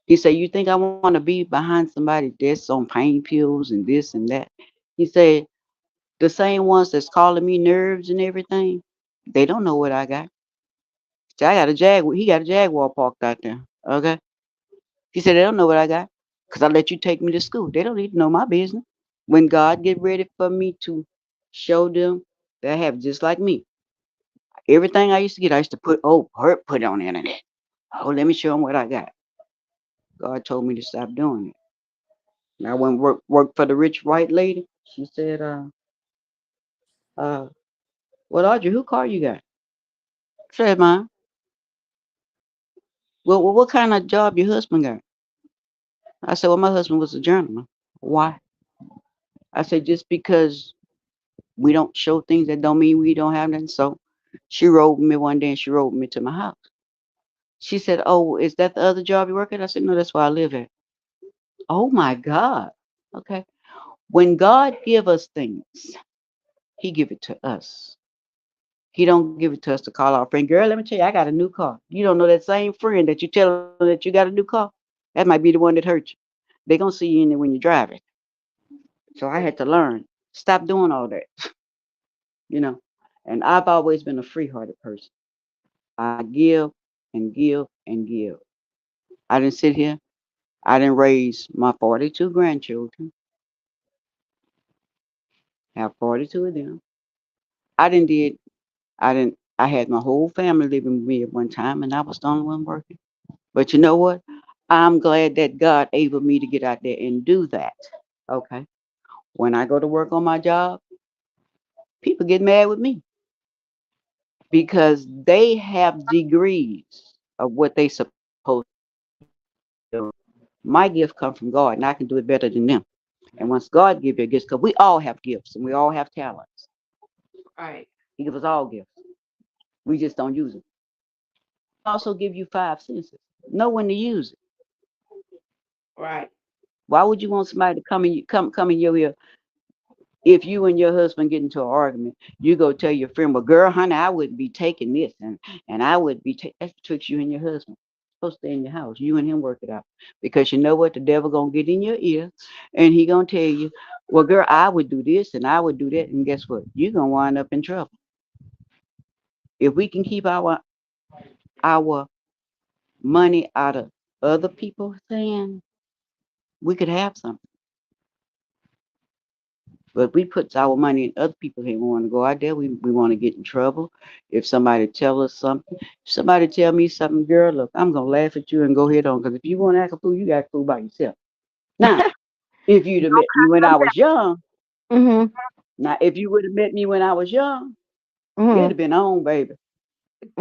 Speaker 15: He said, you think I want to be behind somebody that's on pain pills and this and that? He said, the same ones that's calling me nerves and everything, they don't know what I got. See, I got a Jaguar. He got a Jaguar parked out there. Okay. He said, they don't know what I got because I let you take me to school. They don't need to know my business. When God get ready for me to show them that I have just like me, everything I used to get, I used to put it on the internet. Oh, let me show them what I got. God told me to stop doing it. And I went work for the rich white lady. She said, uh, well, Audrey, who car you got? I said, mine. Well, what kind of job your husband got? I said, well, my husband was a journeyman. Why? I said, just because we don't show things that don't mean we don't have nothing. So she rode with me one day and she rode with me to my house. She said, oh, is that the other job you work at? I said, no, that's where I live at. Oh my God. Okay. When God give us things, he give it to us. He don't give it to us to call our friend. Girl, let me tell you, I got a new car. You don't know that same friend that you tell them that you got a new car? That might be the one that hurt you. They gonna see you in there when you're driving. So I had to learn. Stop doing all that, you know. And I've always been a free-hearted person. I give and give and give. I didn't sit here. I didn't raise my 42 grandchildren. Have 42 of them. I didn't did. I didn't. I had my whole family living with me at one time, and I was the only one working. But you know what? I'm glad that God able me to get out there and do that. Okay. When I go to work on my job, people get mad with me because they have degrees of what they supposed to do. My gift come from God, and I can do it better than them. And once God give you a gift, because we all have gifts and we all have talents.
Speaker 1: Right.
Speaker 15: He gives us all gifts. We just don't use them. He also give you five senses. Know when to use it.
Speaker 1: Right.
Speaker 15: Why would you want somebody to come in your ear if you and your husband get into an argument? You go tell your friend, "Well, girl, honey, I wouldn't be taking this, and I would be that's betwixt you and your husband. It's supposed to stay in your house. You and him work it out because you know what? The devil gonna get in your ear, and he gonna tell you, "Well, girl, I would do this and I would do that," and guess what? You're gonna wind up in trouble. If we can keep our money out of other people's hands, we could have something. But we put our money in other people's hands. We want to go out there. We want to get in trouble. If somebody tell us something, if somebody tell me something, girl, look, I'm gonna laugh at you and go head on. Because if you want to act a fool, you got a fool by yourself. Now, if you'd have met me when I was young,
Speaker 14: Mhm.
Speaker 15: now if you would have met me when I was young, it'd
Speaker 14: Mhm.
Speaker 15: have been on, baby.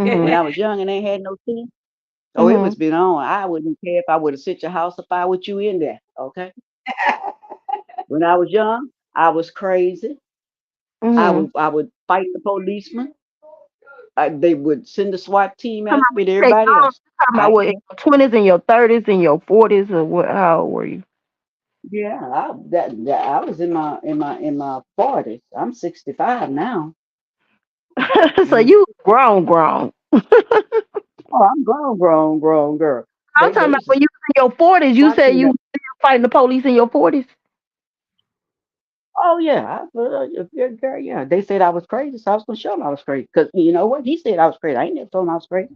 Speaker 15: When
Speaker 14: Mhm.
Speaker 15: I was young and ain't had no teeth, oh, it was
Speaker 14: Mhm.
Speaker 15: been on. I wouldn't care if I would have set your house afire with you in there. Okay. When I was young, I was crazy.
Speaker 14: Mhm.
Speaker 15: I would fight the policeman. They would send the SWAT team
Speaker 14: Talking about
Speaker 15: after
Speaker 14: when
Speaker 15: me to
Speaker 14: you say
Speaker 15: everybody
Speaker 14: young,
Speaker 15: else.
Speaker 14: you talking
Speaker 15: I
Speaker 14: about what,
Speaker 15: ain't
Speaker 14: in
Speaker 15: know.
Speaker 14: your 20s, in your 30s, in your 40s, or what? How old were you?
Speaker 15: Yeah, I was in my 40s. I'm 65 now.
Speaker 14: So
Speaker 15: Hmm.
Speaker 14: you grown, grown.
Speaker 15: Oh, I'm grown girl.
Speaker 14: I'm
Speaker 15: They
Speaker 14: talking about
Speaker 15: used to
Speaker 14: when you was in your 40s. You
Speaker 15: SWAT
Speaker 14: said
Speaker 15: team
Speaker 14: you
Speaker 15: that.
Speaker 14: was fighting the police in your 40s.
Speaker 15: Oh yeah, yeah, girl, yeah. They said I was crazy, so I was gonna show them I was crazy. Cause you know what? He said I was crazy. I ain't never told him I was crazy.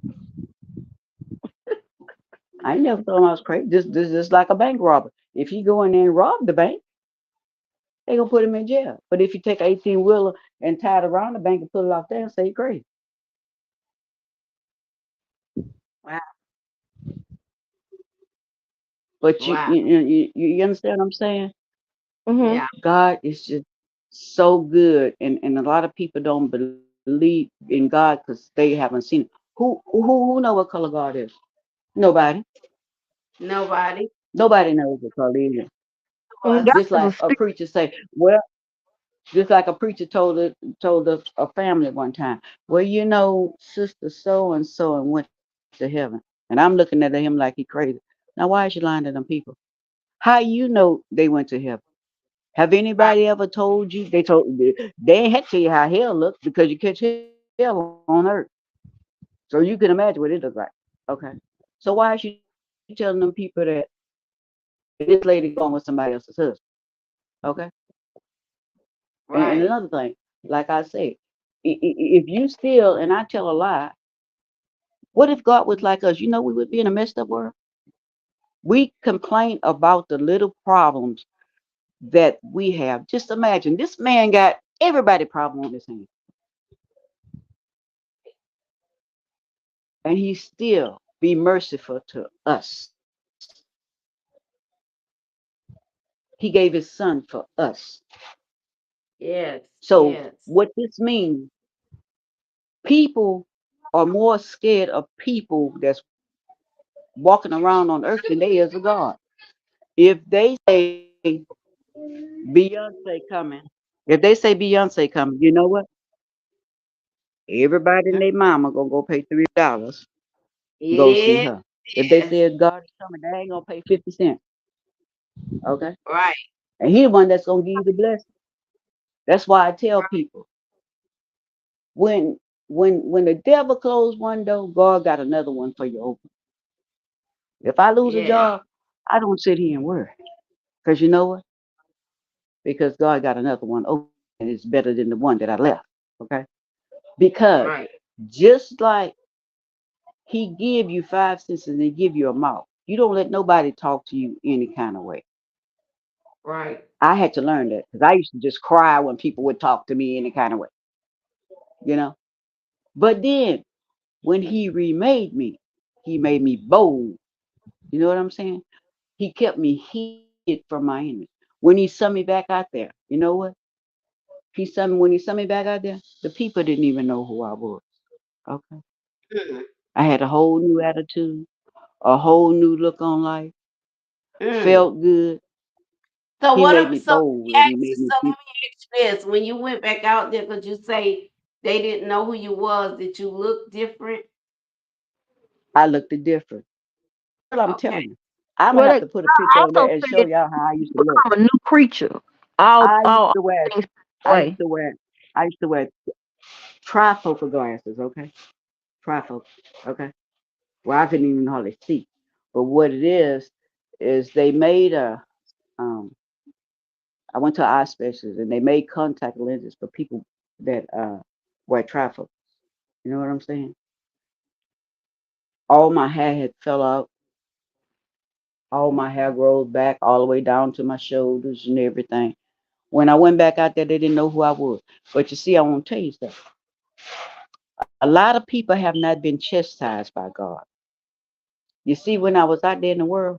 Speaker 15: I ain't never told him I was crazy. This like a bank robber. If he go in there and rob the bank, they gonna put him in jail. But if you take an 18 wheeler and tie it around the bank and put it off there and say you crazy.
Speaker 1: Wow.
Speaker 15: But
Speaker 1: Wow.
Speaker 15: you understand what I'm saying?
Speaker 14: Mhm.
Speaker 1: Yeah.
Speaker 15: God is just so good, and a lot of people don't believe in God because they haven't seen it. Who know what color God is? Nobody.
Speaker 1: Nobody.
Speaker 15: Nobody knows what color he is.
Speaker 14: And
Speaker 1: Was.
Speaker 14: God
Speaker 15: Just
Speaker 14: is a
Speaker 15: like a
Speaker 14: spirit.
Speaker 15: preacher say, well, just like a preacher told a family one time, well, you know, sister so and went to heaven, and I'm looking at him like he crazy. Now, why is you lying to them people? How you know they went to heaven? Have
Speaker 1: Right.
Speaker 15: anybody ever told you? They ain't had to tell you how hell looks because you catch hell on earth, so you can imagine what it looks like. Okay, so why is you telling them people that this lady going with somebody else's husband? Okay, and another
Speaker 1: Right.
Speaker 15: thing, like I said, if you steal and I tell a lie, what if God was like us? You know, we would be in a messed up world. We complain about the little problems that we have. Just imagine this man got everybody problem on his hand, and he still be merciful to us. He gave his son for us.
Speaker 1: Yes.
Speaker 15: So
Speaker 1: Yes.
Speaker 15: what this means, people are more scared of people that's walking around on earth than they is of God. If they say Beyonce coming, if they say Beyonce coming, you know what? Everybody and their mama gonna go pay $3, go see
Speaker 1: Yes.
Speaker 15: her. If they
Speaker 1: Yes.
Speaker 15: said God is coming, they ain't gonna pay 50 cents. Okay?
Speaker 1: Right.
Speaker 15: And he the one that's gonna give you the blessing. That's why I tell people when when the devil closed one door, God got another one for you open. If I lose a
Speaker 1: Yeah.
Speaker 15: job, I don't sit here and worry. Because you know what? Because God got another one open and it's better than the one that I left. Okay? Because
Speaker 1: Right.
Speaker 15: just like he give you 5 senses and he give you a mouth, you don't let nobody talk to you any kind of way.
Speaker 1: Right.
Speaker 15: I had to learn that because I used to just cry when people would talk to me any kind of way, you know. But then when he remade me, he made me bold. You know what I'm saying? He kept me hid from my enemies. When he saw me back out there, you know what? When he saw me back out there, the people didn't even know who I was. Okay.
Speaker 1: Mm.
Speaker 15: I had a whole new attitude, a whole new look on life,
Speaker 1: Mm.
Speaker 15: felt good.
Speaker 1: So
Speaker 15: He
Speaker 1: what
Speaker 15: made
Speaker 1: if
Speaker 15: me
Speaker 1: so let
Speaker 15: bold
Speaker 1: me
Speaker 15: and he
Speaker 1: ask you
Speaker 15: made me
Speaker 1: so let
Speaker 15: keep
Speaker 1: me ask you this. When you went back out there, could you say they didn't know who you was? Did you look different?
Speaker 15: I looked different. Girl, I'm
Speaker 1: Okay.
Speaker 15: telling you. I'm gonna
Speaker 14: Well,
Speaker 15: have
Speaker 14: they
Speaker 15: to put a picture on
Speaker 14: also
Speaker 15: there and show
Speaker 14: said
Speaker 15: y'all how I used to look.
Speaker 14: become a new creature. All
Speaker 15: I used
Speaker 14: all
Speaker 15: to wear
Speaker 14: things
Speaker 15: I used
Speaker 14: away.
Speaker 15: to wear I used to wear trifocal glasses, okay? Trifocal, okay? Well, I couldn't even hardly see. But what it is they made a um I went to an eye specialist and they made contact lenses for people that wear trifocals. You know what I'm saying? All my hair had fell out, all my hair grows back all the way down to my shoulders and everything. When I went back out there, they didn't know who I was. But you see, I want to tell you something. A lot of people have not been chastised by God. You see, when I was out there in the world,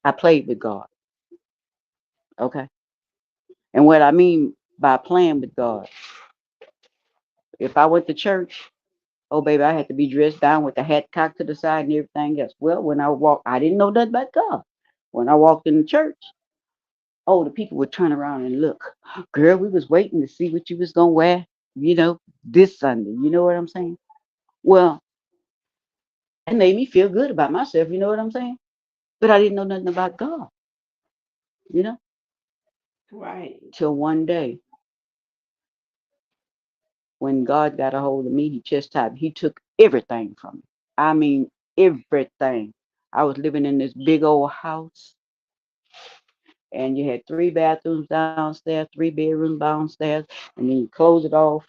Speaker 15: I played with God. Okay. And what I mean by playing with God, if I went to church, oh baby, I had to be dressed down with the hat cocked to the side and everything else. Well, when I walked, I didn't know nothing about God. When I walked in the church, oh, the people would turn around and look. Girl, we was waiting to see what you was gonna wear, this Sunday. You know what I'm saying? Well, that made me feel good about myself, you know what I'm saying? But I didn't know nothing about God, you know,
Speaker 1: Right.
Speaker 15: till one day when God got a hold of me, he chastised me. He took everything from me. I mean, everything. I was living in this big old house, and you had 3 bathrooms downstairs, 3 bedrooms downstairs, and then you close it off,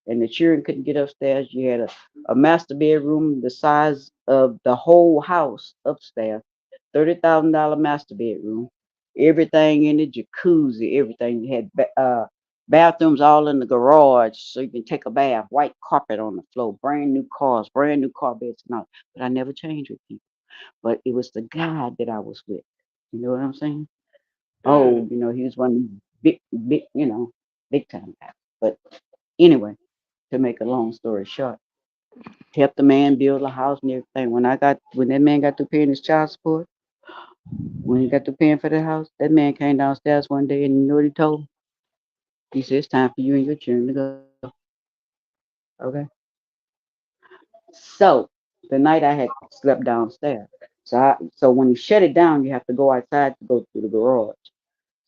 Speaker 15: and the children couldn't get upstairs. You had a master bedroom the size of the whole house upstairs, $30,000 master bedroom, everything in the jacuzzi, everything. You had bathrooms all in the garage so you can take a bath, white carpet on the floor, brand new cars, brand new car beds and all. But I never changed with people. But it was the guy that I was with. You know what I'm saying?
Speaker 1: Mm.
Speaker 15: Oh, he was one of these big, big time guys. But anyway, to make a long story short, helped the man build a house and everything. When that man got through paying his child support, when he got through paying for the house, that man came downstairs one day and you know what he told him? He said, it's time for you and your children to go. Okay. So the night I had slept downstairs. So when you shut it down, you have to go outside to go through the garage.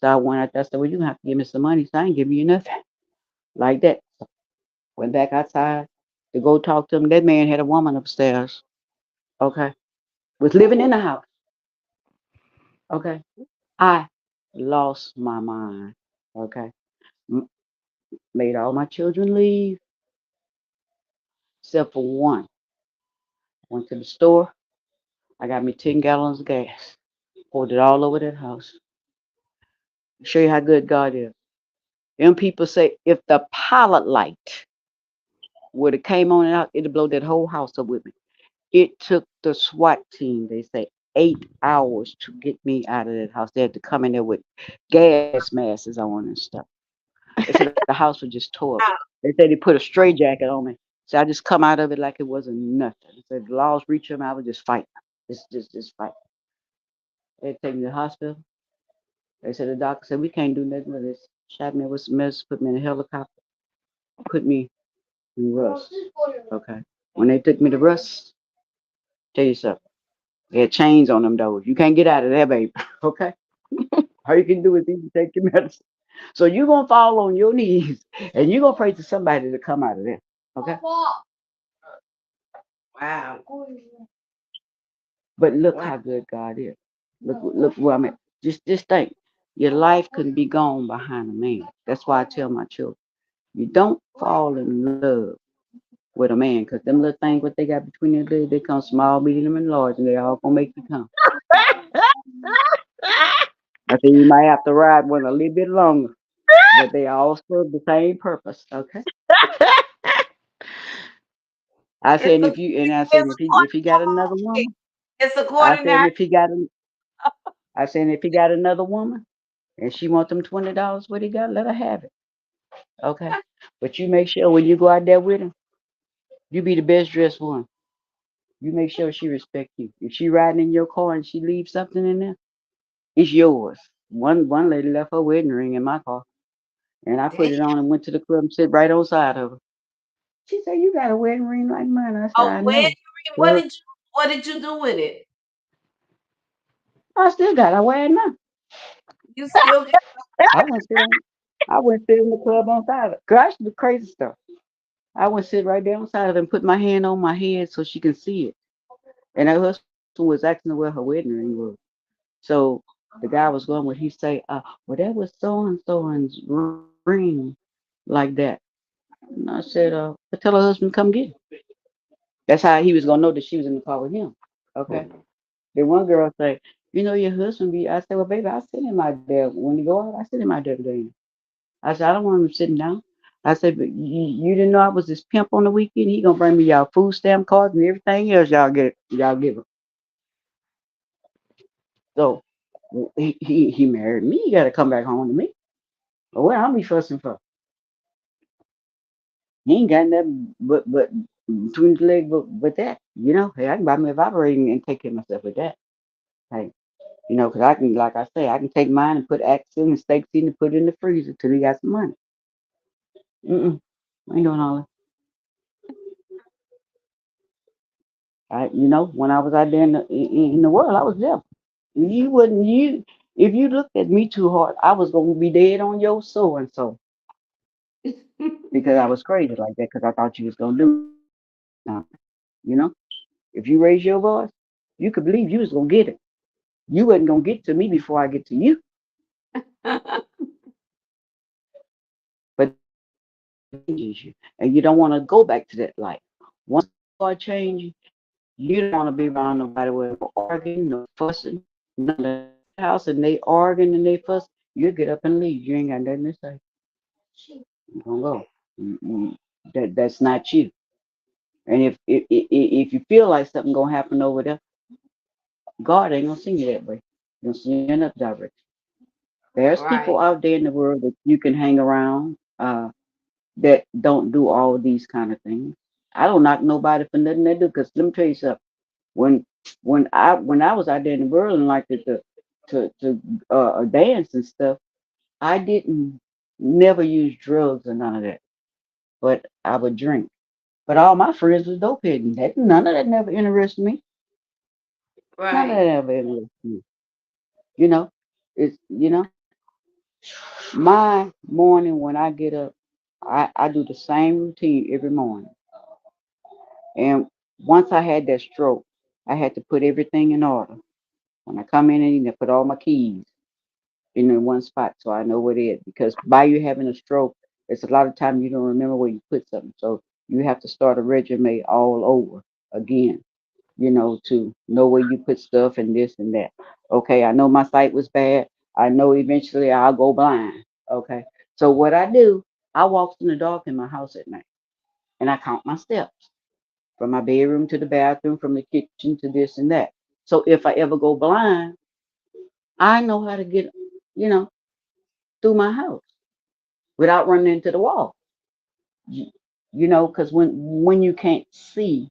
Speaker 15: So I went out there. I said, well, you have to give me some money. So I ain't giving you nothing like that. Went back outside to go talk to him. That man had a woman upstairs. Okay. Was living in
Speaker 1: Ooh.
Speaker 15: the house. Okay. I lost my mind. Okay. M- Made all my children leave except for one. Went to the store. I got me 10 gallons of gas. Poured it all over that house. Show you how good God is. Them people say if the pilot light would have came on and out, it'd blow that whole house up with me. It took the SWAT team, they say, 8 hours to get me out of that house. They had to come in there with gas masks on and stuff. They said the house was just tore up.
Speaker 1: Wow.
Speaker 15: They said they put a straight jacket on me. So I just come out of it like it wasn't nothing. They said the laws reach them, I was just fighting. Just fight. They take me to the hospital. They said the doctor said we can't do nothing with this. Shot me with some meds, put me in a helicopter, put me in Russ. Okay. When they took me to Russ, tell you something. They had chains on them doors. You can't get out of there, baby. Okay. All you can do is even take your medicine. So you're gonna fall on your knees and you're gonna pray to somebody to come out of there. Okay.
Speaker 1: Wow.
Speaker 15: But look
Speaker 1: Wow.
Speaker 15: how good God is. Look where I'm at. Just think. Your life couldn't be gone behind a man. That's why I tell my children, you don't fall in love with a man, because them little things what they got between their legs, they come small, medium, and large, and they all gonna make you come. I think you might have to ride one a little bit longer, but they all serve the same purpose. Okay. I
Speaker 1: It's
Speaker 15: said
Speaker 1: a,
Speaker 15: I said
Speaker 1: it's
Speaker 15: if he got another
Speaker 1: according,
Speaker 15: woman,
Speaker 1: it's
Speaker 15: I
Speaker 1: according to
Speaker 15: said
Speaker 1: how,
Speaker 15: if he got I said if he got another woman and she want them $20 what he got, let her have it. Okay. But you make sure when you go out there with him, you be the best dressed one. You make sure she respect you. If she riding in your car and she leaves something in there, it's yours. One lady left her wedding ring in my car, and I put
Speaker 1: damn,
Speaker 15: it on and went to the club and sit right on side of her. She said, "You got a wedding ring like mine." I said,
Speaker 1: oh,
Speaker 15: "I
Speaker 1: where
Speaker 15: know."
Speaker 1: you,
Speaker 15: Well,
Speaker 1: what did you do with it?
Speaker 15: I still got. I wear it now.
Speaker 1: You still got,
Speaker 15: I went sit on. I went sit in the club on side of her. Girl, I used to do crazy stuff. I went sit right there on side of her and put my hand on my head so she can see it. And her husband was asking her where her wedding ring was. So the guy was going where he say, well, that was so and so's ring like that. And I said, but tell her husband come get it. That's how he was gonna know that she was in the car with him. Okay. Then one girl say, your husband be. I said, well, baby, I sit him out there when you go out. I sit him out there today. I said, I don't want him sitting down. I said, but you didn't know I was this pimp on the weekend. He gonna bring me y'all food stamp cards and everything else y'all give him. So he married me. He got to come back home to me. But what I'm be fussing for? He ain't got nothing but between the leg but that. Hey, I can buy me a vibrator and take care of myself with that. Hey, because I can, like I say, I can take mine and put Axe in and steaks in and put it in the freezer till he got some money. I ain't doing all that. When I was out there in the world, I was there. You wouldn't you if you looked at me too hard, I was gonna be dead on your so and so because I was crazy like that because I thought you was gonna do it. Now, you know, if you raise your voice, you could believe you was gonna get it. You wasn't gonna get to me before I get to you. But changes you, and you don't want to go back to that life. Once God change you, you don't want to be around nobody with no arguing, no fussing, none of that house, and they arguing and they fuss. You get up and leave. You ain't got nothing to say. You don't go. Mm-mm. That's not you. And if you feel like something gonna happen over there, God ain't gonna send you that way. He's gonna send you another direction. There's people
Speaker 1: right,
Speaker 15: out there in the world that you can hang around that don't do all these kind of things. I don't knock nobody for nothing they do, because let me tell you something. When when I was out there in the world and like to dance and stuff, I didn't never use drugs or none of that. But I would drink. But all my friends was dope heading. None of that never interested me. None of
Speaker 1: right.
Speaker 15: that ever interested me. You know, it's my morning when I get up, I do the same routine every morning. And once I had that stroke, I had to put everything in order. When I come in, I need to put all my keys in one spot so I know what it is. Because by you having a stroke, it's a lot of time you don't remember where you put something. So you have to start a resume all over again, to know where you put stuff and this and that. Okay, I know my sight was bad. I know eventually I'll go blind. Okay. So what I do, I walk in the dark in my house at night and I count my steps from my bedroom to the bathroom, from the kitchen to this and that. So if I ever go blind, I know how to get, you know, through my house without running into the wall. You, because when you can't see,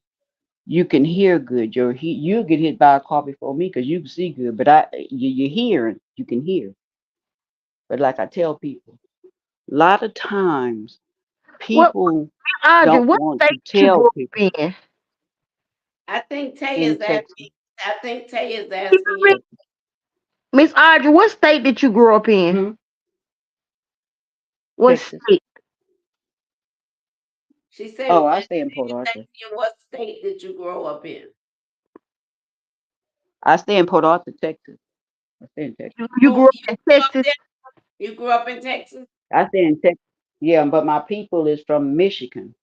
Speaker 15: you can hear good. You'll get hit by a car before me because you can see good, but you're hearing, you can hear. But like I tell people, a lot of times
Speaker 14: What,
Speaker 15: people
Speaker 14: Audrey?
Speaker 15: don't
Speaker 14: What
Speaker 15: want
Speaker 14: state
Speaker 15: to
Speaker 14: did you
Speaker 15: tell
Speaker 14: grow
Speaker 15: people
Speaker 14: up in?
Speaker 1: I think Tay
Speaker 15: in
Speaker 1: is
Speaker 15: Texas.
Speaker 1: asking. I think Tay is asking you.
Speaker 15: Texas.
Speaker 14: Miss Audrey, what state did you grow up in?
Speaker 15: Hmm.
Speaker 14: What
Speaker 15: Texas.
Speaker 14: state?
Speaker 1: She said,
Speaker 15: Oh,
Speaker 1: when
Speaker 15: I stay in
Speaker 1: did
Speaker 15: Port
Speaker 1: you say
Speaker 15: Arthur.
Speaker 1: in what state did you grow up in?
Speaker 15: I stay in Port Arthur, Texas. I stay in Texas.
Speaker 14: You grew up
Speaker 1: You
Speaker 14: in
Speaker 1: grew up
Speaker 14: Texas.
Speaker 1: there? You grew up in Texas?
Speaker 15: I stay in Texas. Yeah, but my people is from Michigan,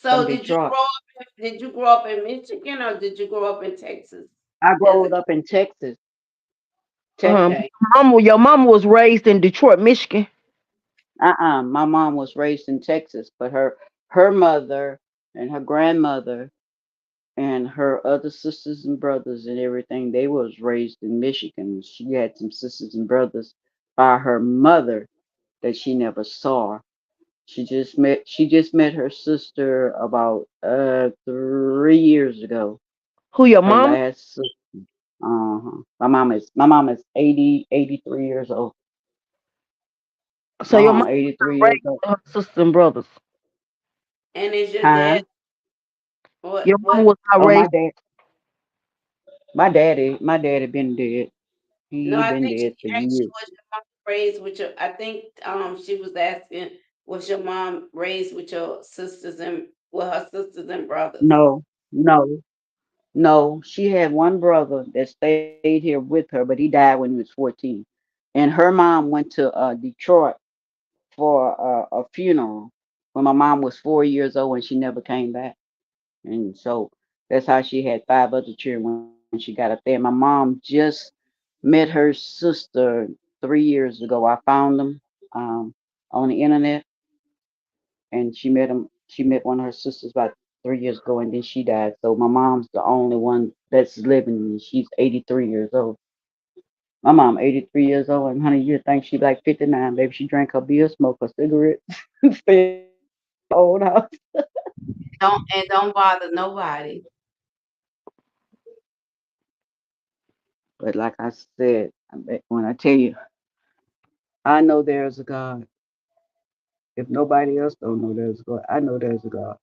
Speaker 15: from
Speaker 1: So
Speaker 15: Detroit.
Speaker 1: did you grow up in Michigan or did you grow up in Texas
Speaker 15: I
Speaker 1: as a
Speaker 15: grew
Speaker 1: kid?
Speaker 15: up in Texas.
Speaker 1: Okay.
Speaker 14: Your mama was raised in Detroit, Michigan.
Speaker 15: My mom was raised in Texas, but her mother and her grandmother and her other sisters and brothers and everything, they was raised in Michigan. She had some sisters and brothers by her mother that she never saw. She just met her sister about 3 years ago.
Speaker 14: Who your
Speaker 15: Her
Speaker 14: mama?
Speaker 15: last sister. Uh-huh. My mom is 83 years old.
Speaker 14: So your mama
Speaker 15: 83 years
Speaker 14: raised
Speaker 15: old.
Speaker 14: her sisters and brothers.
Speaker 1: And is your
Speaker 15: Huh?
Speaker 1: dad what
Speaker 14: Your mama
Speaker 1: what
Speaker 14: was not
Speaker 15: Oh,
Speaker 14: raised.
Speaker 15: my daddy been dead.
Speaker 1: no,
Speaker 15: He
Speaker 1: I
Speaker 15: been
Speaker 1: think she
Speaker 15: dead for
Speaker 1: asked you
Speaker 15: years.
Speaker 1: was your mom raised with your I think she was asking was your mom raised with your sisters and with her sisters and brothers?
Speaker 15: No, no, no. She had one brother that stayed here with her, but he died when he was 14. And her mom went to Detroit for a funeral when my mom was 4 years old and she never came back. And so that's how she had five other children when she got up there. My mom just met her sister 3 years ago. I found them um, on the internet, and she met him. She met one of her sisters about 3 years ago, and then she died. So my mom's the only one that's living, and she's 83 years old. My mom 83 years old, and honey, you think she like 59? Baby, she drank her beer, smoked her cigarettes, stay in her old house.
Speaker 1: Don't bother nobody.
Speaker 15: But like I said, when I tell you, I know there's a God. If nobody else don't know there's a God, I know there's a God.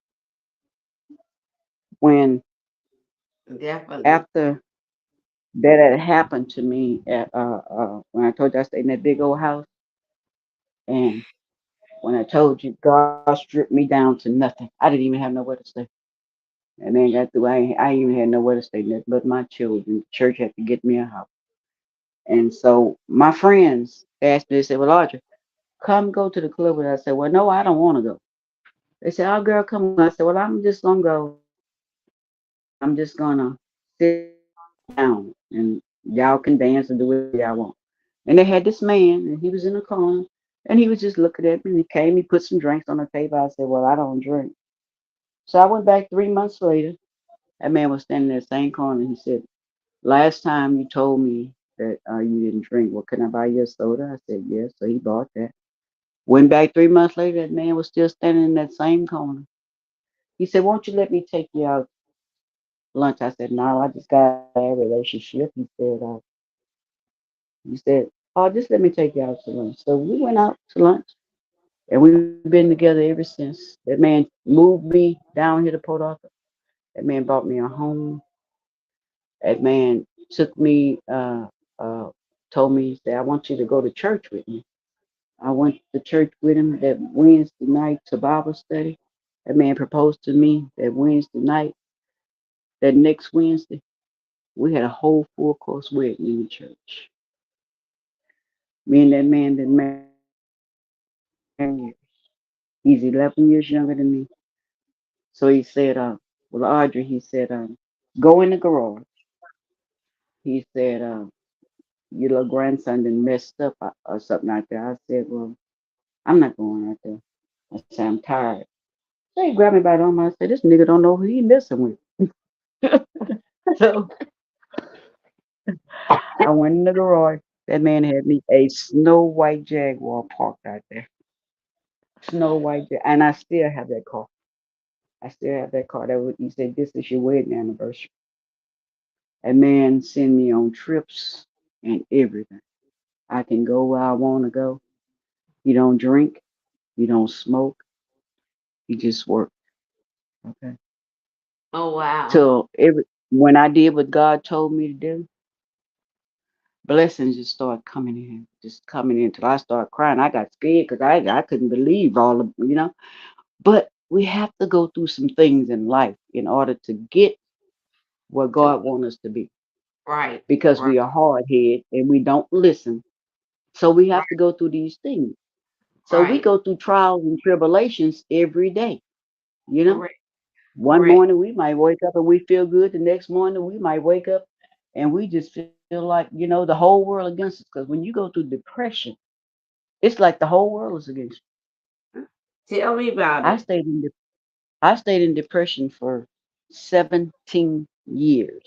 Speaker 15: When
Speaker 1: Definitely.
Speaker 15: after that had happened to me, when I told you I stayed in that big old house, and when I told you God stripped me down to nothing, I didn't even have nowhere to stay. And then got through, I even had nowhere to stay, nothing but my children. The church had to get me a house. And so my friends asked me, they said, well, Audrey, come go to the club with us. I said, well, no, I don't want to go. They said, oh, girl, come on. I said, well, I'm just going to go. I'm just going to sit down and y'all can dance and do whatever y'all want. And they had this man, and he was in the corner, and he was just looking at me. And he came, he put some drinks on the table. I said, well, I don't drink. So I went back 3 months later. That man was standing in the same corner. He said, last time you told me that you didn't drink, well, can I buy you a soda? I said, yes. So he bought that. Went back 3 months later, that man was still standing in that same corner. He said, won't you let me take you out lunch? I said, no, I just got a bad relationship. He said, oh, just let me take you out to lunch. So we went out to lunch, and we've been together ever since. That man moved me down here to Port Arthur. That man bought me a home. That man took me, told me, he said, I want you to go to church with me. I went to church with him that Wednesday night to Bible study. That man proposed to me that Wednesday night, that next Wednesday. We had a whole full course wedding in the church. Me and that man been married 10 years. He's 11 years younger than me. So he said, well, Audrey, he said, go in the garage. He said, your little grandson done messed up or something out there. I said, well, I'm not going out there. I said, I'm tired. So he grabbed me by the arm. I said, this nigga don't know who he messing with. So I went in the garage. That man had me a Snow White Jaguar parked out there. Snow White Jaguar. And I still have that car. I still have that car. He said, this is your wedding anniversary. That man send me on trips and everything. I can go where I want to go. You don't drink. You don't smoke. You just work. Okay.
Speaker 1: Oh wow.
Speaker 15: So when I did what God told me to do, blessings just started coming in, just coming in till I started crying. I got scared because I couldn't believe all of. But We have to go through some things in life in order to get where
Speaker 1: To
Speaker 15: God wants us to be.
Speaker 1: right,
Speaker 15: Because
Speaker 1: right,
Speaker 15: we are hard headed and we don't listen. So we have to
Speaker 1: right,
Speaker 15: go through these things. So we
Speaker 1: right.
Speaker 15: go through trials and tribulations every day. You know,
Speaker 1: Correct,
Speaker 15: one
Speaker 1: correct.
Speaker 15: morning we might wake up and we feel good. The next morning we might wake up and we just feel like, the whole world against us. Because when you go through depression, it's like the whole world is against
Speaker 1: Tell me
Speaker 15: you.
Speaker 1: about it.
Speaker 15: I stayed in depression for 17 years.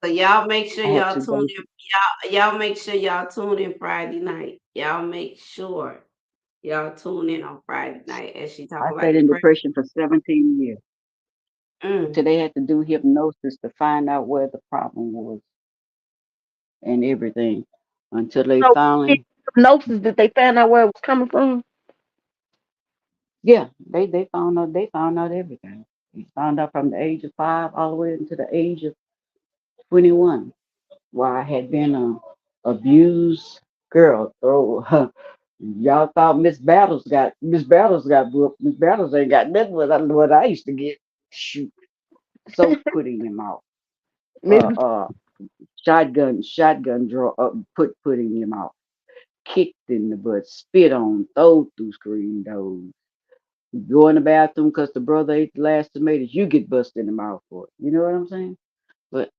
Speaker 1: So y'all make sure
Speaker 15: I had
Speaker 1: y'all
Speaker 15: to
Speaker 1: tune
Speaker 15: go.
Speaker 1: in. Y'all make sure y'all tune in Friday night. Y'all make sure y'all tune in on Friday night as she talk
Speaker 15: I
Speaker 1: about
Speaker 15: stayed in
Speaker 1: depression.
Speaker 15: depression for 17 years
Speaker 1: Mm.
Speaker 15: until they had to do hypnosis to find out where the problem was and everything. Until they
Speaker 14: So
Speaker 15: finally,
Speaker 14: hypnosis that they found out where it was coming from.
Speaker 15: yeah, they found out everything. They found out from the age of 5 all the way into the age of 21, where I had been a abused girl. So y'all thought Miss Battles got booked. Miss Battles ain't got nothing what I used to get. Shoot, soap put in your mouth.
Speaker 14: Miss
Speaker 15: Shotgun draw up, put in your mouth, kicked in the butt, spit on, throw through screen doors. Go in the bathroom because the brother ate the last tomatoes, you get busted in the mouth for it. You know what I'm saying? But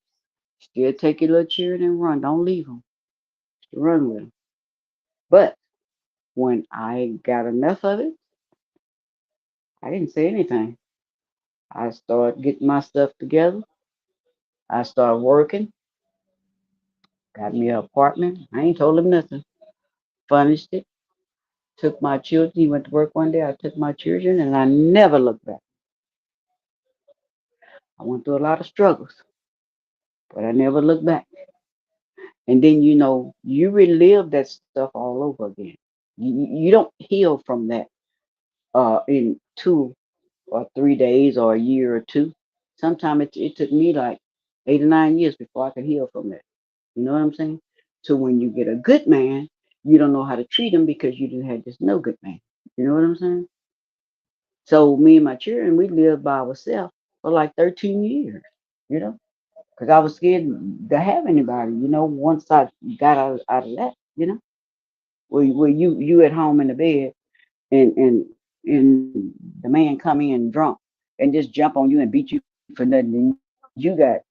Speaker 15: still take your little children and run. Don't leave them. Run with them. But when I got enough of it, I didn't say anything. I started getting my stuff together. I started working, got me an apartment. I ain't told him nothing. Furnished it. Took my children. He went to work one day. I took my children, and I never looked back. I went through a lot of struggles, but I never looked back. And then you relive that stuff all over again. You don't heal from that in 2 or 3 days or a year or two. Sometimes it took me like 8 or 9 years before I could heal from that. You know what I'm saying? So when you get a good man, you don't know how to treat him because you didn't have just no good man. You know what I'm saying? So me and my children, we lived by ourselves for like 13 years. You know, because I was scared to have anybody. Once I got out of that, where you at home in the bed and the man come in drunk and just jump on you and beat you for nothing, and you got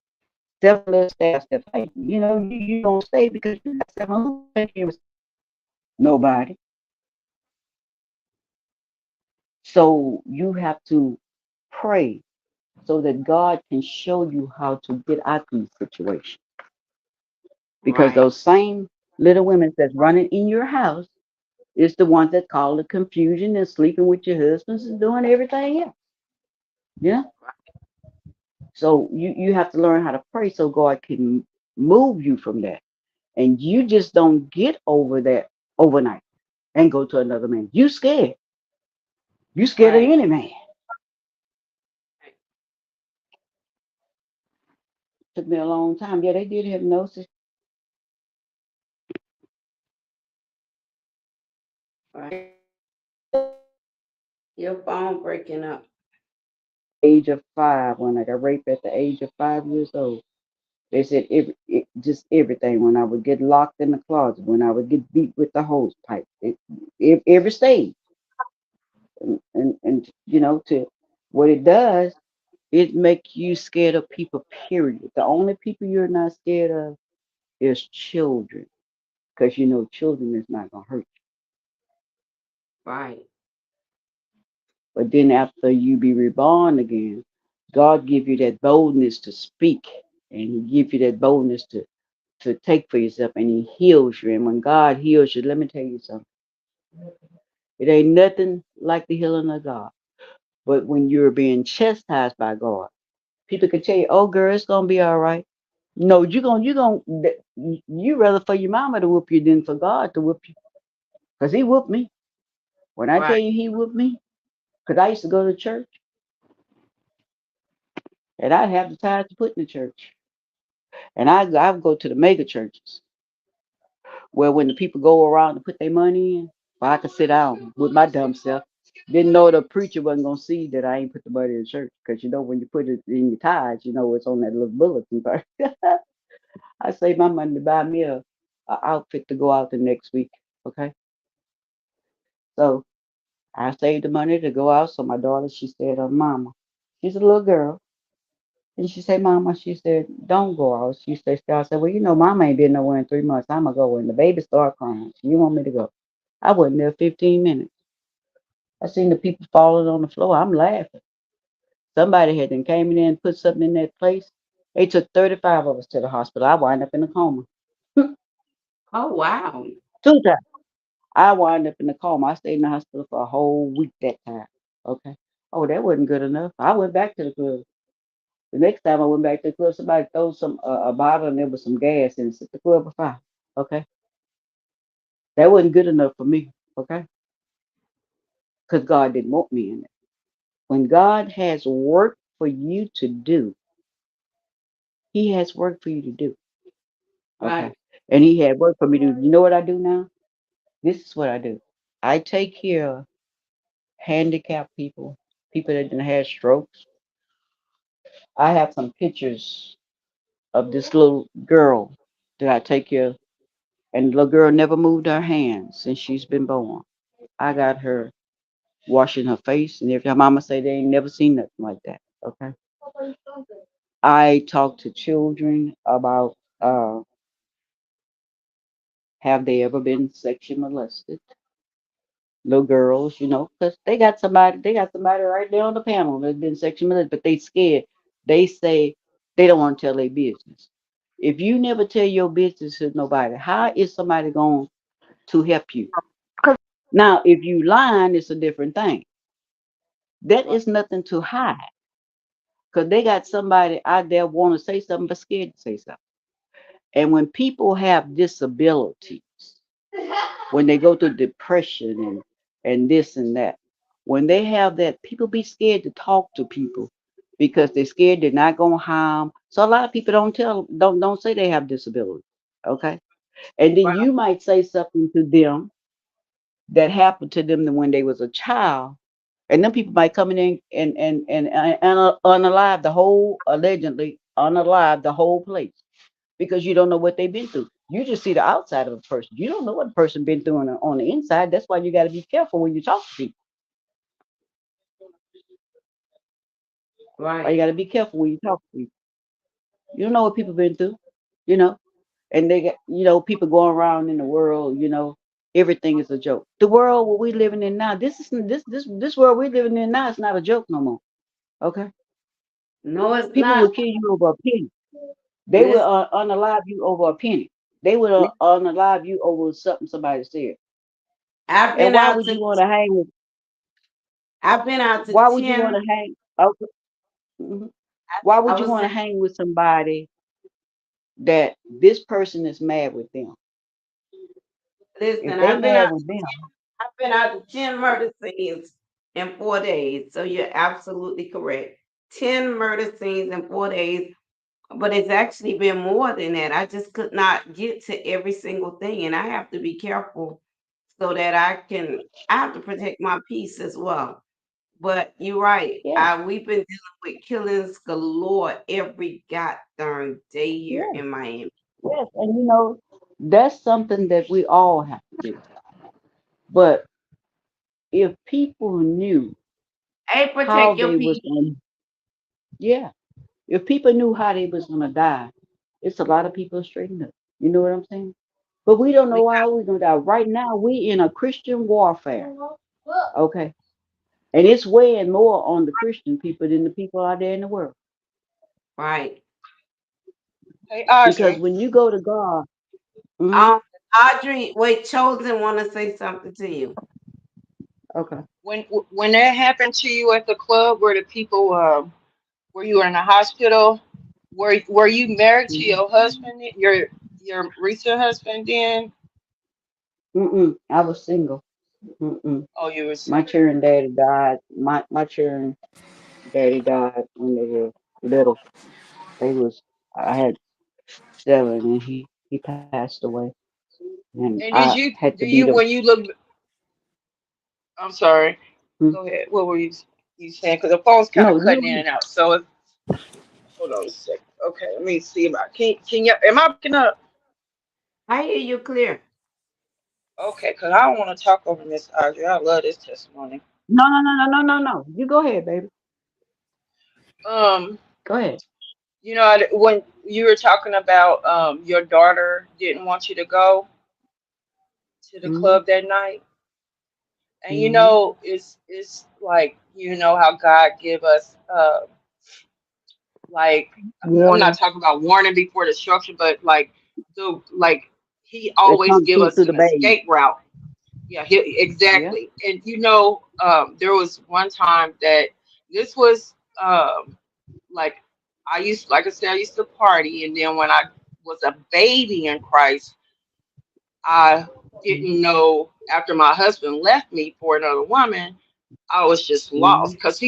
Speaker 15: 7 little staffs that fight. You don't stay because you got 7 who take care of nobody. So you have to pray so that God can show you how to get out these situations. Because
Speaker 1: Right,
Speaker 15: those same little women that's running in your house is the ones that call the confusion and sleeping with your husbands and doing everything else. Yeah. So you have to learn how to pray so God can move you from that. And you just don't get over that overnight and go to another man. You scared. You scared of
Speaker 1: right,
Speaker 15: any man. Took me a long time. Yeah, they did hypnosis.
Speaker 1: right. Your phone breaking up.
Speaker 15: Age of 5, when I got raped at the age of 5 years old. They said just everything. When I would get locked in the closet, when I would get beat with the hose pipe, every stage. And to what it does, it make you scared of people. Period. The only people you're not scared of is children, because children is not gonna hurt.
Speaker 1: Right,
Speaker 15: But then after you be reborn again, God give you that boldness to speak, and He give you that boldness to take for yourself, and He heals you. And when God heals you, let me tell you something. It ain't nothing like the healing of God. But when you're being chastised by God, people can tell you, "Oh, girl, it's gonna be all right." No, you rather for your mama to whoop you than for God to whoop you, because He whooped me. When I tell
Speaker 1: right,
Speaker 15: you He whooped me, because I used to go to church and I'd have the tithes to put in the church, and I would go to the mega churches where when the people go around to put their money in, well, I could sit down with my dumb self. Didn't know the preacher wasn't gonna see that I ain't put the money in the church because when you put it in your tithes, it's on that little bulletin part. I saved my money to buy me a outfit to go out the next week. Okay, so I saved the money to go out. So my daughter, she said, "Mama," she's a little girl, and she said, "Mama," she said, "don't go out." She said, "I said, well, Mama ain't been nowhere in 3 months. I'ma go." And the baby started crying. You want me to go? I wasn't there 15 minutes. I seen the people falling on the floor. I'm laughing. Somebody had then came in there and put something in that place. They took 35 of us to the hospital. I wind up in a coma.
Speaker 1: Oh wow.
Speaker 15: 2 times. I wind up in a coma. I stayed in the hospital for a whole week that time. Okay. Oh, that wasn't good enough. I went back to the club. The next time I went back to the club, somebody threw a bottle and there was some gas and set the club afire. Okay. That wasn't good enough for me. Okay. Because God didn't want me in it. When God has work for you to do, He has work for you to do. Okay.
Speaker 1: Right.
Speaker 15: And He had work for me to do. You know what I do now? This is what I do. I take care of handicapped people, people that didn't have strokes. I have some pictures of this little girl that I take care of, and the little girl never moved her hands since she's been born. I got her washing her face, and if her mama say they ain't never seen nothing like that. Okay. I talk to children about have they ever been sexually molested? Little girls, because they got somebody right there on the panel that's been sexually molested, but they scared. They say they don't want to tell their business. If you never tell your business to nobody, how is somebody going to help you? Now, if you lying, it's a different thing. That is nothing to hide because they got somebody out there want to say something but scared to say something. And when people have disabilities, when they go through depression and this and that, when they have that, people be scared to talk to people because they're scared they're not gonna harm. So a lot of people don't say they have disabilities. Okay. And then you might say something to them that happened to them when they was a child, and then people might come in and unalive the whole allegedly unalive the whole place because you don't know what they've been through. You just see the outside of a person. You don't know what the person been through on the inside. That's why you got to be careful when you talk to people. Why you
Speaker 1: Right.
Speaker 15: got to be careful when you talk to people. You don't know what people been through, you know. And they got, people going around in the world, everything is a joke. The world what we living in now, this world we're living in now is not a joke no more. Okay,
Speaker 1: No, it's
Speaker 15: people
Speaker 1: not.
Speaker 15: will kill you over a penny. They will
Speaker 1: Listen,
Speaker 15: unalive you over a penny. They will unalive you over something somebody said.
Speaker 1: I've
Speaker 15: And
Speaker 1: been
Speaker 15: why
Speaker 1: out
Speaker 15: would
Speaker 1: to
Speaker 15: you want to hang with?
Speaker 1: I've been out to
Speaker 15: Why would you want
Speaker 1: 10.
Speaker 15: to hang? Okay, why
Speaker 1: I
Speaker 15: would you
Speaker 1: was
Speaker 15: want
Speaker 1: saying,
Speaker 15: to hang with somebody that this person is mad with them? If
Speaker 1: listen,
Speaker 15: they mad with them,
Speaker 1: I've been out to 10 murder scenes in 4 days. So you're absolutely correct. 10 murder scenes in 4 days, but it's actually been more than that. I just could not get to every single thing, and I have to be careful so that I have to protect my peace as well. But you're right.
Speaker 15: yeah,
Speaker 1: We've been dealing with killings galore every goddamn day here
Speaker 15: yeah,
Speaker 1: in Miami.
Speaker 15: yes, and that's something that we all have to do. But if people knew
Speaker 1: Hey,
Speaker 15: how
Speaker 1: protect your
Speaker 15: they was
Speaker 1: peace.
Speaker 15: going, yeah, if people knew how they was gonna die, it's a lot of people straighten up. You know what I'm saying? But we don't
Speaker 1: We
Speaker 15: know how we're gonna die. Right now, we in a Christian warfare. Okay. And it's weighing more on the Christian people than the people out there in the world.
Speaker 1: right.
Speaker 13: Hey,
Speaker 15: Because
Speaker 13: Audrey,
Speaker 15: when you go to God,
Speaker 1: Um, Audrey, wait, Chosen want to say something to you.
Speaker 15: okay.
Speaker 13: when that happened to you at the club where the people where you were in the hospital, were you married to
Speaker 15: Mhm.
Speaker 13: your husband, your recent husband then?
Speaker 15: I was single. Mm-mm.
Speaker 13: Oh, you were
Speaker 15: My
Speaker 13: single.
Speaker 15: children daddy died. My children daddy died when they were little. They was I had 7 and he passed away. And
Speaker 13: And
Speaker 15: I
Speaker 13: did you
Speaker 15: had to
Speaker 13: do
Speaker 15: be
Speaker 13: you
Speaker 15: the
Speaker 13: when you look? I'm sorry. Go ahead. What were you saying? Because the phone's kind of
Speaker 15: No,
Speaker 13: cutting in
Speaker 15: you.
Speaker 13: and out. So hold on a second. Okay, let me see about can you am I picking up?
Speaker 1: I hear you clear.
Speaker 13: Okay, because I don't want to talk over Miss Audrey. I love this testimony.
Speaker 15: No, no, no, no, no, no, no. You go ahead, baby.
Speaker 13: Um,
Speaker 15: Go ahead.
Speaker 13: when you were talking about your daughter didn't want you to go to the
Speaker 15: Mm-hmm.
Speaker 13: club that night, and
Speaker 15: Mm-hmm.
Speaker 13: it's like how God give us like I'm not
Speaker 15: Warning.
Speaker 13: talking about warning before destruction, but like he
Speaker 15: It
Speaker 13: always
Speaker 15: comes
Speaker 13: give
Speaker 15: through
Speaker 13: us
Speaker 15: through the
Speaker 13: an
Speaker 15: baby.
Speaker 13: escape route. Yeah,
Speaker 15: Yeah.
Speaker 13: exactly. And there was one time that this was like like I said, I used to party, and then when I was a baby in Christ, I
Speaker 15: Mm-hmm.
Speaker 13: didn't know after my husband left me for another woman, I was just
Speaker 15: Mm-hmm.
Speaker 13: lost because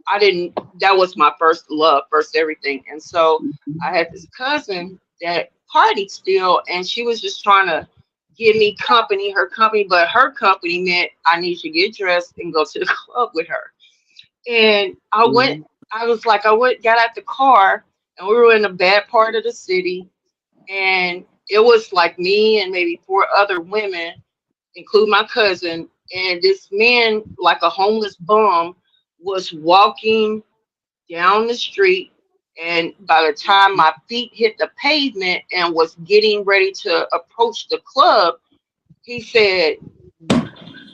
Speaker 13: I didn't, that was my first love, first everything. And so I had this cousin that partied still, and she was just trying to give me company, her company, but her company meant I need to get dressed and go to the club with her. And
Speaker 15: Mm-hmm.
Speaker 13: got out the car, and we were in a bad part of the city, and it was like me and maybe four other women, include my cousin, and this man, like a homeless bum, was walking down the street. And by the time my feet hit the pavement and was getting ready to approach the club, he said,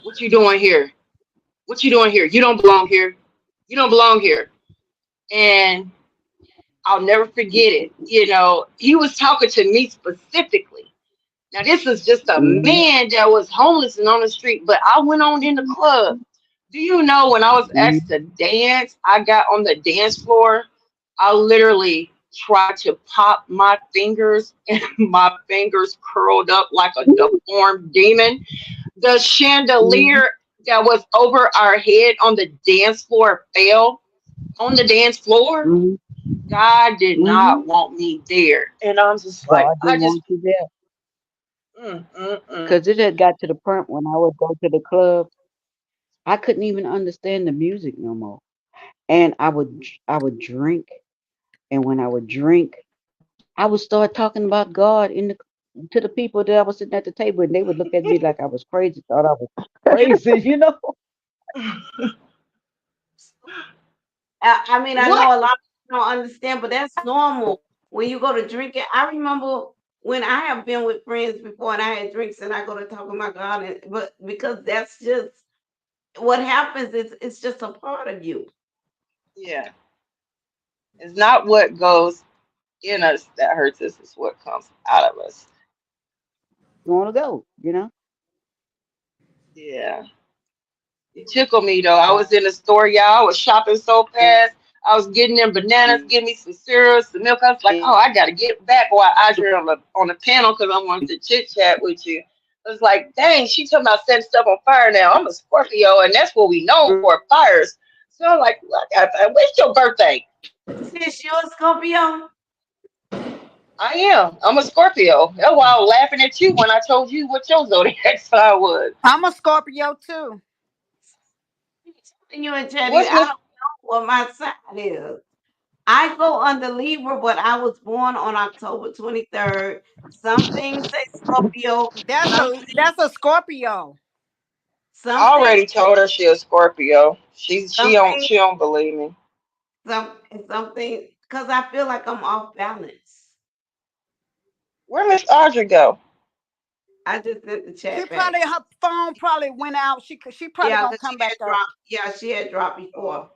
Speaker 13: "What you doing here? What you doing here? You don't belong here. You don't belong here." And I'll never forget it. He was talking to me specifically. Now, this is just a
Speaker 15: Mm-hmm.
Speaker 13: man that was homeless and on the street, but I went on in the club. Do you know when I was
Speaker 15: Mm-hmm.
Speaker 13: asked to dance, I got on the dance floor. I literally tried to pop my fingers, and my fingers curled up like a deformed demon. The
Speaker 15: Mm-hmm.
Speaker 13: chandelier that was over our head on the dance floor fell on the dance floor.
Speaker 15: Mm-hmm.
Speaker 13: God did
Speaker 15: Mm-hmm.
Speaker 13: not want me there. And I'm just like,
Speaker 15: God didn't want you there
Speaker 13: mm, mm, mm.
Speaker 15: because it had got to the point when I would go to the club, I couldn't even understand the music no more, and I would drink, and when I would drink, I would start talking about God to the people that I was sitting at the table, and they would look at me like I was crazy, thought I was crazy, you know.
Speaker 1: I mean, I
Speaker 13: What?
Speaker 1: know a lot of people don't understand, but that's normal when you go to drinking. I remember when I have been with friends before and I had drinks and I go to talk about God, but because that's just what happens, it's just a part of you.
Speaker 13: Yeah. It's not what goes in us that hurts us, it's what comes out of us.
Speaker 15: You want to go, you know.
Speaker 13: Yeah. You tickle me though. I was in the store, y'all. I was shopping so fast. I was getting them bananas, getting me some cereal, some milk. I was like, oh, I gotta get back while Audrey on the panel because I wanted to chit chat with you. I was like, dang, she talking about setting stuff on fire now. I'm a Scorpio, and that's what we know for, fires. So I'm like, look, when's your birthday?
Speaker 1: Sis, you a Scorpio?
Speaker 13: I am. I'm a Scorpio. That's why I was laughing at you when I told you what your zodiac sign was.
Speaker 6: I'm a Scorpio too.
Speaker 1: And you and tell you,
Speaker 13: What's
Speaker 1: I don't
Speaker 13: Miss?
Speaker 1: know what my sign is. I go under Libra, but I was born on October 23rd. Some things say Scorpio, some
Speaker 6: That's a Scorpio.
Speaker 13: I
Speaker 1: some things
Speaker 13: already told her she a Scorpio. She
Speaker 1: some
Speaker 13: she don't
Speaker 1: things
Speaker 13: she don't believe me.
Speaker 1: some something because I feel like I'm off balance.
Speaker 13: Where Miss Audrey go?
Speaker 1: I just sent the
Speaker 6: She
Speaker 1: chat back.
Speaker 6: probably her phone probably went out. She probably
Speaker 1: Yeah,
Speaker 6: gonna
Speaker 1: because she
Speaker 6: come back
Speaker 1: had
Speaker 6: up.
Speaker 1: dropped. Yeah, she had dropped before.
Speaker 13: Oh,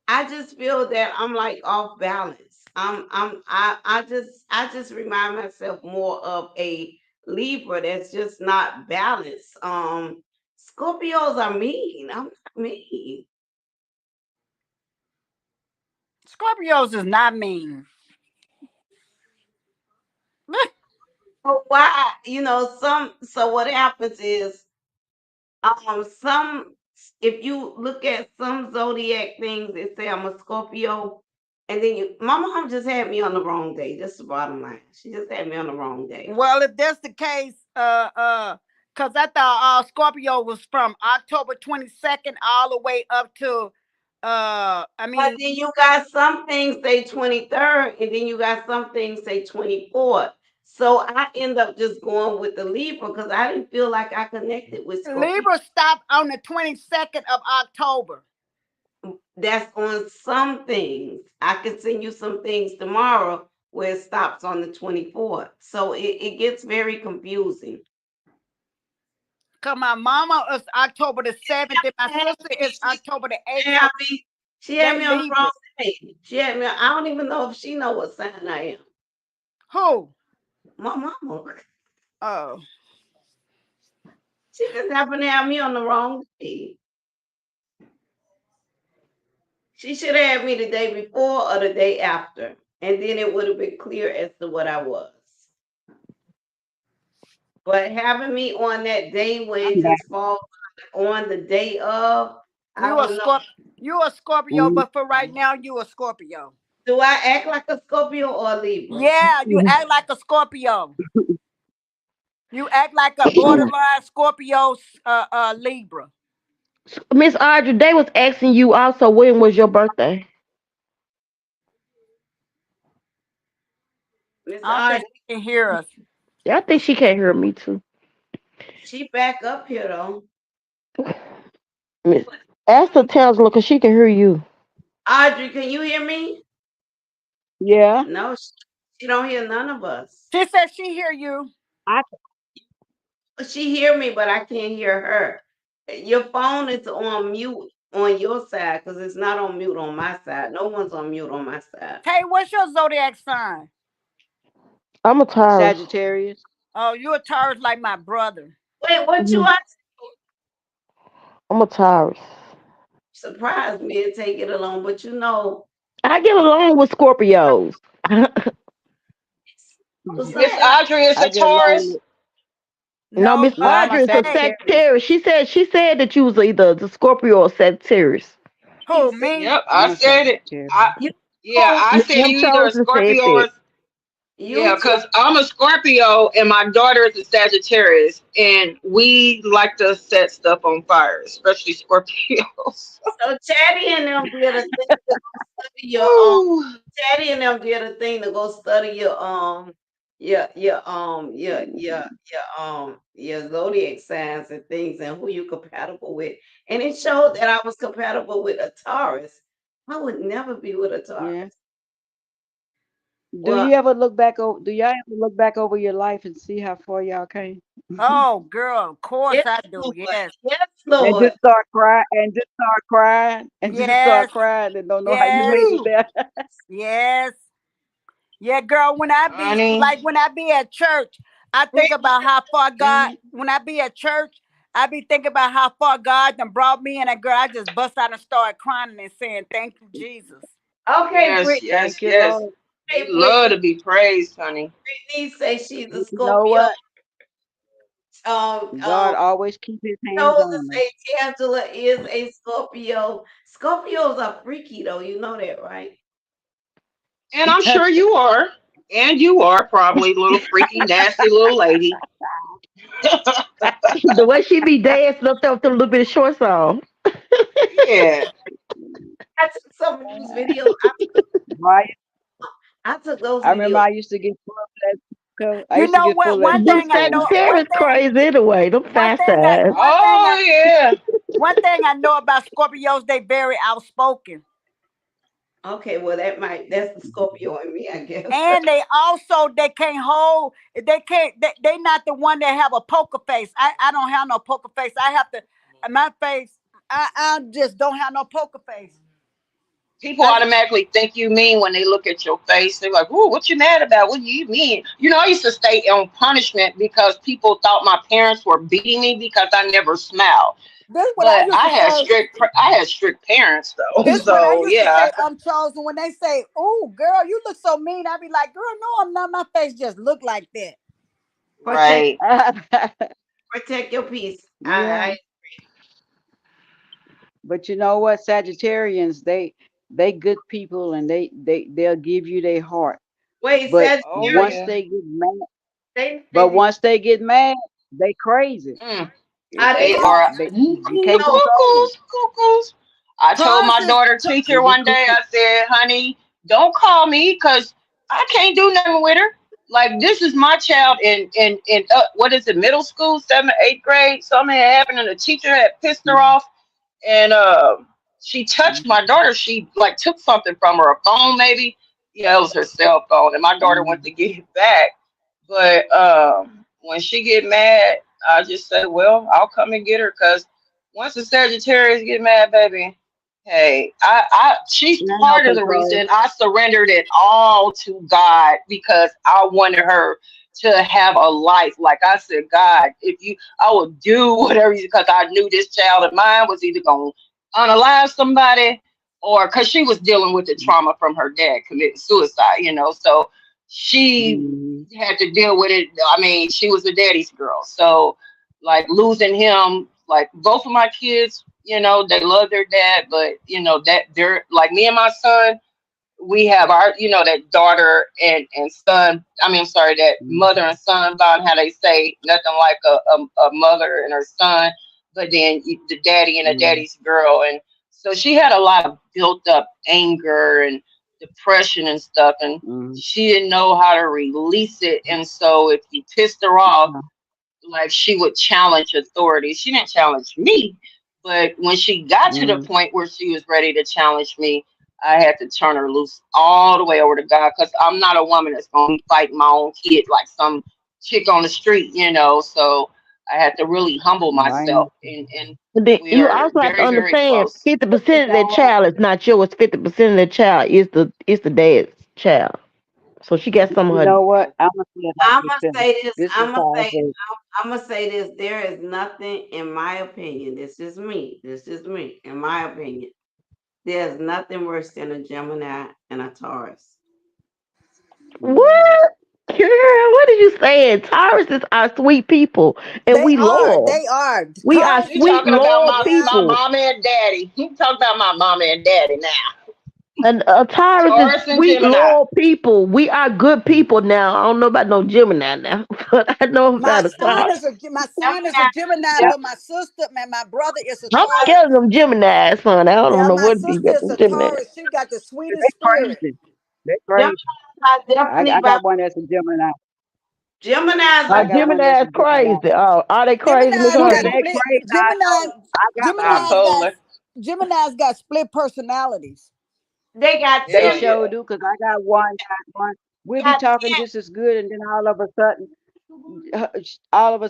Speaker 1: I just feel that I'm like off balance. I just remind myself more of a Libra that's just not balanced. Scorpios are mean. I'm not mean.
Speaker 6: Scorpios is not mean.
Speaker 1: But why? So what happens is some if you look at some zodiac things, they say I'm a Scorpio, and then my mom just had me on the wrong day. Just the bottom line. She just had me on the wrong day.
Speaker 6: Well, if that's the case, Cause I thought Scorpio was from October 22nd all the way up to I
Speaker 1: But
Speaker 6: mean
Speaker 1: then you got some things say 23rd, and then you got some things say 24th. So I end up just going with the Libra because I didn't feel like I connected with Scorpio.
Speaker 6: Libra stopped on the 22nd of October.
Speaker 1: That's on some things. I can send you some things tomorrow where it stops on the 24th. So it gets very confusing.
Speaker 6: Cause my mama is October the 7th and my sister is October the 8th. So
Speaker 1: She
Speaker 6: they
Speaker 1: had me on the
Speaker 6: Libra.
Speaker 1: wrong day. She had me. I don't even know if she know what sign I am.
Speaker 6: Who?
Speaker 1: My mama.
Speaker 6: Oh.
Speaker 1: She just happened to have me on the wrong day. She should have had me the day before or the day after, and then it would have been clear as to what I was. But having me on that day where it
Speaker 15: I'm back.
Speaker 1: just falls on the day of, I
Speaker 6: You a
Speaker 1: don't know.
Speaker 6: Scorpio,
Speaker 15: Mm,
Speaker 6: but for right now you a Scorpio.
Speaker 1: Do I act like a Scorpio or a Libra?
Speaker 6: Yeah, you act like a Scorpio. You act like a borderline Scorpio Libra.
Speaker 14: Miss Audrey, they was asking you also when was your birthday?
Speaker 1: Miss
Speaker 6: I don't think
Speaker 1: Audrey,
Speaker 6: she can hear us.
Speaker 14: Yeah, I think she can't hear me too.
Speaker 1: she back up here though.
Speaker 14: Miss Ask her Telsla because she can hear you.
Speaker 1: Audrey, can you hear me?
Speaker 15: yeah,
Speaker 1: No, she don't hear none of us.
Speaker 6: She said she hear you.
Speaker 15: I
Speaker 1: She hear me, but I can't hear her. Your phone is on mute on your side because it's not on mute on my side. No one's on mute on my side.
Speaker 6: Hey, what's your zodiac sign?
Speaker 14: I'm a Taurus.
Speaker 15: Sagittarius.
Speaker 6: Oh, you a Taurus like my brother.
Speaker 1: Wait, what you
Speaker 14: Mhm.
Speaker 1: are?
Speaker 14: I'm a Taurus.
Speaker 1: Surprise me and take it along, but you know,
Speaker 14: I get along with Scorpios.
Speaker 1: so
Speaker 13: Miss
Speaker 1: sometimes
Speaker 13: Audrey is
Speaker 15: I
Speaker 13: a
Speaker 15: get along
Speaker 13: Taurus.
Speaker 15: with.
Speaker 14: No,
Speaker 6: No,
Speaker 14: Miss
Speaker 15: No, I'm a
Speaker 14: Audrey is a
Speaker 6: hey,
Speaker 15: Sagittarius.
Speaker 14: Sagittarius. She said that you was either the Scorpio or Sagittarius.
Speaker 6: who
Speaker 1: see,
Speaker 6: me?
Speaker 13: Yep,
Speaker 15: I'm
Speaker 13: I
Speaker 15: a
Speaker 13: said it.
Speaker 15: Sagittarius.
Speaker 13: I
Speaker 1: you
Speaker 13: Yeah,
Speaker 1: know,
Speaker 13: I said
Speaker 14: Them
Speaker 13: you either a
Speaker 14: chosen said
Speaker 13: Scorpio or
Speaker 14: that.
Speaker 13: yeah,
Speaker 1: you
Speaker 13: because I'm a Scorpio and my daughter is a Sagittarius, and we like to set stuff on fire, especially Scorpios.
Speaker 1: so Chatty and them did a thing to go study your
Speaker 13: Woo.
Speaker 1: Chatty and them did a thing to go study your zodiac signs and things and who you compatible with. And it showed that I was compatible with a Taurus. I would never be with a
Speaker 15: Yeah.
Speaker 1: Taurus.
Speaker 15: Do
Speaker 1: Well,
Speaker 15: you ever look back over? Do y'all ever look back over your life and see how far y'all came,
Speaker 6: Oh, girl, of course
Speaker 1: yes,
Speaker 6: I do.
Speaker 1: Lord.
Speaker 6: Yes,
Speaker 1: Yes,
Speaker 15: and
Speaker 1: Lord.
Speaker 15: just start crying, and just start crying, and just
Speaker 6: yes,
Speaker 15: start crying, and don't know how you
Speaker 6: yes,
Speaker 15: made it
Speaker 1: Woo!
Speaker 15: there?
Speaker 6: yes. Yeah, girl. When I be
Speaker 13: Honey.
Speaker 6: like when I be at church, I think about how far God.
Speaker 13: Mhm.
Speaker 6: When I be at church, I be thinking about how far God done brought me, and that girl, I just bust out and start crying and saying, "Thank you, Jesus."
Speaker 1: Okay,
Speaker 13: Yes,
Speaker 1: Brittany.
Speaker 13: yes,
Speaker 15: Thank you,
Speaker 13: yes.
Speaker 15: Lord.
Speaker 13: He
Speaker 1: Hey,
Speaker 13: love to
Speaker 1: Brittany.
Speaker 13: be praised, honey.
Speaker 1: Brittany say she's a
Speaker 15: But you know
Speaker 1: Scorpio.
Speaker 15: what?
Speaker 1: Um,
Speaker 15: God
Speaker 1: um,
Speaker 15: always keep His hands
Speaker 1: Chosen
Speaker 15: on us.
Speaker 1: say Angela is a Scorpio. Scorpios are freaky though, you know that, right?
Speaker 13: And I'm sure you are. And you are probably a little freaky, nasty little lady.
Speaker 14: The way she be dancing up there with a little bit of short song.
Speaker 13: Yeah.
Speaker 1: I took some of those videos.
Speaker 15: Right?
Speaker 1: I took those
Speaker 15: I remember
Speaker 1: videos.
Speaker 15: I used to get full of that. I
Speaker 6: You
Speaker 15: used to
Speaker 6: know
Speaker 15: get
Speaker 6: what?
Speaker 15: full of that
Speaker 6: One
Speaker 14: Them
Speaker 6: thing I
Speaker 15: disco.
Speaker 6: know. One
Speaker 14: Sagittarius
Speaker 6: thing.
Speaker 14: crazy anyway. Them
Speaker 6: One
Speaker 14: fast
Speaker 6: thing. I.
Speaker 14: eyes.
Speaker 6: One thing. I.
Speaker 13: Oh yeah.
Speaker 6: One thing I know about Scorpios, they very outspoken.
Speaker 1: Okay, well that's the Scorpio in me, I guess.
Speaker 6: And they can't hold they not the one that have a poker face. I don't have no poker face. I have to my face. I just don't have no poker face.
Speaker 13: People
Speaker 6: I,
Speaker 13: automatically think you mean when they look at your face. They're like, "Ooh, what you mad about? What do you mean?" You know, I used to stay on punishment because people thought my parents were beating me because I never smiled.
Speaker 6: this what I
Speaker 13: But
Speaker 6: used to say.
Speaker 13: I had strict parents though.
Speaker 6: This what I
Speaker 13: So
Speaker 6: used to
Speaker 13: yeah,
Speaker 6: say. I'm chosen when they say, "Oh, girl, you look so mean." I be like, "Girl, no, I'm not. My face just look like that."
Speaker 1: Protect
Speaker 13: right.
Speaker 1: protect your peace.
Speaker 15: Yeah.
Speaker 1: I
Speaker 15: But you know what? Sagittarians, they good people, and they'll give you their heart.
Speaker 1: wait,
Speaker 15: But
Speaker 13: Oh
Speaker 1: Sagittarius,
Speaker 15: once
Speaker 13: yeah.
Speaker 15: they get mad,
Speaker 1: they
Speaker 15: but
Speaker 1: be
Speaker 15: once they get mad, They crazy.
Speaker 5: Mm.
Speaker 1: I
Speaker 5: They
Speaker 1: told
Speaker 5: are
Speaker 15: You can't control them.
Speaker 5: cuckoos. I told my
Speaker 6: Taurus is
Speaker 5: daughter
Speaker 6: Ta-
Speaker 5: teacher
Speaker 15: They be
Speaker 5: one day,
Speaker 15: cuckoo.
Speaker 5: I said, honey, don't call me because I can't do nothing with her. Like this is my child in what is it, middle school, seventh, eighth grade. Something had happened and the teacher had pissed her off and she touched my daughter. She like took something from her, a phone maybe. Yeah, it was her cell phone, and my daughter went to get it back. But when she get mad, I just say, "Well, I'll come and get her." Cause once the Sagittarius get mad, baby, hey, she's
Speaker 15: She ain't no
Speaker 5: part of the
Speaker 15: control.
Speaker 5: reason I surrendered it all to God because I wanted her to have a life. Like I said, God, if you, I would do whatever because I knew this child of mine was either gonna unalive somebody or because she was dealing with the trauma from her dad committing suicide, so she
Speaker 15: Mm-hmm.
Speaker 5: had to deal with it. I mean, she was a daddy's girl. So like losing him, like both of my kids, they love their dad, but that they're like me and my son, we have our, that daughter and son. I mean, I'm sorry, that mother and son bond. How they say nothing like a mother and her son, but then the daddy and a
Speaker 15: Mm-hmm.
Speaker 5: daddy's girl. And so she had a lot of built up anger and depression and stuff, and
Speaker 15: Mm-hmm.
Speaker 5: she didn't know how to release it. And so if you pissed her off, like she would challenge authority. She didn't challenge me, but when she got to the
Speaker 15: Mm-hmm.
Speaker 5: point where she was ready to challenge me, I had to turn her loose all the way over to God because I'm not a woman that's gonna be fighting my own kid like some chick on the street, So I had to really humble
Speaker 15: Right.
Speaker 5: myself, and
Speaker 14: And then
Speaker 5: we
Speaker 14: you
Speaker 5: are
Speaker 14: also have to
Speaker 5: very, very
Speaker 14: understand
Speaker 5: close.
Speaker 14: 50% of that child is not yours. 50% of that child is the dad's child. So she got some
Speaker 15: You
Speaker 14: of her.
Speaker 15: know what? I'm gonna say it like
Speaker 1: I'm
Speaker 15: this,
Speaker 1: gonna
Speaker 15: Phyllis.
Speaker 1: say this.
Speaker 15: This is
Speaker 1: I'm gonna
Speaker 15: how I
Speaker 1: say.
Speaker 15: say.
Speaker 1: I'm gonna say this. There is nothing, in my opinion. This is me. This is me. In my opinion, there's nothing worse than a Gemini and a Taurus.
Speaker 15: Mm-hmm.
Speaker 14: What? Girl, what are you saying? Tauruses are sweet people, and
Speaker 6: they
Speaker 14: we
Speaker 6: are.
Speaker 14: loyal.
Speaker 6: They are.
Speaker 14: We are
Speaker 6: Taurus,
Speaker 5: You
Speaker 14: sweet,
Speaker 5: talking about
Speaker 14: loyal
Speaker 6: yeah.
Speaker 5: my
Speaker 14: people.
Speaker 5: mama and daddy? You talking about my mama and daddy now?
Speaker 14: And a Taurus is
Speaker 5: Taurus and
Speaker 14: sweet,
Speaker 5: Gemini.
Speaker 14: loyal people. We are good people now. I don't know about no Gemini now, but I know
Speaker 6: My
Speaker 14: about a
Speaker 6: son
Speaker 14: Taurus.
Speaker 6: is a
Speaker 1: Gemini,
Speaker 6: Gemini,
Speaker 1: Gem-
Speaker 6: but my sister, man, my brother is a
Speaker 14: I'm
Speaker 6: Taurus.
Speaker 14: scared of them Gemini, son. I don't
Speaker 6: Yeah,
Speaker 14: know
Speaker 6: my
Speaker 14: what to be
Speaker 6: sister
Speaker 14: with
Speaker 6: is
Speaker 14: them
Speaker 6: a
Speaker 14: Gemini.
Speaker 6: Taurus. She got the
Speaker 15: They
Speaker 6: sweetest spirit.
Speaker 15: crazy. They
Speaker 1: Geminis
Speaker 15: crazy.
Speaker 1: are
Speaker 15: I
Speaker 1: definitely
Speaker 15: got
Speaker 1: by
Speaker 15: one that's a Gemini.
Speaker 1: Geminis
Speaker 15: I
Speaker 1: are
Speaker 15: got one
Speaker 1: definitely
Speaker 15: that's
Speaker 14: Gemini
Speaker 15: a
Speaker 14: is
Speaker 15: Gemini.
Speaker 14: crazy. Oh, are they crazy, Miss
Speaker 6: Gemini's
Speaker 15: Yeah,
Speaker 6: got
Speaker 14: Hardy?
Speaker 15: they
Speaker 6: split.
Speaker 15: crazy. I
Speaker 6: Gemini,
Speaker 15: know. I got
Speaker 6: Gemini's
Speaker 15: mine.
Speaker 6: got
Speaker 5: Bipolar.
Speaker 6: Gemini's got split personalities.
Speaker 1: they got
Speaker 15: They
Speaker 5: Hell
Speaker 1: ten.
Speaker 15: sure
Speaker 5: yeah.
Speaker 15: do, cause I got one. We'll be
Speaker 1: Got
Speaker 15: talking just as good, and then all of a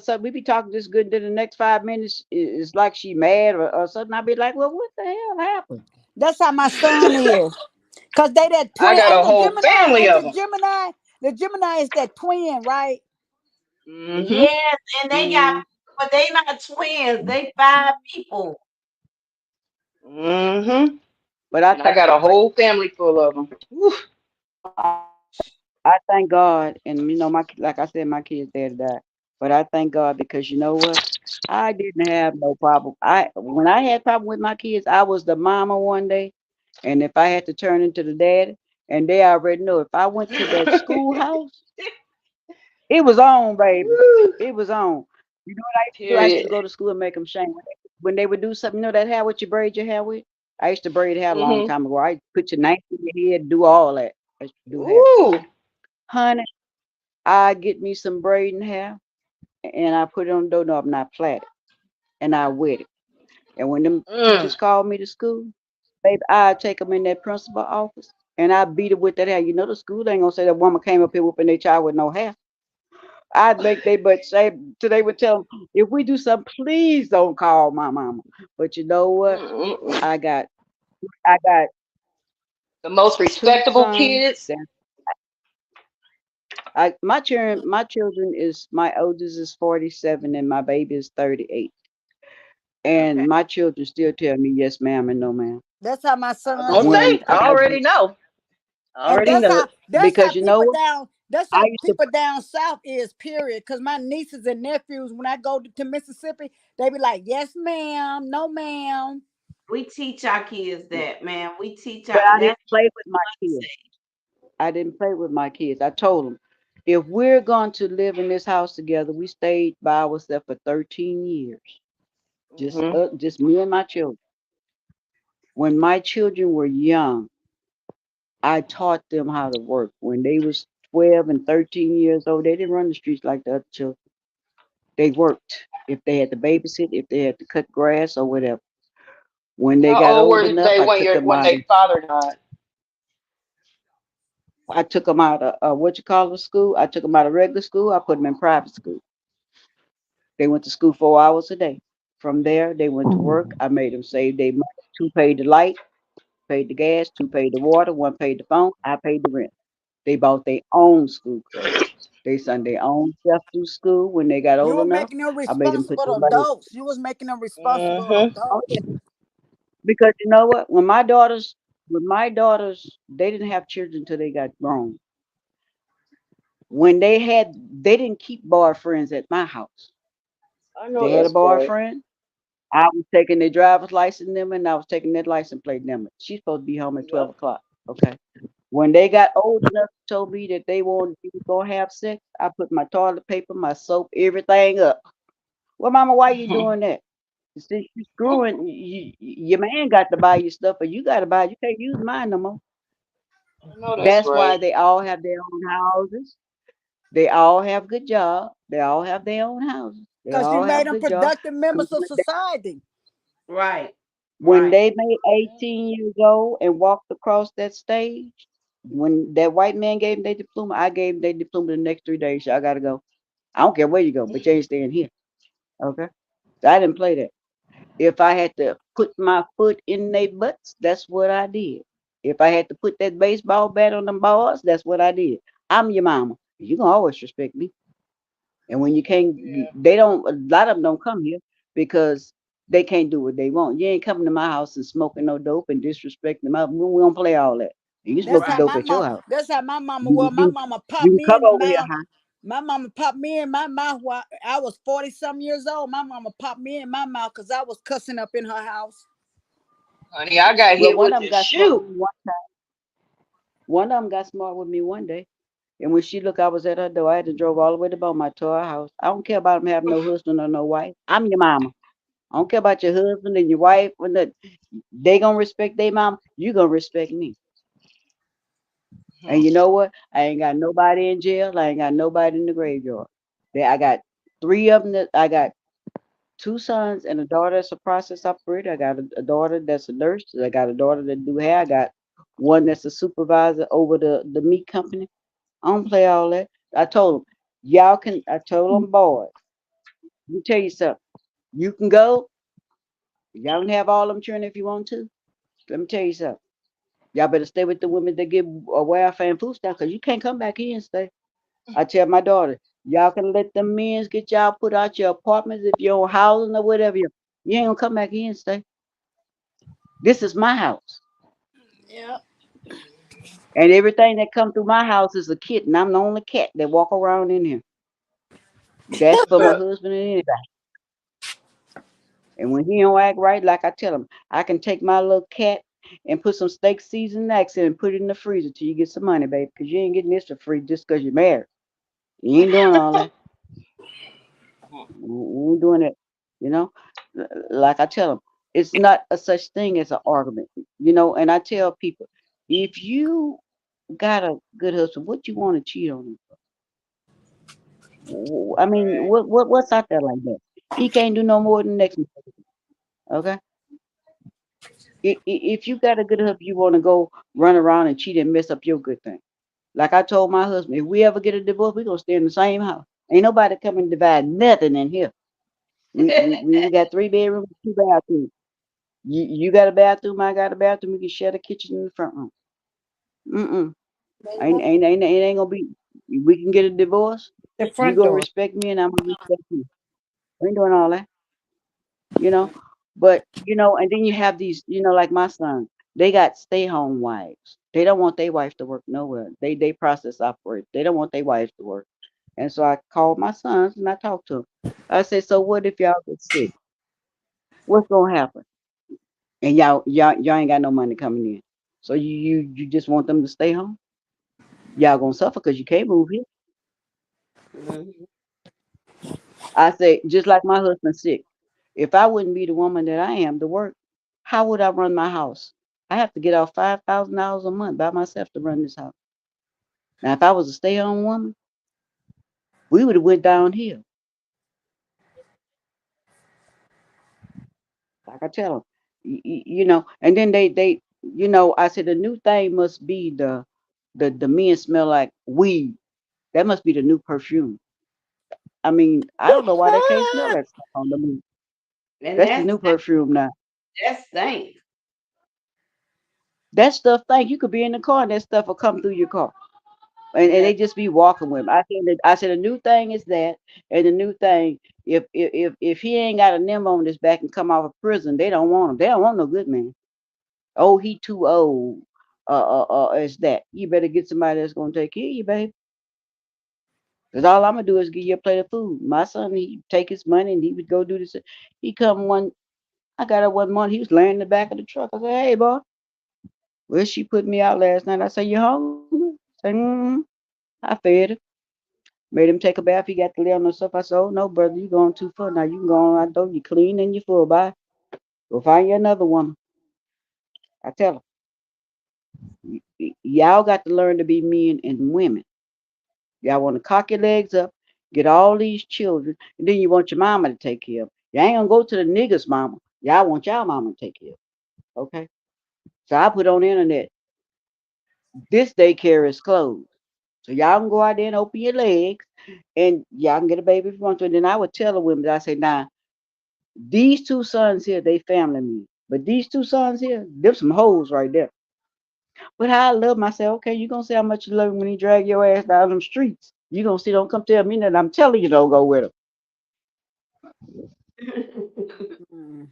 Speaker 15: sudden, we be talking just good. Then the next 5 minutes, it's like she mad or something. I'll be like, well, what the hell happened?
Speaker 6: That's how my son is. Cause they that
Speaker 5: I
Speaker 6: twin
Speaker 5: got a
Speaker 6: ain't the
Speaker 5: whole
Speaker 6: Gemini,
Speaker 5: family
Speaker 6: ain't
Speaker 5: of
Speaker 6: the
Speaker 5: them.
Speaker 6: Gemini. The Gemini is that twin, right?
Speaker 5: Mm-hmm.
Speaker 1: yes, and they got,
Speaker 15: Mm,
Speaker 1: but they not twins. They five people.
Speaker 5: Mm-hmm.
Speaker 15: but I
Speaker 5: And I
Speaker 15: thank
Speaker 5: got a whole family full of them.
Speaker 15: I thank God, and like I said, my kids there died. But I thank God because you know what? I didn't have no problem. When I had problem with my kids, I was the mama one day, and if I had to turn into the daddy, and they already know if I went to that schoolhouse, it was on, baby. It was on. You know what I used to do? I used to
Speaker 5: Period.
Speaker 15: go to school and make them shame. When they would do something, that hair what you braid your hair with? I used to braid hair a long
Speaker 5: Mm-hmm.
Speaker 15: time ago. I put your knife in your head, do all that. I used to do hair.
Speaker 5: Ooh.
Speaker 15: Honey, I get me some braiding hair and I put it on the doorknob and I plait it and I wet it. And when them
Speaker 5: Mm.
Speaker 15: teachers called me to school, baby, I take them in that principal office and I beat it with that hair. You know, the school ain't gonna say that woman came up here whooping their child with no hair. I'd make they but say till they would tell them, if we do something, please don't call my mama. But you know what?
Speaker 5: Mm-mm.
Speaker 15: I got I got
Speaker 5: The most
Speaker 15: two
Speaker 5: respectable
Speaker 15: sons.
Speaker 5: kids.
Speaker 15: My children is my oldest is 47 and my baby is 38.
Speaker 1: Okay.
Speaker 15: And my children still tell me yes ma'am and no ma'am.
Speaker 6: That's how my
Speaker 5: I was
Speaker 6: son
Speaker 5: gonna
Speaker 6: is.
Speaker 15: When
Speaker 5: say, I already know. I
Speaker 6: And
Speaker 5: already know.
Speaker 6: that's how
Speaker 15: because you know
Speaker 6: people
Speaker 15: what?
Speaker 6: down that's
Speaker 15: I
Speaker 6: how
Speaker 15: used to
Speaker 6: people down south is, period. Cause my nieces and nephews, when I go to Mississippi, they be like, yes, ma'am, no, ma'am.
Speaker 1: We teach our kids that, man. We teach
Speaker 15: but
Speaker 1: our
Speaker 15: I didn't
Speaker 1: that's
Speaker 15: play with my
Speaker 1: what I
Speaker 15: kids.
Speaker 1: say.
Speaker 15: I didn't play with my kids. I told them. If we're going to live in this house together, we stayed by ourselves for 13 years.
Speaker 13: Mhm.
Speaker 15: Just me and my children. When my children were young, I taught them how to work. When they was 12 and 13 years old, they didn't run the streets like the other children. They worked. If they had to babysit, if they had to cut grass or whatever. When they
Speaker 13: How
Speaker 15: got
Speaker 13: old
Speaker 15: old
Speaker 13: were
Speaker 15: enough,
Speaker 13: they when their father died?
Speaker 15: I took them out of what you call it, school. I took them out of regular school. I put them in private school. They went to school 4 hours a day. From there, they went to work. I made them save their money. Two paid the light, paid the gas, two paid the water, one paid the phone. I paid the rent. They bought their own school clothes. They sent their own stuff through school. When they got
Speaker 6: You
Speaker 15: old
Speaker 6: were
Speaker 15: enough,
Speaker 6: making them
Speaker 15: I made them put
Speaker 6: responsible
Speaker 15: their money.
Speaker 6: adults. You was making them responsible
Speaker 13: Mhm.
Speaker 15: Oh yeah,
Speaker 6: adults.
Speaker 15: because you know what? When my daughters, they didn't have children until they got grown. When they didn't keep boyfriends at my house.
Speaker 13: I know
Speaker 15: They had a
Speaker 13: that's right.
Speaker 15: boyfriend. I was taking their driver's license number and I was taking their license plate number. She's supposed to be home at 12
Speaker 13: Yep.
Speaker 15: o'clock. Okay. When they got old enough, told me that they wanted to go have sex, I put my toilet paper, my soap, everything up. Well, mama, why you doing that? Since you screwing, your man got to buy you stuff, but you got to buy. You can't use mine no more.
Speaker 13: I know that's
Speaker 15: That's why
Speaker 13: right.
Speaker 15: they all have their own houses. They all have good jobs. They all have their own houses. They
Speaker 6: Because you
Speaker 15: all
Speaker 6: made
Speaker 15: have
Speaker 6: them
Speaker 15: good jobs.
Speaker 6: productive
Speaker 15: 'Cause
Speaker 6: members of society.
Speaker 1: Right.
Speaker 15: when
Speaker 1: Right.
Speaker 15: they made 18 years old and walked across that stage, when that white man gave them their diploma, I gave them their diploma the next 3 days. I gotta go. I don't care where you go, but you ain't staying here. Okay? So I didn't play that. If I had to put my foot in their butts, that's what I did. If I had to put that baseball bat on them balls, that's what I did. I'm your mama. You gonna always respect me. And when you can't,
Speaker 13: Yeah.
Speaker 15: they don't. A lot of them don't come here because they can't do what they want. You ain't coming to my house and smoking no dope and disrespecting my. We don't play all that. You smoke
Speaker 6: That's
Speaker 15: the
Speaker 6: how
Speaker 1: Right.
Speaker 15: dope
Speaker 6: my
Speaker 15: at your
Speaker 6: mom.
Speaker 15: house.
Speaker 6: That's how my mama
Speaker 15: You
Speaker 6: was. My
Speaker 15: you
Speaker 6: mama popped
Speaker 15: you can
Speaker 6: me
Speaker 15: come
Speaker 6: in the
Speaker 15: over here,
Speaker 6: mouth.
Speaker 15: huh?
Speaker 6: My mama popped me in my mouth while I was 40 some years old. My mama popped me in my mouth because I was cussing up in her house.
Speaker 13: Honey, I got
Speaker 15: Well,
Speaker 13: hit
Speaker 15: one
Speaker 13: with
Speaker 15: of them
Speaker 13: this
Speaker 15: got smart
Speaker 13: shoe.
Speaker 15: with me one time. One of them got smart with me one day. And when she looked, I was at her door. I had to drove all the way to Beaumont to her house. I don't care about them having no husband or no wife. I'm your mama. I don't care about your husband and your wife. When they gonna respect their mom, you gonna respect me. And
Speaker 13: Mhm.
Speaker 15: you know what? I ain't got nobody in jail. I ain't got nobody in the graveyard. I got three of them. I got two sons and a daughter that's a process operator. I got a daughter that's a nurse. I got a daughter that do hair. I got one that's a supervisor over the meat company. I don't play all that. I told them, y'all can. I told them, boys, let me tell you something. You can go. Y'all can have all them children if you want to. Let me tell you something. Y'all better stay with the women that give a welfare and food stamps because you can't come back here and stay. I tell my daughter, y'all can let them men get y'all put out your apartments if you're on housing or whatever. You ain't gonna come back here and stay. This is my house.
Speaker 6: Yeah.
Speaker 15: And everything that come through my house is a kitten. I'm the only cat that walk around in here. That's for my husband and anybody. And when he don't act right, like I tell him, I can take my little cat and put some steak seasoned next in and put it in the freezer till you get some money, baby. Because you ain't getting this for free just because you're married. You ain't doing all that. We ain't doing it. You know, like I tell them, it's not a such thing as an argument. And I tell people, if you got a good husband, what you want to cheat on him? I mean,
Speaker 13: Right.
Speaker 15: what's out there like that? He can't do no more than the next man. Okay. If you got a good husband, you want to go run around and cheat and mess up your good thing. Like I told my husband, if we ever get a divorce, we gonna stay in the same house. Ain't nobody coming to divide nothing in here. We got 3 bedrooms, 2 bathrooms. You got a bathroom, I got a bathroom. We can share the kitchen in the front room. Mm-mm. It ain't gonna be. We can get a divorce.
Speaker 6: The
Speaker 15: You
Speaker 6: front
Speaker 15: gonna
Speaker 6: door.
Speaker 15: respect me, and I'm gonna respect you. We ain't doing all that, you know. But and then you have these, like my son. They got stay home wives. They don't want their wife to work nowhere. They process operate. They don't want their wives to work. And so I called my sons and I talked to them. I said, so what if y'all get sick? What's gonna happen? And y'all ain't got no money coming in. So you just want them to stay home? Y'all gonna suffer because you can't move here.
Speaker 1: Mhm.
Speaker 15: I say, just like my husband's sick. If I wouldn't be the woman that I am to work, how would I run my house? I have to get out $5,000 a month by myself to run this house. Now, if I was a stay-home woman, we would have went downhill. Like I tell them, and then I said the new thing must be the men smell like weed. That must be the new perfume. I mean, I don't know why they can't smell that stuff on the men.
Speaker 1: And
Speaker 15: That's the new perfume now.
Speaker 1: that's stank.
Speaker 15: That stuff, think you could be in the car and that stuff will come through your car. And
Speaker 1: Yeah.
Speaker 15: they just be walking with him. I said the new thing is that, and the new thing, if he ain't got a nimble on his back and come out of prison, they don't want him. They don't want no good man. Oh, he too old. Is that you better get somebody that's gonna take care of you, baby. Cause all I'm gonna do is give you a plate of food. My son, he take his money and he would go do this. He come one. I got up one morning. He was laying in the back of the truck. I said, "Hey, boy, well, she put me out last night." I said, "You hungry?" Say, I fed him. Made him take a bath. He got to lay on the sofa. I said, "Oh no, brother, you going too far now. You can go on out there. You clean and you full. Bye. Go find you another woman." I tell him, y'all got to learn to be men and women. Y'all want to cock your legs up, get all these children, and then you want your mama to take care of 'em. You ain't gonna go to the niggas' mama. Y'all want y'all mama to take care of 'em. Okay? So I put on the internet, this daycare is closed. So y'all can go out there and open your legs and y'all can get a baby if you want to. And then I would tell the women, I say, now, these two sons here, they family me. But these two sons here, them some hoes right there. But how I love myself, okay, you gonna see how much you love him when he drag your ass down them streets. You gonna see, don't come tell me that I'm telling you don't go with him.
Speaker 6: Mm.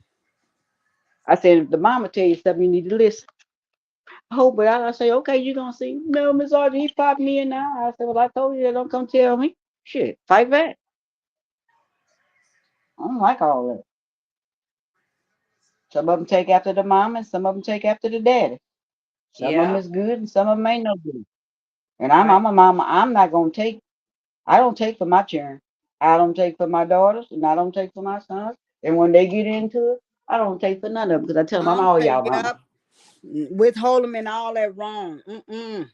Speaker 15: I said, if the mama tell you something, you need to listen. Oh, but I say, okay, you gonna see. No, Miss Audrey, he popped me in now. I said, well, I told you that, don't come tell me. Shit, fight back. I don't like all that. Some of them take after the mama, and some of them take after the daddy. Some of them
Speaker 1: Yeah.
Speaker 15: is good, and some of them ain't no good. And
Speaker 1: Right.
Speaker 15: I'm a mama. I'm not gonna take. I don't take for my children. I don't take for my daughters, and I don't take for my sons. And when they get into it, I don't take for none of them because I tell them I'm all y'all mama.
Speaker 6: Yep. Withhold them and all that wrong. Mm-mm.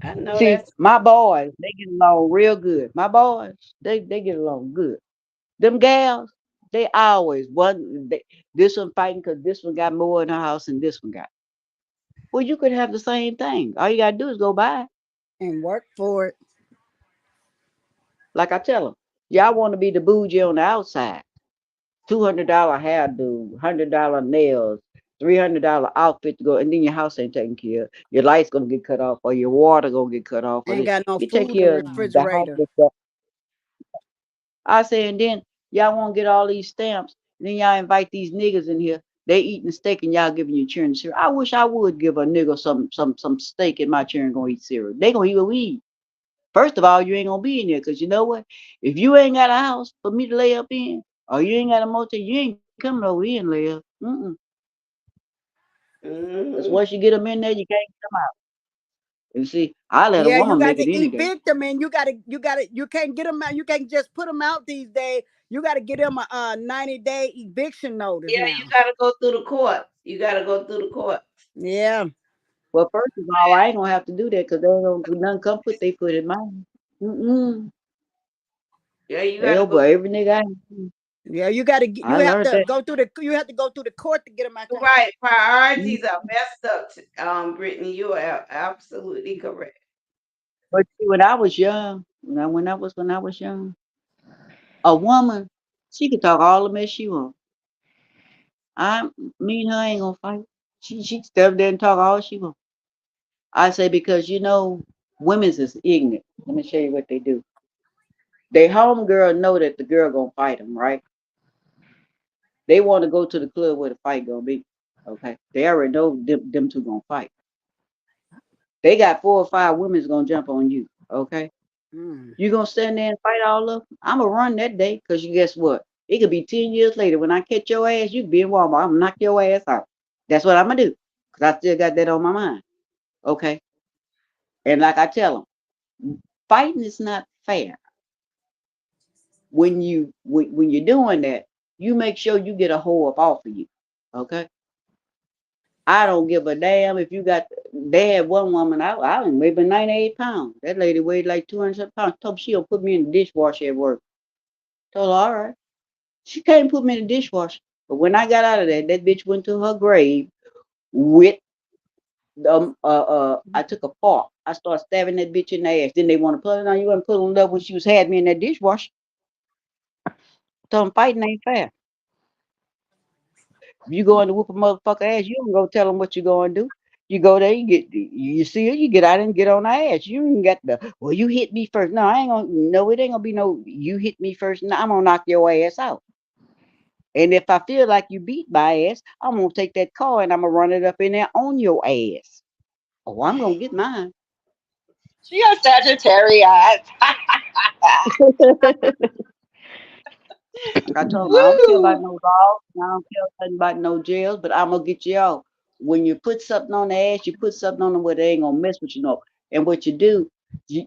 Speaker 1: I know
Speaker 15: See,
Speaker 1: that's
Speaker 15: my boys, they get along real good. My boys, they get along good. Them gals, they always this one fighting because this one got more in her house than this one got. Well, you could have the same thing. All you gotta do is go buy.
Speaker 6: And work for it.
Speaker 15: Like I tell them, y'all want to be the bougie on the outside. $200 hairdo, $100 nails, $300 outfit to go, and then your house ain't taken care of. Your lights gonna get cut off, or your water gonna get cut off, or
Speaker 6: Ain't got no
Speaker 15: you take
Speaker 6: food in
Speaker 15: care
Speaker 6: the
Speaker 15: of the house.
Speaker 6: refrigerator.
Speaker 15: I say, and then y'all want to get all these stamps. And then y'all invite these niggas in here. They eating steak and y'all giving your children cereal. I wish I would give a nigga some steak and my children gonna eat cereal. They gonna eat what we eat. First of all, you ain't gonna be in there because you know what? If you ain't got a house for me to lay up in, or you ain't got a motel, you ain't coming over here and lay up. Because
Speaker 1: hmm
Speaker 15: once you get them in there, you can't come out. And see, I let a
Speaker 6: Yeah, you
Speaker 15: woman
Speaker 6: got
Speaker 15: make
Speaker 6: to
Speaker 15: it any day.
Speaker 6: evict them, and you can't get them out. You can't just put them out these days. You got to get them a 90-day eviction notice
Speaker 1: Yeah, you
Speaker 6: now.
Speaker 1: gotta go through the courts. You gotta go through the courts.
Speaker 6: Yeah,
Speaker 15: Well, first of all, I ain't gonna have to do that because they ain't gonna do nothing. Come put their foot in mine. Mm-mm.
Speaker 1: Yeah, you
Speaker 15: They
Speaker 1: gotta
Speaker 15: over
Speaker 1: go
Speaker 15: every nigga.
Speaker 6: yeah. You got to
Speaker 15: I
Speaker 6: you have
Speaker 15: learned
Speaker 6: to
Speaker 15: that.
Speaker 6: go through the you have to go through the court to get them out the
Speaker 1: right.
Speaker 6: house.
Speaker 15: Mm.
Speaker 1: Priorities are messed up. Brittany, you are absolutely correct.
Speaker 15: But see, when I was young, when I was young, a woman, she could talk all the mess she want. I, me and her ain't gonna fight. She step there and talk all she want. I say because women's is ignorant. Let me show you what they do. They home girl know that the girl gonna fight them, right? They want to go to the club where the fight gonna be. Okay, they already know them two gonna fight. They got 4 or 5 women's gonna jump on you. Okay,
Speaker 6: Mm.
Speaker 15: you gonna stand there and fight all of them? I'm gonna run that day because you guess what? It could be 10 years later when I catch your ass. You could be in Walmart. I'm gonna knock your ass out. That's what I'm gonna do because I still got that on my mind. Okay, and like I tell them, fighting is not fair. When you're doing that, you make sure you get a hoe up off of you. Okay. I don't give a damn if you got. They had one woman. I was maybe 98 pounds. That lady weighed like 200 pounds. Told me she'll put me in the dishwasher at work. Told her, all right. She came and put me in the dishwasher. But when I got out of there, that bitch went to her grave with I took a fork. I started stabbing that bitch in the ass. Then they want to put it on you and put it on up when she was had me in that dishwasher. Told them fighting ain't fair. If you go in to whoop a motherfucker ass, you don't go tell them what you going to do. You go there, you see her, you get out and get on her ass. You ain't got the, well, you hit me first. No, I ain't gonna, no, it ain't gonna be no, you hit me first. No, I'm gonna knock your ass out. And if I feel like you beat my ass, I'm gonna take that car and I'm gonna run it up in there on your ass. Oh, I'm gonna get mine.
Speaker 13: She a Sagittarius.
Speaker 15: I told him I don't care about
Speaker 13: Woo!
Speaker 15: no laws, I don't care nothing about no jails, but I'm gonna get you out. When you put something on the ass, you put something on them where they ain't gonna mess with you no. And what you do, you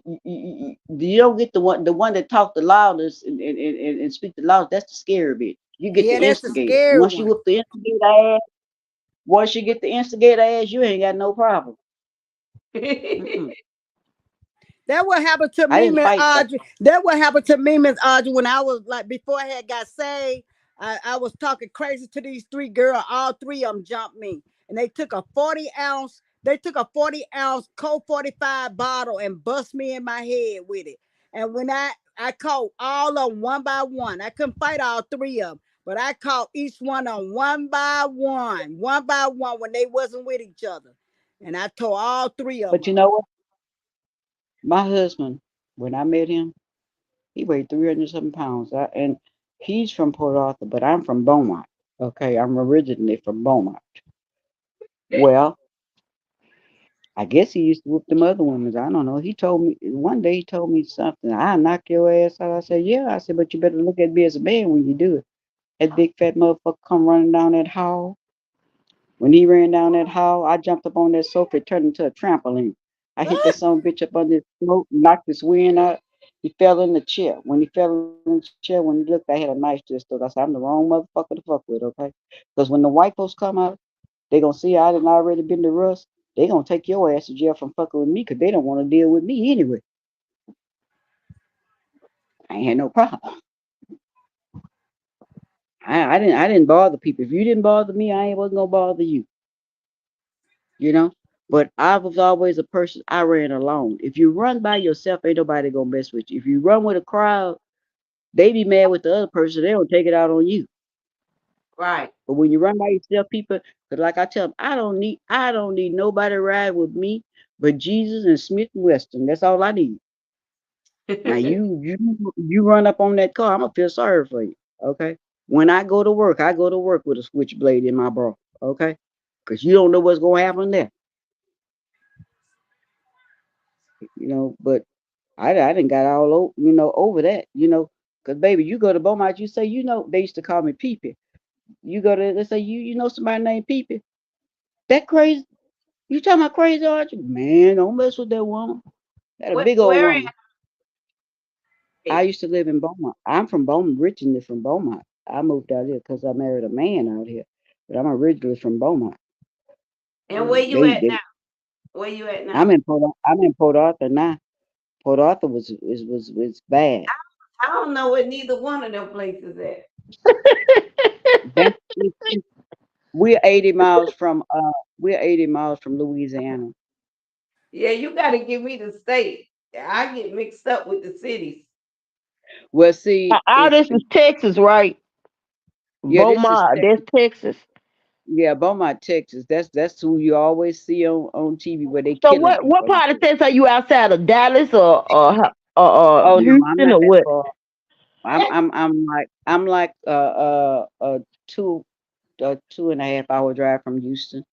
Speaker 15: don't get the one that talk the loudest and speak the loudest. That's the scary bit. You get the
Speaker 6: Yeah, that's the
Speaker 15: instigator.
Speaker 6: scary
Speaker 15: Once you
Speaker 6: one.
Speaker 15: whip the instigator ass, once you get the instigator ass, you ain't got no problem. Mm-mm.
Speaker 6: That what happened to
Speaker 15: I
Speaker 6: me,
Speaker 15: didn't
Speaker 6: Miss
Speaker 15: fight that.
Speaker 6: Audrey. That what happened to me, Miss Audrey, when I was like before I had got saved. I was talking crazy to these three girls. All three of them jumped me, and they took a 40 ounce. They took a 40 ounce Colt 45 bottle and bust me in my head with it. And when I caught all of them one by one. I couldn't fight all three of them, but I caught each one of them one by one when they wasn't with each other, and I tore all three of them
Speaker 15: But you
Speaker 6: up.
Speaker 15: know what? My husband, when I met him, he weighed 300 something pounds. And he's from Port Arthur, but I'm from Beaumont. Okay, I'm originally from Beaumont. Well, I guess he used to whoop them other women. I don't know. He told me one day, he told me something. I'll knock your ass out. I said, yeah. I said, but you better look at me as a man when you do it. That big fat motherfucker come running down that hall. When he ran down that hall, I jumped up on that sofa, it turned into a trampoline. I hit that son of a bitch up under his smoke, knocked his wind out. He fell in the chair. When he fell in the chair, when he looked, I had a knife to his throat. I said, I'm the wrong motherfucker to fuck with, okay? Because when the white folks come out, they going to see I done already been to Russ. They going to take your ass to jail from fucking with me because they don't want to deal with me anyway. I ain't had no problem. I didn't bother people. If you didn't bother me, I ain't wasn't gonna bother you. You know. But I was always a person. I ran alone. If you run by yourself, ain't nobody gonna mess with you. If you run with a crowd, they be mad with the other person. They don't take it out on you.
Speaker 1: Right.
Speaker 15: But when you run by yourself, people, because like I tell them, I don't need nobody to ride with me, but Jesus and Smith and Weston. That's all I need. Now you run up on that car, I'm gonna feel sorry for you. Okay. When I go to work with a switchblade in my bra. Okay. Because you don't know what's gonna happen there. But I didn't got all over that. Because baby, you go to Beaumont, you say, they used to call me Peepee. You go to, they say, you know somebody named Peepee. That crazy, you talking about crazy Archie? Man, don't mess with that woman. That a big old
Speaker 1: Where
Speaker 15: woman. I
Speaker 1: at?
Speaker 15: used to live in Beaumont. I'm from Beaumont, originally from Beaumont. I moved out here because I married a man out here, but I'm originally from Beaumont.
Speaker 1: And where you
Speaker 15: They,
Speaker 1: at
Speaker 15: they,
Speaker 1: now? Where you at
Speaker 15: I'm
Speaker 1: now?
Speaker 15: in Port Arthur now. Port Arthur was bad.
Speaker 1: I don't know where neither one of them places at.
Speaker 15: That's we're 80 miles from Louisiana.
Speaker 1: Yeah, you got to give me the state. I get mixed up with the cities.
Speaker 15: Well, see,
Speaker 14: All this is Texas, right?
Speaker 15: yeah, this is
Speaker 14: Beaumont, that's Texas.
Speaker 15: yeah, Beaumont, Texas. That's who you always see on TV where they
Speaker 14: So
Speaker 15: killing
Speaker 14: what
Speaker 15: people.
Speaker 14: part of Texas are you outside of Dallas or
Speaker 15: Oh no, I'm
Speaker 14: Houston
Speaker 15: not
Speaker 14: or
Speaker 15: that
Speaker 14: what?
Speaker 15: far. I'm like 2.5 hour drive from Houston.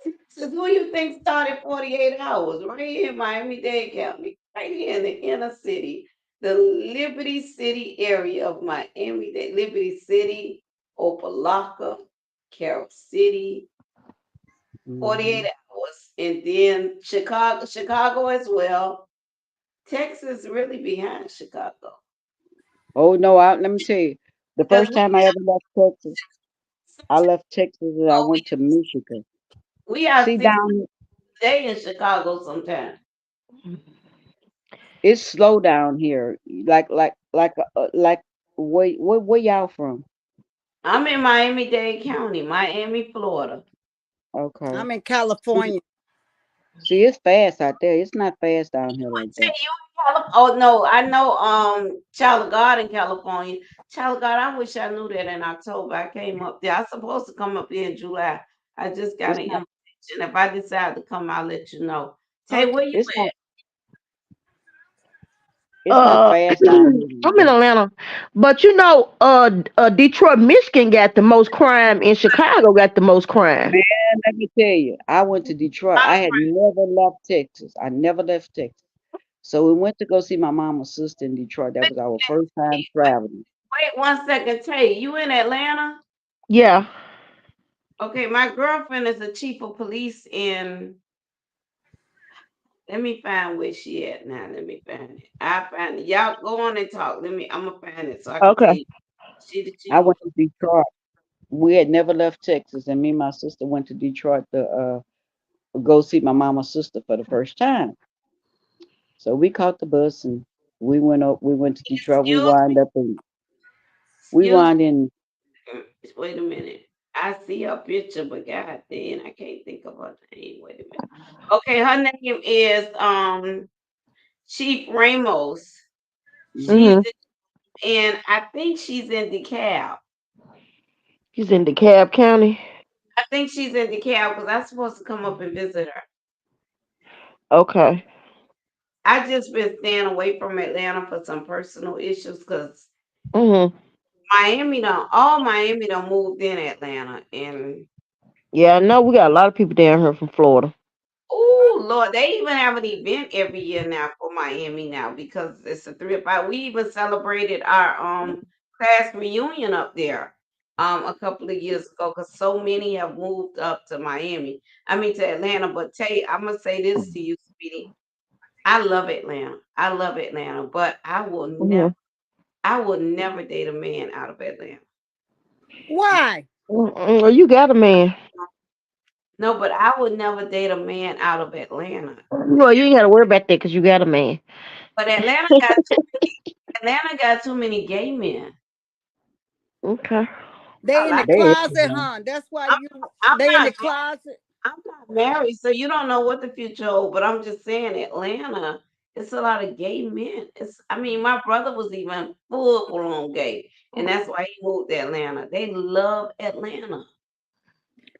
Speaker 1: Texas, who you think started 48 hours? Right here in Miami-Dade County, right here in the inner city, the Liberty City area of Miami-Dade, Liberty City, Opelika, Carol City, 48
Speaker 15: Hmm.
Speaker 1: hours. And then Chicago as well, Texas really behind Chicago.
Speaker 15: Oh no, let me tell you, the
Speaker 1: Because
Speaker 15: first time I ever left Texas, I left Texas and I went to Michigan.
Speaker 1: we have
Speaker 15: See
Speaker 1: 6
Speaker 15: down,
Speaker 1: day in Chicago sometimes.
Speaker 15: it's slow down here. Like where y'all from?
Speaker 1: I'm in Miami-Dade County, Miami, Florida.
Speaker 15: Okay.
Speaker 6: I'm in
Speaker 15: See,
Speaker 6: California.
Speaker 15: see, it's fast out there. It's not fast down here
Speaker 1: I
Speaker 15: like
Speaker 1: tell
Speaker 15: that.
Speaker 1: you, oh no, I know Child of God in California. Child of God, I wish I knew that in October. I came up there. I was supposed to come up here in July. I just got
Speaker 15: It's
Speaker 1: an
Speaker 15: not.
Speaker 1: invitation. If I decide to come, I'll let you know. Tay,
Speaker 6: Okay.
Speaker 1: where you
Speaker 15: It's not.
Speaker 1: at?
Speaker 15: It's not fast down here like
Speaker 14: I'm in
Speaker 15: that.
Speaker 14: Atlanta, but Detroit, Michigan got the most crime, and Chicago got the most crime.
Speaker 15: Man, let me tell you, I went to Detroit. I had never left Texas. I never left Texas. So we went to go see my mama's sister in Detroit. That
Speaker 1: Wait,
Speaker 15: was our first time
Speaker 1: wait,
Speaker 15: traveling.
Speaker 1: wait 1 second. Tay, you in Atlanta?
Speaker 14: Yeah.
Speaker 1: Okay, my girlfriend is a chief of police in. Let me find where she at now. Let me find it. I find it. Y'all go on and talk. I'm gonna find it so I can tell
Speaker 14: Okay.
Speaker 1: you. She the
Speaker 15: I
Speaker 1: chief of
Speaker 15: went to Detroit. We had never left Texas, and me and my sister went to Detroit to go see my mama's sister for the first time. So we caught the bus and we went up. We went to Detroit.
Speaker 1: excuse
Speaker 15: We
Speaker 1: excuse
Speaker 15: wind in.
Speaker 1: wait a minute. I see her picture, but god damn, I can't think of her name. Wait a minute. Okay, her name is Chief Ramos. She's
Speaker 14: Mm-hmm.
Speaker 1: I think she's in DeKalb.
Speaker 14: He's in DeKalb County.
Speaker 1: I think she's in DeKalb because I'm supposed to come up and visit her.
Speaker 14: Okay.
Speaker 1: I just been staying away from Atlanta for some personal issues because
Speaker 14: Mm-hmm.
Speaker 1: Miami done moved in Atlanta. And
Speaker 14: Yeah, I know we got a lot of people down here from Florida.
Speaker 1: oh Lord, they even have an event every year now for Miami now because it's a 3 or 5. We even celebrated our class reunion up there a couple of years ago because so many have moved up to Miami. I mean to Atlanta. But Tay, I'm gonna say this to you, sweetie. I love Atlanta. I love Atlanta, but
Speaker 14: Mm-hmm.
Speaker 1: I will never date a man out of Atlanta.
Speaker 6: Why?
Speaker 14: Well, you got a man.
Speaker 1: No, but I would never date a man out of Atlanta.
Speaker 14: Well, you ain't got to worry about that because you got a man.
Speaker 1: But Atlanta got too many gay men.
Speaker 14: Okay.
Speaker 6: They
Speaker 1: I
Speaker 6: in the
Speaker 1: like.
Speaker 15: They
Speaker 6: closet,
Speaker 15: everywhere.
Speaker 6: huh? That's why
Speaker 1: I'm
Speaker 6: you.
Speaker 1: I'm
Speaker 6: They in
Speaker 1: not
Speaker 6: the closet.
Speaker 1: I'm not married, so you don't know what the future holds. But I'm just saying, Atlanta, it's a lot of gay men. I mean, my brother was even full blown gay, and that's why he moved to Atlanta. They love Atlanta.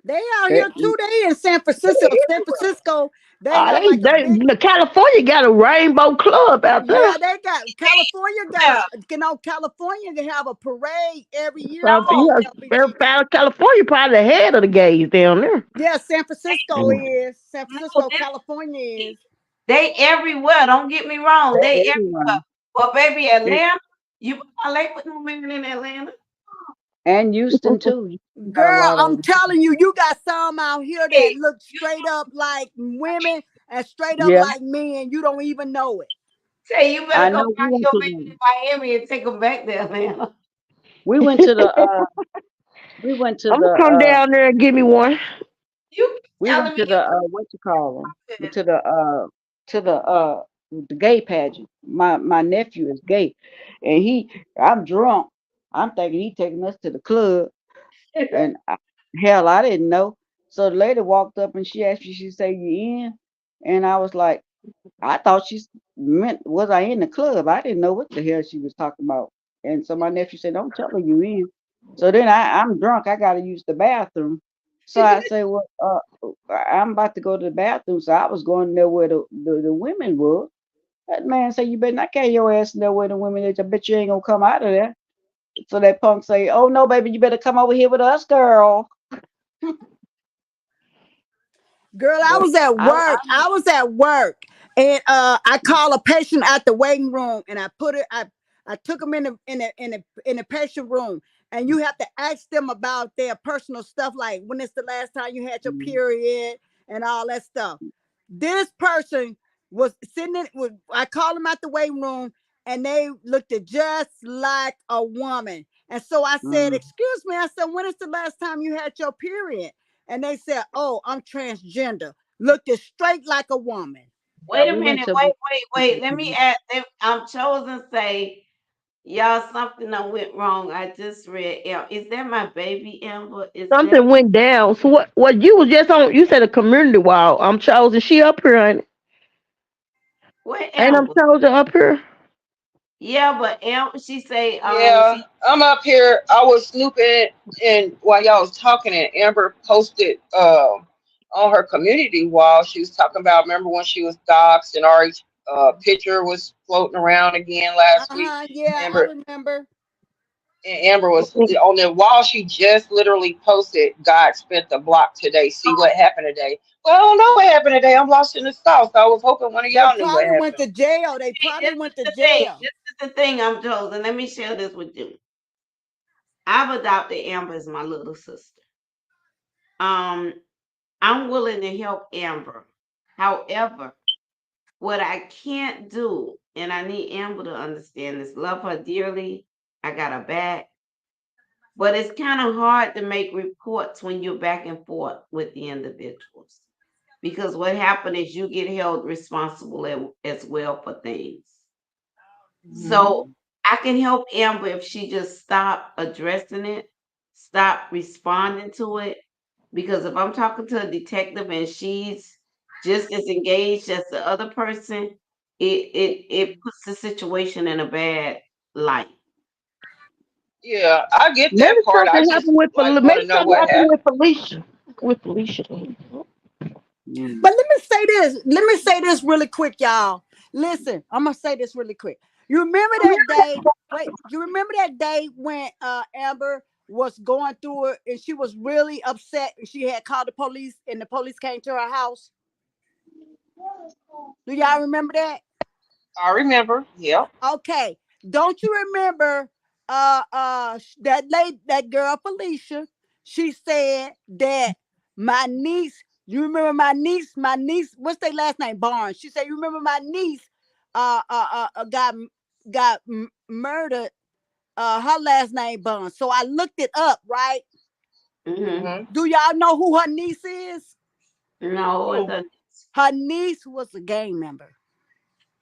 Speaker 6: They out
Speaker 15: They,
Speaker 6: here too. They in San
Speaker 14: They
Speaker 6: Francisco. San
Speaker 14: everywhere.
Speaker 6: Francisco. They got like a
Speaker 14: They
Speaker 6: big.
Speaker 14: California got a rainbow club out there.
Speaker 6: Yeah, they got California. Got a.
Speaker 1: Yeah,
Speaker 6: California can have a parade every year
Speaker 14: So
Speaker 6: too.
Speaker 1: no,
Speaker 6: LBG.
Speaker 14: California probably ahead of the gays down there.
Speaker 6: Yeah, San Francisco is. San
Speaker 1: no,
Speaker 6: Francisco, California is.
Speaker 1: they everywhere. Don't get me wrong. They
Speaker 15: they everywhere.
Speaker 1: everywhere. But baby,
Speaker 15: And,
Speaker 1: Atlanta, you I like with no man in Atlanta.
Speaker 15: and Houston too. Houston got a
Speaker 6: Girl,
Speaker 15: lot of
Speaker 6: I'm
Speaker 15: them.
Speaker 6: telling you, you got some out here that
Speaker 1: Hey,
Speaker 6: look
Speaker 1: you
Speaker 6: straight up like women and straight up
Speaker 15: Yeah,
Speaker 6: like men. You don't even know it.
Speaker 1: say you better
Speaker 15: I
Speaker 1: go
Speaker 15: know.
Speaker 1: find your man in Miami and take him back to Atlanta.
Speaker 15: We went to the we went to
Speaker 14: I'm
Speaker 15: the
Speaker 14: gonna come down there and give me one.
Speaker 1: You
Speaker 15: we went
Speaker 1: telling me
Speaker 15: to the what you call them,
Speaker 1: you
Speaker 15: to the gay pageant. My nephew is gay, and I'm drunk. I'm thinking he taking us to the club, and hell, I didn't know. So the lady walked up and she asked me, she said, "You in?" And I was like, I thought she meant was I in the club? I didn't know what the hell she was talking about. And so my nephew said, "Don't tell her you in." So then I'm drunk. I got to use the bathroom. So I say, "Well, I'm about to go to the bathroom." So I was going there where the women were. That man said, "You better not carry your ass in there where the women is. I bet you ain't gonna come out of there." So that punk say, "Oh no, baby, you better come over here with us, girl."
Speaker 6: Girl, I
Speaker 15: But
Speaker 6: was at
Speaker 15: I
Speaker 6: work. I was at work, and I called a patient at the waiting room, and I took them in the patient room, and you have to ask them about their personal stuff, like when is the last time you had your
Speaker 15: mm,
Speaker 6: period and all that stuff. This person was sitting in. I called them out the waiting room, and they looked at just like a woman. And so I said,
Speaker 15: Mm.
Speaker 6: "Excuse me." I said, "When is the last time you had your period?" And they said, "Oh, I'm transgender." Looked as straight like a woman.
Speaker 15: Yeah,
Speaker 1: Wait a
Speaker 15: we went
Speaker 1: minute.
Speaker 15: to.
Speaker 1: Wait. Let me add. Chosen say, y'all, something done went wrong. I just read. Is that my baby Amber? Is that
Speaker 14: Something went down. So what you was just on, you said a community wall. I'm chosen. She up here,
Speaker 1: what
Speaker 14: ain't I'm
Speaker 1: Amber?
Speaker 14: chosen up here?
Speaker 1: Yeah, but she say
Speaker 13: Yeah,
Speaker 1: she.
Speaker 13: I'm up here. I was snooping and while y'all was talking, and Amber posted on her community wall. She was talking about, remember when she was doxxed and Ari's picture was floating around again last week.
Speaker 6: Yeah, I
Speaker 13: Amber
Speaker 6: remember.
Speaker 13: and Amber was on the wall. She just literally posted, "God spent the block today. See what happened today." Well, I don't know what happened today. I'm lost in the sauce. So I was hoping one of
Speaker 6: They
Speaker 13: y'all knew what
Speaker 6: probably went
Speaker 13: happened.
Speaker 6: to jail. They
Speaker 1: See,
Speaker 6: probably
Speaker 1: this
Speaker 6: went
Speaker 1: is
Speaker 6: to
Speaker 1: the thing.
Speaker 6: jail.
Speaker 1: This is the thing. I'm chosen. Let me share this with you. I've adopted Amber as my little sister. Um, I'm willing to help Amber. However, what I can't do, and I need Amber to understand this, love her dearly. I got her back. But it's kind of hard to make reports when you're back and forth with the individuals. Because what happened is you get held responsible as well for things.
Speaker 15: Mhm.
Speaker 1: So I can help Amber if she just stop addressing it, stop responding to it. Because if I'm talking to a detective and she's just as engaged as the other person, it puts the situation in a bad light.
Speaker 13: Yeah, I get
Speaker 14: Maybe
Speaker 13: that part. I
Speaker 14: something
Speaker 13: just
Speaker 14: happened with
Speaker 13: like want
Speaker 14: maybe
Speaker 13: to know
Speaker 14: something
Speaker 13: what
Speaker 14: happened
Speaker 13: happened.
Speaker 14: with Felicia. With Felicia.
Speaker 6: But
Speaker 15: Mm.
Speaker 6: let me say this. Let me say this really quick, y'all. Listen, I'm gonna say this really quick. You remember that day? Wait, you remember that day when Amber was going through it and she was really upset and she had called the police and the police came to her house? Do y'all remember that?
Speaker 13: I remember. Yep.
Speaker 6: Okay. Don't you remember that girl Felicia? She said that my niece, you remember my niece, what's their last name? Barnes. She said, you remember my niece got murdered, her last name Barnes. So I looked it up, right?
Speaker 1: Hmm.
Speaker 13: Mhm.
Speaker 6: Do y'all know who her niece is?
Speaker 1: No, it
Speaker 13: Who?
Speaker 1: doesn't.
Speaker 6: Her niece was a gang member.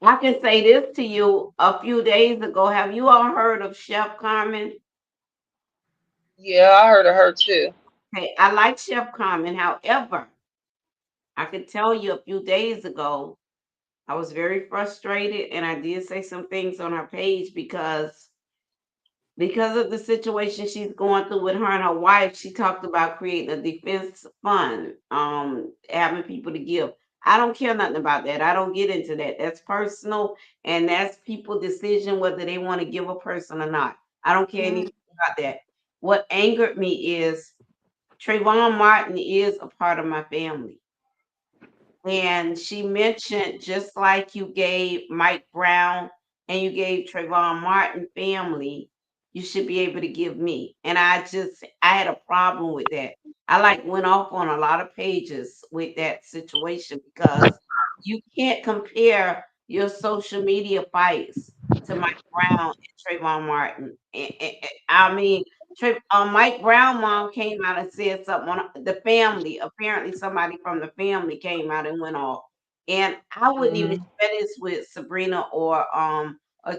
Speaker 1: I can say this to you a few days ago. Have you all heard of Chef Carmen?
Speaker 13: Yeah, I heard of her too.
Speaker 1: Hey, I like Chef Carmen. However, I can tell you a few days ago, I was very frustrated and I did say some things on her page because of the situation she's going through with her and her wife. She talked about creating a defense fund, having people to give. I don't care nothing about that. I don't get into that. That's personal, and that's people's decision whether they want to give a person or not. I don't care
Speaker 6: Mhm.
Speaker 1: anything about that. What angered me is Trayvon Martin is a part of my family. And she mentioned, just like you gave Mike Brown and you gave Trayvon Martin family, you should be able to give me. And I had a problem with that. I like went off on a lot of pages with that situation because you can't compare your social media fights to Mike Brown and Trayvon Martin. I mean, Mike Brown mom came out and said something on the family. Apparently, somebody from the family came out and went off. And I wouldn't even
Speaker 13: Mhm.
Speaker 1: share this with Sabrina or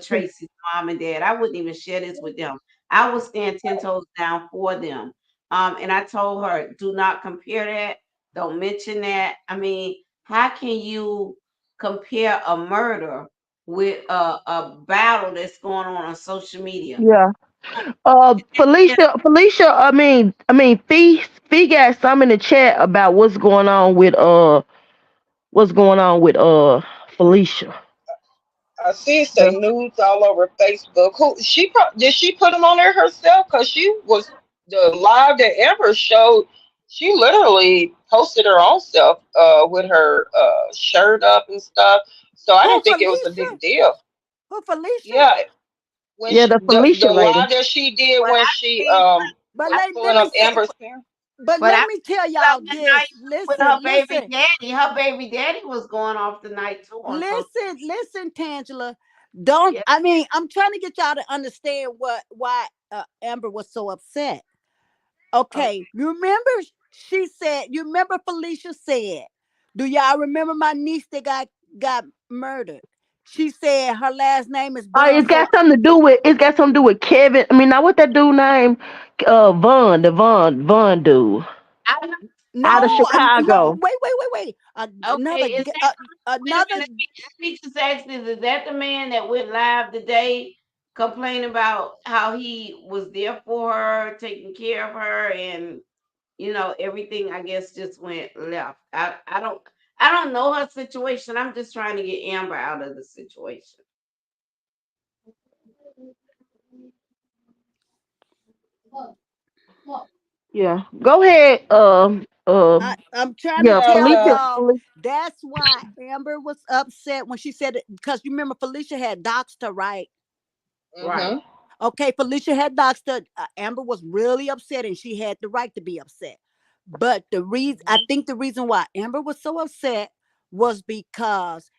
Speaker 1: Tracy's mom and dad. I wouldn't even share this with them. I would stand 10 toes down for them. And I told her, do not compare that. Don't mention that. I mean, how can you compare a murder with a battle that's going on social media?
Speaker 14: Yeah. Felicia. Fee got some in the chat about what's going on with Felicia.
Speaker 13: I see
Speaker 14: The-
Speaker 13: some nudes all over Facebook. Who did she put them on there herself? Cause she was the live that Amber showed. She literally posted her own self with her shirt up and stuff. So I
Speaker 6: Who
Speaker 13: didn't think it was a
Speaker 6: Felicia?
Speaker 13: big deal.
Speaker 6: Who Felicia?
Speaker 13: Yeah, when
Speaker 14: yeah,
Speaker 13: she,
Speaker 14: the
Speaker 13: the
Speaker 14: Felicia
Speaker 13: the
Speaker 14: lady.
Speaker 13: live that she did
Speaker 1: But
Speaker 13: when
Speaker 1: I
Speaker 13: she
Speaker 1: think
Speaker 6: But
Speaker 13: was
Speaker 6: let
Speaker 13: pulling
Speaker 6: me
Speaker 13: up
Speaker 6: say,
Speaker 13: Amber's parents.
Speaker 6: But
Speaker 1: But
Speaker 6: let
Speaker 1: I
Speaker 6: me tell
Speaker 1: felt
Speaker 6: y'all
Speaker 1: that night
Speaker 6: this.
Speaker 1: with
Speaker 6: Listen,
Speaker 1: her baby
Speaker 6: listen,
Speaker 1: daddy. Her baby daddy was going off the night too on social.
Speaker 6: listen, Tangela. Don't
Speaker 1: Yeah.
Speaker 6: I mean I'm trying to get y'all to understand why Amber was so upset.
Speaker 1: Okay.
Speaker 6: Okay, you remember she said, you remember Felicia said, do y'all remember my niece that got murdered? She said her last name is Bond.
Speaker 14: It's got
Speaker 6: So
Speaker 14: something to do with Kevin. I mean, now what that dude name? Vaughn, the Vaughn dude
Speaker 1: I know.
Speaker 14: out of
Speaker 6: no, no,
Speaker 14: Chicago.
Speaker 6: wait.
Speaker 1: Okay, is that wait a
Speaker 6: Another.
Speaker 1: minute? Speech asked is that the man that went live today complaining about how he was there for her, taking care of her, and everything I guess just went left. I don't know her situation. I'm just trying to get Amber out of the situation.
Speaker 14: Yeah, go ahead.
Speaker 6: I'm trying to
Speaker 14: Yeah,
Speaker 6: tell
Speaker 14: Felicia.
Speaker 6: y'all that's why Amber was upset when she said it, because you remember Felicia had doxed her, right?
Speaker 1: Right.
Speaker 13: Mm-hmm.
Speaker 6: Okay, Felicia had doxed her. Amber was really upset, and she had the right to be upset. But I think the reason why Amber was so upset was because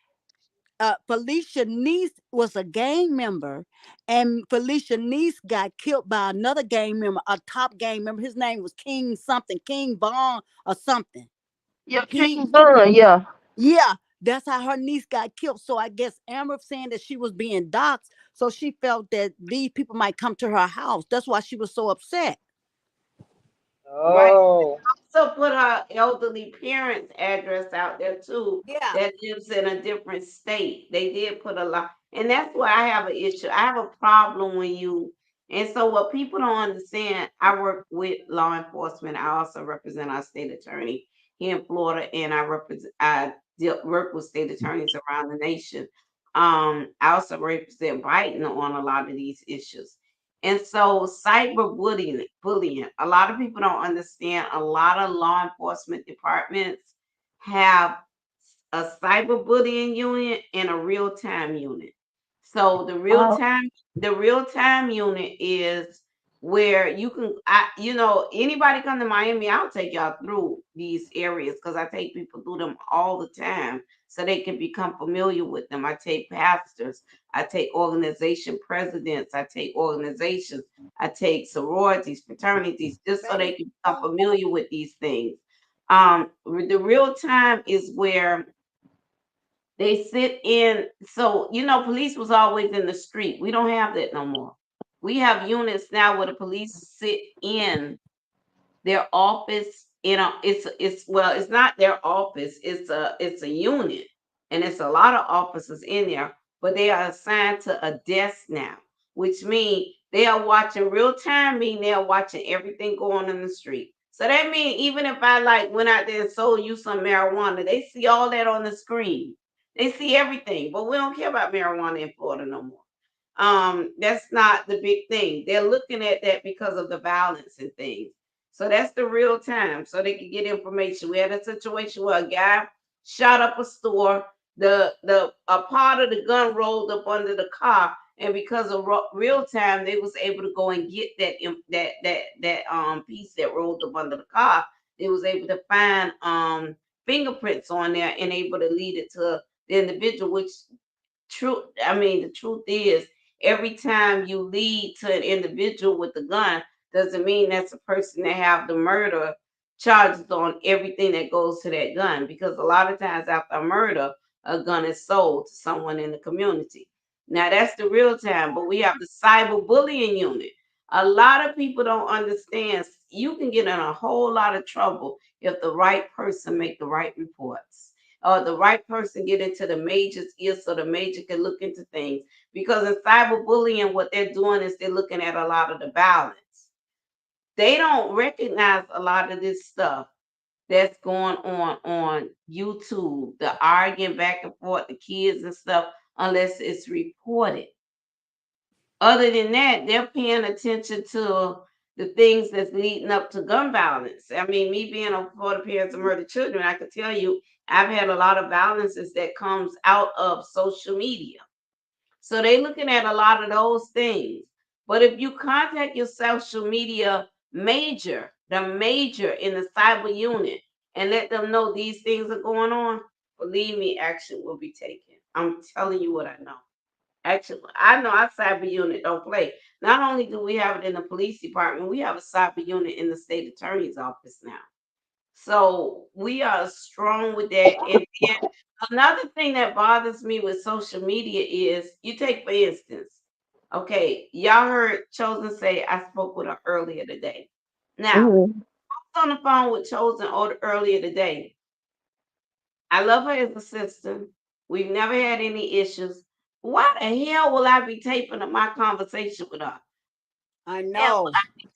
Speaker 6: Felicia niece was a gang member, and Felicia niece got killed by another gang member, a top gang member. His name was King something, King Vaughn or something.
Speaker 14: Yeah,
Speaker 6: He,
Speaker 14: King Vaughn. Yeah.
Speaker 6: yeah, that's how her niece got killed. So I guess Amber saying that she was being doxxed, so she felt that these people might come to her house. That's why she was so upset.
Speaker 1: Right.
Speaker 13: Oh.
Speaker 1: Also put her elderly parents' address out there too,
Speaker 6: Yeah.
Speaker 1: that lives in a different state. They did put a lot, and that's where I have an issue. I have a problem when and so what people don't understand, I work with law enforcement. I also represent our state attorney here in Florida, and work with state attorneys around the nation. I also represent Biden on a lot of these issues. And so bullying, a lot of people don't understand. A lot of law enforcement departments have a cyberbullying unit and a real-time unit. So the real time unit is where you can anybody come to Miami, I'll take y'all through these areas because I take people through them all the time so they can become familiar with them. I take pastors, I take organization presidents, I take organizations, I take sororities, fraternities, just so they can become familiar with these things. The real time is where they sit in. So, police was always in the street. We don't have that no more. We have units now where the police sit in their office. It's not their office, it's a unit, and it's a lot of officers in there, but they are assigned to a desk now, which means they are watching real time, meaning they are watching everything going on in the street. So that means even if I like went out there and sold you some marijuana, they see all that on the screen. They see everything, but we don't care about marijuana in Florida no more. That's not the big thing. They're looking at that because of the violence and things. So that's the real time. So they can get information. We had a situation where a guy shot up a store. The a part of the gun rolled up under the car, and because of real time, they was able to go and get that piece that rolled up under the car. They was able to find fingerprints on there and able to lead it to the individual, which the truth is, every time you lead to an individual with a gun, doesn't mean that's a person that have the murder charges on everything that goes to that gun. Because a lot of times after a murder, a gun is sold to someone in the community. Now that's the real time, but we have the cyberbullying unit. A lot of people don't understand. You can get in a whole lot of trouble if the right person make the right reports or the right person get into the major's ear so the major can look into things. Because in cyberbullying, what they're doing is they're looking at a lot of the violence. They don't recognize a lot of this stuff that's going on YouTube, the arguing back and forth, the kids and stuff, unless it's reported. Other than that, they're paying attention to the things that's leading up to gun violence. I mean, me being a Florida parents of murdered children, I could tell you I've had a lot of violences that comes out of social media. So they looking at a lot of those things. But if you contact your social media major, the major in the cyber unit and let them know these things are going on, believe me, action will be taken. I'm telling you what I know. Action, I know our cyber unit don't play. Not only do we have it in the police department, we have a cyber unit in the state attorney's office now. So we are strong with that. And then another thing that bothers me with social media is you take, for instance, okay, y'all heard Chosen say I spoke with her earlier today. Now,
Speaker 14: Mhm.
Speaker 1: I was on the phone with Chosen earlier today. I love her as a sister. We've never had any issues. Why the hell will I be taping up my conversation with her?
Speaker 6: I
Speaker 1: Hell will
Speaker 6: know.
Speaker 1: I be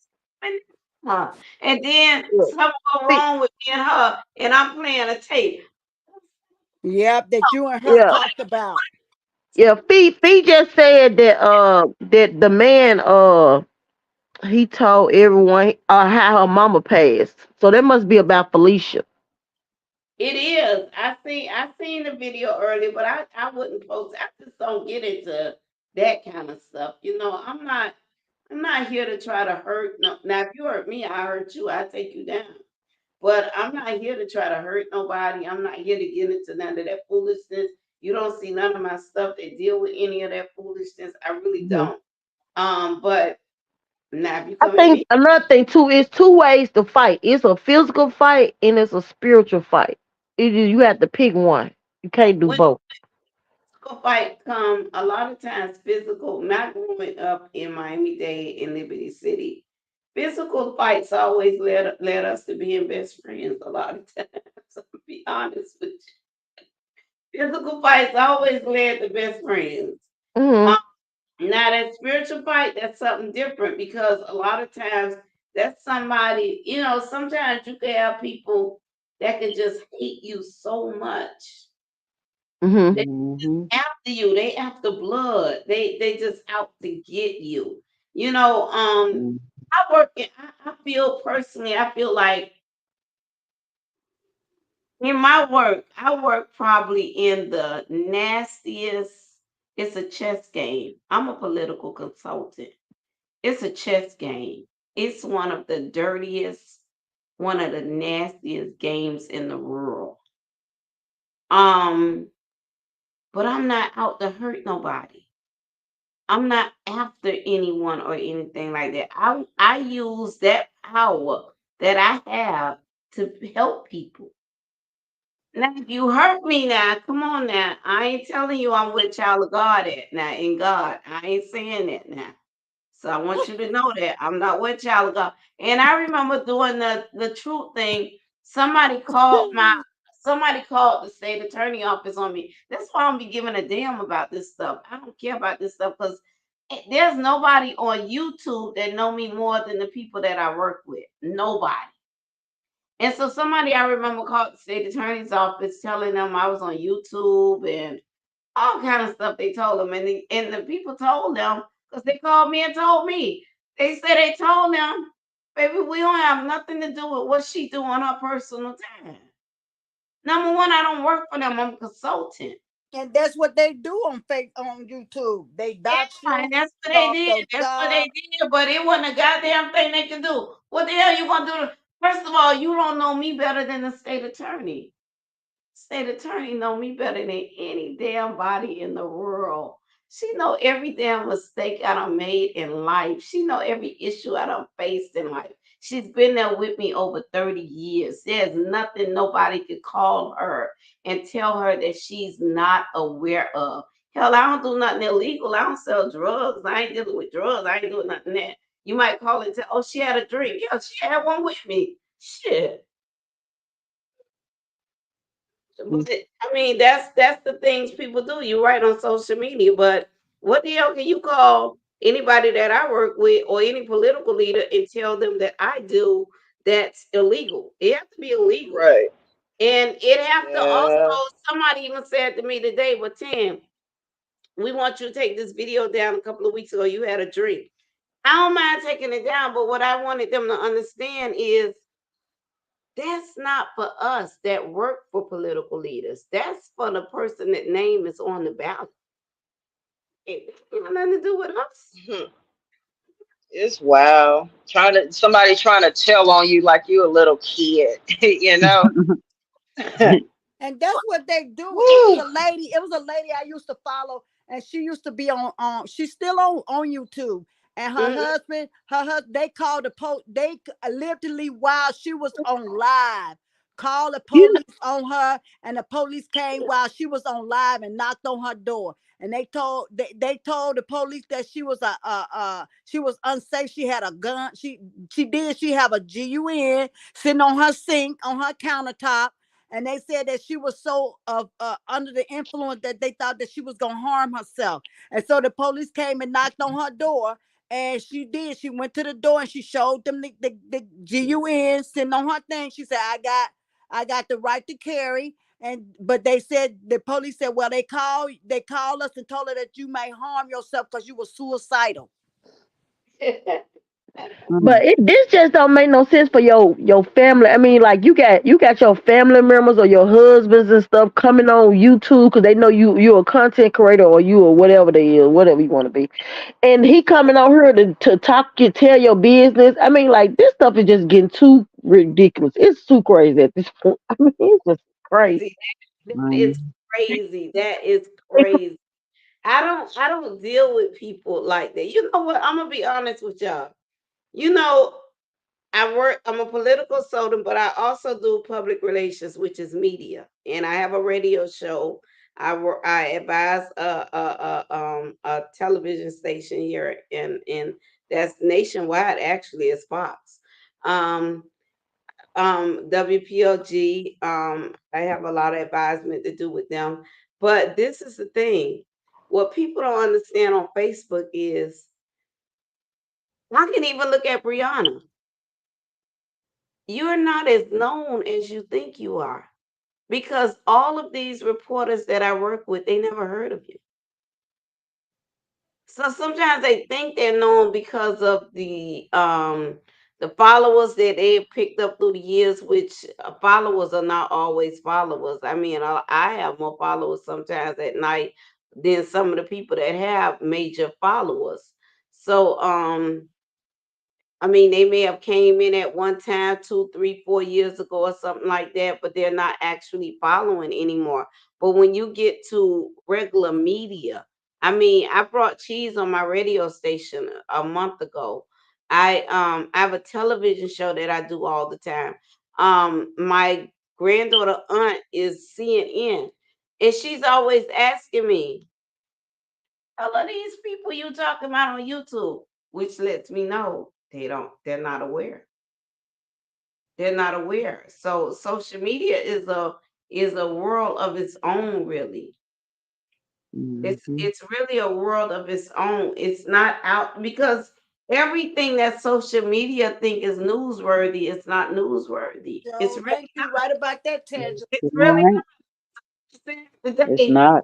Speaker 1: taping her? And then
Speaker 14: Look,
Speaker 1: something go
Speaker 14: Fee-
Speaker 1: wrong with me and her, and I'm playing a tape.
Speaker 6: Yep, that you and her
Speaker 14: yeah,
Speaker 6: talked about.
Speaker 14: yeah. Fee just said that the man he told everyone how her mama passed. So that must be about Felicia.
Speaker 1: It is. I seen the video earlier, but I wouldn't post. I just don't get into that kind of stuff. I'm not here to try to hurt. No, now if you hurt me, I hurt you. I take you down. But I'm not here to try to hurt nobody. I'm not here to get into none of that foolishness. You don't see none of my stuff that deal with any of that foolishness. I really
Speaker 14: Mhm.
Speaker 1: don't. But now if you
Speaker 14: I
Speaker 1: come at
Speaker 14: think
Speaker 1: me,
Speaker 14: another thing too is two ways to fight. It's a physical fight and it's a spiritual fight. You have to pick one. You can't do
Speaker 1: when
Speaker 14: both.
Speaker 1: physical fight come, a lot of times physical, not growing up in Miami-Dade in Liberty City, physical fights always led us to being best friends a lot of times. To be honest with you. Physical fights always led to best friends.
Speaker 14: Hmm.
Speaker 1: Um, Now that spiritual fight, that's something different because a lot of times that's somebody, sometimes you can have people that can just hate you so much. They
Speaker 14: Hmm.
Speaker 1: after you, they after blood. They just out to get you. I feel personally, I feel like in my work, I work probably in the nastiest, it's a chess game. I'm a political consultant. It's a chess game. It's one of the dirtiest, one of the nastiest games in the world. Um, but I'm not out to hurt nobody. I'm not after anyone or anything like that. I use that power that I have to help people. Now, if you hurt me now, come on now. I ain't telling you I'm with child of God at now in God. I ain't saying that now. So I want you to know that I'm not with child of God. And I remember doing the truth thing. Somebody called the state attorney office on me. That's why I don't be giving a damn about this stuff. I don't care about this stuff because there's nobody on YouTube that know me more than the people that I work with. Nobody. And so somebody I remember called the state attorney's office telling them I was on YouTube and all kind of stuff they told them. And the people told them because they called me and told me. They said they told them, baby, we don't have nothing to do with what she do on her personal time. Number one, I don't work for them. I'm a consultant.
Speaker 6: And that's what they do on YouTube. They dox
Speaker 1: Yeah,
Speaker 6: you,
Speaker 1: and that's what they
Speaker 6: talk
Speaker 1: did.
Speaker 6: your
Speaker 1: That's what they
Speaker 6: stuff.
Speaker 1: did. But it wasn't a goddamn thing they could do. What the hell you gonna do? First of all, you don't know me better than the state attorney. State attorney know me better than any damn body in the world. She know every damn mistake I done made in life. She know every issue I done faced in life. She's been there with me over 30 years. There's nothing nobody could call her and tell her that she's not aware of. Hell, I don't do nothing illegal. I don't sell drugs. I ain't dealing with drugs. I ain't doing nothing that. You might call and tell, oh, she had a drink. Yeah, she had one with me. Shit. But I mean, that's the things people do. You write on social media, but what the hell can you call anybody that I work with or any political leader and tell them that I do that's illegal? It has to be illegal.
Speaker 13: Right.
Speaker 1: And it have to
Speaker 13: Yeah.
Speaker 1: also, somebody even said to me today, but Tim, we want you to take this video down a couple of weeks ago. You had a drink. I don't mind taking it down, but what I wanted them to understand is that's not for us that work for political leaders. That's for the person that name is on the ballot. It got nothing to do with us.
Speaker 13: Mhm. It's wow. Trying to somebody trying to tell on you like you a little kid, you know?
Speaker 6: And that's what they do.
Speaker 13: Woo.
Speaker 6: It was a lady I used to follow, and she used to be she's still on YouTube. And
Speaker 1: Mm-mm.
Speaker 6: they called they literally while she was on live, called the
Speaker 14: You know,
Speaker 6: police on her, and the police came while she was on live and knocked on her door. And they told the police that she was she was unsafe. She had a gun. She have a gun sitting on her sink on her countertop, and they said that she was so under the influence that they thought that she was gonna harm herself. And so the police came and knocked on her door, and she did. She went to the door and she showed them the gun sitting on her thing. She said, "I got the right to carry." And but they said the police said, "Well, they called us and told her that you may harm yourself because you were suicidal."
Speaker 15: Mm,
Speaker 14: but this just don't make no sense for your family. I mean, like you got your family members or your husbands and stuff coming on YouTube because they know you're a content creator or you or whatever they is, whatever you want to be, and he coming on here to talk you tell your business. I mean, like this stuff is just getting too ridiculous. It's too crazy at this point. I mean, it's just crazy.
Speaker 1: Crazy. That is
Speaker 15: mm,
Speaker 1: crazy. That is crazy. I don't deal with people like that. You know what? I'm gonna be honest with y'all. You know, I'm a political consultant, but I also do public relations, which is media. And I have a radio show. I advise a television station here in that's nationwide, actually, is Fox. Um WPLG. I have a lot of advisement to do with them. But this is the thing. What people don't understand on Facebook is I can even look at Brianna. You're not as known as you think you are because all of these reporters that I work with, they never heard of you. So sometimes they think they're known because of the followers that they picked up through the years, which followers are not always followers. I mean, I have more followers sometimes at night than some of the people that have major followers. So I mean, they may have came in at one time, 2, 3, 4 years ago or something like that, but they're not actually following anymore. But when you get to regular media, I mean, I brought cheese on my radio station a month ago. I have a television show that I do all the time. My granddaughter aunt is CNN, and she's always asking me, all of these people you talking about on YouTube, which lets me know they're not aware. They're not aware. So social media is a world of its own, really.
Speaker 15: mhm,
Speaker 1: It's really a world of its own. It's not out because everything that social media think is newsworthy is not newsworthy. It's
Speaker 6: So
Speaker 1: really
Speaker 6: thank you. Right about that, Tangent.
Speaker 1: it's
Speaker 15: You're
Speaker 1: really
Speaker 15: right.
Speaker 1: not
Speaker 15: It's
Speaker 1: today.
Speaker 15: not.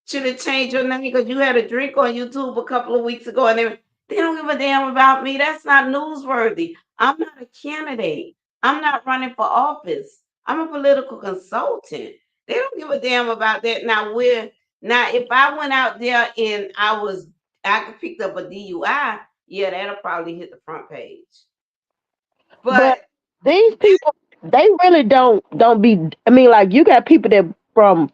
Speaker 1: Should have changed your name because you had a drink on YouTube a couple of weeks ago and they don't give a damn about me. That's not newsworthy. I'm not a candidate. I'm not running for office. I'm a political consultant. They don't give a damn about that. Now if I went out there and I picked up a DUI, yeah, that'll probably hit the front page.
Speaker 14: But
Speaker 1: But
Speaker 14: these people, they really don't be. I mean, like you got people that from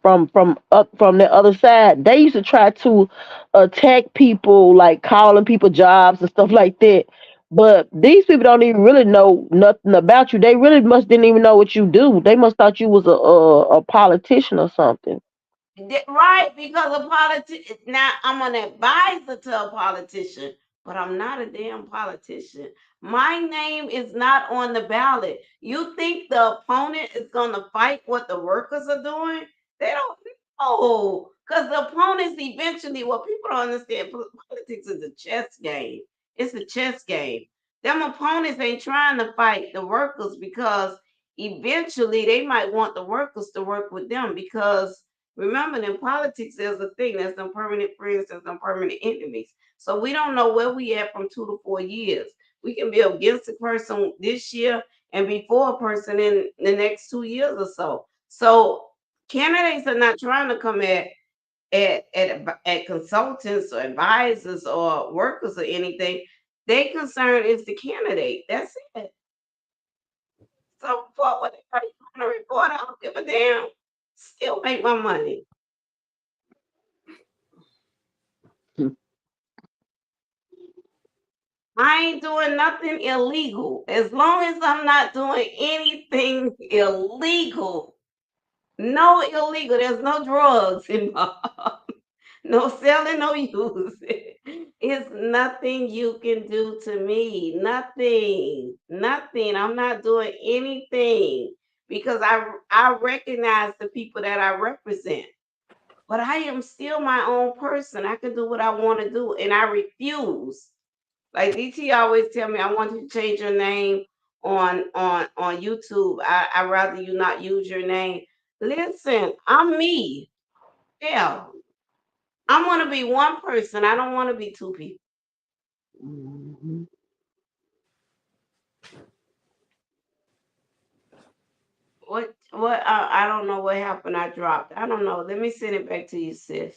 Speaker 14: up from the other side. They used to try to attack people, like calling people jobs and stuff like that. But these people don't even really know nothing about you. They really must didn't even know what you do. They must thought you was a politician or something.
Speaker 1: Right, because a politician. Now I'm an advisor to a politician, but I'm not a damn politician. My name is not on the ballot. You think the opponent is going to fight what the workers are doing? They don't know, because the opponents eventually. What people don't understand, politics is a chess game. It's a chess game. Them opponents ain't trying to fight the workers because eventually they might want the workers to work with them because remember, in politics, there's a thing. There's no permanent friends. There's no permanent enemies. So we don't know where we at from 2 to 4 years. We can be against a person this year and be for a person in the next 2 years or so. So candidates are not trying to come at consultants or advisors or workers or anything. They concern is the candidate. That's it. So for whatever you want to report, I don't give a damn. Still make my money. I ain't doing nothing illegal. As long as I'm not doing anything illegal. No illegal. There's no drugs involved. No selling, no using. It's nothing you can do to me. Nothing. Nothing. I'm not doing anything because I recognize the people that I represent. But I am still my own person. I can do what I want to do, and I refuse. Like DT always tell me, I want you to change your name on YouTube. I rather you not use your name. Listen, I'm me. Yeah, I want to be one person. I don't want to be two people.
Speaker 15: Mhm.
Speaker 1: What? I don't know what happened. I dropped. I don't know. Let me send it back to you, sis.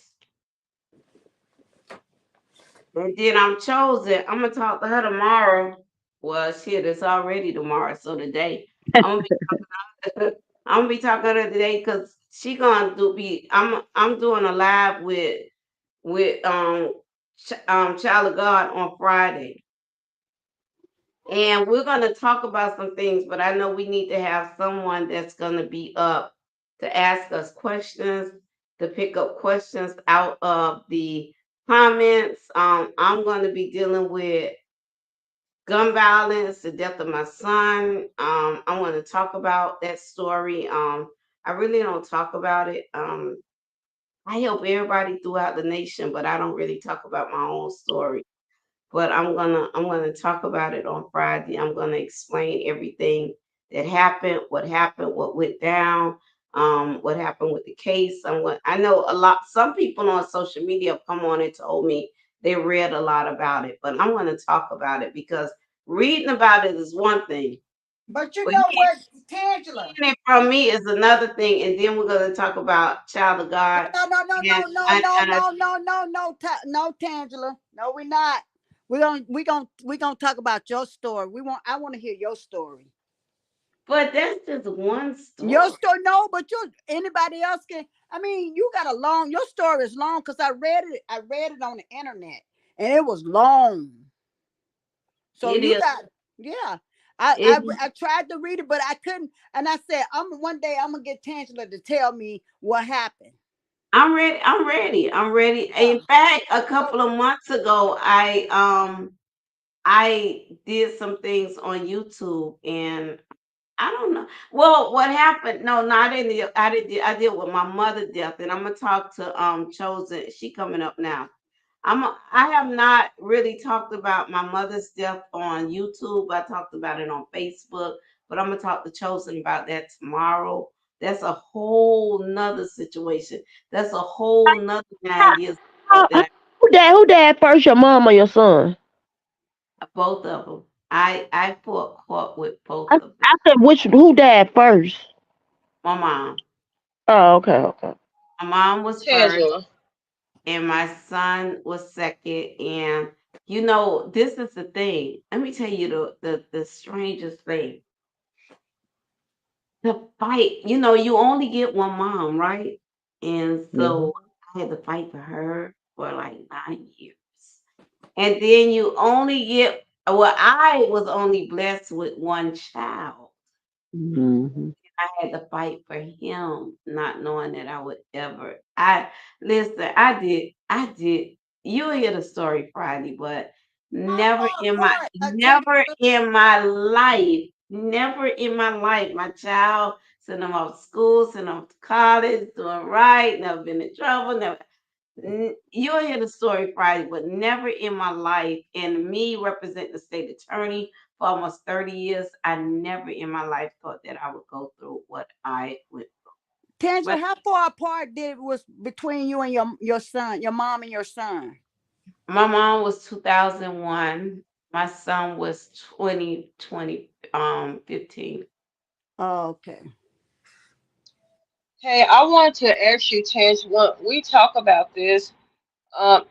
Speaker 1: And then I'm chosen. I'm gonna talk to her tomorrow. Well, shit, it's already tomorrow. So today, I'm gonna be I'm gonna be talking to her today because she gonna do be. I'm doing a live with Child of God on Friday. And we're going to talk about some things, but I know we need to have someone that's going to be up to ask us questions, to pick up questions out of the comments. I'm going to be dealing with gun violence, the death of my son. I want to talk about that story. I really don't talk about it. I help everybody throughout the nation, but I don't really talk about my own story. But I'm gonna talk about it on Friday. I'm gonna explain everything that happened, what went down, what happened with the case. I know a lot. Some people on social media have come on and told me they read a lot about it, but I'm gonna talk about it because reading about it is one thing,
Speaker 6: But you
Speaker 1: but
Speaker 6: know what, Tangela?
Speaker 1: hearing it from me is another thing. And then we're gonna talk about Child of God.
Speaker 6: No, no, no,
Speaker 1: And
Speaker 6: no, no,
Speaker 1: I,
Speaker 6: no,
Speaker 1: and I
Speaker 6: no, no, no, no, no, Tangela. No, we're not. We're gonna talk about your story. I want to hear your story.
Speaker 1: but that's just one
Speaker 6: Your
Speaker 1: story.
Speaker 6: story, no, but anybody else can. I mean, you got a long. Your story is long because I read it. I read it on the internet, and it was long. So
Speaker 1: It
Speaker 6: you
Speaker 1: is.
Speaker 6: got, yeah. I, I
Speaker 1: It
Speaker 6: I tried to read it, but I couldn't. And I said, one day I'm gonna get Tangela to tell me what happened.
Speaker 1: I'm ready. I'm ready. I'm ready. In
Speaker 6: Yeah.
Speaker 1: fact, a
Speaker 6: So
Speaker 1: couple of months ago, I did some things on YouTube, and I don't know. Well, what happened? No, I didn't. I did with my mother death, and I'm gonna talk to Chosen. She coming up now. I have not really talked about my mother's death on YouTube. I talked about it on Facebook, but I'm gonna talk to Chosen about that tomorrow. That's a whole nother situation. That's a whole nother 9 years ago that
Speaker 14: Who died first, your mom or your son?
Speaker 1: both of them. I fought court with both
Speaker 14: I,
Speaker 1: of them.
Speaker 14: I said who died first?
Speaker 1: My mom.
Speaker 14: Oh, okay, okay.
Speaker 1: My mom was first,
Speaker 13: Tangela.
Speaker 1: and my son was second. And this is the thing. Let me tell you the strangest thing. The fight, you only get one mom, right? And
Speaker 14: Mhm.
Speaker 1: so I had to fight for her for like 9 years. And then you only get, well, I was only blessed with one child.
Speaker 14: Mhm.
Speaker 1: I had to fight for him, not knowing that I would ever. I did. You'll hear the story Friday, but never
Speaker 6: Tangela,
Speaker 1: in my life, never in my life, my child sent them off to school, sent them off to college, doing right, never been in trouble, never. You'll hear the story Friday, but never in my life, and me representing the state attorney for almost 30 years, I never in my life thought that I would go through what I went through.
Speaker 6: Tangela,
Speaker 1: But
Speaker 6: how far apart did it was between you and your son, your mom and your son?
Speaker 1: my mom was 2001. My son was 15.
Speaker 6: Oh, okay.
Speaker 13: Hey, I want to ask you, Tangela, we talk about this.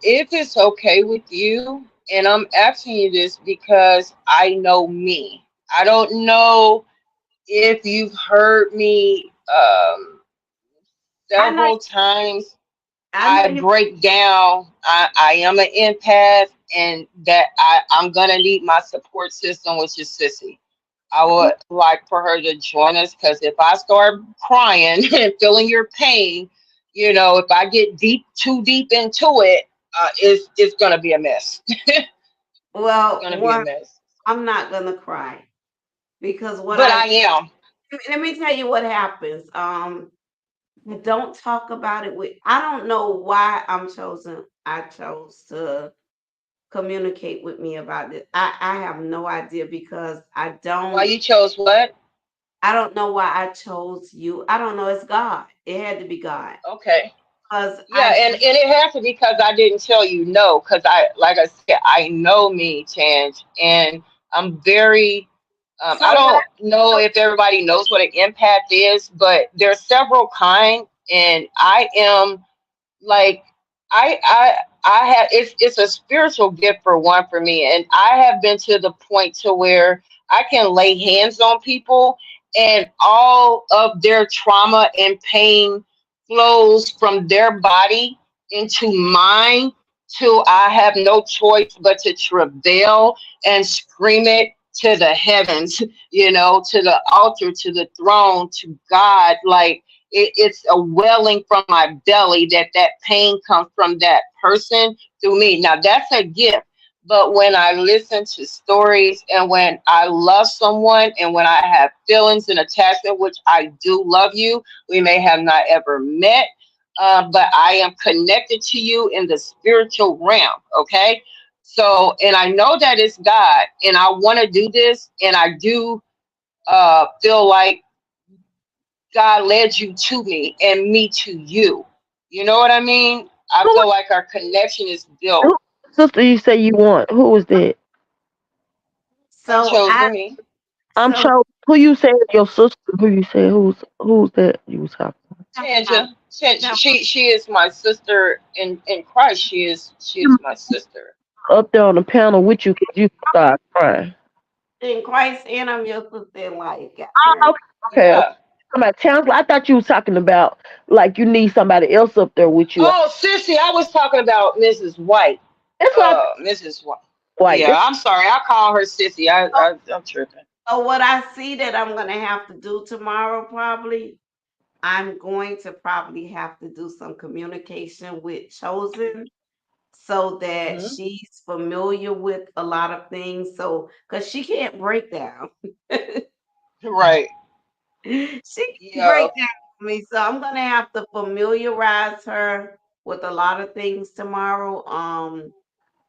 Speaker 13: If it's okay with you, And I'm asking you this because I know me. I don't know if you've heard me
Speaker 1: I know
Speaker 13: several times.
Speaker 1: I know
Speaker 13: I
Speaker 1: you.
Speaker 13: break down. I am an empath, and that I'm gonna need my support system, which is Sissy. I would like for her to join us because if I start crying and feeling your pain, if I get too deep into it, it's gonna be a mess. It's
Speaker 1: Well,
Speaker 13: gonna be a
Speaker 1: one,
Speaker 13: mess.
Speaker 1: I'm not gonna cry because what
Speaker 13: But
Speaker 1: I
Speaker 13: I am.
Speaker 1: let me tell you what happens. I don't talk about it with. I don't know why I chose to communicate with me about this. I have no idea because
Speaker 13: Why you chose what?
Speaker 1: I don't know why I chose you. I don't know. It's God. It had to be God
Speaker 13: Okay.
Speaker 1: because
Speaker 13: Yeah, and it has to because I didn't tell you no, because like I said, I know me, Change, and I'm very I
Speaker 1: so what
Speaker 13: don't know
Speaker 1: I
Speaker 13: if everybody knows what an empath is, but there's several kind, and I am like I have it's a spiritual gift for one for me, and I have been to the point to where I can lay hands on people and all of their trauma and pain flows from their body into mine till I have no choice but to travail and scream it to the heavens, to the altar, to the throne, to God. Like it's a welling from my belly that pain comes from that person through me. Now that's a gift. But when I listen to stories and when I love someone and when I have feelings and attachment, which I do love you, we may have not ever met, but I am connected to you in the spiritual realm. Okay. So, and I know that it's God, and I want to do this, and I do feel like God led you to me and me to you. You know what I mean? I
Speaker 14: Who,
Speaker 13: feel like our connection is built.
Speaker 14: who sister you say you want? Who was that?
Speaker 13: I'm
Speaker 1: so I
Speaker 13: choosing me.
Speaker 14: I'm
Speaker 1: so
Speaker 14: sure who you said your sister. Who you said who's that you was talking?
Speaker 1: talking about
Speaker 13: Tanja.
Speaker 1: now,
Speaker 13: She is my sister in Christ. She is my sister.
Speaker 14: Up there on the panel with you because you start crying.
Speaker 1: in Christ and I'm your sister in life. Got
Speaker 14: Oh,
Speaker 1: period.
Speaker 14: okay.
Speaker 13: Yeah.
Speaker 14: Talking about Townsville. I thought you was talking about like you need somebody else up there with you.
Speaker 13: Oh, sissy, I was talking about Mrs. White.
Speaker 14: That's what I thought.
Speaker 13: Mrs. White.
Speaker 14: White.
Speaker 13: Yeah, I'm sorry. I call her sissy. I'm tripping.
Speaker 1: So what I see that I'm gonna have to do tomorrow probably, I'm going to probably have to do some communication with Chosen so that
Speaker 13: Hmm.
Speaker 1: she's familiar with a lot of things. So, because she can't break down,
Speaker 13: Right.
Speaker 1: she can
Speaker 13: Yeah.
Speaker 1: break down for me. So I'm gonna have to familiarize her with a lot of things tomorrow.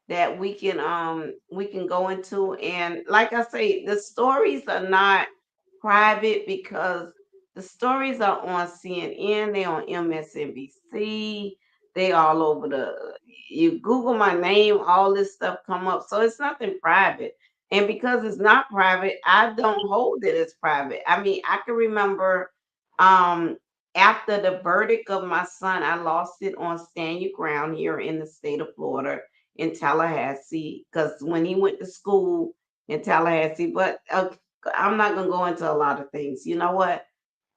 Speaker 1: That we can go into, and like I say, the stories are not private because the stories are on CNN, they on MSNBC, they all over you Google my name, all this stuff come up, so it's nothing private. And because it's not private, I don't hold it as private. I mean, I can remember um after the verdict of my son, I lost it on Stand Your Ground here in the state of Florida, in Tallahassee, because when he went to school in Tallahassee, but I'm not gonna go into a lot of things. You know what?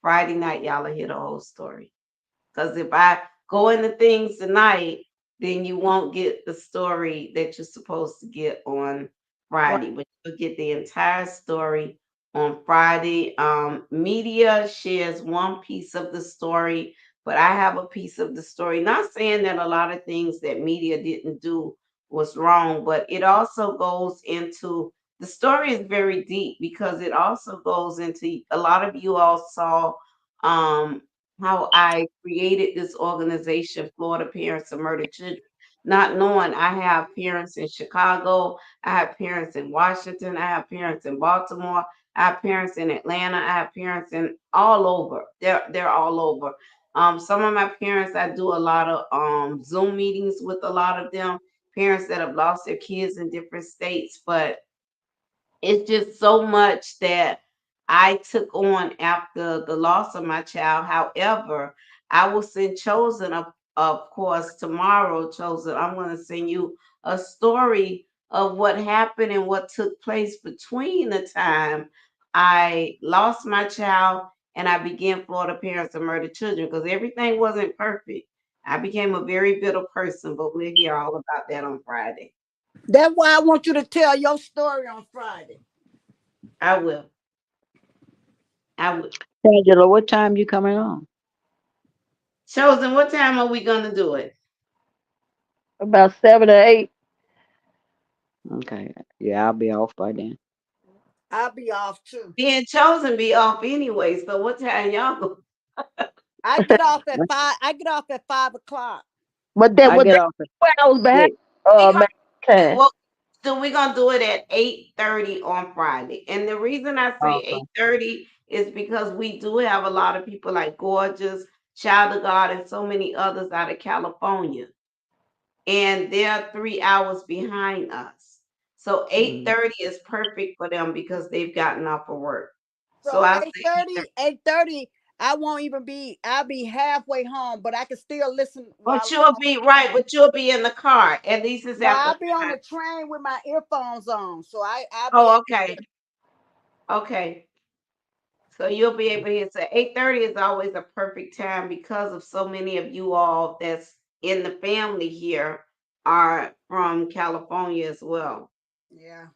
Speaker 1: Friday night, y'all will hear the whole story. Because if I go into things tonight, then you won't get the story that you're supposed to get on
Speaker 14: Right.
Speaker 1: Friday, but you'll get the entire story on Friday. Media shares one piece of the story, but I have a piece of the story. Not saying that a lot of things that media didn't do was wrong, but it also goes into the story is very deep because it also goes into a lot of you all saw um how I created this organization, Florida Parents of Murdered Children, not knowing I have parents in Chicago, I have parents in Washington, I have parents in Baltimore, I have parents in Atlanta, I have parents in all over. They're all over. Some of my parents, I do a lot of Zoom meetings with a lot of them, parents that have lost their kids in different states, but it's just so much that I took on after the loss of my child. However, I will send Chosen, of course, tomorrow, Chosen. I'm going to send you a story of what happened and what took place between the time I lost my child and I began Florida Parents of Murdered Children, because everything wasn't perfect. I became a very bitter person, but we'll hear all about that on Friday.
Speaker 6: That's why I want you to tell your story on Friday.
Speaker 1: I will. I will.
Speaker 15: Angela, what time you coming on?
Speaker 1: Chosen, what time are we going to do it?
Speaker 14: About 7 or 8.
Speaker 15: Okay. Yeah, I'll be off by then.
Speaker 6: I'll be off too.
Speaker 1: Being chosen be off anyway, so what time y'all go?
Speaker 6: I get off at 5. I get off at 5 o'clock.
Speaker 14: But that
Speaker 15: I
Speaker 14: was
Speaker 15: get
Speaker 14: that
Speaker 15: off at
Speaker 14: 2 hours behind
Speaker 15: 6.
Speaker 1: We
Speaker 14: man time.
Speaker 1: well, so we're gonna do it at 8:30 on Friday. And the reason I say
Speaker 15: Okay.
Speaker 1: 8:30 is because we do have a lot of people like Gorgeous, Child of God, and so many others out of California. And they're 3 hours behind us. So
Speaker 15: Mm.
Speaker 1: 8:30 is perfect for them because they've gotten off of work. So
Speaker 6: So
Speaker 1: I'll
Speaker 6: eight
Speaker 1: say 8:30.
Speaker 6: thirty, 8:30. I won't even be. I'll be halfway home, but I can still listen
Speaker 1: But
Speaker 6: while I'm
Speaker 1: you'll
Speaker 6: on
Speaker 1: be
Speaker 6: the
Speaker 1: right,
Speaker 6: train.
Speaker 1: but you'll be in the car. At least it's
Speaker 6: No,
Speaker 1: after
Speaker 6: I'll be on
Speaker 1: 5.
Speaker 6: the train with my earphones on, so I'll be
Speaker 1: Oh,
Speaker 6: able to
Speaker 1: okay.
Speaker 6: hear.
Speaker 1: Okay. So you'll be able to hear. So 8:30 is always a perfect time because of so many of you all that's in the family here are from California as well.
Speaker 6: Yeah.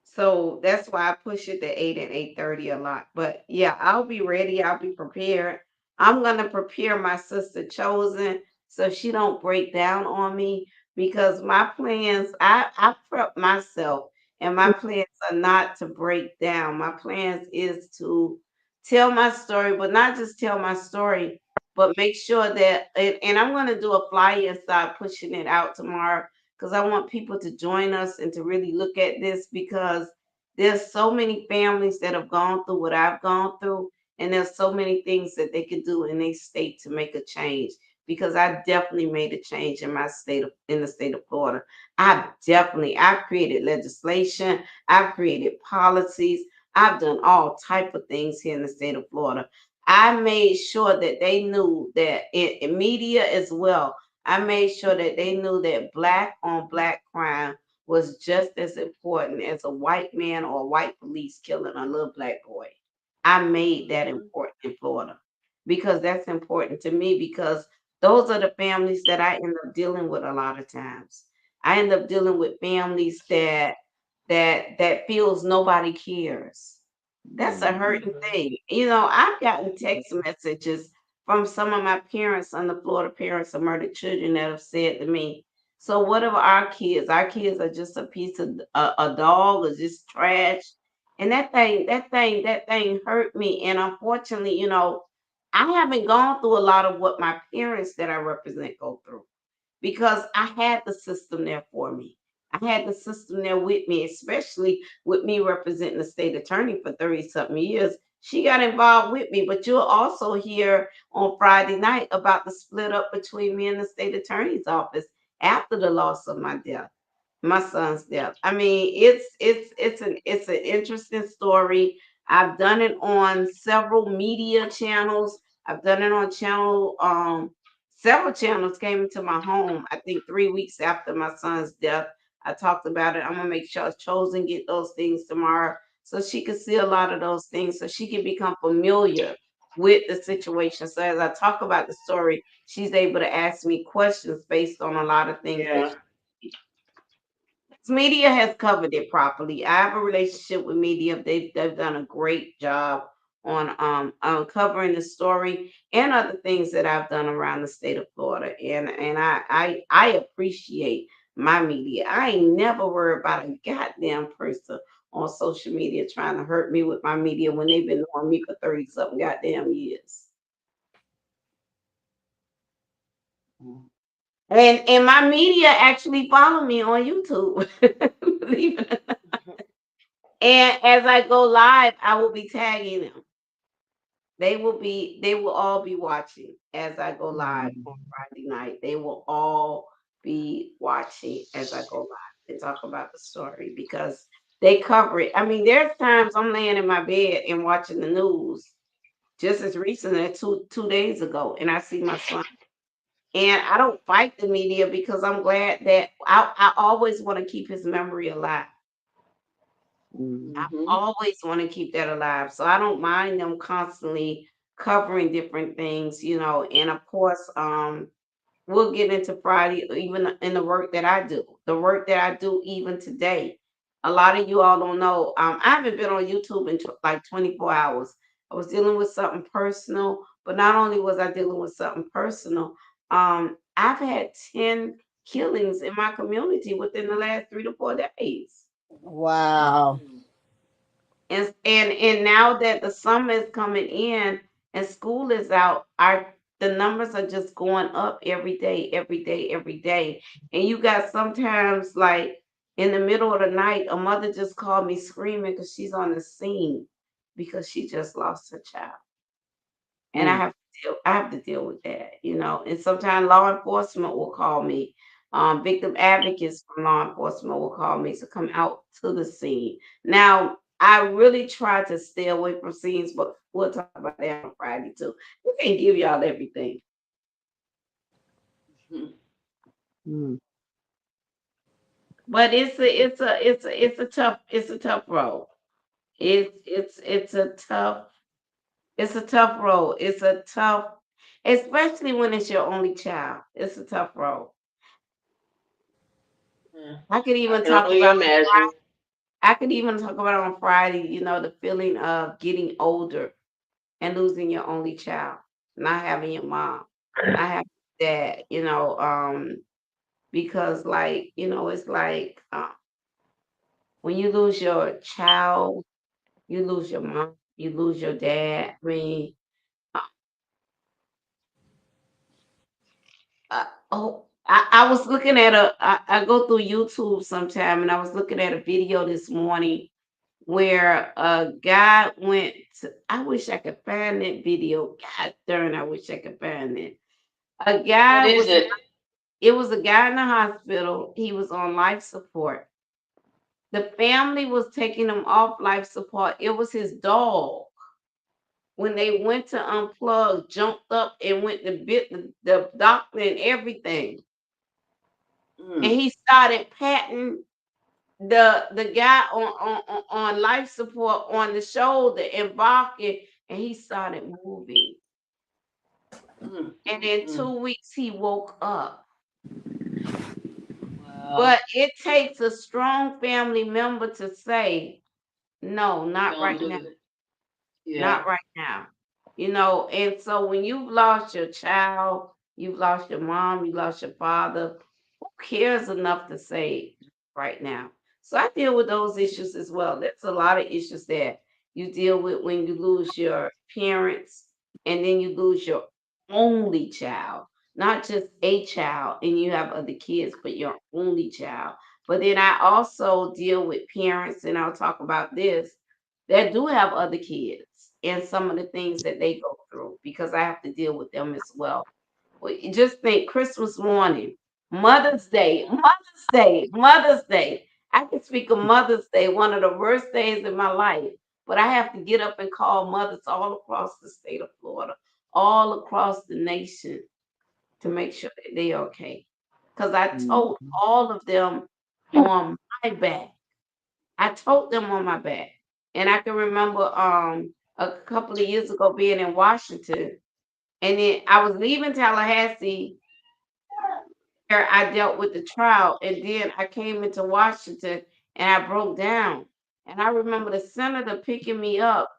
Speaker 1: So that's why I push it to 8 and 8:30 a lot. But yeah, I'll be ready. I'll be prepared. I'm gonna prepare my sister chosen so she don't break down on me, because my plans, I prep myself, and my plans are not to break down. My plans is to tell my story, but not just tell my story, but make sure that, and I'm gonna do a flyer and start pushing it out tomorrow, because I want people to join us and to really look at this, because there's so many families that have gone through what I've gone through, and there's so many things that they could do in their state to make a change. Because I definitely made a change in my state of in the state of Florida. I've created legislation, I've created policies, I've done all type of things here in the state of Florida. I made sure that they knew that in media as well. I made sure that they knew that black on black crime was just as important as a white man or a white police killing a little black boy. I made that
Speaker 6: Mhm.
Speaker 1: important in Florida because that's important to me, because those are the families that I end up dealing with a lot of times. I end up dealing with families that feels nobody cares. That's a hurting
Speaker 15: Mhm.
Speaker 1: thing. I've gotten text messages from some of my parents on the Florida Parents of Murdered Children that have said to me, "So what of our kids? Our kids are just a piece of a dog or just trash." And that thing hurt me. And unfortunately, I haven't gone through a lot of what my parents that I represent go through, because I had the system there for me. I had the system there with me, especially with me representing the state attorney for 30 something years. She got involved with me, but you'll also hear on Friday night about the split up between me and the state attorney's office after the loss of my son's death. I mean, it's an interesting story. I've done it on several media channels. I've done it on several channels came into my home. I think 3 weeks after my son's death, I talked about it. I'm gonna make sure Chosen get those things tomorrow so she can see a lot of those things, so she can become familiar with the situation. So as I talk about the story, she's able to ask me questions based on a lot of things that
Speaker 13: Yeah.
Speaker 1: media has covered it properly. I have a relationship with media. They've done a great job on covering the story and other things that I've done around the state of Florida. And I appreciate my media. I ain't never worried about a goddamn person on social media trying to hurt me with my media when they've been knowing me for 30 something goddamn years.
Speaker 15: Mm.
Speaker 1: And my media actually follow me on YouTube. Believe it. And as I go live, I will be tagging them. They will all be watching as I go live on
Speaker 15: Mhm.
Speaker 1: Friday night. They will all be watching as I go live and talk about the story, because they cover it. I mean, there's times I'm laying in my bed and watching the news just as recent as two days ago, and I see my son. And I don't fight the media because I'm glad that I always want to keep his memory alive. I
Speaker 15: Mm-hmm.
Speaker 1: always want to keep that alive. So I don't mind them constantly covering different things, and of course, we'll get into Friday, even in the work that I do. The work that I do even today. A lot of you all don't know. I haven't been on YouTube in like 24 hours. I was dealing with something personal, but not only was I dealing with something personal, I've had 10 killings in my community within the last 3 to 4 days.
Speaker 6: Wow.
Speaker 1: And now that the summer is coming in and school is out, our the numbers are just going up every day, every day, every day. And you got sometimes like in the middle of the night, a mother just called me screaming because she's on the scene because she just lost her child. And
Speaker 15: Mm.
Speaker 1: I have to deal with that, And sometimes law enforcement will call me. Victim advocates from law enforcement will call me to come out to the scene. Now, I really try to stay away from scenes, but we'll talk about that on Friday too. We can't give y'all everything,
Speaker 15: Mm.
Speaker 1: but it's a tough road. It's a tough road. It's a tough, especially when it's your only child. It's a tough road. I could
Speaker 13: I
Speaker 1: even
Speaker 13: can
Speaker 1: talk
Speaker 13: only
Speaker 1: about
Speaker 13: imagine.
Speaker 1: I could even talk about on Friday, the feeling of getting older and losing your only child, not having your mom, not having dad, because like, it's like when you lose your child, you lose your mom, you lose your dad. I mean, uh, I was looking at I go through YouTube sometime and I was looking at a video this morning where a guy went to, I wish I could find that video. God darn, I wish I could find it. A
Speaker 13: What
Speaker 1: guy
Speaker 13: is
Speaker 1: was,
Speaker 13: it?
Speaker 1: it was a guy in the hospital. He was on life support. The family was taking him off life support. It was his dog. When they went to unplug, jumped up and went to bit the doctor and everything. And
Speaker 15: Mm.
Speaker 1: he started patting the guy on life support on the shoulder and barking, and he started moving.
Speaker 15: Mm.
Speaker 1: And
Speaker 15: Mm.
Speaker 1: in
Speaker 15: Mm.
Speaker 1: 2 weeks he woke up.
Speaker 13: Wow.
Speaker 1: But it takes a strong family member to say, no, not
Speaker 13: Don't
Speaker 1: right
Speaker 13: do
Speaker 1: now.
Speaker 13: it. Yeah.
Speaker 1: Not right now. And so when you've lost your child, you've lost your mom, you lost your father, who cares enough to say right now? So I deal with those issues as well. There's a lot of issues that you deal with when you lose your parents and then you lose your only child, not just a child and you have other kids, but your only child. But then I also deal with parents, and I'll talk about this, that do have other kids and some of the things that they go through because I have to deal with them as well. Well, you just think Christmas morning, Mother's Day, Mother's Day, Mother's Day. I can speak of Mother's Day, one of the worst days in my life, but I have to get up and call mothers all across the state of Florida, all across the nation to make sure that they're okay. Because I
Speaker 15: Mm.
Speaker 1: told all of them on my back. I told them on my back. And I can remember a couple of years ago being in Washington, and then I was leaving Tallahassee where I dealt with the trial, and then I came into Washington and I broke down. And I remember the senator picking me up,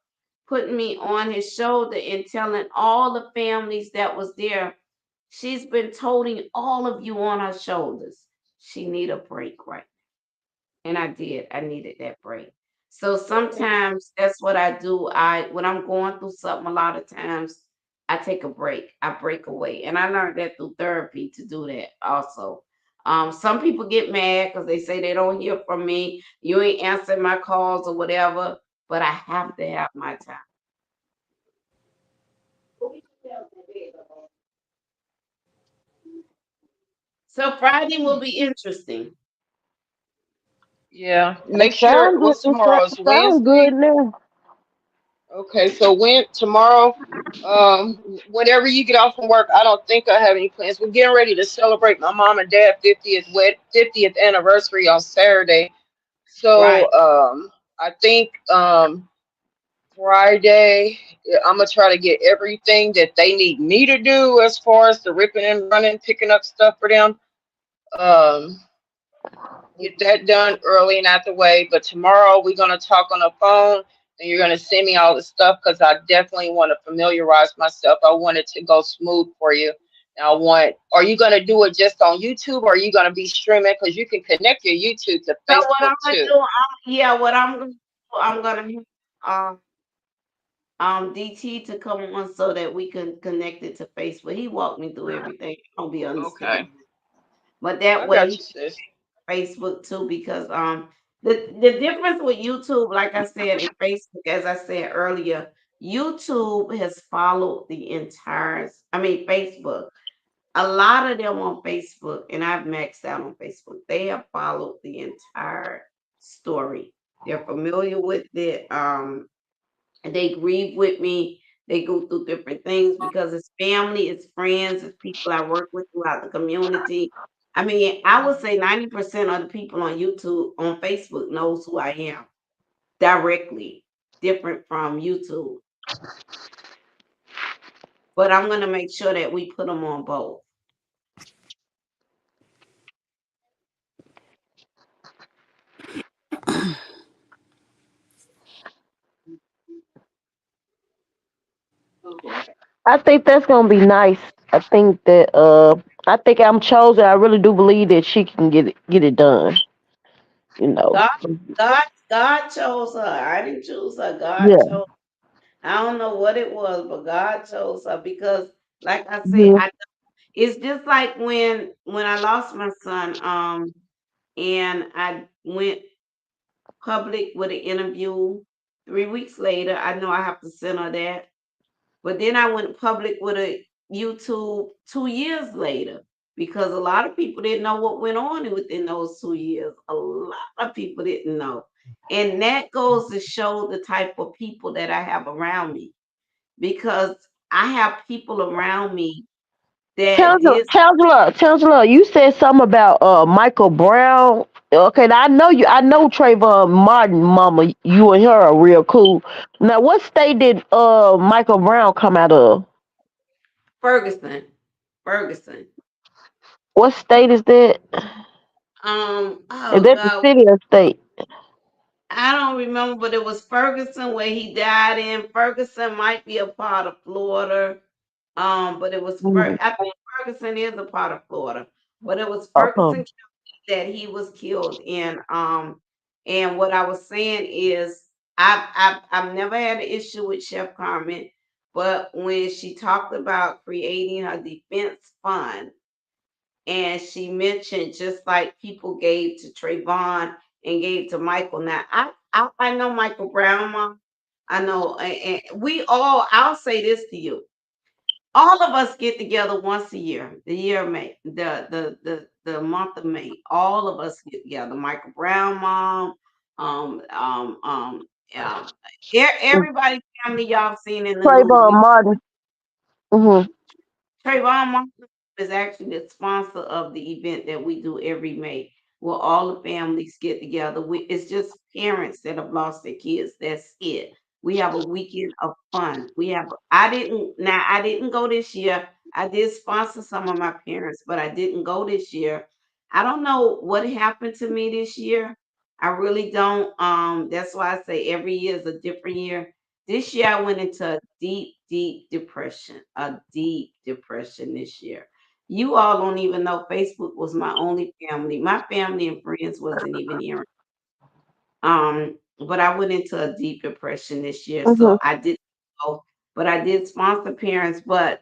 Speaker 1: putting me on his shoulder and telling all the families that was there, she's been toting all of you on her shoulders. She need a break right. And I did. I needed that break. So sometimes that's what I do. When I'm going through something, a lot of times I take a break. I break away. And I learned that through therapy to do that also. Some people get mad because they say they don't hear from me. You ain't answering my calls or whatever. But I have to have my time. So Friday will be interesting.
Speaker 13: Yeah.
Speaker 14: It
Speaker 13: Make sure
Speaker 14: sounds good.
Speaker 13: what's tomorrow is
Speaker 14: Sounds good
Speaker 13: Wednesday.
Speaker 14: now.
Speaker 13: Okay, so when tomorrow, whenever you get off from work, I don't think I have any plans. We're getting ready to celebrate my mom and dad 50th anniversary on Saturday.
Speaker 1: Right.
Speaker 13: So I think Friday I'm gonna try to get everything that they need me to do as far as the ripping and running, picking up stuff for them. Um, get that done early and out the way. But tomorrow we're gonna talk on the phone, and you're gonna send me all the stuff because I definitely want to familiarize myself. I want it to go smooth for you. And I want. Are you gonna do it just on YouTube, or are you gonna be streaming? Because you can connect your YouTube to
Speaker 1: So what I'm
Speaker 13: Facebook
Speaker 1: gonna
Speaker 13: too.
Speaker 1: do, yeah, what I'm gonna do, I'm gonna um DT to come on so that we can connect it to Facebook. He walked me through everything. I'll be
Speaker 13: Okay,
Speaker 1: understanding. But that
Speaker 13: I
Speaker 1: way
Speaker 13: got
Speaker 1: he
Speaker 13: you, sis.
Speaker 1: Facebook too, because the difference with YouTube, like I said, in Facebook, as I said earlier, YouTube has followed the entire, I mean Facebook. A lot of them on Facebook, and I've maxed out on Facebook, they have followed the entire story. They're familiar with it. They grieve with me. They go through different things because it's family, it's friends, it's people I work with throughout the community. I mean, I would say 90% of the people on YouTube, on Facebook, knows who I am directly, different from YouTube. But I'm going to make sure that we put them on both.
Speaker 14: I think that's gonna be nice. I think that I think I'm chosen. I really do believe that she can get it done. You know.
Speaker 1: God, God chose her. I didn't choose her. God
Speaker 14: Yeah.
Speaker 1: chose. I don't know what it was, but God chose her because, like I said,
Speaker 14: Mhm.
Speaker 1: it's just like when I lost my son, and I went public with an interview. 3 weeks later, I know I have to send her that. But then I went public with a YouTube 2 years later because a lot of people didn't know what went on within those 2 years. A lot of people didn't know. And that goes to show the type of people that I have around me because I have people around me that
Speaker 14: Tangela,
Speaker 1: did.
Speaker 14: Tangela, Tangela, you said something about Michael Brown. Okay, now I know you. I know Trayvon Martin, Mama. You and her are real cool. Now, what state did Michael Brown come out of?
Speaker 1: Ferguson. Ferguson.
Speaker 14: What state is that? Is
Speaker 1: Oh
Speaker 14: that the
Speaker 1: God,
Speaker 14: city or state?
Speaker 1: I don't remember, but it was Ferguson where he died in. Ferguson might be a part of Florida. But it was
Speaker 14: Mhm.
Speaker 1: I think Ferguson is a part of Florida, but it was
Speaker 14: Okay.
Speaker 1: Ferguson that he was killed in. And what I was saying is, I've never had an issue with Chef Carmen, but when she talked about creating her defense fund, and she mentioned just like people gave to Trayvon and gave to Michael. Now I know Michael Brown, Mom. I know, and we all. I'll say this to you: all of us get together once a year, the year of May, the month of May. All of us get together. Michael Brown, Mom, um, um, um, um, everybody family y'all seen in the news.
Speaker 14: Trayvon Martin. Hmm.
Speaker 1: Trayvon Martin is actually the sponsor of the event that we do every May, where all the families get together. It's just parents that have lost their kids. That's it. We have a weekend of fun. I didn't go this year. I did sponsor some of my parents, but I didn't go this year. I don't know what happened to me this year. I really don't. That's why I say every year is a different year. This year I went into a deep, deep depression, a deep depression this year. You all don't even know Facebook was my only family. My family and friends wasn't even here. But I went into a deep depression this year,
Speaker 14: Hmm.
Speaker 1: so I didn't go, but I did sponsor parents. But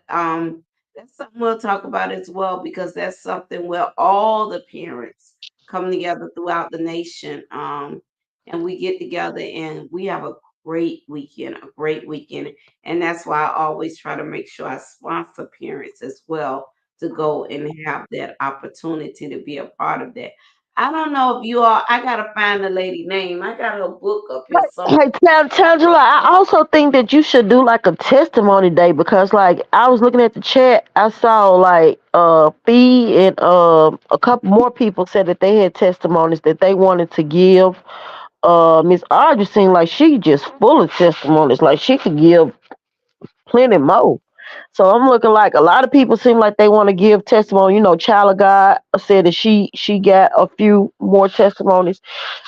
Speaker 1: that's something we'll talk about as well because that's something where all the parents come together throughout the nation, and we get together and we have a great weekend, and that's why I always try to make sure I sponsor parents as well to go and have that opportunity to be a part of that. I don't know if you all. I gotta find the lady name. I got her book up here somewhere.
Speaker 14: Hey, Tangela, I also think that you should do like a testimony day because, like, I was looking at the chat, I saw like Fee and a couple more people said that they had testimonies that they wanted to give. Miss Audrey seemed like she just full of testimonies, like she could give plenty more. So I'm looking like a lot of people seem like they want to give testimony. You know, Child of God said that she got a few more testimonies.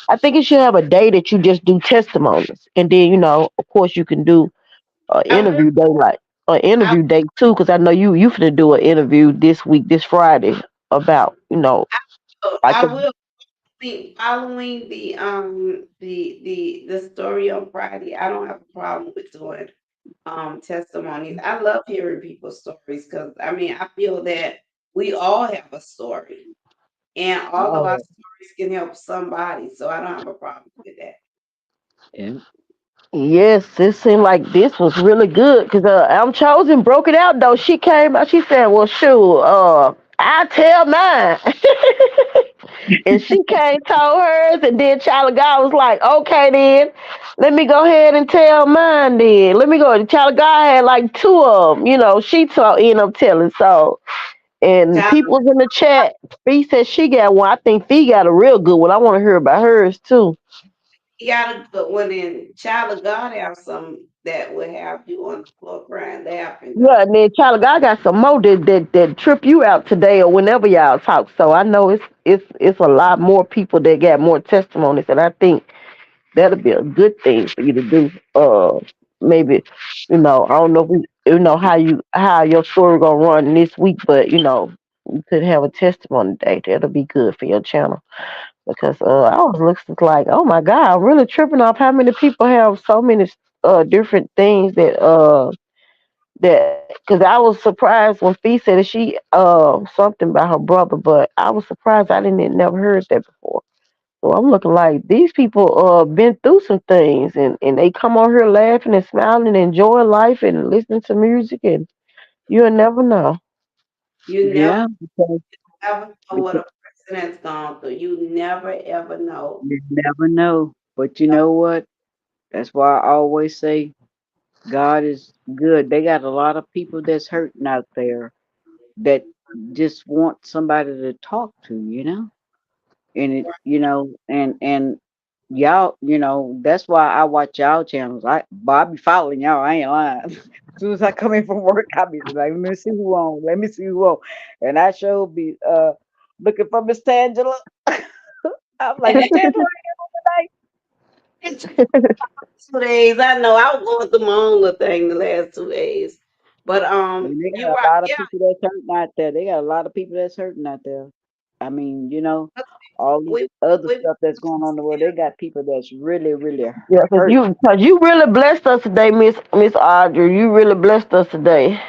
Speaker 14: I think you should have a day that you just do testimonies, and then of course, you can do an
Speaker 1: I will.
Speaker 14: interview day like an
Speaker 1: I,
Speaker 14: interview day too, because I know you finna do an interview this week, this Friday, about like
Speaker 1: I will be following the story on Friday. I don't have a problem with doing testimonies. I love hearing people's stories because I mean I feel that we all have a story and all of our
Speaker 15: Oh,
Speaker 1: stories can help somebody. So I don't have a problem with that.
Speaker 15: yeah.
Speaker 14: Yes, it seemed like this was really good because I'm chosen broke it out though. She came out, she said, "Well, shoot, I tell mine," and she came told hers, and then Child of God was like, "Okay, then let me go ahead and tell mine. Then let me go." The Child of God had like two of them. She ended up telling so. And
Speaker 1: Child,
Speaker 14: people was in the chat. Fee said she got one. I think Fee got a real good one. I want to hear about hers too.
Speaker 1: you got a good one in Child of God have some that will have you on the floor crying laughing
Speaker 14: Yeah,
Speaker 1: though.
Speaker 14: and then Charlie, I got some more that trip you out today or whenever y'all talk. So I know it's a lot more people that got more testimonies, and I think that'll be a good thing for you to do. Maybe I don't know if how your story gonna run this week, but you could have a testimony day. That'll be good for your channel because I was looking like, oh my God, I'm really tripping off how many people have so many different things that because I was surprised when Fee said that she something about her brother, but I was surprised I didn't never heard that before. So I'm looking like these people been through some things and they come on here laughing and smiling and enjoying life and listening to music and you'll never know.
Speaker 1: You never
Speaker 15: Yeah, because,
Speaker 1: ever know what
Speaker 15: because
Speaker 1: a person has gone through. You never ever know.
Speaker 15: you never know. But you know what? That's why I always say God is good. They got a lot of people that's hurting out there that just want somebody to talk to, And and y'all, that's why I watch y'all channels. I be following y'all. I ain't lying. As soon as I come in from work, I be like, let me see who on. Let me see who on. And I sure be looking for Miss Tangela. I'm like,
Speaker 1: And
Speaker 15: Miss Tangela tonight.
Speaker 1: 2 days, I know I was going through my own little thing the last 2 days. But
Speaker 15: And they
Speaker 1: you're
Speaker 15: got a
Speaker 1: right.
Speaker 15: lot of
Speaker 1: Yeah,
Speaker 15: people that's hurting out there. They got a lot of people that's hurting out there. I mean, all these
Speaker 1: we
Speaker 15: other
Speaker 1: we
Speaker 15: stuff that's going on in the world, they got people that's really, really
Speaker 14: Yeah, cause
Speaker 15: hurt.
Speaker 14: you really blessed us today, Miss Audrey. You really blessed us today.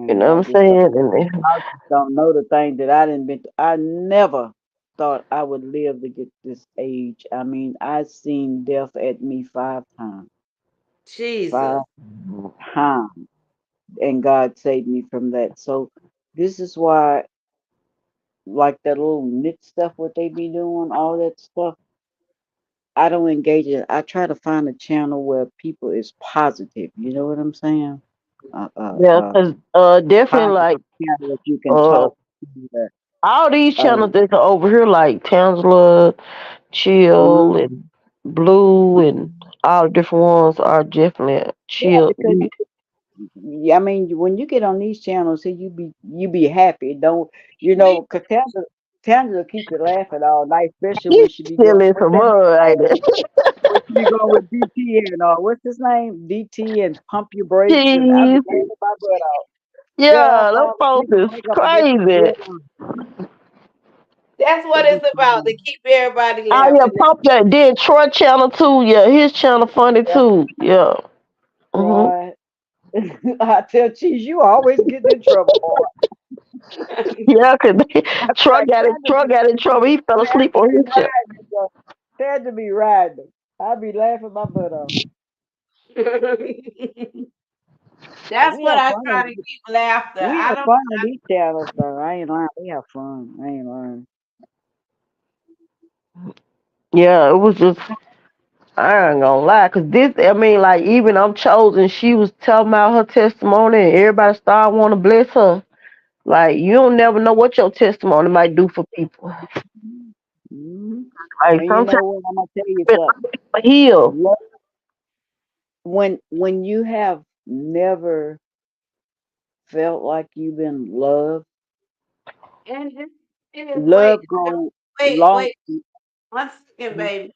Speaker 14: You
Speaker 15: And
Speaker 14: know what I'm saying? And
Speaker 15: I just don't know the thing that I didn't been. I never thought I would live to get this age. I mean, I seen death at me 5 times, five
Speaker 1: Jesus.
Speaker 15: times, and God saved me from that. So this is why, like that little knit stuff, what they be doing, all that stuff. I don't engage it. I try to find a channel where people is positive. You know what I'm saying? Uh, uh,
Speaker 14: yeah,
Speaker 15: uh,
Speaker 14: cause definitely
Speaker 15: Positive
Speaker 14: like
Speaker 15: channel that you can
Speaker 14: uh
Speaker 15: talk to.
Speaker 14: all these
Speaker 15: Uh,
Speaker 14: channels that are over here like Tangela, Chill
Speaker 15: uh,
Speaker 14: and Blue and all the different ones are definitely
Speaker 15: yeah,
Speaker 14: chill.
Speaker 15: because yeah, I mean, when you get on these channels, here you be happy. Don't Cause Tangela keep you laughing all night, especially
Speaker 14: You
Speaker 15: when she be
Speaker 14: still
Speaker 15: going.
Speaker 14: in
Speaker 15: What's
Speaker 14: some
Speaker 15: that name?
Speaker 14: mud, ain't it?
Speaker 15: When she be going with DT and what's his name? DT and pump your brakes, and I be
Speaker 14: Jeez.
Speaker 15: laughing my butt off. Girl,
Speaker 14: Yeah, them
Speaker 15: mama,
Speaker 14: folks
Speaker 15: keep your
Speaker 14: is
Speaker 15: back up against the
Speaker 14: crazy.
Speaker 15: wall.
Speaker 1: That's what
Speaker 15: They be
Speaker 1: it's about, to keep everybody
Speaker 14: Oh yeah,
Speaker 1: laughing.
Speaker 14: Pump that did Troy channel too. Yeah, his channel funny
Speaker 15: yeah,
Speaker 14: too. Yeah. Hmm.
Speaker 15: right. I tell Cheese, you always getting in trouble, boy.
Speaker 14: Yeah, cause
Speaker 15: I be
Speaker 14: Troy
Speaker 15: like,
Speaker 14: got in trouble. He fell
Speaker 15: Tandra
Speaker 14: asleep on
Speaker 15: be
Speaker 14: his channel.
Speaker 15: riding, though. Tandra be riding. I be laughing my butt off. But
Speaker 1: That's
Speaker 15: we
Speaker 1: what
Speaker 15: have
Speaker 1: I
Speaker 15: fun.
Speaker 1: try to keep laughter.
Speaker 15: We
Speaker 1: I
Speaker 15: have
Speaker 1: don't
Speaker 15: fun on these channels, though. I ain't lying. We have fun. I ain't lying.
Speaker 14: Yeah, it was just I ain't gonna lie, cause this I mean like even I'm chosen. She was telling about her testimony, and everybody started want to bless her. Like you don't never know what your testimony might do for people.
Speaker 15: Hmm.
Speaker 14: Like
Speaker 15: And you
Speaker 14: sometimes
Speaker 15: know what? I'm gonna tell you something.
Speaker 14: people heal.
Speaker 15: Love, when you have never felt like you've been loved,
Speaker 1: And
Speaker 15: love go long.
Speaker 1: wait, 1 second, baby.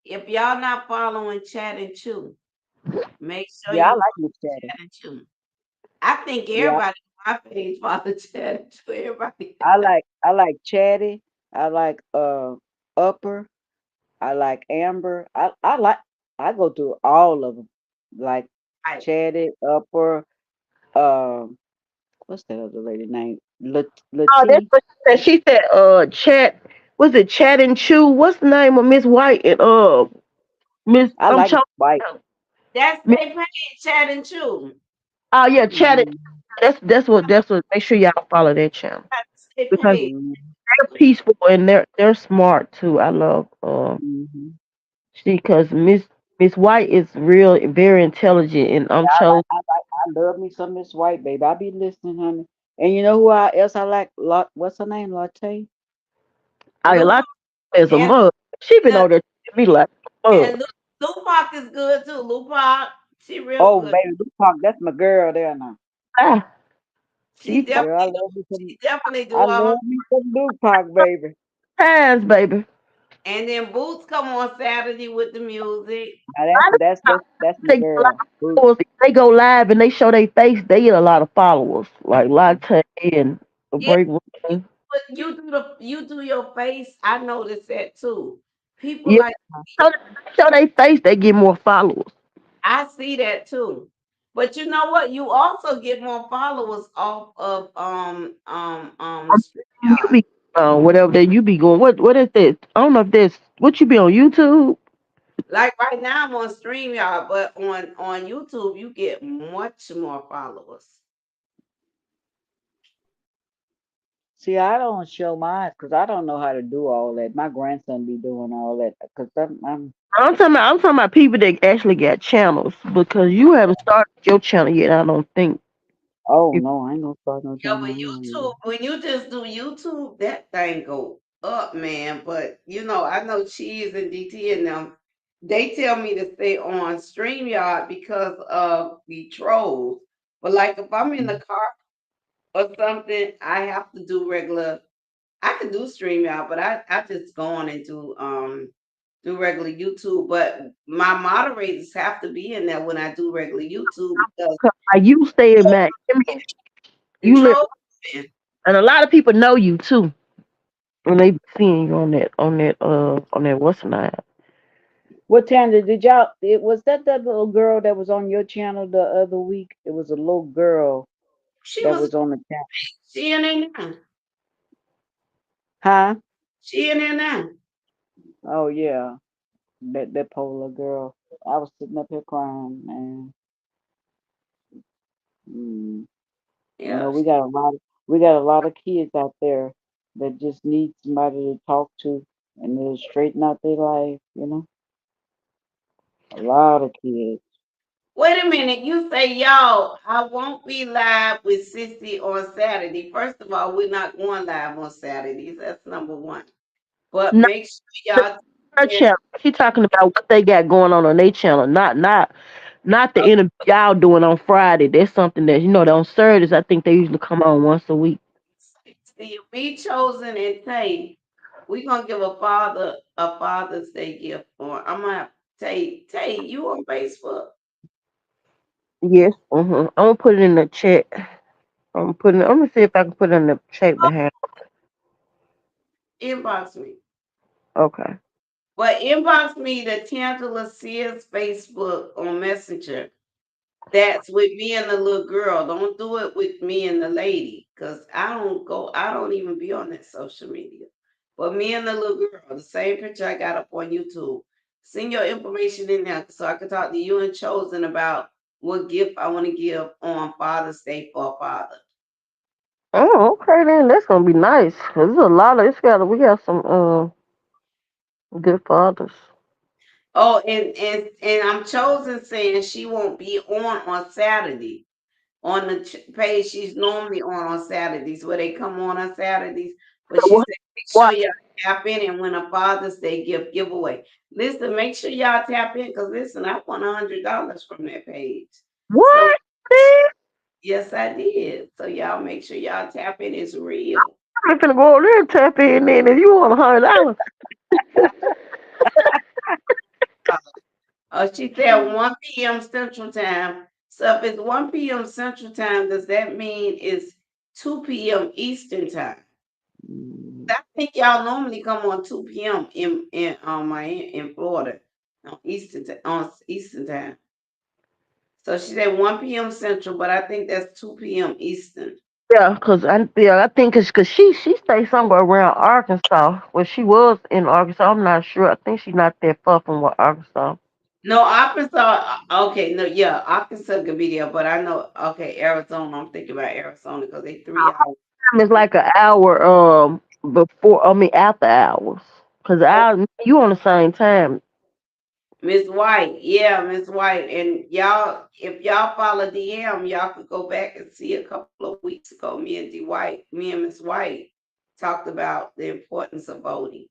Speaker 1: If y'all not following Chat and Chew, make sure
Speaker 15: Yeah, I
Speaker 1: you
Speaker 15: like
Speaker 1: follow
Speaker 15: Miss Chatty.
Speaker 1: Chat and Chew. I think
Speaker 15: Yeah,
Speaker 1: everybody on my page follow Chat and Chew. Everybody.
Speaker 15: I like Chatty. I like Upper. I like Amber. I go through all of them. Like
Speaker 1: Right.
Speaker 15: Chatty, Upper. What's that other lady name?
Speaker 14: Oh, that's
Speaker 15: Latif.
Speaker 14: what she said. She said, chat. Was it Chat and Chew? What's the name of Miss White and Miss?
Speaker 15: I
Speaker 14: I'm
Speaker 15: like
Speaker 14: choking.
Speaker 15: White.
Speaker 1: That's
Speaker 14: Miss,
Speaker 1: they page, Chat and Chew.
Speaker 14: oh yeah, Chat.
Speaker 15: Mm-hmm.
Speaker 14: That's what. Make sure y'all follow that channel
Speaker 1: That's their
Speaker 14: because
Speaker 1: page.
Speaker 15: Mm-hmm.
Speaker 14: they're peaceful and they're smart too. I love
Speaker 15: Mm-hmm.
Speaker 14: she because Miss White is real very intelligent and I'm chosen.
Speaker 15: I love me some Miss White, baby. I be listening, honey. And you know who else I like? What's her name? Latte.
Speaker 14: I
Speaker 1: Luke
Speaker 14: like as a
Speaker 1: and
Speaker 14: mug. She been
Speaker 1: the
Speaker 14: over there treating me like a mug.
Speaker 1: and Lupac is good too. Lupac, she real
Speaker 15: Oh,
Speaker 1: good.
Speaker 15: baby, Lupac, that's my girl there now.
Speaker 14: Ah,
Speaker 1: She
Speaker 14: she
Speaker 15: Girl,
Speaker 1: definitely do. She definitely do
Speaker 15: I
Speaker 1: all.
Speaker 15: love me some Lupac, baby.
Speaker 14: times, baby.
Speaker 1: And then Boots come on Saturday with the music.
Speaker 15: Now
Speaker 14: I
Speaker 15: that's my
Speaker 14: they get a lot
Speaker 15: girl.
Speaker 14: of
Speaker 15: Boo.
Speaker 14: followers. If they go live and they show their face, they get a lot of followers. Like Latte and the
Speaker 1: Yeah,
Speaker 14: Break.
Speaker 1: but you do your face. I noticed that too. People
Speaker 14: Yeah,
Speaker 1: like
Speaker 14: so they show their face, they get more followers.
Speaker 1: I see that too. But you know what? You also get more followers off of
Speaker 14: You
Speaker 1: StreamYard.
Speaker 14: be whatever that you be going. What is this? I don't know if this. What you be on YouTube?
Speaker 1: Like right now I'm on StreamYard, but on YouTube you get much more followers.
Speaker 15: See, I don't show mine because I don't know how to do all that. My grandson be doing all that because I'm
Speaker 14: I'm talking about people that actually got channels because you haven't started your channel yet. I don't think.
Speaker 15: oh
Speaker 14: You-
Speaker 15: no, I ain't gonna start no
Speaker 1: Yeah,
Speaker 15: channel.
Speaker 1: but YouTube, when you just do YouTube, that thing go up, man. But I know Cheese and DT and them, they tell me to stay on StreamYard because of the trolls. But like if I'm in the car or something, I have to do regular. I can do StreamYard, but I just go on and do regular YouTube. But my moderators have to be in there when I do regular YouTube because
Speaker 14: Like you stay in Mac. I mean,
Speaker 1: the
Speaker 14: you live,
Speaker 1: trolls. Man.
Speaker 14: and a lot of people know you too when they be seeing you on that what's the name?
Speaker 15: What time did y'all? It was that little girl that was on your channel the other week. It was a little girl
Speaker 1: She
Speaker 15: that
Speaker 1: was
Speaker 15: was on the channel.
Speaker 1: she in there now.
Speaker 15: Huh?
Speaker 1: She in there now.
Speaker 15: Oh yeah, that poor little girl. I was sitting up here crying, man. Mm. You know,
Speaker 1: Yeah.
Speaker 15: we got a lot of kids out there that just need somebody to talk to and to straighten out their life. A lot of kids.
Speaker 1: Wait a minute. You say y'all, I won't be live with Sissy on Saturday. First of all, we're not going live on Saturdays. That's number one. But
Speaker 14: Not
Speaker 1: make sure
Speaker 14: the
Speaker 1: y'all
Speaker 14: her
Speaker 1: tune in.
Speaker 14: channel. She talking about what they got going on their channel. Not the interview y'all doing on Friday. That's something that on Saturdays. I think they usually come on once a week.
Speaker 1: See, we chosen and Tay. We're gonna give a Father's Day gift for. I'm gonna have Tay, you on Facebook?
Speaker 14: Yes. I'm gonna put it in the chat. I'm gonna see if I can put it in the chat behind.
Speaker 1: Inbox me.
Speaker 14: Okay.
Speaker 1: But inbox me the Tangela Sears Facebook on Messenger. That's with me and the little girl. Don't do it with me and the lady, cause I don't even be on that social media. But me and the little girl, the same picture I got up on YouTube. Send your information in there so I can talk to you and Chosen about what gift I want to give on Father's Day for a father.
Speaker 14: Oh, okay then. That's gonna be nice. 'Cause there's a lot of we got some Good fathers.
Speaker 1: Oh, and I'm chosen saying she won't be on Saturday. On the page she's normally on Saturdays, where they come on Saturdays. But she
Speaker 14: What?
Speaker 1: said, make
Speaker 14: What?
Speaker 1: sure y'all tap in and win a Father's Day giveaway. Listen, make sure y'all tap in because listen, I won $100 from that page. So
Speaker 14: What? Man,
Speaker 1: yes, I did. So y'all make sure y'all tap in. It's real.
Speaker 14: I'm finna go over there and tap in then if you want $100.
Speaker 1: She said 1 p.m. Central Time. So if it's 1 p.m. Central Time, does that mean it's 2 p.m. Eastern Time? I think y'all normally come on 2 p.m. in Miami in Florida on Eastern Time. So she said 1 p.m. Central, but I think that's 2 p.m. Eastern.
Speaker 14: Yeah, I think cause she stays somewhere around Arkansas. Well, she was in Arkansas. I'm not sure. I think she's not that far from what Arkansas.
Speaker 1: No, Arkansas. Okay, no, yeah, Arkansas could be there, but I know. Okay, Arizona. I'm thinking about Arizona because they 3 hours.
Speaker 14: It's like an hour before. I mean after hours. Cause you on the same time.
Speaker 1: Miss White, yeah, Miss White, and y'all, if y'all follow DM, y'all could go back and see a couple of weeks ago. Me and Miss White talked about the importance of voting,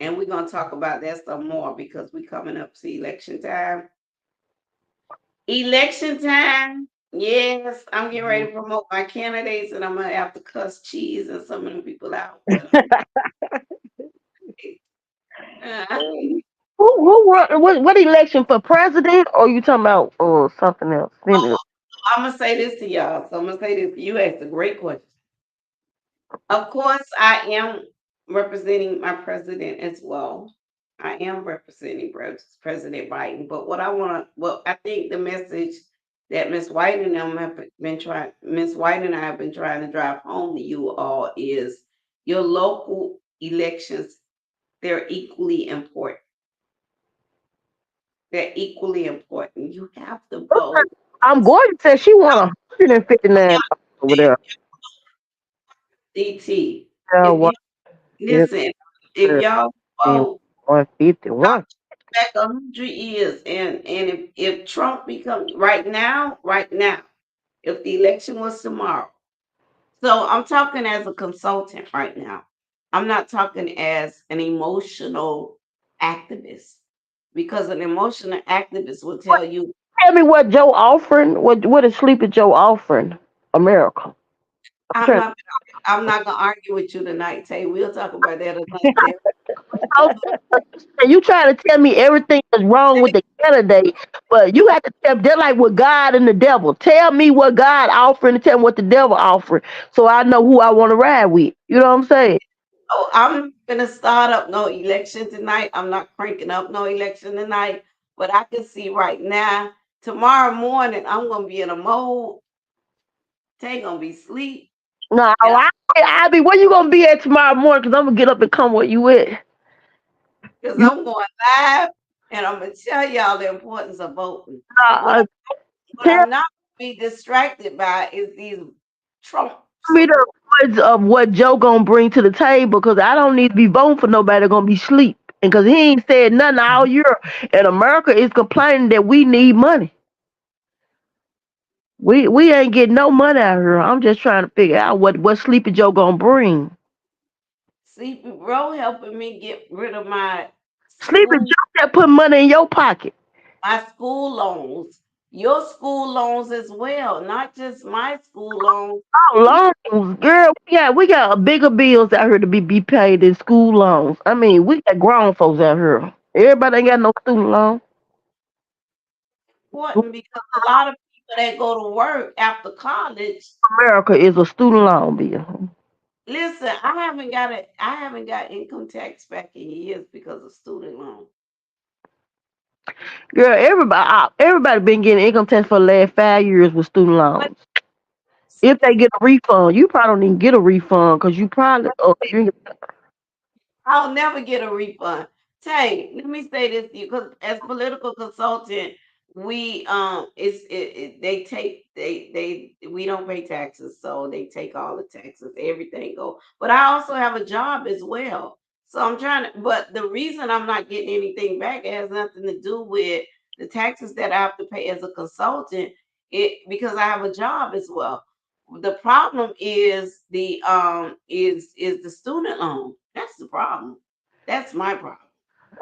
Speaker 1: and we're gonna talk about that some more because we coming up to election time. Election time. Yes, I'm getting ready to promote my candidates, and I'm gonna have to cuss cheese and some of them people out. But
Speaker 14: What election for president or you talking about or something else?
Speaker 1: I'm gonna say this to y'all. So I'm gonna say this. You asked a great question. Of course, I am representing my president as well. I am representing President Biden. But what I think the message that Miss White and them have been trying, Miss White and I have been trying to drive home to you all is your local elections. They're equally important. They're equally important. You have to vote.
Speaker 14: I'm going to say she won 159 over there.
Speaker 1: DT.
Speaker 14: Yeah,
Speaker 1: If
Speaker 14: what?
Speaker 1: you listen, if y'all vote
Speaker 14: 151.
Speaker 1: back 100 years, and if Trump becomes right now, if the election was tomorrow, so I'm talking as a consultant right now. I'm not talking as an emotional activist because an emotional activist will tell you,
Speaker 14: Tell me what Joe offering. What is Sleepy Joe offering America? I'm
Speaker 1: I'm
Speaker 14: trying.
Speaker 1: not I'm not gonna argue with you tonight, Tay. We'll talk about that another day.
Speaker 14: You trying to tell me everything is wrong with the candidate, but you have to tell. They're like with God and the devil. Tell me what God offering and tell me what the devil offering, so I know who I want to ride with. You know what I'm saying?
Speaker 1: Oh, I'm gonna start up no election tonight. I'm not cranking up no election tonight, but I can see right now, tomorrow morning, I'm gonna be in a mode. Tay gonna be asleep,
Speaker 14: No,
Speaker 1: and
Speaker 14: I be where you gonna be at tomorrow morning? Cause I'm gonna get up and come where you at.
Speaker 1: because
Speaker 14: You
Speaker 1: I'm going live, and I'm gonna tell y'all the importance of voting. What
Speaker 14: uh,
Speaker 1: what
Speaker 14: tell
Speaker 1: I'm not gonna be distracted by is these Trump
Speaker 14: me the
Speaker 1: support.
Speaker 14: words of what Joe gonna bring to the table, cause I don't need to be voting for nobody that gonna be sleep. And cause he ain't said nothing all year, and America is complaining that we need money. We ain't getting no money out here. I'm just trying to figure out what Sleepy Joe gonna bring.
Speaker 1: Sleepy Bro helping me get rid of
Speaker 14: Sleepy
Speaker 1: school
Speaker 14: Joe that put money in your pocket.
Speaker 1: my school loans, your school loans as well, not just my school loans.
Speaker 14: Oh, loans, girl. We got bigger bills out here to be paid than school loans. I mean, we got grown folks out here. Everybody ain't got no student loan.
Speaker 1: Important because a lot of people that go to work after college.
Speaker 14: America is a student loan bill.
Speaker 1: Listen, I haven't got income tax back in years because of student loan.
Speaker 14: Girl, everybody been getting income tax for the last 5 years with student
Speaker 1: But
Speaker 14: loans. If they get a refund, you probably don't even get a refund because you probably you ain't
Speaker 1: I'll never get a refund. Tay, let me say this to you, because as political consultant, we they take we don't pay taxes, so they take all the taxes, everything go. But I also have a job as well. So I'm trying to, but the reason I'm not getting anything back has nothing to do with the taxes that I have to pay as a consultant. It because I have a job as well. The problem is is the student loan. That's the problem. That's my problem.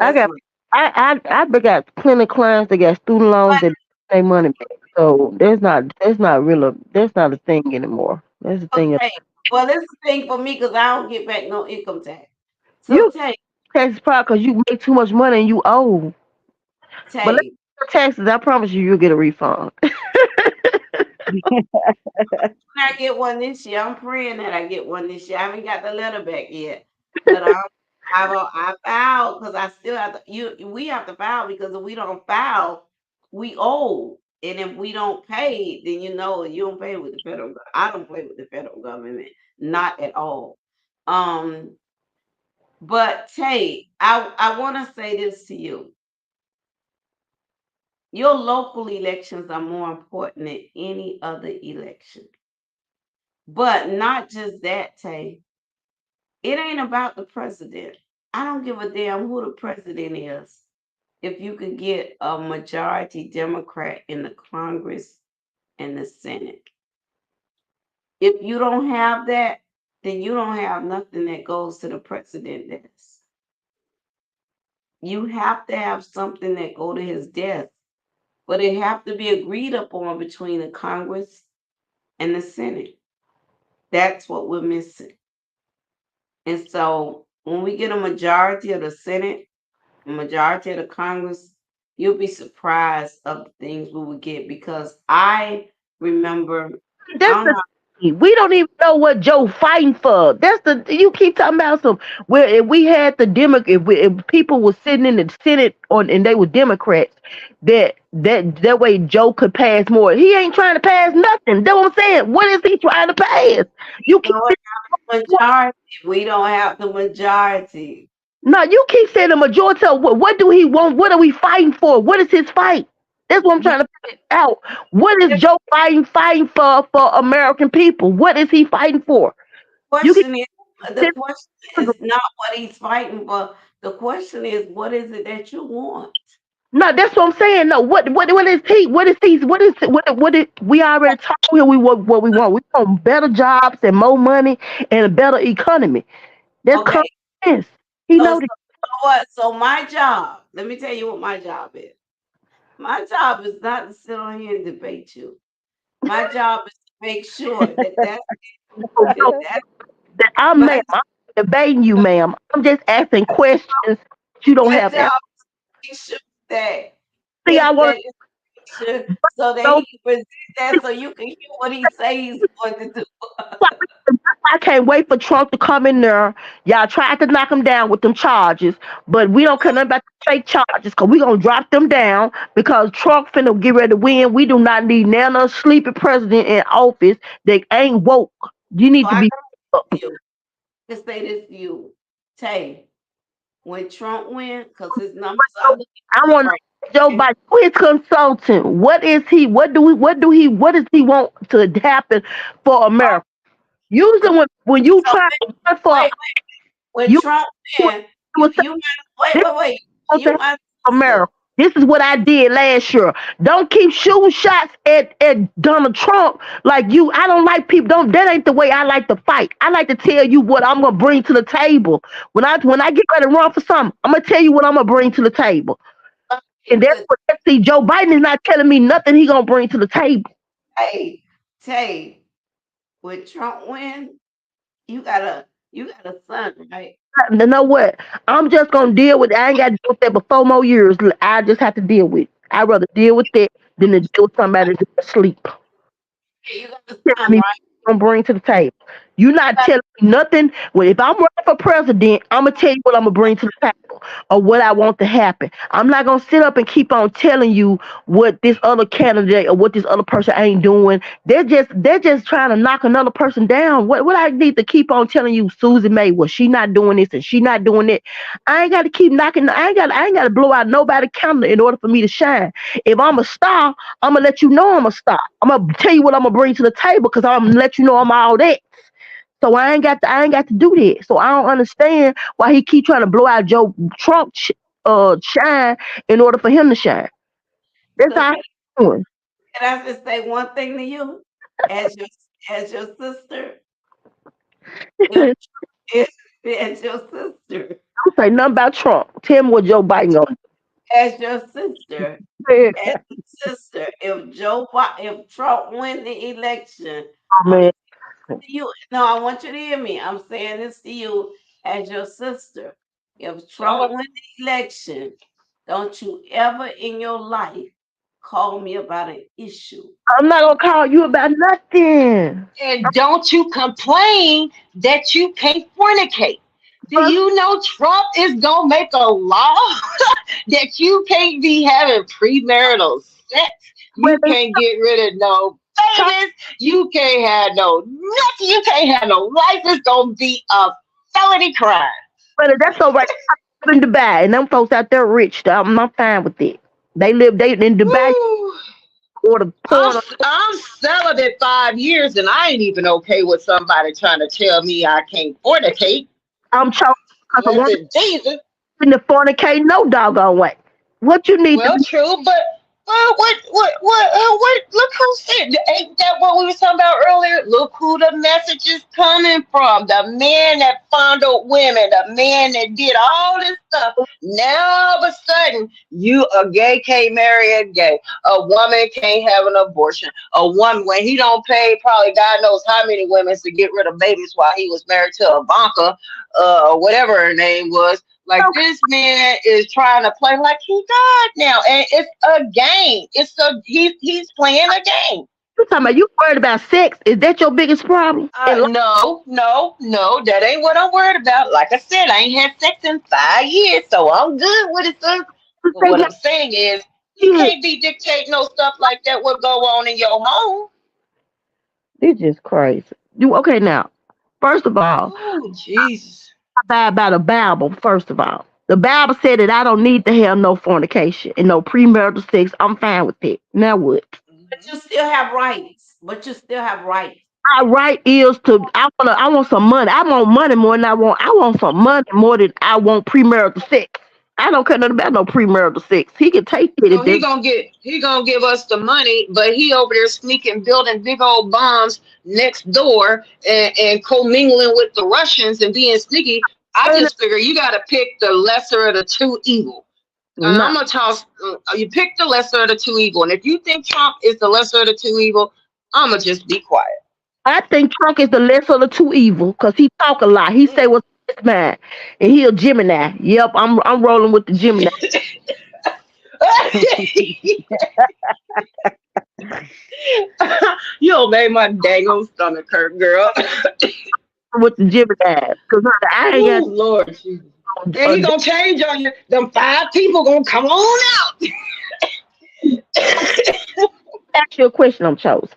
Speaker 14: I
Speaker 1: That's
Speaker 14: got
Speaker 1: my
Speaker 14: I got plenty of clients that got student loans that pay money back. So there's not a thing anymore. That's the thing.
Speaker 1: okay. Well, this is the thing for me because I don't get back no income tax. So
Speaker 14: You tax probably because you make too much money and you owe. But let's
Speaker 1: Tay,
Speaker 14: taxes, I promise you'll get a refund.
Speaker 1: I get one this year. I'm praying that I get one this year. I haven't got the letter back yet, but I filed because I still have to. We have to file because if we don't file, we owe, and if we don't pay, then you don't pay with the federal. I don't play with the federal government, not at all. Um, but Tay, I want to say this to you. Your local elections are more important than any other election. But not just that, Tay. It ain't about the president. I don't give a damn who the president is. If you could get a majority Democrat in the Congress and the Senate. If you don't have that, then you don't have nothing that goes to the president desk. You have to have something that go to his desk. But it have to be agreed upon between the Congress and the Senate. That's what we're missing. And so when we get a majority of the Senate, a majority of the Congress, you'll be surprised of the things we would get because I remember I
Speaker 14: That's
Speaker 1: don't
Speaker 14: the
Speaker 1: know.
Speaker 14: thing. We don't even know what Joe fighting for. That's the you keep talking about some where if we had the if people were sitting in the Senate on and they were Democrats, that way Joe could pass more. He ain't trying to pass nothing. That's what I'm saying. What is he trying to pass? You
Speaker 1: We
Speaker 14: keep
Speaker 1: don't have the majority. We don't have the majority.
Speaker 14: no, you keep saying the majority of what do he want? What are we fighting for? What is his fight? That's what I'm
Speaker 1: Because
Speaker 14: trying to figure out. What is Joe fighting for American people? What is he fighting for? You can
Speaker 1: the question is not what he's fighting for. The question is what is it that you want?
Speaker 14: no, that's what I'm saying. No, what is he? What is we already told him what we want. We want better jobs and more money and a better economy. That's common
Speaker 1: Okay.
Speaker 14: sense. He
Speaker 1: So,
Speaker 14: know
Speaker 1: so you know what? So my job, let me tell you what my job is. My job is not to sit on here and debate you. My job is to make sure that
Speaker 14: that I'm
Speaker 1: my
Speaker 14: ma'am. I'm debating you, ma'am. I'm just asking questions you don't
Speaker 1: my
Speaker 14: have
Speaker 1: job
Speaker 14: answers.
Speaker 1: is to make sure that
Speaker 14: See, I want
Speaker 1: that information so that
Speaker 14: to
Speaker 1: he can present that so you can hear what he says he's going to do.
Speaker 14: I can't wait for Trump to come in there. Y'all tried to knock him down with them charges, but we don't care nothing about the fake charges because we going to drop them down because Trump finna get ready to win. We do not need none sleepy president in office that ain't woke. You
Speaker 1: So
Speaker 14: need to
Speaker 1: I
Speaker 14: be up.
Speaker 1: can you to say this to you, Tay, when Trump win, because his numbers are looking
Speaker 14: I
Speaker 1: good
Speaker 14: want
Speaker 1: right
Speaker 14: Joe
Speaker 1: now.
Speaker 14: Biden, who is consulting? What is he? What does he want to happen for America? Usually when you
Speaker 1: So
Speaker 14: try to run for
Speaker 1: wait, when
Speaker 14: you,
Speaker 1: Trump
Speaker 14: you
Speaker 1: win,
Speaker 14: will say,
Speaker 1: wait,
Speaker 14: this
Speaker 1: wait, wait.
Speaker 14: is
Speaker 1: You my sister.
Speaker 14: America. This is what I did last year. Don't keep shooting shots at Donald Trump like you. I don't like people. Don't that ain't the way I like to fight. I like to tell you what I'm gonna bring to the table. When I get ready to run for something, I'm gonna tell you what I'm gonna bring to the table. And that's
Speaker 1: With
Speaker 14: what see Joe Biden is not telling me nothing he gonna bring to the table.
Speaker 1: Tay, Tay, when Trump win, you got a son, right?
Speaker 14: You know what? I'm just gonna deal with. I ain't got to deal with that but 4 more years. I just have to deal with. I'd rather deal with that than to deal with somebody that's asleep.
Speaker 1: You got a
Speaker 14: Telling
Speaker 1: son,
Speaker 14: me
Speaker 1: right?
Speaker 14: what I'm bring to the table. You not telling me nothing. Well, if I'm running for president, I'm gonna tell you what I'm gonna bring to the table or what I want to happen. I'm not gonna sit up and keep on telling you what this other candidate or what this other person ain't doing. They're just trying to knock another person down. What I need to keep on telling you, Susan May, well, she not doing this and she not doing it. I ain't got to keep knocking. I ain't got to blow out nobody candle in order for me to shine. If I'm a star, I'm gonna let you know I'm a star. I'm gonna tell you what I'm gonna bring to the table because I'm gonna let you know I'm all that. So I ain't got to do that. So I don't understand why he keep trying to blow out Joe Trump shine in order for him to shine. That's
Speaker 1: So
Speaker 14: how I'm doing.
Speaker 1: can I just say one thing to you? As your as your sister, if
Speaker 14: Don't
Speaker 1: if as your sister,
Speaker 14: say nothing about Trump. Tell me what Joe Biden gonna
Speaker 1: as your sister,
Speaker 14: do.
Speaker 1: as your sister, if Trump win the election,
Speaker 14: Oh
Speaker 1: I'm
Speaker 14: man,
Speaker 1: to you. No, I want you to hear me. I'm saying this to you as your sister. If
Speaker 13: Tell
Speaker 1: Trump win the election, don't you ever in your life call me about an issue.
Speaker 14: I'm not gonna call you about nothing.
Speaker 13: And don't you complain that you can't fornicate. Do
Speaker 14: But
Speaker 13: you know Trump is gonna make a law that you can't be having premarital sex?
Speaker 14: when
Speaker 13: You
Speaker 14: they
Speaker 13: can't get rid of no
Speaker 14: talk,
Speaker 13: babies. You can't have no nothing. You can't have no life. It's gonna be a felony crime.
Speaker 14: but that's all right. I live in Dubai, and them folks out there rich. I'm fine with it. They in Dubai
Speaker 13: Woo.
Speaker 14: order porn.
Speaker 13: I'm celibate 5 years and I ain't even okay with somebody trying to tell me I can't fornicate.
Speaker 14: I'm choking because I want
Speaker 13: Blessed Jesus.
Speaker 14: to fornicate no doggone way. What you need to
Speaker 13: Well,
Speaker 14: be
Speaker 13: true, but what? Look who said, ain't that what we were talking about earlier? Look who the message is coming from. The man that fondled women, the man that did all this stuff. Now all of a sudden, you a gay can't marry a gay. A woman can't have an abortion. A woman when he don't pay probably God knows how many women to get rid of babies while he was married to Ivanka, whatever her name was. Like
Speaker 14: okay.
Speaker 13: this man is trying to play like he God now, and it's a game. He's playing a game.
Speaker 14: You talking about you worried about sex? Is that your biggest problem in life?
Speaker 13: No, no, no, that ain't what I'm worried about. Like I said, I ain't had sex in 5 years, so I'm good with it, son.
Speaker 14: You
Speaker 13: But
Speaker 14: say
Speaker 13: what
Speaker 14: like
Speaker 13: I'm saying is, you
Speaker 14: kids.
Speaker 13: can't be dictating no stuff like that. What go on in your home?
Speaker 14: This just crazy. You okay now? First of all,
Speaker 13: Oh, Jesus.
Speaker 14: I buy about the Bible. First of all, the Bible said that I don't need to have no fornication and no premarital sex. I'm fine with it. Now what?
Speaker 1: But you still have rights. But you still have rights.
Speaker 14: My right is to I want some money. I want money more than I want some money more than I want premarital sex. I don't care nothing about no premarital sex. He can take it
Speaker 13: So
Speaker 14: if they
Speaker 13: he gonna give us the money, but he over there sneaking, building big old bombs next door and commingling with the Russians and being sneaky. I just figure you got to pick the lesser of the two evil. And
Speaker 14: no.
Speaker 13: I'm gonna toss. You pick the lesser of the two evil, and if you think Trump is the lesser of the two evil, I'm gonna just be quiet.
Speaker 14: I think Trump is the lesser of the two evil because he talk a lot. He say what's in his mind, and he a Gemini. Yep, I'm rolling with the Gemini.
Speaker 13: You don't make my dang old stomach hurt, girl.
Speaker 14: With the Gemini because I ain't
Speaker 13: Oh
Speaker 14: got
Speaker 13: Lord Jesus. And
Speaker 14: a
Speaker 13: he gonna change on you. Them 5 people gonna come on out.
Speaker 14: ask you a question. I'm chosen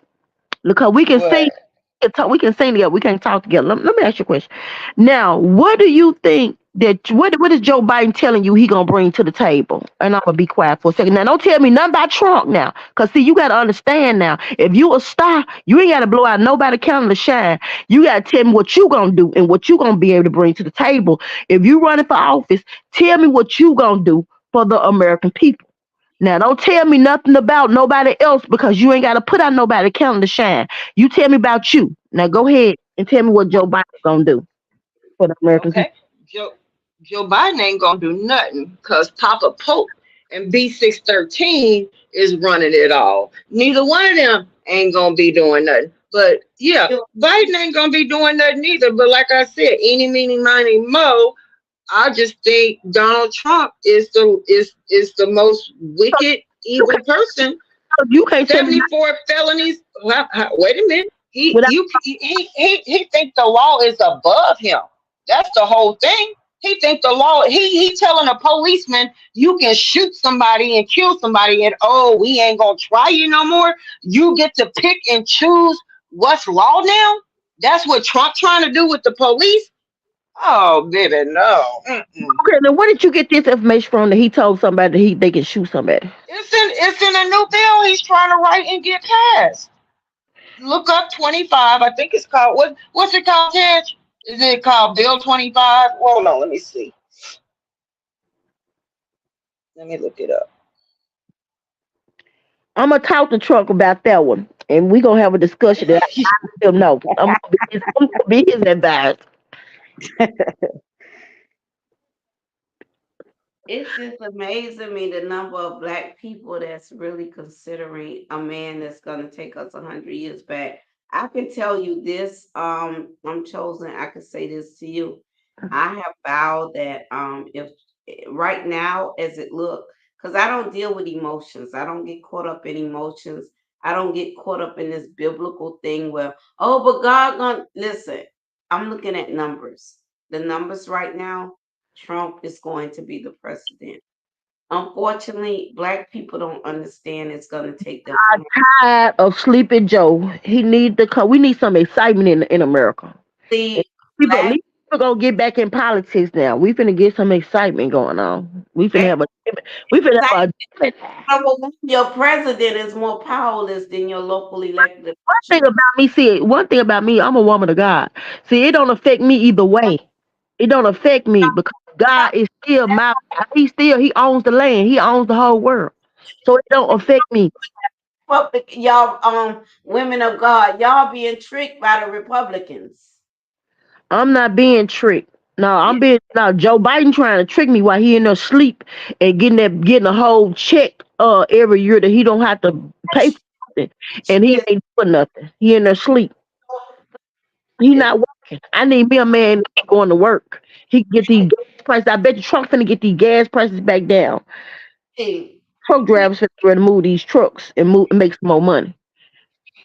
Speaker 14: because we can
Speaker 13: What?
Speaker 14: sing. We can sing together. We can't talk together. Let me ask you a question. Now, what do you think that what is Joe Biden telling you he gonna bring to the table? And I'm gonna be quiet for a second. Now, don't tell me nothing about Trump now, cause see, you gotta understand now. If you a star, you ain't gotta blow out nobody counting to shine. You gotta tell me what you gonna do and what you gonna be able to bring to the table. If you running for office, tell me what you gonna do for the American people. Now, don't tell me nothing about nobody else because you ain't got to put out nobody counting to shine. You tell me about you. Now, go ahead and tell me what Joe Biden's going to do for the American people.
Speaker 13: Okay. Joe Joe Biden ain't gonna do nothing because Papa Pope and B613 is running it all. Neither one of them ain't gonna be doing nothing. But yeah,
Speaker 1: You-
Speaker 13: Biden ain't gonna be doing nothing either. But like I said, eeny, meeny, miny, mo. I just think Donald Trump is the most wicked,
Speaker 14: You
Speaker 13: evil person.
Speaker 14: you can't tell me
Speaker 13: 74 felonies. Wait a minute. He
Speaker 14: without
Speaker 13: you he think the law is above him. That's the whole thing. He think the law. He telling a policeman you can shoot somebody and kill somebody, and oh, we ain't gonna try you no more. You get to pick and choose what's law now. That's what Trump trying to do with the police. Oh, baby, no. Mm-mm.
Speaker 14: okay, now where did you get this information from that he told somebody that they can shoot somebody?
Speaker 13: It's in a new bill he's trying to write and get passed. Look up 25. I think it's called what's it called, Ted? Is it called Bill 25? Hold on, let me see. Let me look it up.
Speaker 14: I'm gonna talk to Trump about that one, and we gonna have a discussion. That I let him know. I'm gonna be his advisor.
Speaker 1: It's just amazing me the number of black people that's really considering a man that's gonna take us 100 years back. I can tell you this, I'm chosen, I can say this to you. I have vowed that if right now as it look, because I don't deal with emotions, I don't get caught up in emotions, I don't get caught up in this biblical thing where, oh, but God gonna listen, I'm looking at numbers. The numbers right now, Trump is going to be the president. Unfortunately, black people don't understand it's going to take them.
Speaker 14: Tired of sleeping Joe. He need to come. We need some excitement in America. And
Speaker 1: See,
Speaker 14: people, at
Speaker 1: black
Speaker 14: least people gonna get back in politics now. We finna get some excitement going on. We finna have a.
Speaker 1: number one, your president is more powerless than your local elected
Speaker 14: Thing
Speaker 1: officials.
Speaker 14: about me, see, one thing about me, I'm a woman of God. See, it don't affect me either way. It don't affect me because God is still my. He owns the land. He owns the whole world. So it don't affect me.
Speaker 1: Y'all, women of God, y'all being tricked by the Republicans.
Speaker 14: I'm not being tricked. No,
Speaker 1: Yeah,
Speaker 14: I'm being now Joe Biden trying to trick me while he in there sleep and getting a whole check every year that he don't have to pay for nothing. And he
Speaker 1: yes,
Speaker 14: ain't doing nothing. He in there sleep. He
Speaker 1: yes,
Speaker 14: not working. I need me a man that going to work. He can get these gas prices. I bet you Trump finna get these gas prices back down.
Speaker 1: hey,
Speaker 14: Truck drivers finna ready to move these trucks and make some more money.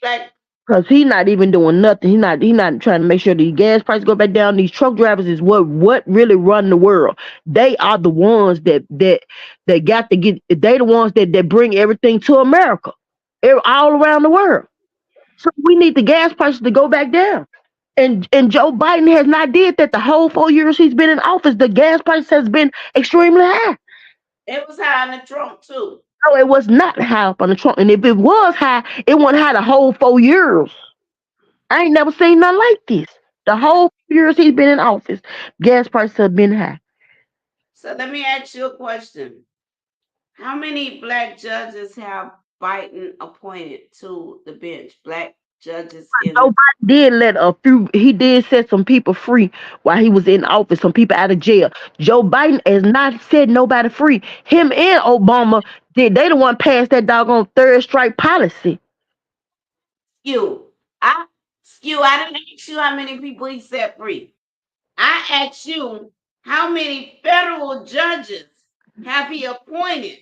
Speaker 1: black,
Speaker 14: Cause he not even doing nothing. He not trying to make sure the gas prices go back down. These truck drivers is what really run the world. They are the ones that got to get. They the ones that bring everything to America, all around the world. So we need the gas prices to go back down. And Joe Biden has not did that the whole 4 years he's been in office. The gas price has been extremely high.
Speaker 1: it was high on the Trump too.
Speaker 14: No, it was not high up on the Trump. And if it was high, it wasn't high the whole 4 years. I ain't never seen nothing like this. The whole years he's been in office, gas prices have been high.
Speaker 1: So let me ask you a question. How many black judges have Biden appointed to the bench? Black judges in the
Speaker 14: Nobody did let a few. He did set some people free while he was in office. Some people out of jail. Joe Biden has not set nobody free. Him and Obama did. They the one passed that doggone third strike policy.
Speaker 1: skew. I I didn't ask you how many people he set free. I asked you how many federal judges have he appointed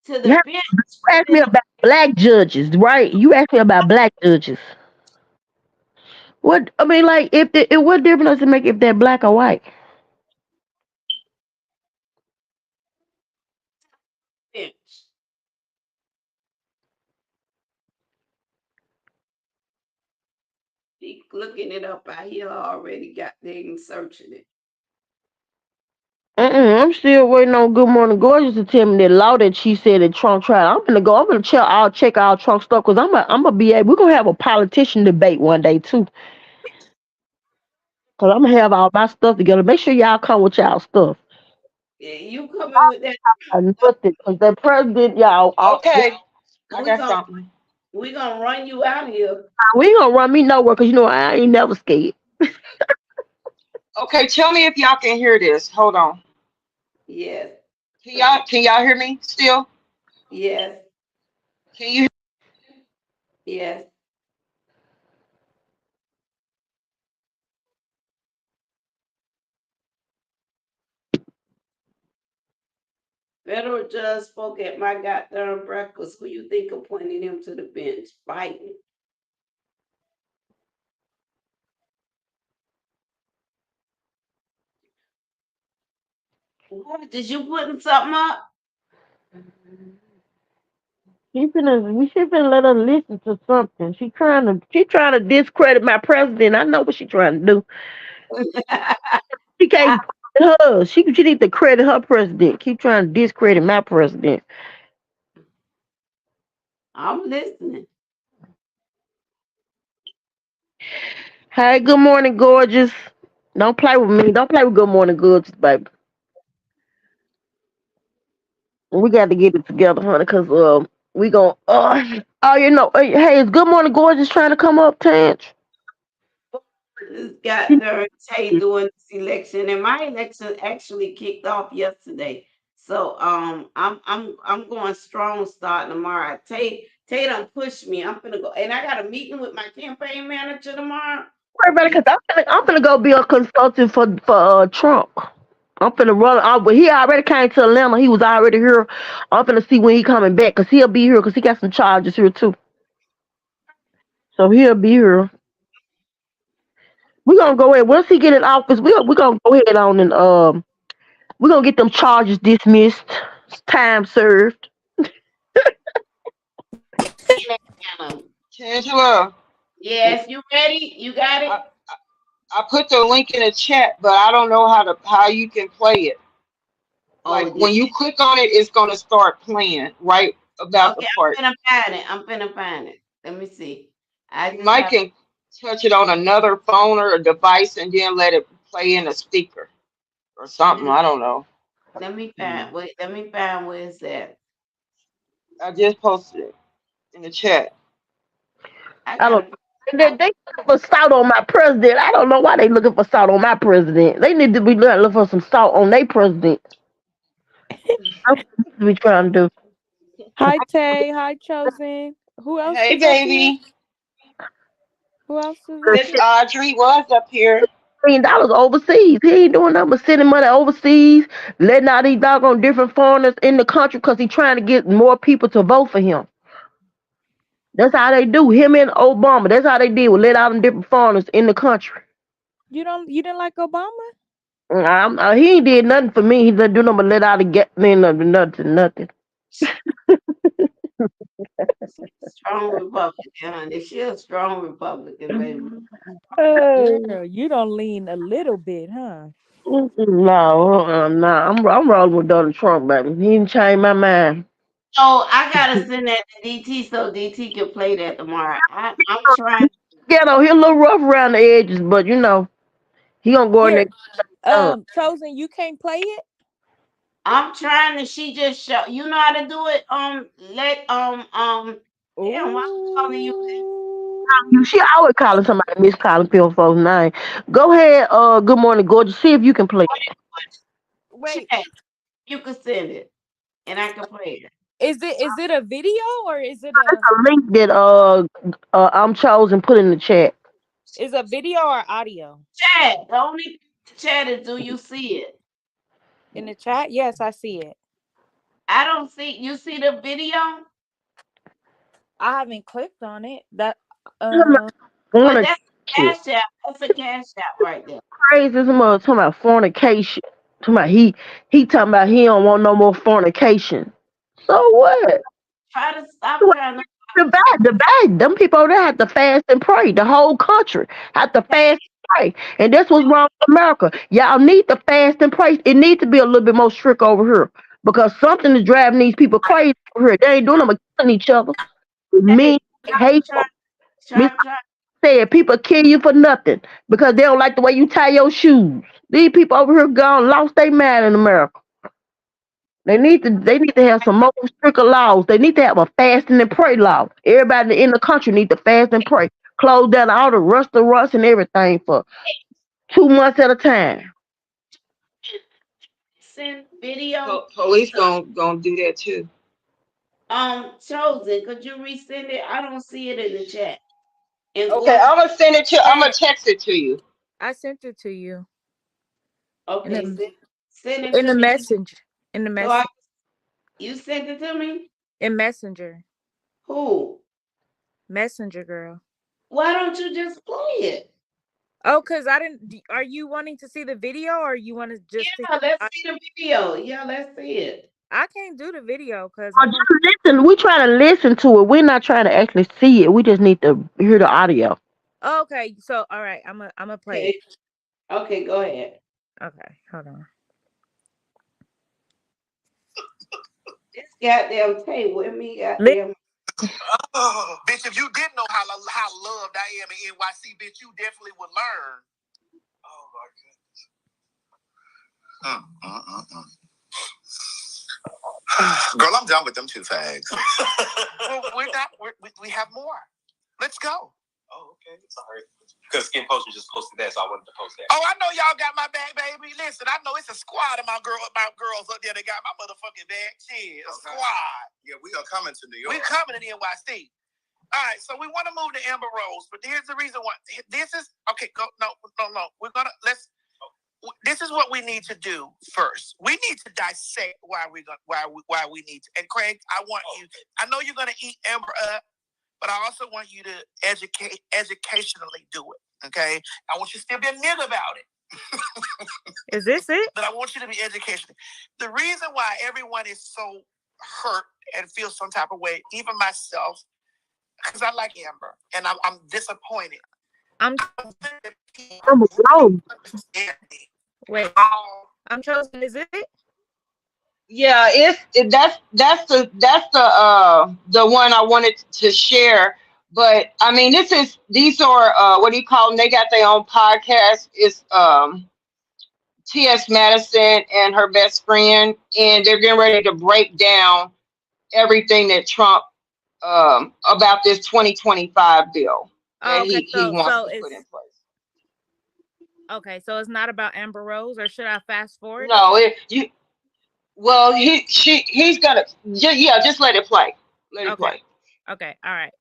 Speaker 1: to
Speaker 14: You
Speaker 1: the bench
Speaker 14: asked me
Speaker 1: within
Speaker 14: about black judges, right? You asked me about black judges. What I mean, like, what difference does it make if they're black or white?
Speaker 1: the bench. He looking it up out here already got things searching it.
Speaker 14: I'm still waiting on Good Morning Gorgeous to tell me that law that she said that Trump tried. I'm gonna go. I'm gonna check. I'll check all Trump stuff because I'm gonna be able. We're gonna have a politician debate one day too. Cause I'm gonna have all my stuff together. Make sure y'all come with y'all stuff.
Speaker 1: Yeah, you coming with that stuff,
Speaker 14: Nothing. Cause the president,
Speaker 13: Okay, I
Speaker 1: we
Speaker 13: got
Speaker 1: gonna
Speaker 13: something.
Speaker 1: run you out here.
Speaker 14: we ain't gonna run me nowhere. Cause I ain't never scared.
Speaker 13: Okay, tell me if y'all can hear this. Hold on.
Speaker 1: Yes,
Speaker 13: Can y'all hear me still?
Speaker 1: yes,
Speaker 13: Can you
Speaker 1: yes. Federal judge spoke at my goddamn breakfast. Who you think appointed him to the bench? Biden. What? Did you putting something up?
Speaker 14: We should finna let her listen to something. She trying to discredit my president. I know what she trying to do. She
Speaker 1: I,
Speaker 14: can't credit her. She need to credit her president. Keep trying to discredit my president.
Speaker 1: I'm listening.
Speaker 14: Hey, good morning, gorgeous. Don't play with me. Don't play with good morning, gorgeous, baby. We got to get it together, honey, cause we gon' oh hey, is good morning, gorgeous trying to come up, Tanch?
Speaker 1: Got her Tay doing this election, and my election actually kicked off yesterday. So I'm going strong starting tomorrow. Tay done pushed me. I'm gonna go, and I got a meeting with my campaign manager tomorrow.
Speaker 14: Everybody, cause I'm finna go be a consultant for Trump. I'm finna run. But he already came to Atlanta. He was already here. I'm finna see when he coming back, cause he'll be here, cause he got some charges here too. So he'll be here. We gonna go ahead once he get in office. We gonna go ahead on and we gonna get them charges dismissed. Time served.
Speaker 13: Tangela,
Speaker 1: Yes, you ready? You got it?
Speaker 13: I, I put the link in the chat, but I don't know how you can play it.
Speaker 1: Oh,
Speaker 13: Like when you click on it, it's gonna start playing right about the
Speaker 1: okay.
Speaker 13: part.
Speaker 1: I'm finna find it. Let me see. I
Speaker 13: You
Speaker 1: just
Speaker 13: might
Speaker 1: have.
Speaker 13: can touch it on another phone or a device and then let it play in a speaker or something. I don't know.
Speaker 1: Let me find. Wait. Let me find where it's at.
Speaker 13: I just posted it in the chat.
Speaker 1: I
Speaker 14: I don't.
Speaker 1: gotta.
Speaker 14: They looking for salt on my president. I don't know why they looking for salt on my president. They need to be looking for some salt on their president. That's what we trying to do.
Speaker 7: Hi Tay, hi Chosen. Who else
Speaker 13: Hey,
Speaker 7: is up here?
Speaker 13: baby.
Speaker 7: Who else is up
Speaker 13: Miss
Speaker 7: here?
Speaker 13: Audrey was up here.
Speaker 14: $1 million overseas. He ain't doing nothing but sending money overseas, letting all these doggone different foreigners in the country because he trying to get more people to vote for him. That's how they do. Him and Obama. That's how they did. With let all them different foreigners in the country.
Speaker 7: You didn't like Obama?
Speaker 14: He ain't did nothing for me. He didn't do nothing but let out the get me nothing.
Speaker 1: Strong Republican, honey. She a strong Republican, baby.
Speaker 7: Girl, you don't lean a little bit, huh?
Speaker 14: No. I'm rolling with Donald Trump, baby. He didn't change my mind.
Speaker 1: So I gotta send that to DT so DT can play that tomorrow. I'm trying.
Speaker 14: Ghetto, he a little rough around the edges, but he gonna go in there.
Speaker 7: Here, Chosen, you can't play it?
Speaker 1: I'm trying to. She just show. You know how to do it. Let Damn, why I'm calling you?
Speaker 7: Ooh.
Speaker 14: She always calling somebody Miss Calling Pill folks name. Go ahead, good morning, gorgeous. See if you can play it.
Speaker 7: Wait,
Speaker 1: Chat. You can send it, and I can play it.
Speaker 7: is it a video or is it a
Speaker 14: A link that I'm chosen put in the chat.
Speaker 7: video or audio?
Speaker 1: Chat. The only chat is, do you see it?
Speaker 7: In the chat? Yes, I see it.
Speaker 1: I don't see. You see the video?
Speaker 7: I haven't clicked on it. That
Speaker 14: Talking
Speaker 7: uh
Speaker 1: But
Speaker 14: about
Speaker 1: that's
Speaker 14: fornication.
Speaker 1: Cash App. That's a Cash App right there.
Speaker 14: Crazy as a mother talking about fornication. Talking about he talking about he don't want no more fornication. So what?
Speaker 1: Try to stop trying to.
Speaker 14: Them people over there have to fast and pray. The whole country have to fast and pray. And that's what's wrong with America. Y'all need to fast and pray. It needs to be a little bit more strict over here. Because something is driving these people crazy over here. They ain't doing them but killing each other.
Speaker 1: Hey,
Speaker 14: Me,
Speaker 1: try,
Speaker 14: hateful. Miss
Speaker 1: try.
Speaker 14: said people kill you for nothing because they don't like the way you tie your shoes. These people over here gone lost their mind in America. They need to have some more stricter laws. They need to have a fasting and pray law. Everybody in the country need to fast and pray. Close down all the restaurants and everything for 2 months at a time.
Speaker 1: Send video.
Speaker 13: Police gonna do that too.
Speaker 1: Chosen. Could you resend it? I don't see it in the chat. And
Speaker 13: Okay,
Speaker 1: gorgeous.
Speaker 13: I'm gonna send it to. I'm gonna text it to you.
Speaker 7: I sent it to you in
Speaker 1: Okay,
Speaker 7: the
Speaker 1: send it
Speaker 7: in
Speaker 1: to
Speaker 7: the
Speaker 1: me.
Speaker 7: message. In the
Speaker 1: So
Speaker 7: message.
Speaker 1: you sent it to me.
Speaker 7: In Messenger.
Speaker 1: Who?
Speaker 7: Messenger girl.
Speaker 1: Why don't you just play it?
Speaker 7: Oh, because I didn't. Are you wanting to see the video or you want to just to
Speaker 1: Yeah, let's see the video. Yeah, let's see it.
Speaker 7: I can't do the video because
Speaker 14: Oh,
Speaker 7: I'm on.
Speaker 14: just listen. We trying to listen to it. We're not trying to actually see it. We just need to hear the audio.
Speaker 7: Okay, so all right, I'm a play it.
Speaker 1: Okay. Okay, go ahead.
Speaker 7: Okay, hold on.
Speaker 1: This goddamn tape with me,
Speaker 7: Li-
Speaker 1: goddamn.
Speaker 16: Bitch, if you didn't know how loved I am in NYC, bitch, you definitely would learn. Oh my goodness. Girl, I'm done with them two fags. Well, we're not. We have more. Let's go. Oh, okay. Sorry. Because Skin Post just posted that, so I wanted to post that. Oh, I know y'all got my back, baby. Listen, I know it's a squad of my girls up there that got my motherfucking bag. Shit, a squad. Yeah, we are coming to New York. We're coming to NYC. All right, so we want to move to Amber Rose, but here's the reason why. This is okay. Go, no. We're gonna This is what we need to do first. We need to dissect why we need to. And Craig, I want you. I know you're gonna eat Amber up, but I also want you to educationally do it. Okay? I want you to still be a nigga about it.
Speaker 7: Is this it?
Speaker 16: But I want you to be educational. The reason why everyone is so hurt and feels some type of way, even myself, because I like Amber, and I'm disappointed.
Speaker 7: I'm
Speaker 14: wrong.
Speaker 7: Wait, I'm chosen. Is it?
Speaker 13: Yeah, that's the one I wanted to share. But I mean, these are what do you call them? They got their own podcast. It's T.S. Madison and her best friend, and they're getting ready to break down everything that Trump about this 2025 bill that he wants to put in place.
Speaker 7: Okay, so it's not about Amber Rose, or should I fast forward?
Speaker 13: No, he's gonna just let it play. Let it play.
Speaker 7: Okay, all right.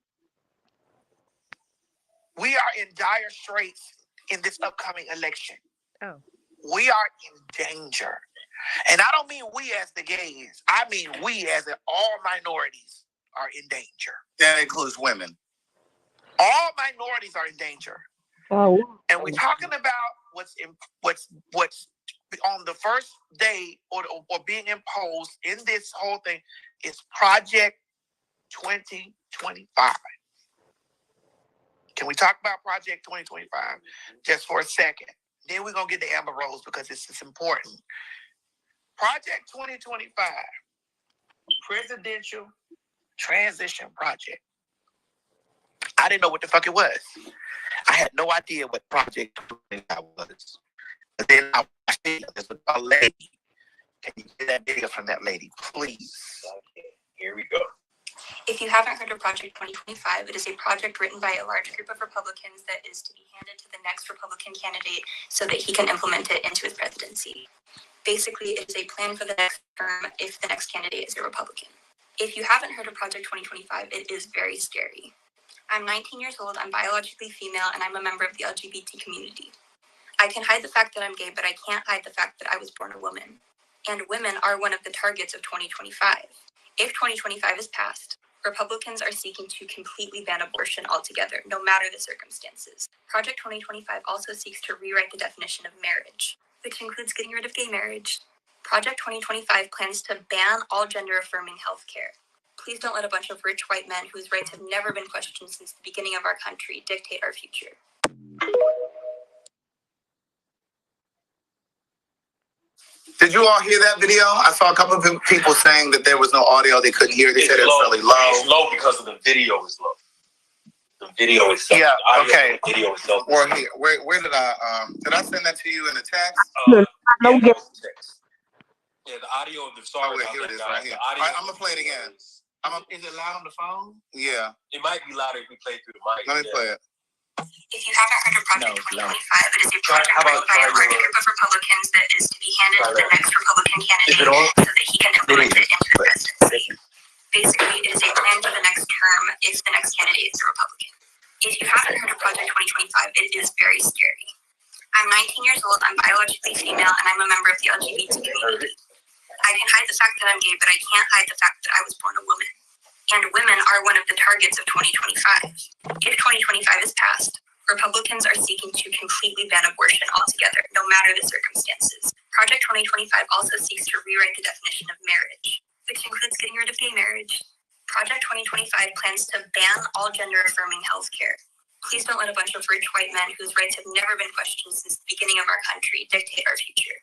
Speaker 16: We are in dire straits in this upcoming election.
Speaker 7: Oh.
Speaker 16: We are in danger. And I don't mean we as the gays. I mean we as in all minorities are in danger. That includes women. All minorities are in danger.
Speaker 14: Oh.
Speaker 16: And we're talking about what's on the first day or being imposed in this whole thing is Project 2025. Can we talk about Project 2025 just for a second? Then we're going to get to Amber Rose because it's important. Project 2025, Presidential Transition Project. I didn't know what the fuck it was. I had no idea what Project 2025 was. But then I watched it. There's a lady. Can you get that video from that lady, please? Okay, here we go.
Speaker 17: If you haven't heard of Project 2025, it is a project written by a large group of Republicans that is to be handed to the next Republican candidate so that he can implement it into his presidency. Basically, it is a plan for the next term if the next candidate is a Republican. If you haven't heard of Project 2025, it is very scary. I'm 19 years old, I'm biologically female, and I'm a member of the LGBT community. I can hide the fact that I'm gay, but I can't hide the fact that I was born a woman. And women are one of the targets of 2025. If 2025 is passed, Republicans are seeking to completely ban abortion altogether, no matter the circumstances. Project 2025 also seeks to rewrite the definition of marriage, which includes getting rid of gay marriage. Project 2025 plans to ban all gender-affirming healthcare. Please don't let a bunch of rich white men whose rights have never been questioned since the beginning of our country dictate our future.
Speaker 16: Did you all hear that video? I saw a couple of people saying that there was no audio. They couldn't hear. They said it was really low.
Speaker 3: It's low because of the video is low. The video itself.
Speaker 16: Yeah.
Speaker 3: The
Speaker 16: Okay.
Speaker 3: The video itself.
Speaker 16: Where did I send that to you in the text?
Speaker 13: No,
Speaker 3: Text. Yeah, the audio of the song.
Speaker 16: Here it is, right here. I'm gonna play it again. Is it loud on the phone? Yeah.
Speaker 3: It might be louder if we play through the mic.
Speaker 16: Let me play it.
Speaker 17: If you haven't heard of Project 2025, it is a project written by a large group of Republicans that is to be handed to the next Republican candidate so that he can implement it into the presidency. Basically, it is a plan for the next term if the next candidate is a Republican. If you haven't heard of Project 2025, it is very scary. I'm 19 years old, I'm biologically female, and I'm a member of the LGBT community. I can hide the fact that I'm gay, but I can't hide the fact that I was born a woman. And women are one of the targets of 2025. If 2025 is passed, Republicans are seeking to completely ban abortion altogether, no matter the circumstances. Project 2025 also seeks to rewrite the definition of marriage, which includes getting rid of gay marriage. Project 2025 plans to ban all gender-affirming healthcare. Please don't let a bunch of rich white men whose rights have never been questioned since the beginning of our country dictate our future.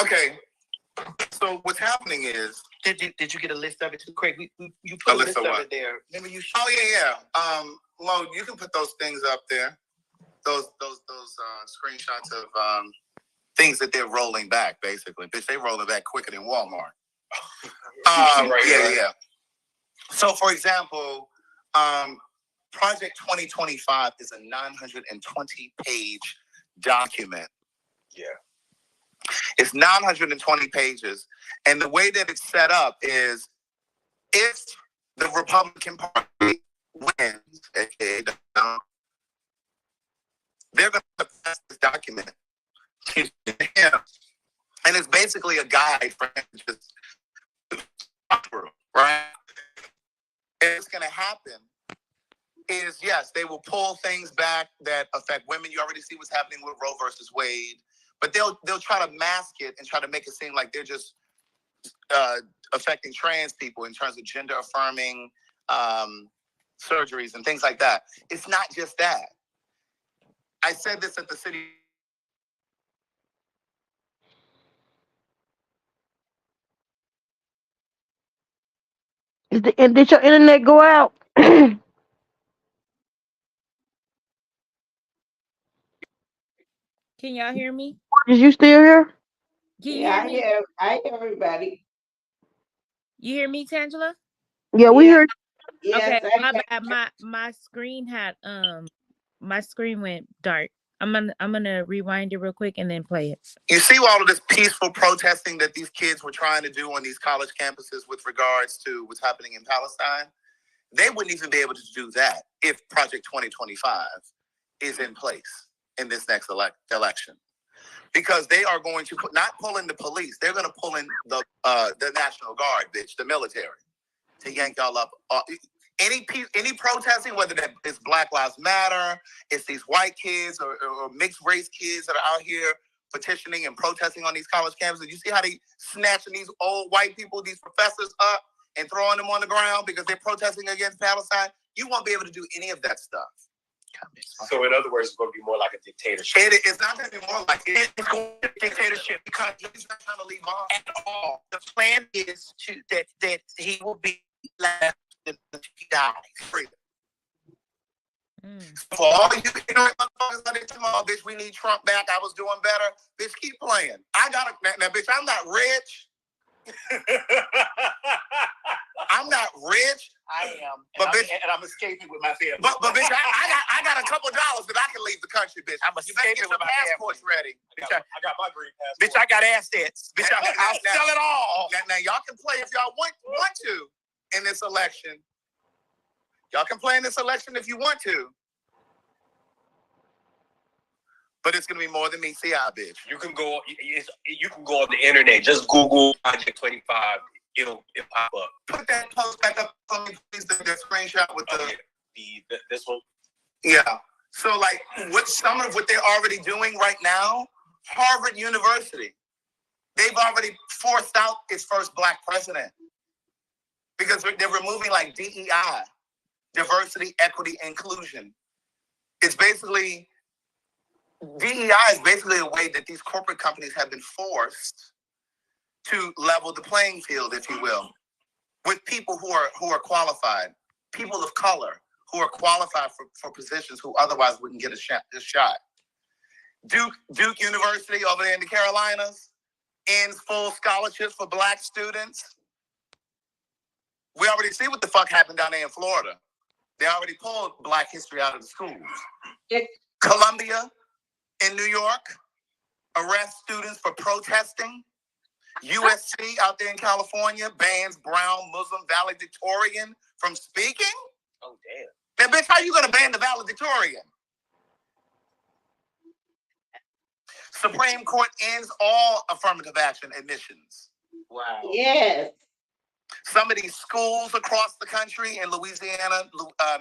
Speaker 16: Okay. So what's happening is Did you get a list of it too, Craig? You put a list of it there. Remember you? Oh yeah. Mo, you can put those things up there. Those screenshots of things that they're rolling back, basically. Bitch, they rolling back quicker than Walmart. Yeah. So, for example, Project 2025 is a 920-page document. Yeah. It's 920 pages. And the way that it's set up is if the Republican Party wins, aka they're going to pass this document to him. And it's basically a guide for him to just talk through, right? And what's going to happen is, yes, they will pull things back that affect women. You already see what's happening with Roe versus Wade. But they'll try to mask it and try to make it seem like they're just affecting trans people in terms of gender-affirming surgeries and things like that. It's not just that. I said this at the city.
Speaker 14: And did your internet go out?
Speaker 7: Can y'all hear me?
Speaker 14: Is you still here?
Speaker 7: Can you
Speaker 1: Yeah,
Speaker 7: hear me?
Speaker 1: I hear everybody.
Speaker 7: You hear me, Tangela?
Speaker 14: Yeah, we heard.
Speaker 1: Yes,
Speaker 7: Okay, my bad. My screen had my screen went dark. I'm gonna rewind it real quick and then play it.
Speaker 16: You see all of this peaceful protesting that these kids were trying to do on these college campuses with regards to what's happening in Palestine? They wouldn't even be able to do that if Project 2025 is in place in this next election. Because they are going to not pull in the police, they're going to pull in the National Guard, bitch, the military, to yank y'all up. Any protesting, whether that is Black Lives Matter, it's these white kids or mixed race kids that are out here petitioning and protesting on these college campuses. You see how they snatching these old white people, these professors up and throwing them on the ground because they're protesting against Palestine? You won't be able to do any of that stuff.
Speaker 3: So in other words, it's going to be more like a dictatorship.
Speaker 16: It's not going to be more like it's going to be a dictatorship because he's not trying to leave on at all. The plan is that he will be left until he dies. Free. For all you ignorant motherfuckers out there tomorrow, bitch, we need Trump back. I was doing better. Bitch, keep playing. Now, bitch, I'm not rich. I'm not rich.
Speaker 3: I am,
Speaker 16: but bitch,
Speaker 3: I'm escaping with my family.
Speaker 16: But bitch, I got a couple $2 that I can leave the country, bitch. I'm escaping with my passports ready.
Speaker 3: I got my green passport.
Speaker 16: Bitch, I got assets. Bitch, I'll sell it all. Now y'all can play if y'all want to in this election. Y'all can play in this election if you want to. But it's gonna be more than me. See how, bitch.
Speaker 3: You can go on the internet. Just Google Project 25. It'll pop up.
Speaker 16: Put that post back up for me, please. The screenshot with
Speaker 3: this one.
Speaker 16: Yeah. So like, some of what they're already doing right now, Harvard University, they've already forced out its first Black president because they're removing like DEI, diversity, equity, inclusion. It's basically DEI is basically a way that these corporate companies have been forced to level the playing field, if you will, with people who are qualified, people of color who are qualified for positions who otherwise wouldn't get a shot. Duke University over there in the Carolinas ends full scholarships for Black students. We already see what the fuck happened down there in Florida. They already pulled Black history out of the schools. Columbia in New York arrests students for protesting. USC out there in California bans brown Muslim valedictorian from speaking.
Speaker 3: Oh, damn.
Speaker 16: Now, bitch, how you gonna ban the valedictorian? Supreme Court ends all affirmative action admissions.
Speaker 3: Wow.
Speaker 1: Yes.
Speaker 16: Some of these schools across the country in Louisiana,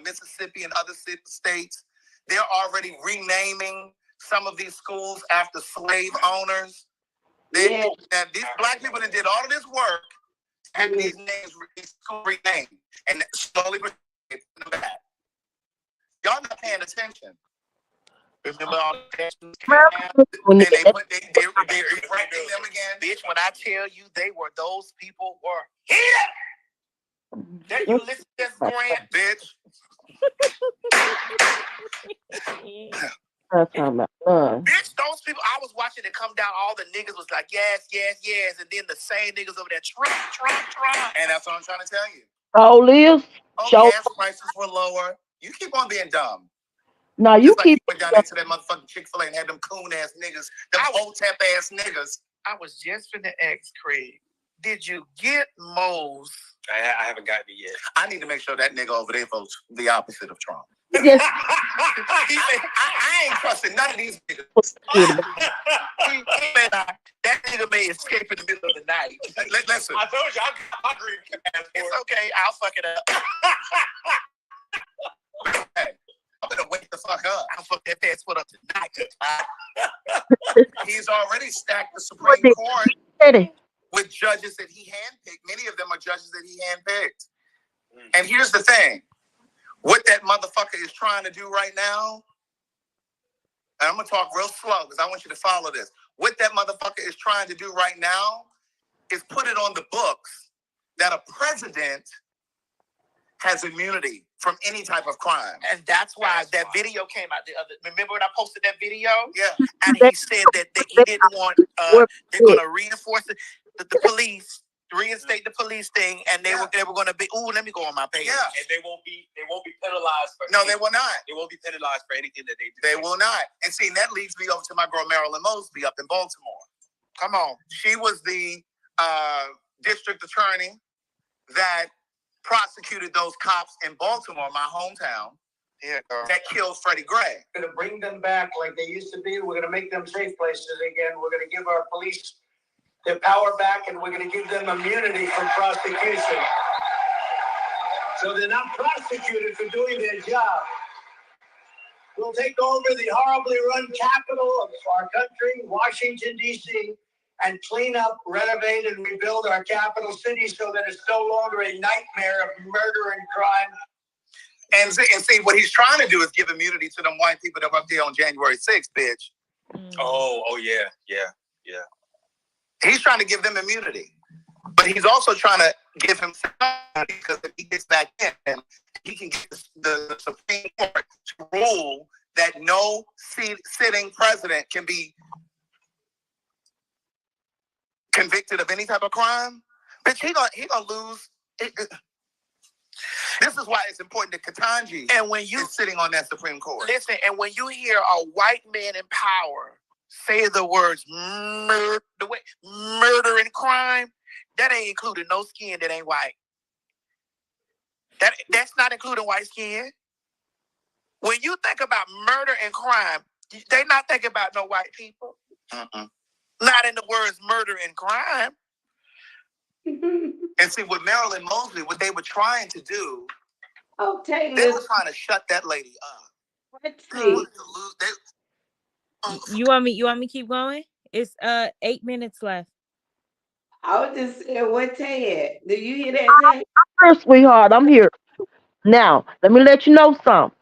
Speaker 16: Mississippi, and other states, they're already renaming some of these schools after slave owners. Now, these Black people that did all of this work have these names renamed and slowly putting them back. Y'all not paying attention. Remember all the tattoos came out? And they erecting them again. Bitch, when I tell you those people were here. That Ulysses Grant, bitch. Bitch, those people, I was watching it come down, all the niggas was like, yes, yes, yes, and then the same niggas over there, Trump. And that's what I'm trying to tell you.
Speaker 14: Oh, Liz.
Speaker 16: Gas prices were lower. You keep on being dumb.
Speaker 14: No, you
Speaker 16: Just like
Speaker 14: keep.
Speaker 16: you went down into that motherfucking Chick-fil-A and had them coon-ass niggas, them hotep-ass niggas. I was just finna ask Craig, did you get Mo's? I haven't gotten it yet. I need to make sure that nigga over there votes the opposite of Trump.
Speaker 14: Yes.
Speaker 16: He said, I ain't trusting none of these niggas. That nigga may escape in the middle of the night. Listen. I told you, I got my green passport. It's okay, I'll fuck it up. Hey, I'm gonna wake the fuck up. I'll fuck that passport up tonight. He's already stacked the Supreme Court with judges that he handpicked. Many of them are judges that he handpicked. And here's the thing. What that motherfucker is trying to do right now, and I'm going to talk real slow because I want you to follow this. What that motherfucker is trying to do right now is put it on the books that a president has immunity from any type of crime. And that's why that video came out the other. Remember when I posted that video? Yeah. And he said that he didn't want, they're going to reinforce it, the police. Reinstate the police thing, and they were going to be. Ooh, let me go on my page. Yeah, and they won't be penalized for. No, they will not. They won't be penalized for anything that they do. They will not. And see, that leads me over to my girl Marilyn Mosby up in Baltimore. Come on, she was the district attorney that prosecuted those cops in Baltimore, my hometown. Yeah, that killed Freddie Gray.
Speaker 12: We're going to bring them back like they used to be. We're going to make them safe places again. We're going to give our police their power back, and we're going to give them immunity from prosecution. So they're not prosecuted for doing their job. We'll take over the horribly run capital of our country, Washington, D.C., and clean up, renovate, and rebuild our capital city so that it's no longer a nightmare of murder and crime.
Speaker 16: And see, what he's trying to do is give immunity to them white people that were up there on January 6th, bitch. Oh, yeah. He's trying to give them immunity. But he's also trying to give himself immunity because if he gets back in, he can get the Supreme Court to rule that no sitting president can be convicted of any type of crime. Bitch, he gonna lose. This is why it's important that Ketanji is sitting on that Supreme Court. Listen, and when you hear a white man in power say the words murder and crime, that ain't including no skin that ain't white. That's not including white skin. When you think about murder and crime, they not thinking about no white people. Not in the words murder and crime. And see, with Marilyn Mosby, what they were trying to do, they were trying to shut that lady up.
Speaker 1: Let's see.
Speaker 7: You want me to keep going? It's 8 minutes left.
Speaker 1: I was just saying, what Tay at? Do you hear that, Tay?
Speaker 14: I'm here, sweetheart. I'm here. Now, let me let you know something.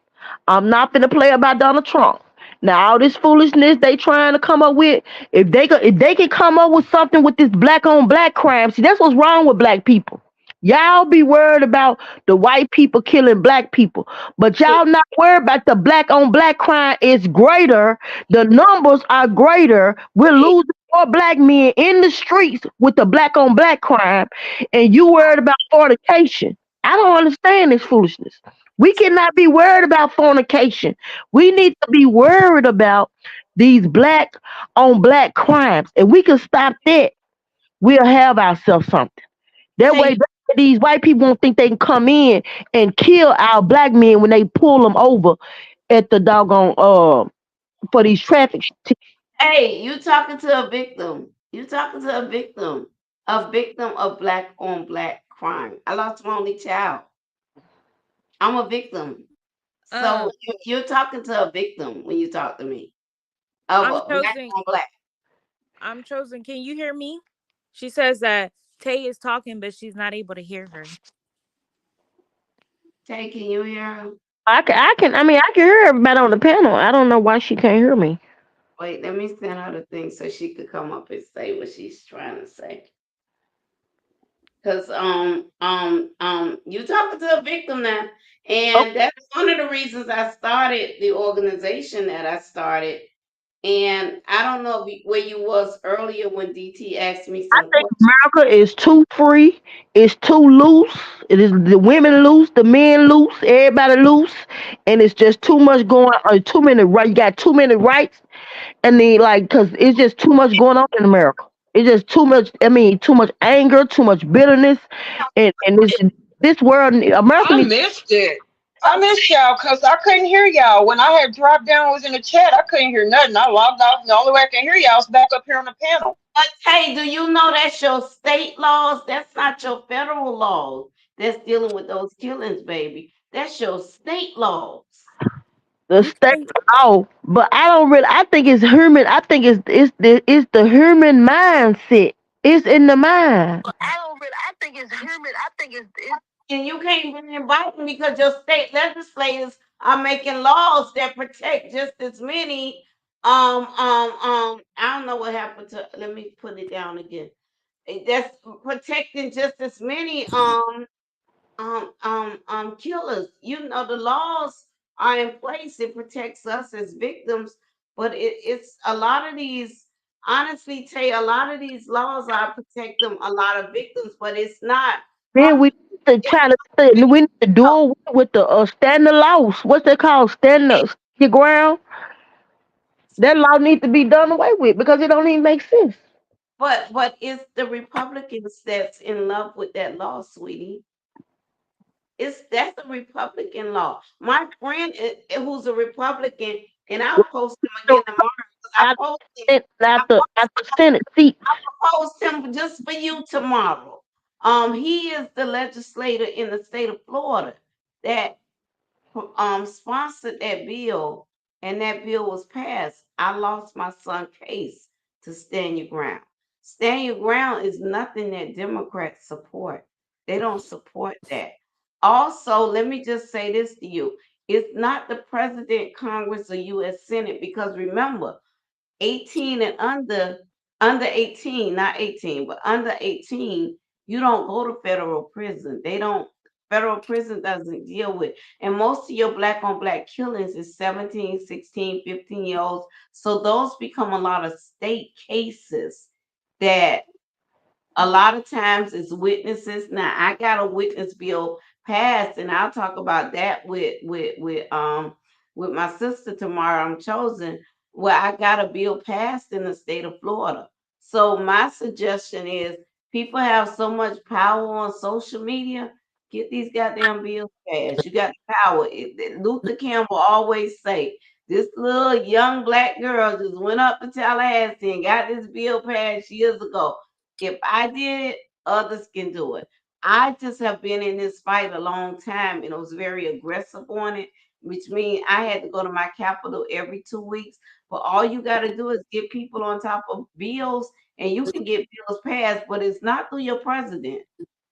Speaker 14: I'm not finna play about Donald Trump. Now, all this foolishness they trying to come up with, if they can come up with something with this black on black crime, see, that's what's wrong with black people. Y'all be worried about the white people killing black people, but y'all not worried about the black on black crime is greater. The numbers are greater. We're losing more black men in the streets with the black on black crime, and you worried about fornication. I don't understand this foolishness. We cannot be worried about fornication. We need to be worried about these black on black crimes. And we can stop that. We'll have ourselves something. That way, these white people won't think they can come in and kill our black men when they pull them over at the doggone for these traffic.
Speaker 1: Hey, you talking to a victim. You talking to a victim. A victim of black on black crime. I lost my only child. I'm a victim. So you're talking to a victim when you talk to me. Of a black on black.
Speaker 7: I'm chosen. Can you hear me? She says that Tay is talking, but she's not able to hear her.
Speaker 1: Tay, can you hear her?
Speaker 14: I can hear everybody on the panel. I don't know why she can't hear me.
Speaker 1: Wait, let me send her the thing so she could come up and say what she's trying to say. Cause you talking to a victim now,
Speaker 14: Oh,
Speaker 1: and that's one of the reasons I started the organization that I started. And I don't know where you was earlier when DT asked me
Speaker 14: I
Speaker 1: some
Speaker 14: think
Speaker 1: questions.
Speaker 14: America is too free. It's too loose. It is the women loose, the men loose, everybody loose, and it's just too much going on. Too many right. You got too many rights, and then because it's just too much going on in America. It's just too much. I mean, too much anger, too much bitterness, and this world, America
Speaker 13: I
Speaker 14: needs.
Speaker 13: missed it. I missed y'all because I couldn't hear y'all. When I had dropped down, was in the chat, I couldn't hear nothing. I logged off. The only way I can hear y'all is back up here on the panel.
Speaker 1: But hey, do you know that's your state laws? That's not your federal laws. That's dealing with those killings, baby. That's your state laws.
Speaker 14: The
Speaker 7: You
Speaker 14: state
Speaker 7: can't.
Speaker 14: law, but I don't really. I think it's human. I think it's the human mindset. It's in the mind.
Speaker 1: I don't really. I think it's human. I think it's and you can't even invite them because your state legislators are making laws that protect just as many. I don't know what happened to. Let me put it down again. That's protecting just as many killers. You know, the laws are in place. It protects us as victims, but it's a lot of these. Honestly, Tay, a lot of these laws are protecting a lot of victims, but it's not.
Speaker 14: Then we need to try to we need to do away with the standard laws. What's they called? Standard your ground. That law needs to be done away with because it don't even make sense.
Speaker 1: But it's the Republicans that's in love with that law, sweetie. That's a Republican law. My friend who's a Republican, and I'll post him
Speaker 14: So
Speaker 1: again tomorrow. 'Cause I
Speaker 14: after
Speaker 1: posted.
Speaker 14: after Senate seats,
Speaker 1: Post him just for you tomorrow. He is the legislator in the state of Florida that sponsored that bill, and that bill was passed. I lost my son's case to stand your ground. Stand your ground is nothing that Democrats support. They don't support that. Also, let me just say this to you. It's not the president, Congress, or U.S. Senate, because remember, 18 and under 18, not 18, but under 18, you don't go to federal prison. They don't Federal prison doesn't deal with. And most of your black on black killings is 17, 16, 15-year olds. So those become a lot of state cases that a lot of times it's witnesses. Now I got a witness bill passed, and I'll talk about that with my sister tomorrow. I'm chosen where I got a bill passed in the state of Florida. So my suggestion is people have so much power on social media. Get these goddamn bills passed. You got the power. Luther Campbell always say this little young black girl just went up to Tallahassee and got this bill passed years ago. If I did it, others can do it. I just have been in this fight a long time and I was very aggressive on it, which means I had to go to my capital every 2 weeks. But all you got to do is get people on top of bills and you can get bills passed, but it's not through your president.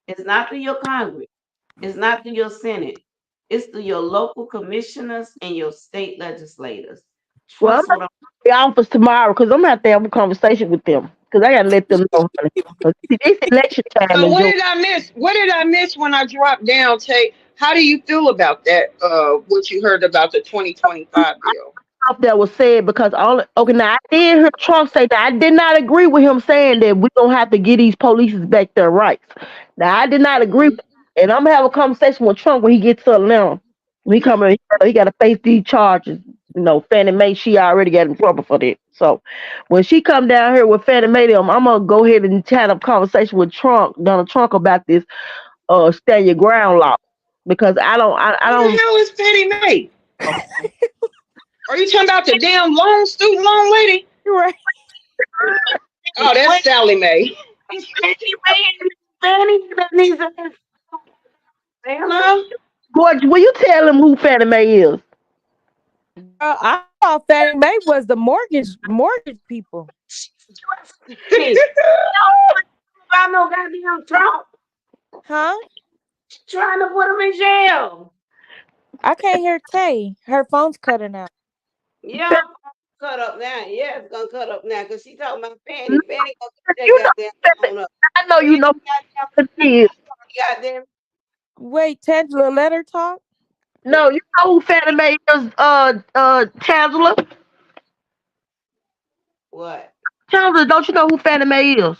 Speaker 1: It's not through your Congress. It's not through your Senate. It's through your local commissioners and your state legislators.
Speaker 14: well, I'm
Speaker 1: Trust
Speaker 14: gonna
Speaker 1: what I'm
Speaker 14: be the office tomorrow because I'm gonna have to have a conversation with them because I gotta let them know. Because it's election time
Speaker 13: So
Speaker 14: in
Speaker 13: what
Speaker 14: Georgia.
Speaker 13: did I miss? What did I miss when I dropped down, Tay? How do you feel about that? What you heard about the 2025 bill?
Speaker 14: That was said because all okay now I did hear Trump say that I did not agree with him saying that we don't have to get these police back their rights. Now I did not agree with
Speaker 13: Mhm.
Speaker 14: that. And I'm gonna have a conversation with Trump when he gets to Atlanta. When he come in, he gotta face these charges. Fannie Mae, she already got in trouble for that. So when she come down here with Fannie Mae, I'm gonna go ahead and chat up conversation with Donald Trump about this stand your ground law. Because I
Speaker 13: Who the
Speaker 14: don't
Speaker 13: hell is Fannie Mae? Are you talking about the damn student loan lady?
Speaker 7: Right.
Speaker 13: Oh, that's Sally Mae. Huh?
Speaker 14: George, will you tell him who Fannie Mae is?
Speaker 7: Girl, I thought Fannie Mae was the mortgage people.
Speaker 1: Hey, I know goddamn Trump
Speaker 7: Huh?
Speaker 1: trying to put him in jail.
Speaker 7: I can't hear Tay. Her phone's cutting out.
Speaker 1: Yeah, cut up now. Yeah, it's gonna cut up now because she talking about
Speaker 14: No,
Speaker 1: Fanny. Fanny gonna get
Speaker 14: you
Speaker 1: that
Speaker 14: know,
Speaker 1: goddamn
Speaker 14: Fanny-
Speaker 1: phone up.
Speaker 14: I know you
Speaker 1: Fanny
Speaker 14: know
Speaker 1: goddamn
Speaker 14: who Fanny is.
Speaker 1: goddamn
Speaker 7: Wait, Tangela, let her talk.
Speaker 14: No, you know who Fannie Mae is, Chancellor?
Speaker 1: what?
Speaker 14: Chancellor, don't you know who Fannie Mae is?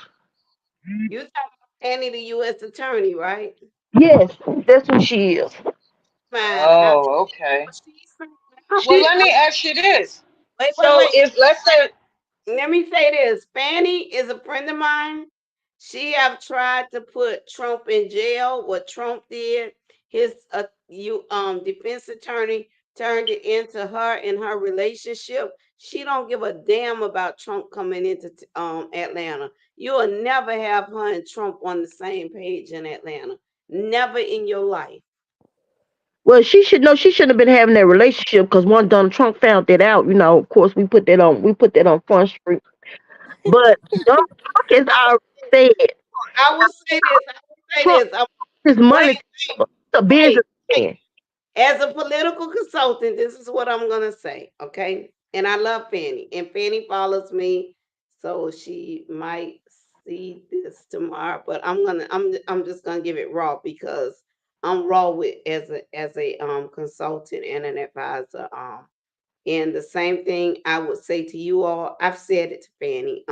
Speaker 1: You talking about Fanny, the U.S. attorney, right?
Speaker 14: Yes, that's who she is.
Speaker 1: Fine.
Speaker 13: Oh, okay.
Speaker 1: She's
Speaker 13: Well,
Speaker 1: she,
Speaker 13: let me ask you this. So
Speaker 1: wait.
Speaker 13: if let's say
Speaker 1: Let me say this. Fanny is a friend of mine. She have tried to put Trump in jail. What Trump did, his defense attorney turned it into her and her relationship. She don't give a damn about Trump coming into Atlanta. You will never have her and Trump on the same page in Atlanta. Never in your life.
Speaker 14: Well, she should know she shouldn't have been having that relationship because once Donald Trump found that out, of course we put that on Front Street. But Donald Trump has already said
Speaker 1: I will say this. I will say
Speaker 14: Trump
Speaker 1: this.
Speaker 14: his
Speaker 1: Wait,
Speaker 14: money together. He's a
Speaker 1: wait, wait.
Speaker 14: businessman.
Speaker 1: As a political consultant, this is what I'm gonna say, okay? And I love Fanny, and Fanny follows me, so she might see this tomorrow. But I'm just gonna give it raw because I'm raw with as a consultant and an advisor. And the same thing I would say to you all. I've said it to Fanny.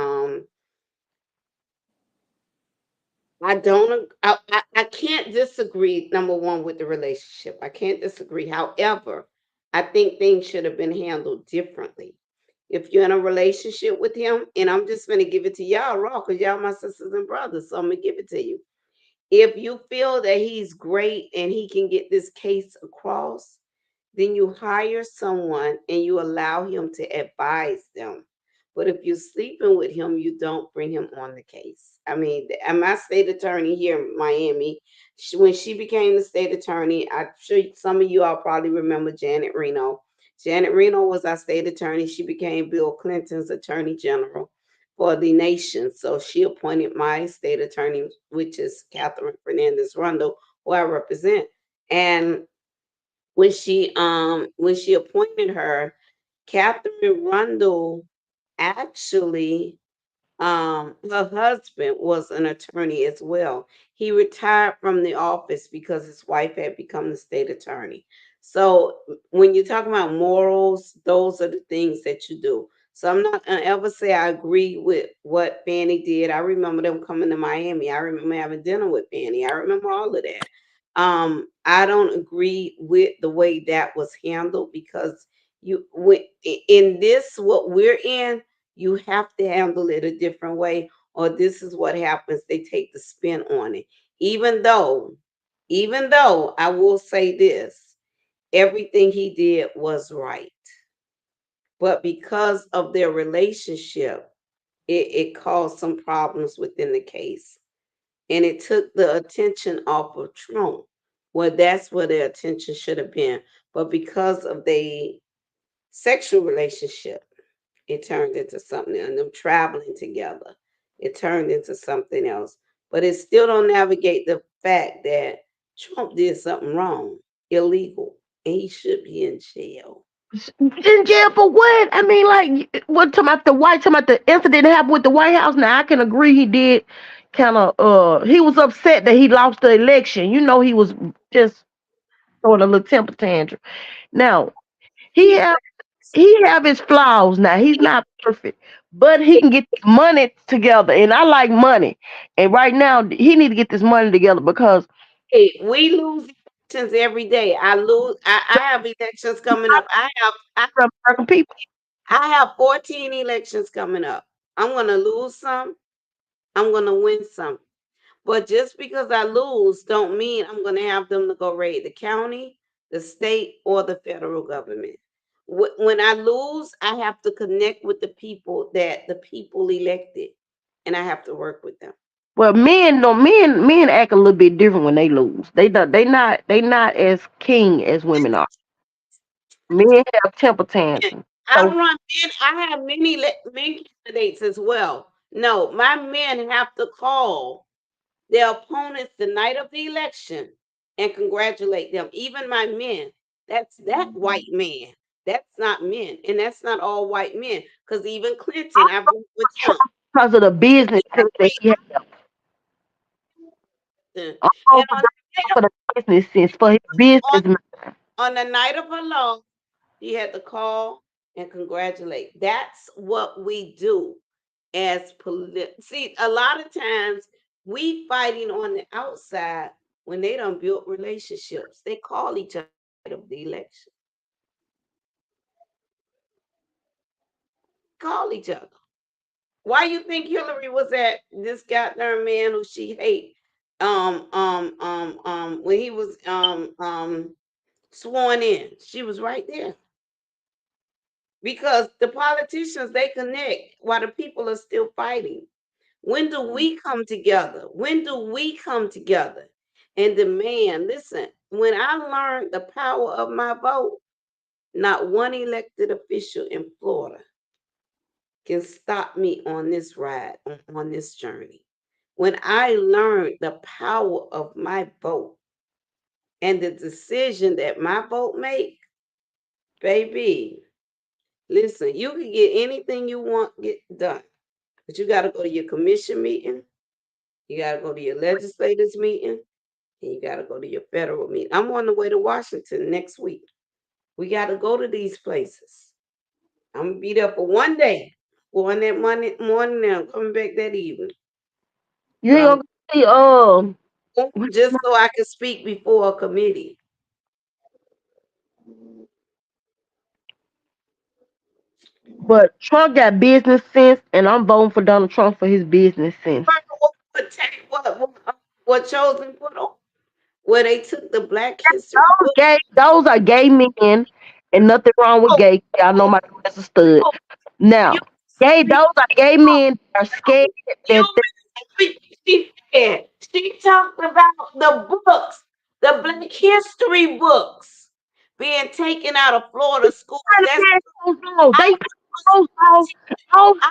Speaker 1: I don't. I can't disagree. Number one, with the relationship, I can't disagree. However, I think things should have been handled differently. If you're in a relationship with him, and I'm just gonna give it to y'all raw, because y'all my sisters and brothers, so I'm gonna give it to you. If you feel that he's great and he can get this case across, then you hire someone and you allow him to advise them. But if you're sleeping with him, you don't bring him on the case. I mean, and my state attorney here in Miami, when she became the state attorney, I'm sure some of you all probably remember Janet Reno. Janet Reno was our state attorney. She became Bill Clinton's attorney general for the nation. So she appointed my state attorney, which is Catherine Fernandez Rundle, who I represent. And when she appointed her, Catherine Rundle actually her husband was an attorney as well. He retired from the office because his wife had become the state attorney. So when you talk about morals, those are the things that you do. So I'm not gonna ever say I agree with what Fanny did. I remember them coming to Miami. I remember having dinner with Fanny. I remember all of that. I don't agree with the way that was handled because in this what we're in, you have to handle it a different way, or this is what happens. They take the spin on it. Even though I will say this, everything he did was right. But because of their relationship, it caused some problems within the case. And it took the attention off of Trump. Well, that's where the attention should have been. But because of the sexual relationship, it turned into something and them traveling together. It turned into something else. But it still don't navigate the fact that Trump did something wrong, illegal, and he should be in jail.
Speaker 14: In jail for what? I mean, like, what talking about the incident that happened with the White House? Now I can agree he did kind of he was upset that he lost the election. He was just throwing a little temper tantrum. Now he
Speaker 1: He
Speaker 14: have he have his flaws. Now he's not perfect, but he can get his money together, and I like money. And right now he need to get this money together because
Speaker 1: Hey, we lose elections every day. I lose. I have elections coming up.
Speaker 14: for American people.
Speaker 1: I have 14 elections coming up. I'm gonna lose some. I'm gonna win some. But just because I lose, don't mean I'm gonna have them to go raid the county, the state, or the federal government. When I lose, I have to connect with the people that the people elected, and I have to work with them.
Speaker 14: Well, men act a little bit different when they lose. They not as king as women are. Men have temper tantrums.
Speaker 1: I
Speaker 14: So
Speaker 1: run men. I have men candidates as well. No, my men have to call their opponents the night of the election and congratulate them. Even my men. That's that white man. That's not men, and that's not all white men. Because even Clinton, I've worked with him.
Speaker 14: Because of the business sense that he has.
Speaker 1: And
Speaker 14: I'm
Speaker 1: on
Speaker 14: going for for the business sense, for his business.
Speaker 1: on the night of her loss, he had to call and congratulate. That's what we do as see, a lot of times we fighting on the outside when they don't build relationships. They call each other of the election. Call each other. Why you think Hillary was at this goddamn man who she hate when he was sworn in? She was right there. Because the politicians they connect while the people are still fighting. When do we come together? When do we come together and demand? Listen, when I learned the power of my vote, not one elected official in Florida can stop me on this ride, on this journey. When I learned the power of my vote and the decision that my vote make, baby, listen, you can get anything you want get done, but you got to go to your commission meeting, you got to go to your legislators meeting, and you got to go to your federal meeting. I'm on the way to Washington next week. We got to go to these places. I'm gonna be there for one day, going that Monday morning and coming back that evening.
Speaker 14: You
Speaker 1: But
Speaker 14: ain't gonna see
Speaker 1: just so I can speak before a committee.
Speaker 14: but Trump got business sense, and I'm voting for Donald Trump for his business sense.
Speaker 1: What Chosen put on? Where they took the Black History book.
Speaker 14: Those are gay men, and nothing wrong with gay. I know my dad's a stud. Now, those are gay men that are scared that
Speaker 1: She talked about the books, the Black History books being taken out of Florida schools. That's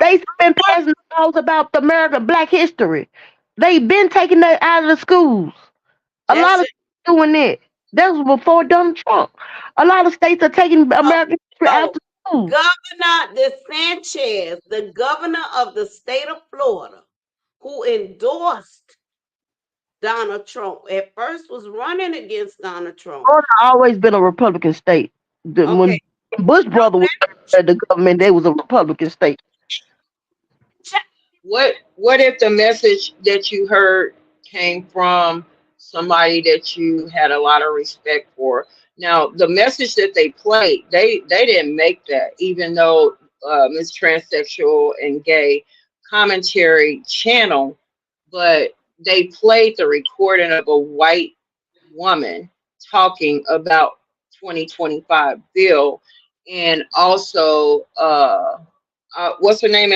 Speaker 14: they've been passing laws about the American Black history. They've been taking that out of the schools. A lot of states doing that. That was before Donald Trump. A lot of states are taking American history out of the schools.
Speaker 1: Governor DeSantis, the governor of the state of Florida, who endorsed Donald Trump, at first was running against Donald Trump.
Speaker 14: Florida always been a Republican state. When Bush brother was at the government, they was a Republican state.
Speaker 13: What if the message that you heard came from somebody that you had a lot of respect for? Now, the message that they played, they didn't make that, even though it's transsexual and gay commentary channel, but they played the recording of a white woman talking about 2025 bill, and also what's her name?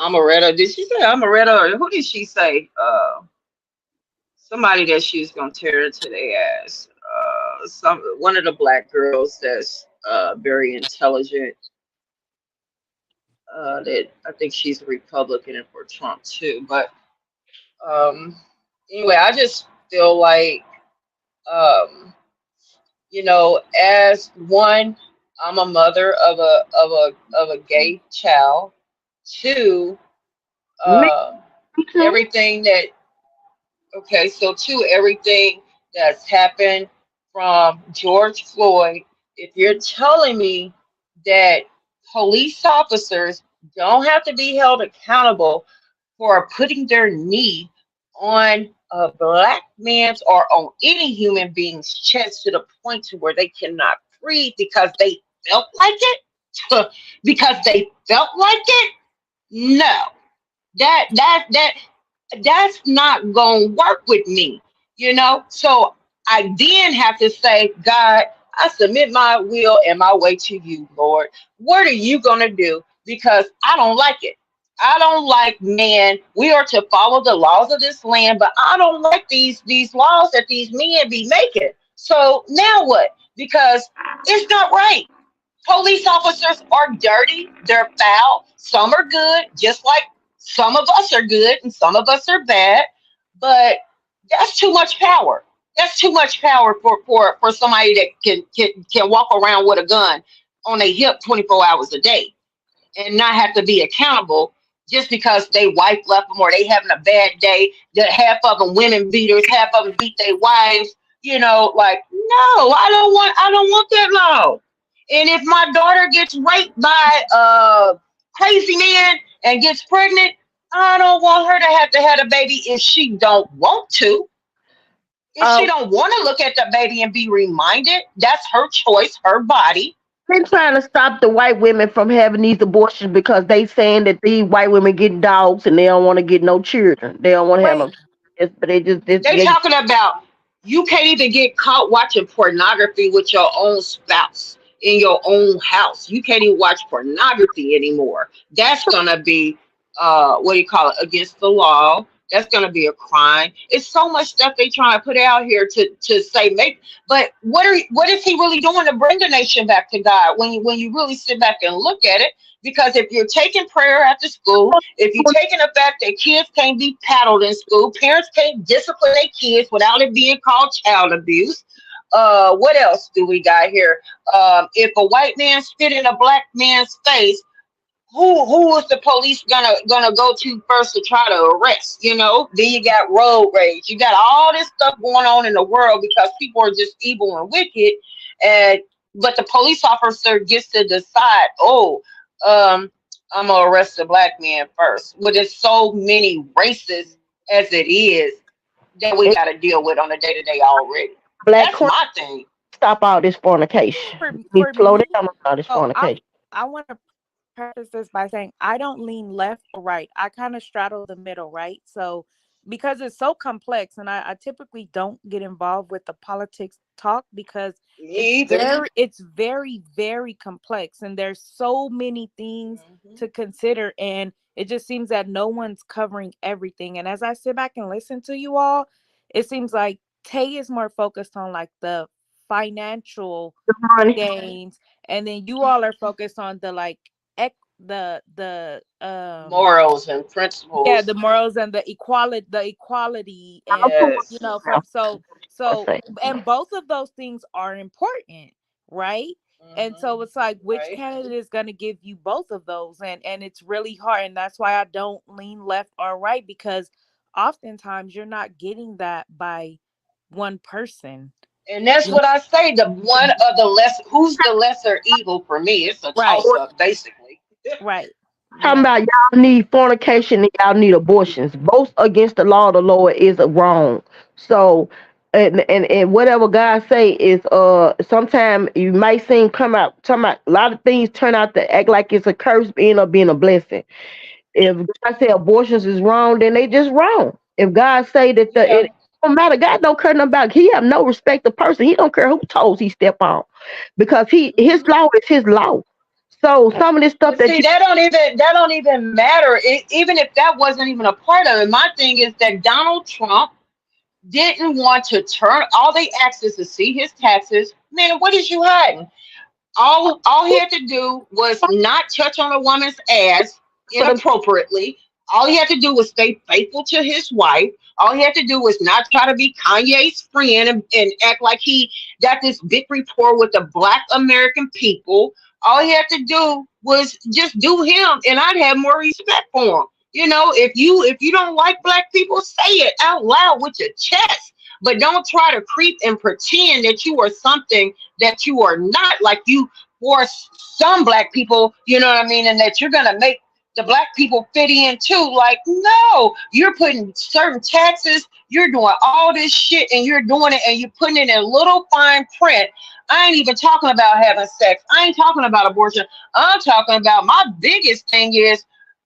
Speaker 13: Amaretta. Did she say Amaretta, or who did she say? Somebody that she was gonna tear into their ass. One of the black girls that's very intelligent. That I think she's a Republican and for Trump too. But anyway, I just feel like as one, I'm a mother of a gay child. Two, everything that everything that's happened from George Floyd, if you're telling me that police officers don't have to be held accountable for putting their knee on a black man's or on any human being's chest to the point to where they cannot breathe because they felt like it, because they felt like it, no, that's not gonna work with me, So I then have to say, God, I submit my will and my way to you, Lord. What are you gonna do? Because I don't like it. I don't like, man, we are to follow the laws of this land, but I don't like these laws that these men be making. So now what? Because it's not right. Police officers are dirty, they're foul, some are good, just like some of us are good and some of us are bad, but that's too much power. That's too much power for somebody that can walk around with a gun on their hip 24 hours a day and not have to be accountable just because they wife left them or they having a bad day. That half of them women beaters, half of them beat their wives. You know, like no, I don't want that law. And if my daughter gets raped by a crazy man and gets pregnant, I don't want her to have a baby if she don't want to. If
Speaker 14: Uh,
Speaker 13: she don't want to look at the baby and be reminded, that's her choice, her body.
Speaker 14: been trying to stop the white women from having these abortions because they saying that these white women get dogs and they don't want to get no children. They don't want to have no
Speaker 13: Wait,
Speaker 14: kids, but
Speaker 13: they talking about you can't even get caught watching pornography with your own spouse in your own house. You can't even watch pornography anymore. That's gonna be what do you call it? Against the law. That's gonna be a crime. It's so much stuff they trying to put out here to say make. But what is he really doing to bring the nation back to God when you really sit back and look at it? Because if you're taking prayer after school, if you're taking the fact that kids can't be paddled in school, parents can't discipline their kids without it being called child abuse. What else do we got here? If a white man spit in a black man's face, who is the police gonna go to first to try to arrest? You know, then you got road rage. You got all this stuff going on in the world because people are just evil and wicked, and but the police officer gets to decide. Oh, um, I'm gonna arrest the black man first. But there's so many races as it is that we got to deal with on a day to day already.
Speaker 14: black
Speaker 13: That's
Speaker 14: queen,
Speaker 13: my thing.
Speaker 14: stop all this fornication.
Speaker 7: For
Speaker 14: You need
Speaker 7: for
Speaker 14: to slow
Speaker 7: me,
Speaker 14: down on all this
Speaker 7: oh,
Speaker 14: fornication.
Speaker 7: I want to preface this by saying I don't lean left or right. I kind of straddle the middle, right? So because it's so complex, and I typically don't get involved with the politics talk because
Speaker 13: Me either.
Speaker 7: it's very, very complex, and there's so many things
Speaker 13: Mhm.
Speaker 7: to consider, and it just seems that no one's covering everything. And as I sit back and listen to you all, it seems like Tay is more focused on like the financial
Speaker 14: The money.
Speaker 7: gains, and then you all are focused on the like the
Speaker 13: Morals and
Speaker 7: yeah,
Speaker 13: principles.
Speaker 7: the morals and the equality, and
Speaker 13: Yes.
Speaker 7: from
Speaker 14: I
Speaker 7: so
Speaker 14: say.
Speaker 7: and both of those things are important, right? And
Speaker 13: Hmm.
Speaker 7: so it's like, which
Speaker 13: Right.
Speaker 7: candidate is going to give you both of those? And it's really hard, and that's why I don't lean left or right, because oftentimes you're not getting that by one person.
Speaker 13: And that's
Speaker 7: You know?
Speaker 13: what I say. The one of the less, who's the lesser evil for me? It's a
Speaker 7: Right,
Speaker 13: toss up, basically.
Speaker 7: right.
Speaker 14: Talking
Speaker 7: Yeah.
Speaker 14: about y'all need fornication and y'all need abortions. Both against the law of the Lord is wrong. So and whatever God say is sometimes you might seem come out talking about a lot of things turn out to act like it's a curse, but end up being a blessing. If God say abortions is wrong, then they just wrong. If God say that
Speaker 13: Yeah.
Speaker 14: it don't matter, God don't care nothing about. He have no respect of person. He don't care who toes he step on, because his
Speaker 13: Hmm.
Speaker 14: law is his law. So some of this stuff
Speaker 13: But
Speaker 14: that
Speaker 13: see,
Speaker 14: you
Speaker 13: that don't even matter. Even if that wasn't even a part of it. My thing is that Donald Trump didn't want to turn. All they asked is to see his taxes. Man, what is you hiding? All he had to do was not touch on a woman's ass
Speaker 14: for the
Speaker 13: inappropriately. All he had to do was stay faithful to his wife. All he had to do was not try to be Kanye's friend and act like he got this big rapport with the black American people. All he had to do was just do him, and I'd have more respect for him. You know, if you don't like black people, say it out loud with your chest. But don't try to creep and pretend that you are something that you are not, like you force some black people, you know what I mean, and that you're gonna make the black people fit in too. Like, no, you're putting certain taxes, you're doing all this shit, and you're doing it, and you're putting it in little fine print. I ain't even talking about having sex. I ain't talking about abortion. I'm talking about my biggest thing is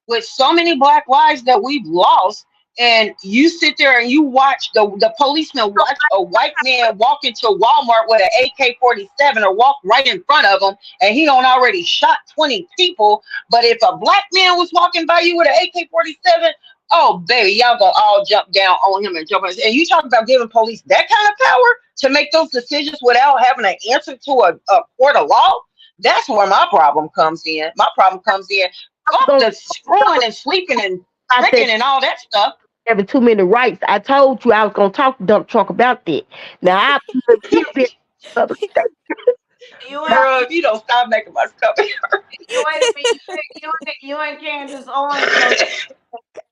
Speaker 13: with so many black lives that we've lost, and you sit there and you watch the policeman watch a white man walk into Walmart with an AK-47 or walk right in front of him, and he don't already shot 20 people. But if a black man was walking by you with an AK-47, oh baby, y'all gonna all jump down on him and jump on his, and you talk about giving police that kind of power to make those decisions without having an answer to a court of law. That's where my problem comes in. My problem comes in. Fuck
Speaker 14: gonna
Speaker 13: the screwing and sleeping and
Speaker 14: I said
Speaker 13: tricking and all that stuff.
Speaker 14: having too many rights. I told you I was gonna talk to Donald Trump about that. Now I he'll be other state.
Speaker 1: You ain't
Speaker 13: Girl, if you don't stop making my stomach.
Speaker 1: you ain't you ain't Candace Owens gonna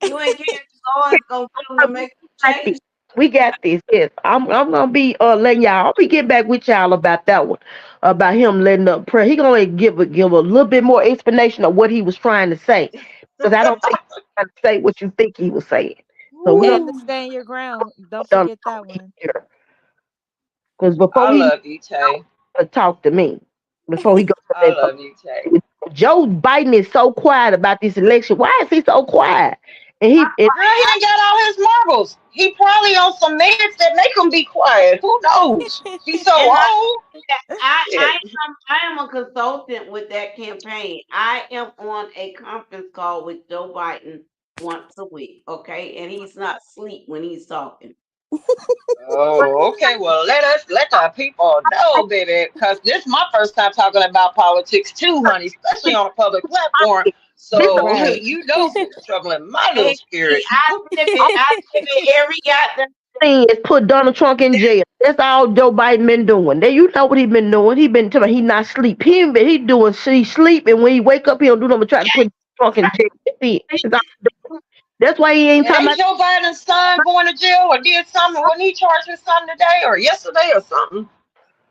Speaker 1: you ain't Candace Owens gonna get them to make change.
Speaker 14: We got this. Yes, I'm gonna be letting y'all. I'll be getting back with y'all about that one, about him letting up prayer. He gonna give a little bit more explanation of what he was trying to say, because I don't think he was trying to say what you think he was saying. So we're gonna
Speaker 7: And to
Speaker 13: Ooh,
Speaker 7: stand your ground. Don't
Speaker 14: done
Speaker 7: forget that one.
Speaker 14: here, because before
Speaker 13: I
Speaker 14: he
Speaker 13: love you, Tay.
Speaker 14: talk to me, before he goes to
Speaker 13: I
Speaker 14: that.
Speaker 13: love you, Tay.
Speaker 14: Joe Biden is so quiet about this election. Why is he so quiet? And
Speaker 13: Girl, he ain't got all his marbles. He probably on some meds that make him be quiet. Who knows? He's so
Speaker 1: And
Speaker 13: old.
Speaker 1: I
Speaker 13: Shit.
Speaker 1: am a consultant with that campaign. I am on a conference call with Joe Biden once a week, okay? And he's not asleep when he's talking.
Speaker 13: Oh, okay. Well, let the people know, baby, because this is my first time talking about politics too, honey, especially on a public platform.
Speaker 14: this
Speaker 13: So
Speaker 7: Right.
Speaker 13: you know who's troubling my little
Speaker 1: Hey,
Speaker 13: spirit.
Speaker 1: every goddamn
Speaker 14: thing is put Donald Trump in jail. That's all Joe Biden been doing. Then you know what he been doing. He been telling me he not sleep. He doing he sleep, and when he wake up, he don't do nothing but try to put Trump in jail. That's it. That's why he ain't
Speaker 13: And
Speaker 14: talking
Speaker 13: ain't
Speaker 14: about.
Speaker 13: Joe Biden's son going to jail or did something? Wasn't he charged with something today or yesterday or something?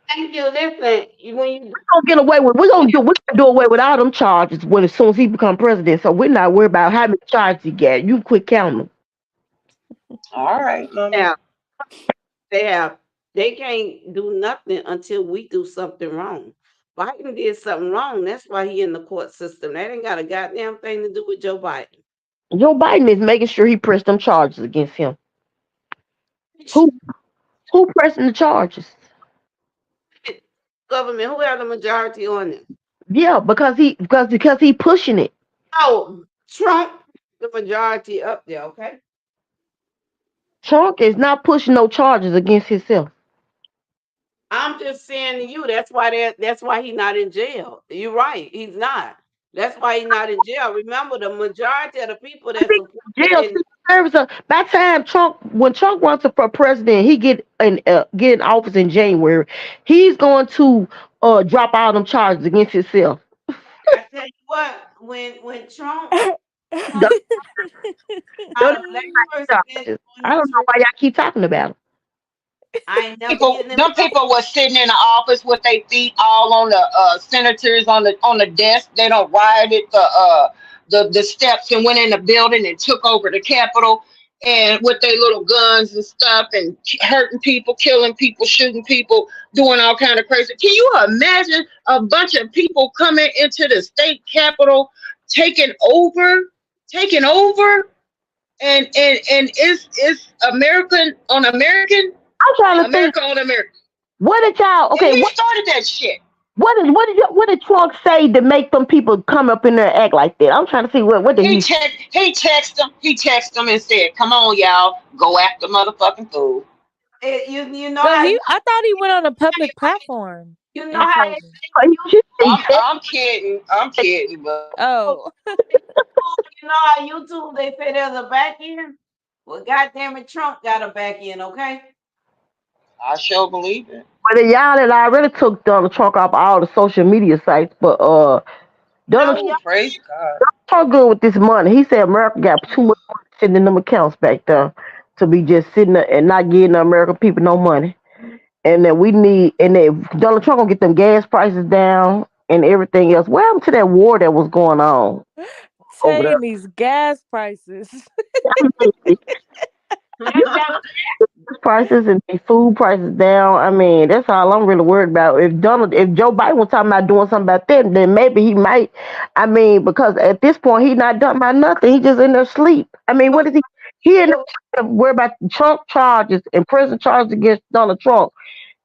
Speaker 1: thank you. Listen, when you
Speaker 14: Gonna get away with. We're gonna do away with all them charges when as soon as he become president. So we're not worried about how many charges he got. You quit counting them.
Speaker 13: All right, mama.
Speaker 1: have they have they can't do nothing until we do something wrong. Biden did something wrong. That's why he in the court system. That ain't got a goddamn thing to do with Joe Biden.
Speaker 14: Joe Biden is making sure he pressed them charges against him. Who who pressing the charges?
Speaker 1: Government, who have the majority on it?
Speaker 14: Yeah, because he pushing it.
Speaker 1: Oh, Trump, the majority up there, okay?
Speaker 14: Trump is not pushing no charges against himself.
Speaker 1: I'm just saying to you, that's why he's not in jail. You're right, he's not. That's why he's not in jail. Remember, the majority of the people that support
Speaker 14: Jail
Speaker 1: him,
Speaker 14: Secret Service. By the time when Trump runs for president, he get in office in January. He's going to drop all them charges against himself.
Speaker 1: I tell you what, when Trump got elected
Speaker 14: Charges.
Speaker 1: on
Speaker 14: I don't
Speaker 1: his
Speaker 14: know why y'all keep talking about him.
Speaker 1: I ain't never
Speaker 13: People,
Speaker 1: getting him.
Speaker 13: them people was sitting in the office with their feet all on the senators on the desk. They don't rioted the steps and went in the building and took over the Capitol and with their little guns and stuff and hurting people, killing people, shooting people, doing all kind of crazy. Can you imagine a bunch of people coming into the state capitol, taking over, taking over, and it's American on American,
Speaker 14: I'm trying to think.
Speaker 13: America on America.
Speaker 14: What did y'all?
Speaker 13: And
Speaker 14: Okay,
Speaker 13: he started that shit.
Speaker 14: what did Trump say to make them people come up in there and act like that? I'm trying to see what did he.
Speaker 13: He texted them and said, "Come on, y'all, go after motherfucking fool."
Speaker 1: You know
Speaker 7: But
Speaker 1: how
Speaker 7: I thought he went on a public platform
Speaker 1: you know
Speaker 7: and
Speaker 1: how
Speaker 7: told them.
Speaker 14: He said,
Speaker 13: I'm kidding. I'm kidding, but
Speaker 7: Oh.
Speaker 1: you know how YouTube they say there's a back end. Well, goddamn it, Trump got a back end, okay?
Speaker 13: I sure believe it.
Speaker 14: well, y'all had already took Donald Trump off all the social media sites, but Donald
Speaker 1: No,
Speaker 13: Oh,
Speaker 1: yeah,
Speaker 13: praise God.
Speaker 14: Trump good with this money. He said America got too much money sitting in them accounts back there to be just sitting there and not giving the American people no money. And that we need, and that Donald Trump gonna get them gas prices down and everything else. What happened to that war that was going on over there?
Speaker 7: Saying these gas prices.
Speaker 14: I mean, you prices and the food prices down. I mean, that's all I'm really worried about. If Joe Biden was talking about doing something about that, then maybe he might. I mean, because at this point he not done about nothing. He just in there sleep. I mean, what is he? He in there worried about Trump charges and prison charges against Donald Trump,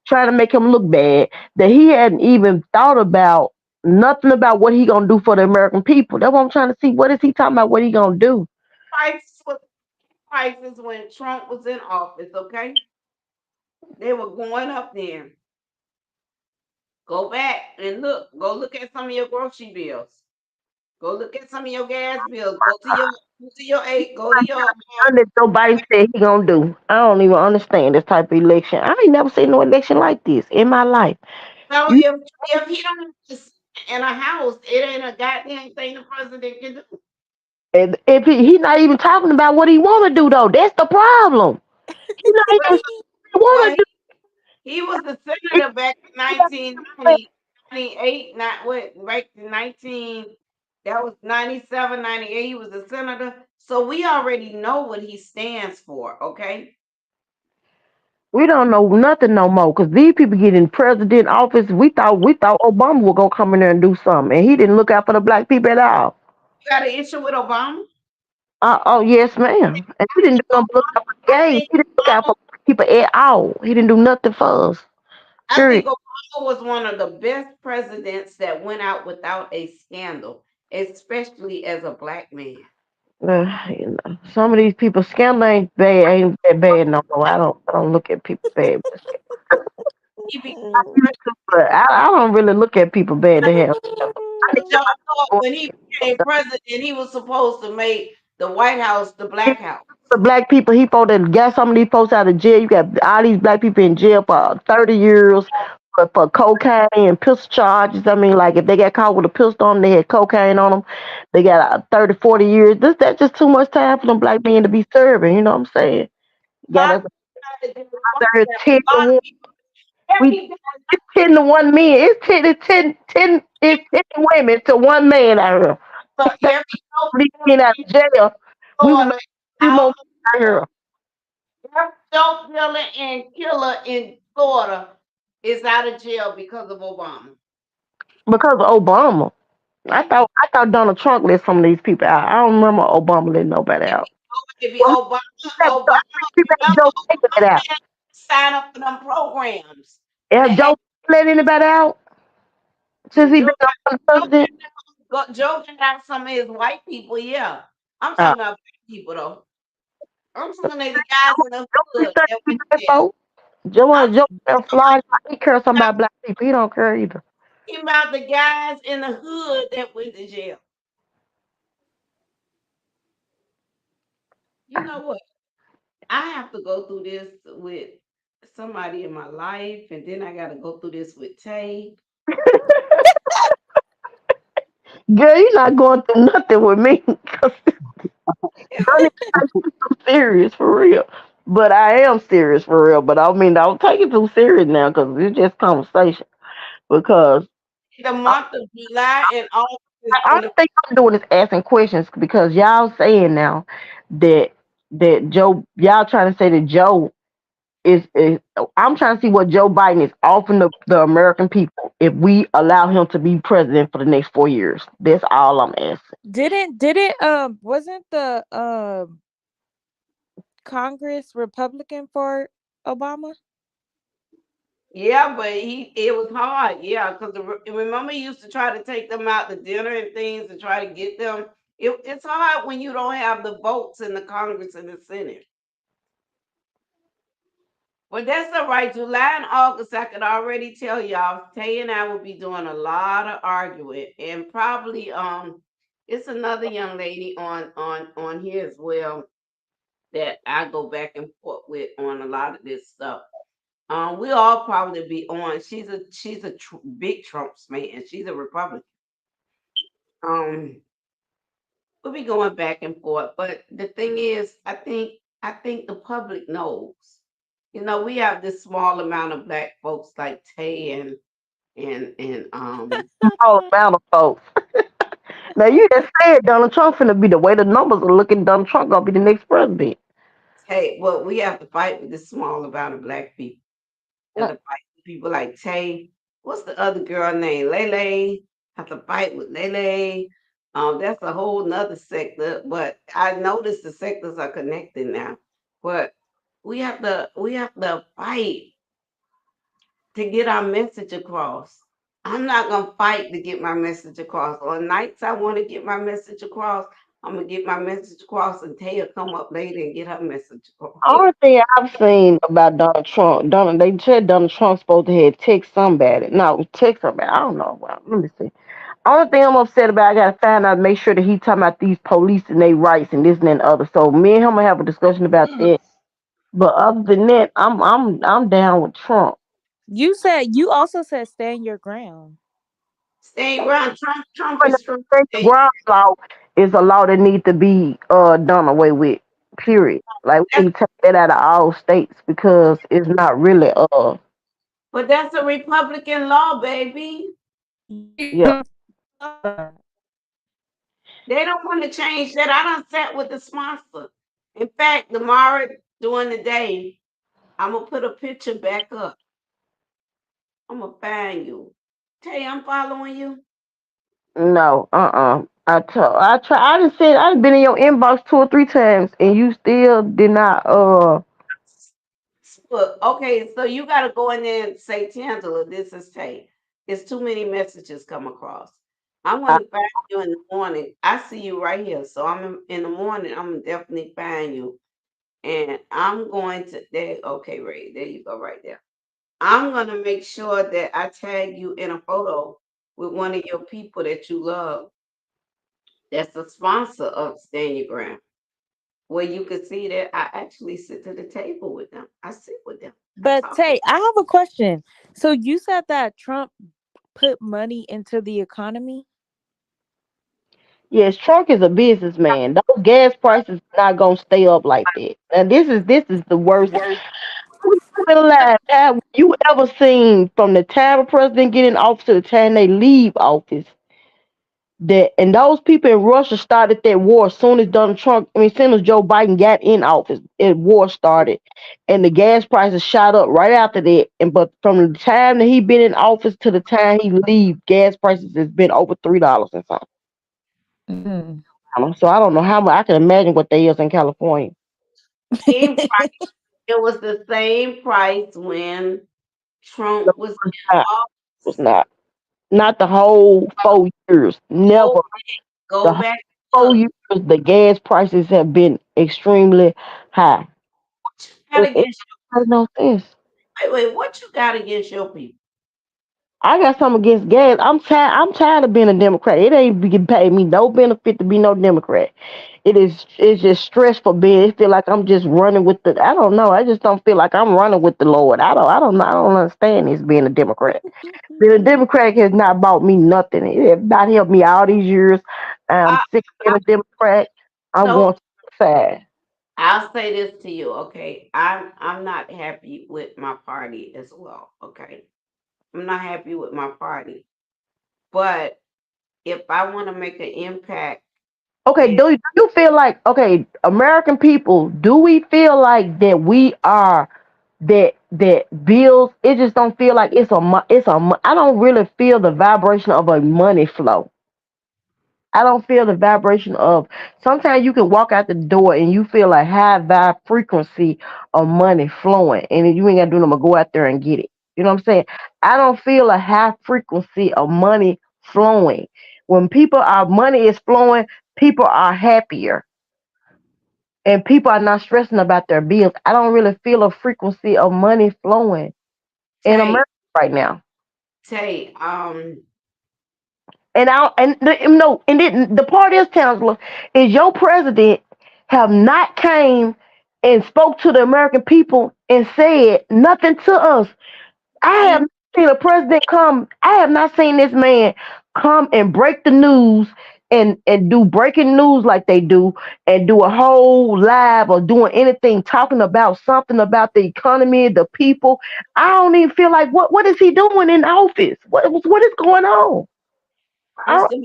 Speaker 14: trying to make him look bad. That he hadn't even thought about nothing about what he gonna do for the American people. That's what I'm trying to see. What is he talking about? What he gonna do?
Speaker 1: prices was prices when Trump was in office, okay? They were going up there. Go back and look. Go look at some of your grocery bills. Go look at some of your gas bills. Go to your
Speaker 14: That Joe Biden said he gonna do. I don't even understand this type of election. I ain't never seen no election like this in my life.
Speaker 1: So
Speaker 14: You,
Speaker 1: if he don't sit in a house, it ain't a goddamn thing the president can do.
Speaker 14: and if he not even talking about what he want to do though, that's the problem. He not
Speaker 1: Well,
Speaker 14: even want
Speaker 1: well,
Speaker 14: to
Speaker 1: he was the
Speaker 14: do.
Speaker 1: senator back in 1990, 98, not what, back in 19, that was 97, 98. He was a senator. So we already know what he stands for, okay?
Speaker 14: We don't know nothing no more because these people get in president office. We thought Obama was gonna come in there and do something, and he didn't look out for the black people at all.
Speaker 1: You got an issue with Obama?
Speaker 14: Oh yes, ma'am. And he didn't do nothing but look out for the
Speaker 1: I
Speaker 14: game.
Speaker 1: think
Speaker 14: He didn't look out for people at all. He didn't do nothing for us.
Speaker 1: I
Speaker 14: Period.
Speaker 1: think Obama was one of the best presidents that went out without a scandal, especially as a black man.
Speaker 14: Some of these people scandal ain't that bad no more. I don't look at people bad.
Speaker 1: He be,
Speaker 14: But I don't really look at people bad. They have. I think
Speaker 1: Joe, when he became president, he was supposed to make the White House the black house.
Speaker 14: the black people, he supposed to got some of these folks out of jail. You got all these black people in jail for 30 years for cocaine and pistol charges. I mean, like if they got caught with a pistol on them, they had cocaine on them. They got 30, 40 years. That's just too much time for them black men to be serving. You know what I'm saying? Got us there 10 to 1. We it's 10 to 1 men. It's 10 women to one man out here.
Speaker 1: So every
Speaker 14: These men out of jail. We would
Speaker 1: Florida
Speaker 14: make 2 more
Speaker 1: out,
Speaker 14: out here.
Speaker 1: every dope dealer and killer in Florida is out of jail because of Obama.
Speaker 14: Because of Obama. I thought Donald Trump let some of these people out. I don't remember Obama letting nobody out.
Speaker 1: If
Speaker 14: Well,
Speaker 1: Obama,
Speaker 14: he let
Speaker 1: Obama,
Speaker 14: people let
Speaker 1: remember
Speaker 14: Joe Biden let out.
Speaker 1: Obama sign up for them programs.
Speaker 14: Have
Speaker 1: That had
Speaker 14: Joe let anybody out since he been
Speaker 1: Joe,
Speaker 14: the president?
Speaker 1: Joe got out some of his white people, yeah. I'm
Speaker 14: Uh,
Speaker 1: talking about black people though. I'm talking about the guys in the
Speaker 14: Joe
Speaker 1: hood
Speaker 14: ain't
Speaker 1: that
Speaker 14: think
Speaker 1: went
Speaker 14: black
Speaker 1: to jail.
Speaker 14: folks. Joe
Speaker 1: I'm
Speaker 14: ain't Joe ain't flying. He cares something about black people. He don't care either.
Speaker 1: talking about the guys in the hood that went to jail. You know what? I have to go through this with somebody in my life, and then I got to go through this with Tay.
Speaker 14: Girl, you not going through nothing with me. 'Cause honey, I'm serious for real. But I am serious for real. But I mean, don't take it too serious now because it's just conversation. Because
Speaker 1: The month of July and August is
Speaker 14: I
Speaker 1: going to
Speaker 14: think I'm doing is asking questions because y'all saying now that Joe, y'all trying to say that Joe is I'm trying to see what Joe Biden is offering the American people if we allow him to be president for the next 4 years. That's all I'm asking.
Speaker 7: Didn't wasn't the Congress Republican for Obama?
Speaker 1: Yeah, but it was hard. Yeah, because remember he used to try to take them out to dinner and things and try to get them. It's hard when you don't have the votes in the Congress and the Senate. But that's all right. July and August, I could already tell y'all, Tay and I will be doing a lot of arguing, and probably it's another young lady on here as well that I go back and forth with on a lot of this stuff. We'll all probably be on. She's a big Trump's man. She's a Republican. Um, we'll be going back and forth. But the thing is, I think the public knows. You know, we have this small amount of black folks like Tay and
Speaker 14: All amount of folks. Now you just said Donald Trump finna be the way the numbers are looking. Donald Trump gonna be the next president.
Speaker 1: Tay. Well, we have to fight with this small amount of black people. Have
Speaker 14: Uh,
Speaker 1: to fight with people like Tay. What's the other girl name? Lele. Have to fight with Lele. That's a whole nother sector. But I noticed the sectors are connected now. But we have to fight to get our message across. I'm not gonna fight to get my message across. On nights I want to get my message across, I'm gonna get my message across, and Taya come up later and get her message across.
Speaker 14: Only thing I've seen about Donald Trump, they said Donald Trump's supposed to have text somebody. No, text somebody. I don't know. Well, let me see. Only thing I'm upset about, I gotta find out, make sure that he talking about these police and their rights and this and that and the other. So me and him gonna have a discussion about that. But other than that, I'm down with Trump.
Speaker 7: You also said stand your ground.
Speaker 1: Stay ground. Trump
Speaker 14: When the
Speaker 1: is from
Speaker 14: state ground law is a law that needs to be done away with. Period. Like we
Speaker 1: that's,
Speaker 14: need to take that out of all states because it's not really
Speaker 1: but that's a Republican law, baby.
Speaker 14: yeah.
Speaker 1: They don't want to change that. I done sat with the sponsor. In fact, tomorrow during the day, I'm gonna put a picture back up. I'm gonna find you. Tell you I'm following you.
Speaker 14: No, I try. I just said I've been in your inbox 2 or 3 times, and you still did not.
Speaker 1: Look, okay, so you gotta go in there and say, Tangela, this is Tay. It's too many messages come across. I'm
Speaker 14: I,
Speaker 1: gonna find you in the morning. I see you right here. So in the morning, I'm gonna definitely find you. And I'm going to there, okay, Ray, there you go right there. I'm gonna make sure that I tag you in a photo with one of your people that you love that's a sponsor of Stand Your Ground, where you can see that I actually sit to the table with them. I sit with them. I
Speaker 7: But
Speaker 1: talk with
Speaker 7: Tay, I have a question. So you said that Trump put money into the economy?
Speaker 14: yes, Trump is a businessman. Those gas prices not gonna stay up like that. And this is the worst. Alive. Have you ever seen from the time a president get in office to the time they leave office? That and those people in Russia started that war as soon as Donald Trump, as soon as Joe Biden got in office, war started, and the gas prices shot up right after that. And but from the time that he been in office to the time he leave, gas prices has been over $3 and something.
Speaker 7: Mm.
Speaker 14: So I don't know how much. I can imagine what they is in California.
Speaker 1: same price. It was the same price when
Speaker 14: No,
Speaker 1: Trump was
Speaker 14: it's
Speaker 1: in
Speaker 14: not. It was
Speaker 1: office.
Speaker 14: not the whole 4 years. Never
Speaker 1: Go
Speaker 14: the
Speaker 1: go
Speaker 14: whole
Speaker 1: back.
Speaker 14: four
Speaker 1: Look,
Speaker 14: years. The gas prices have been extremely high.
Speaker 1: what you got
Speaker 14: It
Speaker 1: against
Speaker 14: makes no sense.
Speaker 1: wait, what you got against your people?
Speaker 14: I got something against gas. I'm tired of being a Democrat. It ain't getting paid me no benefit to be no Democrat. It's just stressful being. It feel like I'm just running with the. I don't know. I just don't feel like I'm running with the Lord. I don't know. I don't understand this being a Democrat. Being a Democrat has not bought me nothing. It has not helped me all these years. I'm
Speaker 1: I,
Speaker 14: sick of being
Speaker 1: I
Speaker 14: a Democrat. I'm
Speaker 1: so
Speaker 14: going to the side.
Speaker 1: I'll say this to you, okay? I'm not happy with my party as well, okay? I'm not happy with my party. But if I want to make an impact
Speaker 14: Okay,
Speaker 1: and
Speaker 14: do you feel like okay, American people? Do we feel like that we are that bills? It just don't feel like I don't really feel the vibration of a money flow. I don't feel the vibration of. Sometimes you can walk out the door and you feel a high vibe frequency of money flowing, and you ain't gotta do nothing but go out there and get it. You know what I'm saying? I don't feel a high frequency of money flowing. When people are money is flowing, people are happier and people are not stressing about their bills. I don't really feel a frequency of money flowing in
Speaker 1: Tay,
Speaker 14: America right now.
Speaker 1: Tay,
Speaker 14: And I and the, no, and then the part is, Chancellor, is your president have not came and spoke to the American people and said nothing to us. I have
Speaker 1: he
Speaker 14: not seen a president come. I have not seen this man come and break the news and do breaking news like they do and do a whole live or doing anything talking about something about the economy, the people. I don't even feel like what is he doing in office? What is going on? I,
Speaker 1: first
Speaker 14: I've
Speaker 1: of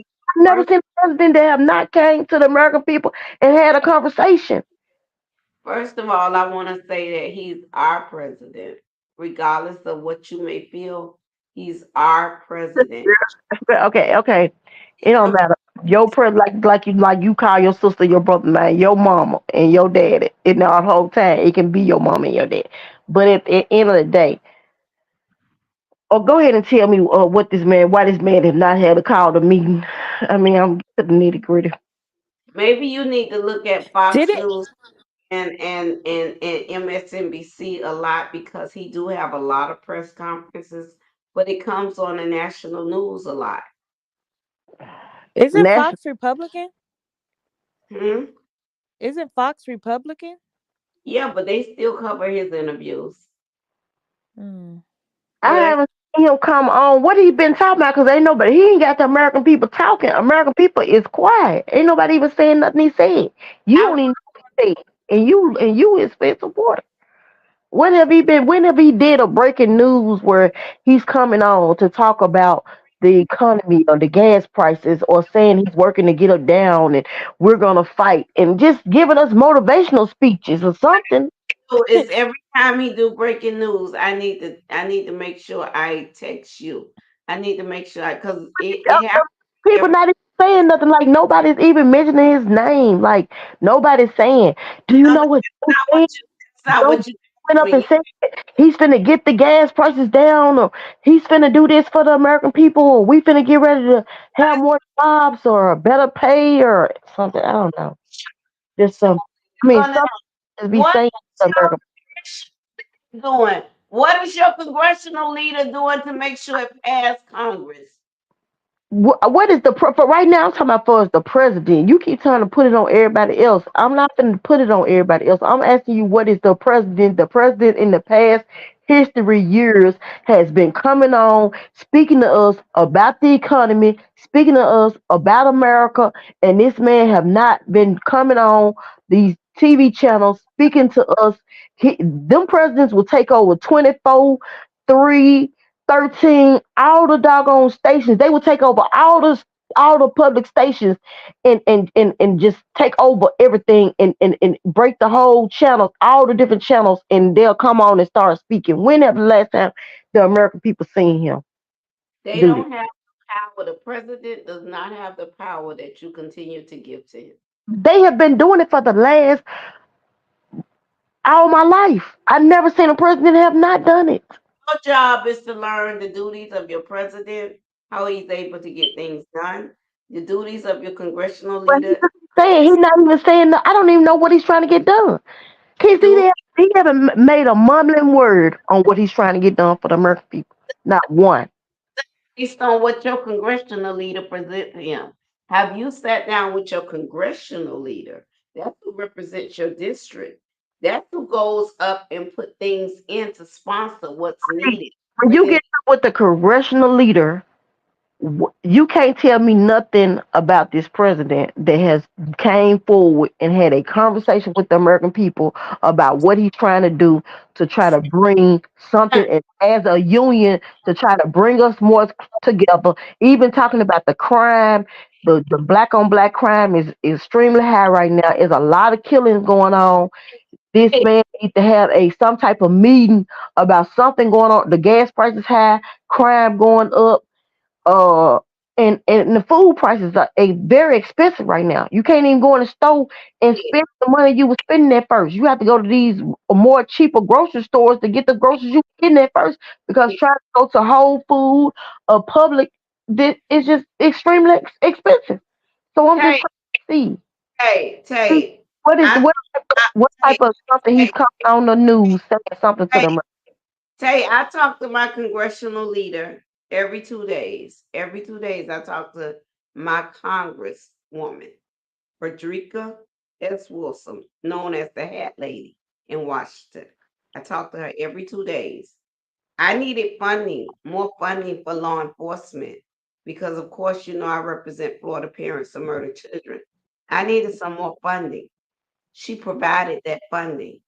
Speaker 14: never
Speaker 1: first
Speaker 14: seen a president that have not came to the American people and had a conversation.
Speaker 1: first of all, I want to say that he's our president, regardless of what you may feel. He's our president.
Speaker 14: Okay. It
Speaker 1: He's
Speaker 14: don't
Speaker 1: your
Speaker 14: matter. Your like you call your sister your brother, man, your mama and your daddy. And the whole time it can be your mama and your dad. But at the end of the day, go ahead and tell me why this man has not had a call to meeting. I mean, I'm to the nitty gritty.
Speaker 1: maybe you need to look at
Speaker 7: Did
Speaker 1: Fox
Speaker 7: it
Speaker 1: News and MSNBC a lot because he do have a lot of press conferences, but it comes on the national news a lot.
Speaker 7: Isn't
Speaker 14: national.
Speaker 7: Fox Republican?
Speaker 1: Hmm?
Speaker 7: Isn't Fox Republican?
Speaker 1: Yeah, but they still cover his interviews.
Speaker 7: Hmm.
Speaker 14: I
Speaker 1: Yeah,
Speaker 14: haven't seen him come on. What he been talking about? Because ain't nobody. He ain't got the American people talking. American people is quiet. Ain't nobody even saying nothing he said. You
Speaker 1: I
Speaker 14: don't even know what he said, and you his best supporter. When have he been? When have he did a breaking news where he's coming on to talk about the economy or the gas prices, or saying he's working to get it down and we're gonna fight, and just giving us motivational speeches or something?
Speaker 1: do is every time he do breaking news, I need to make sure I text you. I need to make sure because it happens
Speaker 14: People
Speaker 1: every
Speaker 14: not even saying nothing. Like nobody's even mentioning his name. Like nobody's saying, "Do you
Speaker 1: no,
Speaker 14: know what
Speaker 1: that's
Speaker 14: they
Speaker 1: not
Speaker 14: said?" Joe
Speaker 1: what you
Speaker 14: went
Speaker 1: asked
Speaker 14: up and
Speaker 1: me.
Speaker 14: said he's finna get the gas prices down, or he's finna do this for the American people, or we finna get ready to have more jobs or better pay or something. I don't know. Just
Speaker 1: So
Speaker 14: some. I
Speaker 1: I'm
Speaker 14: mean,
Speaker 1: gonna
Speaker 14: some just be
Speaker 1: what
Speaker 14: saying
Speaker 1: is
Speaker 14: to American.
Speaker 1: your doing? What is your congressional leader doing to make sure it passed Congress?
Speaker 14: What is for right now? I'm talking about for as the president. You keep trying to put it on everybody else. I'm not going to put it on everybody else. I'm asking you, what is the president? The president in the past history years has been coming on, speaking to us about the economy, speaking to us about America, and this man have not been coming on these TV channels speaking to us. Them presidents will take over 24, 3. 13, all the doggone stations. They would take over all the public stations, and just take over everything, and break the whole channels, all the different channels, and they'll come on and start speaking. Whenever the last time the American people seen him
Speaker 1: They
Speaker 14: do this?
Speaker 1: don't have the power. The president does not have the power that you continue to give to him.
Speaker 14: They have been doing it for the last all my life. I never seen a president have not done it.
Speaker 1: Your job is to learn the duties of your president, how he's able to get things done, the duties of your congressional
Speaker 14: But he's
Speaker 1: leader,
Speaker 14: saying he's not even saying. I don't even know what he's trying to get done. Can't see
Speaker 1: do
Speaker 14: that he haven't made a mumbling word on what he's trying to get done for the American people. Not one.
Speaker 1: based on what your congressional leader presents him. Have you sat down with your congressional leader? That's who represents your district. That's who goes up and put things in to sponsor what's needed.
Speaker 14: When you
Speaker 1: Within
Speaker 14: get with the congressional leader, you can't tell me nothing about this president that has came forward and had a conversation with the American people about what he's trying to do to try to bring something as a union, to try to bring us more together. Even talking about the crime, the black on black crime is extremely high right now. There's a lot of killings going on. This man needs to have a some type of meeting about something going on. The gas prices high, crime going up, uh, and the food prices are very expensive right now. You can't even go in the store and spend the money you were spending at first. You have to go to these more cheaper grocery stores to get the groceries you were getting at first, because trying to go to Whole Food or Public, this is just extremely expensive. So I'm just
Speaker 1: Tay,
Speaker 14: trying to see
Speaker 1: Tay,
Speaker 14: what is
Speaker 1: I,
Speaker 14: what type of something he's
Speaker 1: Tay,
Speaker 14: coming on the news saying something to
Speaker 1: Tay,
Speaker 14: them.
Speaker 1: Tay, I talk to my congressional leader every 2 days. Every 2 days, I talk to my congresswoman, Frederica S. Wilson, known as the Hat Lady in Washington. I talk to her every 2 days. I needed funding, more funding for law enforcement, because, of course, I represent Florida parents of murdered children. I needed some more funding. She provided that funding.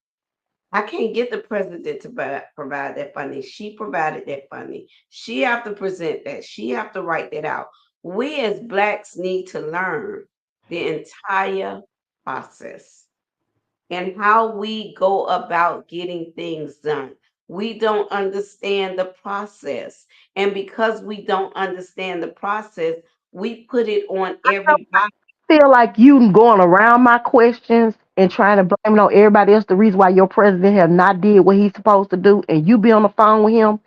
Speaker 1: I can't get the president to provide that funding. She provided that funding. She have to present that. She have to write that out. We as blacks need to learn the entire process and how we go about getting things done. We don't understand the process. And because we don't understand the process, we put it on everybody.
Speaker 14: Feel like you going around my questions and trying to blame it on everybody else. The reason why your president have not did what he's supposed to do, and you be on the phone with him,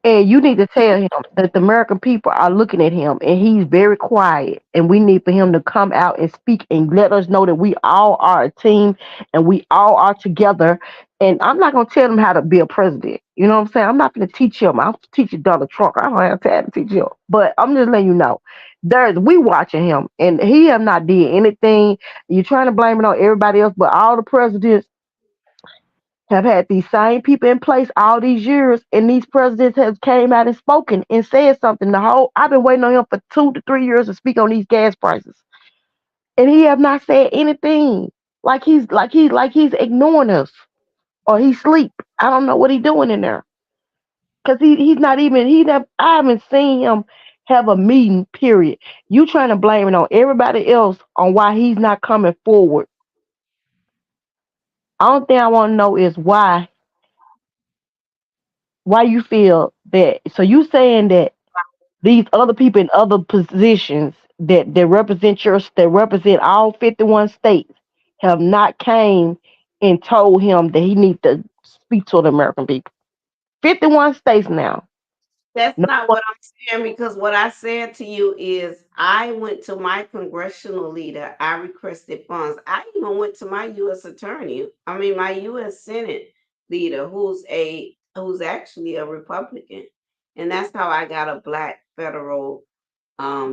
Speaker 14: and you need to tell him that the American people are looking at him, and he's very quiet, and we need for him to come out and speak and let us know that we all are a team and we all are together. And I'm not gonna tell him how to be a president. You know what I'm saying? I'm not gonna teach him. I'll teach you Donald Trump. I don't have time to teach him. But I'm just letting you know We watching him, and he have not did anything. You're trying to blame it on everybody else, but all the presidents have had these same people in place all these years, and these presidents have came out and spoken and said something. The whole I've been waiting on him for 2 to 3 years to speak on these gas prices, and he have not said anything. Like he's ignoring us, or he sleep. I don't know what he doing in there, cause he's not even I haven't seen him have a meeting. Period. You trying to blame it on everybody else on why he's not coming forward. Only thing I want to know is why you feel that. So you saying that these other people in other positions that represent that represent all 51 states have not came and told him that he needs to speak to the American people. 51 states now.
Speaker 1: That's
Speaker 14: No
Speaker 1: not
Speaker 14: one.
Speaker 1: what I'm saying, because what I said to you is I went to my congressional leader. I requested funds. I even went to my U.S. attorney. I mean, my U.S. Senate leader, who's actually a Republican, and that's how I got a black federal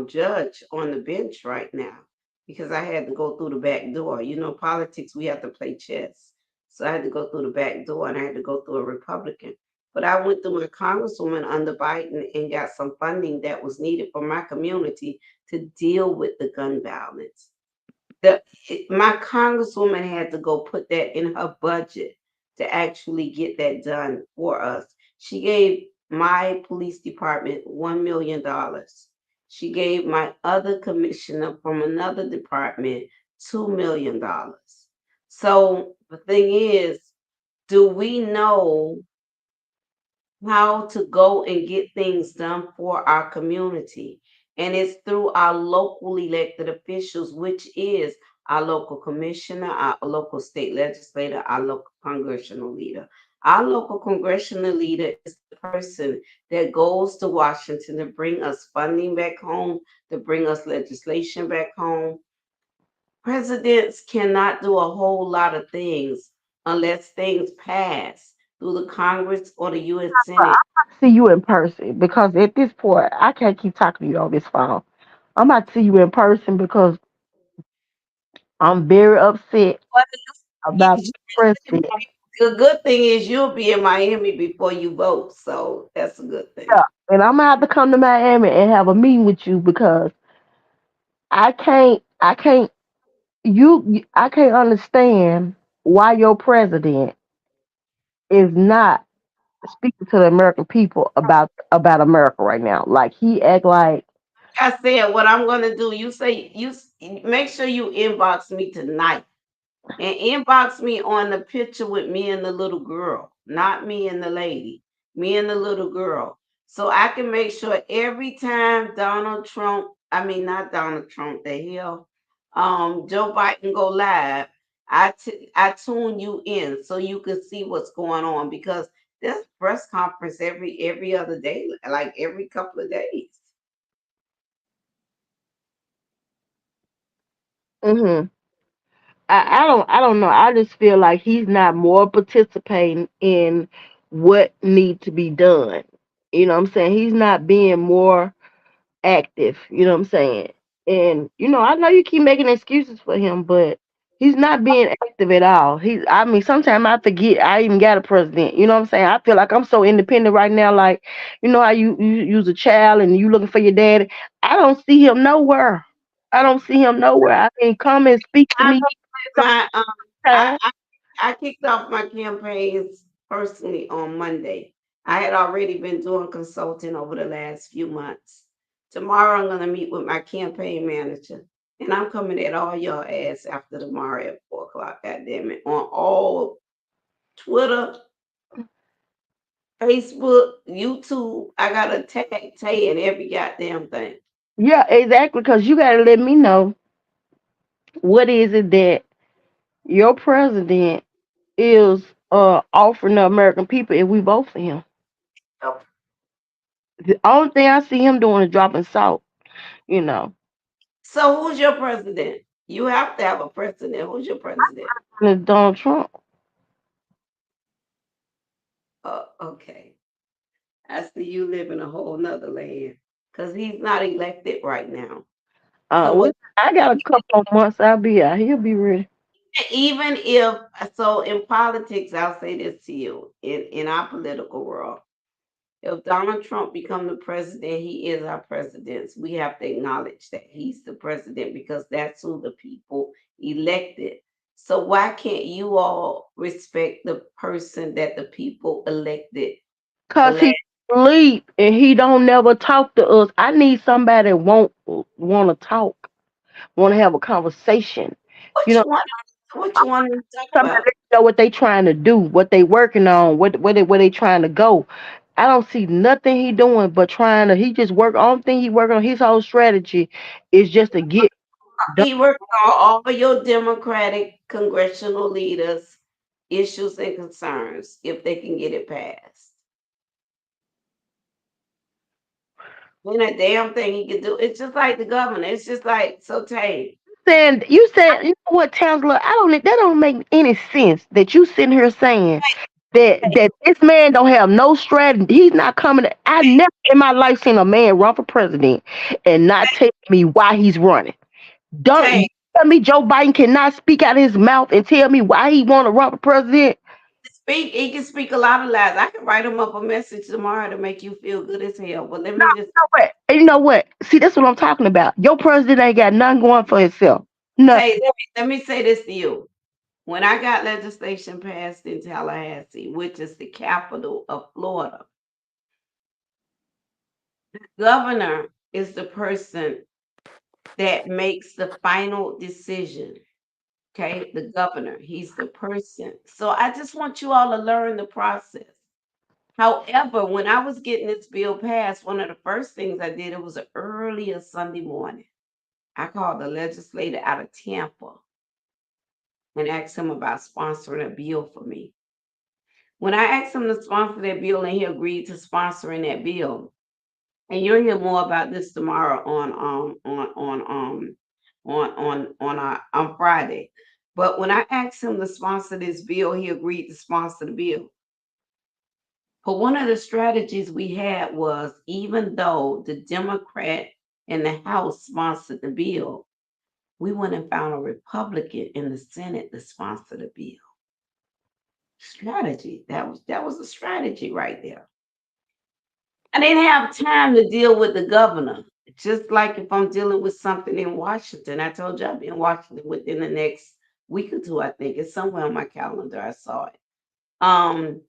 Speaker 1: judge on the bench right now, because I had to go through the back door. You know, politics, we have to play chess. So I had to go through the back door, and I had to go through a Republican. But I went through my congresswoman under Biden and got some funding that was needed for my community to deal with the gun violence. My congresswoman had to go put that in her budget to actually get that done for us. She gave my police department $1 million. She gave my other commissioner from another department $2 million. So the thing is, do we know how to go and get things done for our community? And it's through our local elected officials, which is our local commissioner, our local state legislator, our local congressional leader. Our local congressional leader is the person that goes to Washington to bring us funding back home, to bring us legislation back home. Presidents cannot do a whole lot of things unless things pass through the Congress or the U.S. Senate.
Speaker 14: See you in person, because at this point I can't keep talking to you on this phone. I'm about to see you in person because I'm very upset
Speaker 1: But
Speaker 14: about the president.
Speaker 1: the good thing is you'll be in Miami before you vote, so that's a good thing.
Speaker 14: Yeah, and I'm gonna have to come to Miami and have a meeting with you because I can't understand why your president is not speaking to the American people about America right now. Like he act like
Speaker 1: I said, what I'm gonna do, make sure you inbox me tonight and inbox me on the picture with me and the little girl, not me and the lady, me and the little girl. So I can make sure every time Donald Trump, I mean not Donald Trump, the hell, Joe Biden go live, I tune you in so you can see what's going on, because there's press conference every other day, like every couple of days.
Speaker 14: hmm I don't know. I just feel like he's not more participating in what needs to be done. You know what I'm saying? He's not being more active, you know what I'm saying? And I know you keep making excuses for him, but he's not being active at all. I mean, sometimes I forget I even got a president. You know what I'm saying? I feel like I'm so independent right now. Like, how you use a child and you looking for your daddy. I don't see him nowhere. I don't see him nowhere. I mean, come and speak to
Speaker 1: I
Speaker 14: me
Speaker 1: know my
Speaker 14: sometime.
Speaker 1: I kicked off my campaigns personally on Monday. I had already been doing consulting over the last few months. Tomorrow I'm gonna meet with my campaign manager, and I'm coming at all y'all ass after tomorrow at 4 o'clock. God damn it! On all Twitter, Facebook, YouTube, I gotta tag Tay in every goddamn thing.
Speaker 14: Yeah, exactly. Because you got to let me know what is it that your president is offering the American people if we vote for him.
Speaker 1: So
Speaker 14: The only thing I see him doing is dropping salt, you know.
Speaker 1: so who's your president? You have to have a president. Who's your president?
Speaker 14: And it's Donald Trump.
Speaker 1: Okay. I see you live in a whole nother land. because he's not elected right now. So
Speaker 14: Well, I got a couple of months. I'll be out. He'll be ready.
Speaker 1: even if so in politics, I'll say this to you, in our political world, if Donald Trump become the president, he is our president. We have to acknowledge that he's the president because that's who the people elected. So why can't you all respect the person that the people elected the
Speaker 14: Cause
Speaker 1: last?
Speaker 14: he sleep and he don't never talk to us. I need somebody that won't want to talk, want to have a conversation. You
Speaker 1: What
Speaker 14: know,
Speaker 1: you want? What you want to talk
Speaker 14: somebody
Speaker 1: about?
Speaker 14: that know what they trying to do, what they working on, where they trying to go. I don't see nothing he doing but trying to. He just work. Only thing he working on his whole strategy is just to get done.
Speaker 1: He working on all of your Democratic congressional leaders' issues and concerns if they can get it passed. Ain't a damn thing he can do. It's just like the governor. It's just like so Tay.
Speaker 14: Saying you said, you know what, Chancellor? I don't. That don't make any sense. That you sitting here saying that this man don't have no strategy. He's not coming. I never in my life seen a man run for president and not tell me why he's running. Don't
Speaker 1: Tay,
Speaker 14: you tell me Joe Biden cannot speak out of his mouth and tell me why he want to run for president.
Speaker 1: he can speak a lot of lies. I can write him up a message tomorrow to make you feel good as hell. But let
Speaker 14: No,
Speaker 1: me just
Speaker 14: you know what? And you know what? See, that's what I'm talking about. Your president ain't got nothing going for himself.
Speaker 1: Tay,
Speaker 14: Nothing.
Speaker 1: let me say this to you. When I got legislation passed in Tallahassee, which is the capital of Florida, governor is the person that makes the final decision. Okay, the governor, he's the person. So I just want you all to learn the process. However, when I was getting this bill passed, one of the first things I did, it was an earlier Sunday morning. I called the legislator out of Tampa and asked him about sponsoring a bill for me. When I asked him to sponsor that bill and he agreed to sponsoring that bill, and you'll hear more about this tomorrow on Friday. But when I asked him to sponsor this bill, he agreed to sponsor the bill. But one of the strategies we had was even though the Democrat in the House sponsored the bill, we went and found a Republican in the Senate to sponsor the bill. Strategy. That was a strategy right there. I didn't have time to deal with the governor. Just like if I'm dealing with something in Washington, I told you I'll be in Washington within the next week or two. I think it's somewhere on my calendar. I saw it. Um,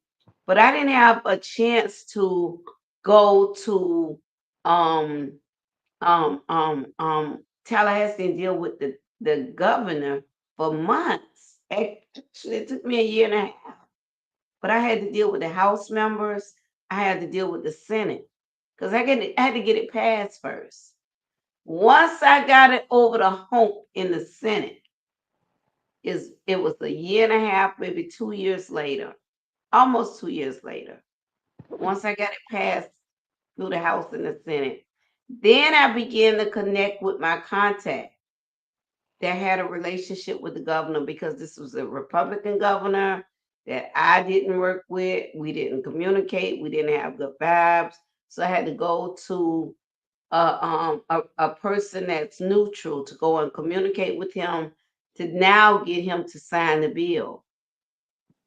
Speaker 1: but I didn't have a chance to go to um Tallahassee and deal with the governor for months. Actually, it took me a year and a half. But I had to deal with the House members. I had to deal with the Senate because I had to get it passed first. Once I got it over the hump in the Senate, it was a year and a half, maybe 2 years later, almost 2 years later. Once I got it passed through the House and the Senate, then I began to connect with my contact that had a relationship with the governor because this was a Republican governor that I didn't work with. We didn't communicate. We didn't have good vibes. So I had to go to a person that's neutral to go and communicate with him to now get him to sign the bill.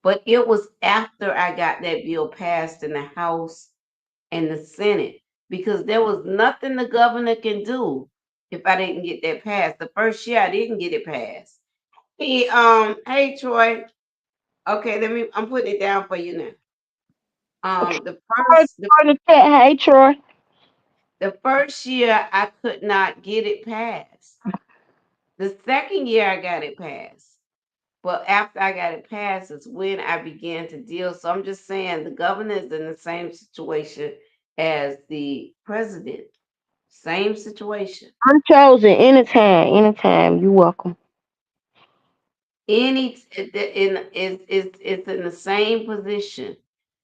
Speaker 1: But it was after I got that bill passed in the House and the Senate because there was nothing the governor can do if I didn't get that passed. The first year I didn't get it passed. Hey Troy. Okay, I'm putting it down for you now. The first the,
Speaker 14: Hey, Troy.
Speaker 1: the first year I could not get it passed. The second year I got it passed. But after I got it passed is when I began to deal. So I'm just saying the governor is in the same situation as the president. Same situation.
Speaker 14: I'm chosen anytime. Anytime. You welcome.
Speaker 1: It's in the same position.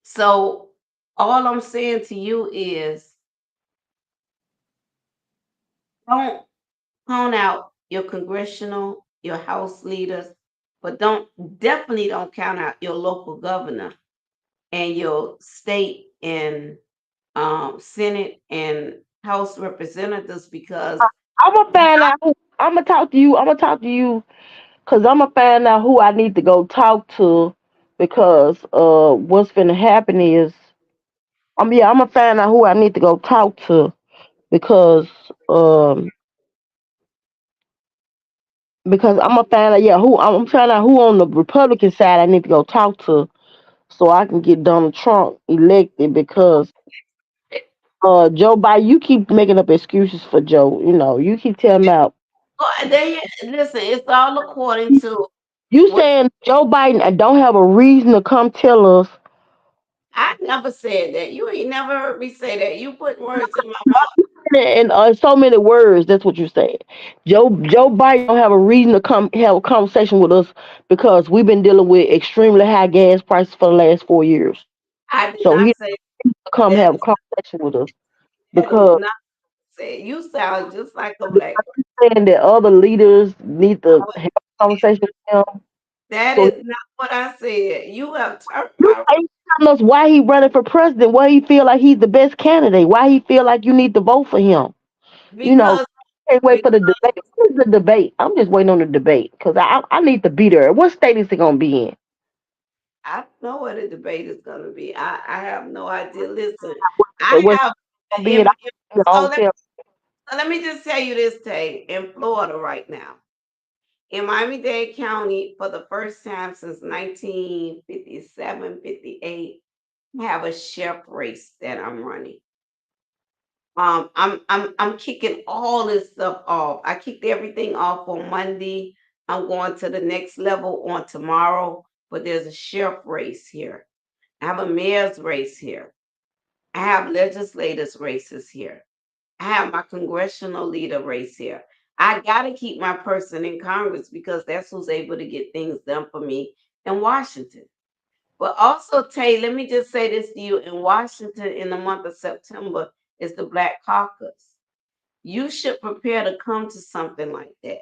Speaker 1: So all I'm saying to you is don't count out your congressional, your house leaders, but definitely don't count out your local governor and your state and Senate and House representatives because
Speaker 14: I'm gonna find out. I'm gonna talk to you. I'm gonna talk to you because I'm gonna find out who I need to go talk to because what's gonna happen is I'm gonna find out who I need to go talk to because um because I'm gonna find out who I'm trying out who on the Republican side I need to go talk to so I can get Donald Trump elected because Joe Biden, you keep making up excuses for Joe. You know, you keep telling about
Speaker 1: they listen. It's all according to
Speaker 14: you
Speaker 1: what
Speaker 14: saying Joe Biden don't have a reason to come tell us.
Speaker 1: I never said that. You ain't never heard me say that. You put words in my mouth.
Speaker 14: And so many words. That's what you said. Joe Biden don't have a reason to come have a conversation with us because we've been dealing with extremely high gas prices for the last 4 years.
Speaker 1: I did
Speaker 14: So
Speaker 1: not
Speaker 14: he
Speaker 1: say
Speaker 14: come
Speaker 1: that.
Speaker 14: have a conversation with us
Speaker 1: That is
Speaker 14: because
Speaker 1: not said. You sound just like a black.
Speaker 14: saying that other leaders need to have a conversation with him.
Speaker 1: That
Speaker 14: So
Speaker 1: is not what I said. You have turned
Speaker 14: you
Speaker 1: my
Speaker 14: ain't telling us why he running for president, why he feel like he's the best candidate, why he feel like you need to vote for him. You know,
Speaker 1: because
Speaker 14: can't wait
Speaker 1: because
Speaker 14: for the debate. What is the debate? I'm just waiting on the debate because I need to be there. What state is it gonna be in?
Speaker 1: I don't know what the debate is gonna be. I have no idea. Listen,
Speaker 14: So
Speaker 1: I
Speaker 14: what's
Speaker 1: have
Speaker 14: gonna be in?
Speaker 1: so
Speaker 14: I'll
Speaker 1: let,
Speaker 14: tell.
Speaker 1: so let me just tell you this, Tay, in Florida right now. In Miami-Dade County, for the first time since 1957, 58, I have a chef race that I'm running. I'm kicking all this stuff off. I kicked everything off on Monday. I'm going to the next level on tomorrow, but there's a chef race here. I have a mayor's race here. I have legislators races here. I have my congressional leader race here. I got to keep my person in Congress because that's who's able to get things done for me in Washington. But also, Tay, let me just say this to you. In Washington, in the month of September, is the Black Caucus. You should prepare to come to something like that.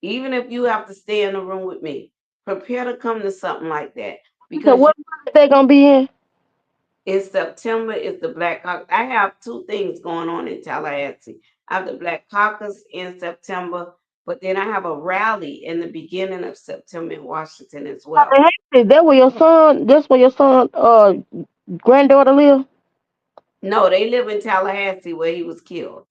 Speaker 1: Even if you have to stay in the room with me, prepare to come to something like that
Speaker 14: So
Speaker 1: because
Speaker 14: what state they gonna be in?
Speaker 1: in September is the Black Caucus. I have two things going on in Tallahassee. I have the Black Caucus in September, but then I have a rally in the beginning of September in Washington as well.
Speaker 14: Is that where your son? That's where your son granddaughter live?
Speaker 1: No, they live in Tallahassee where he was killed.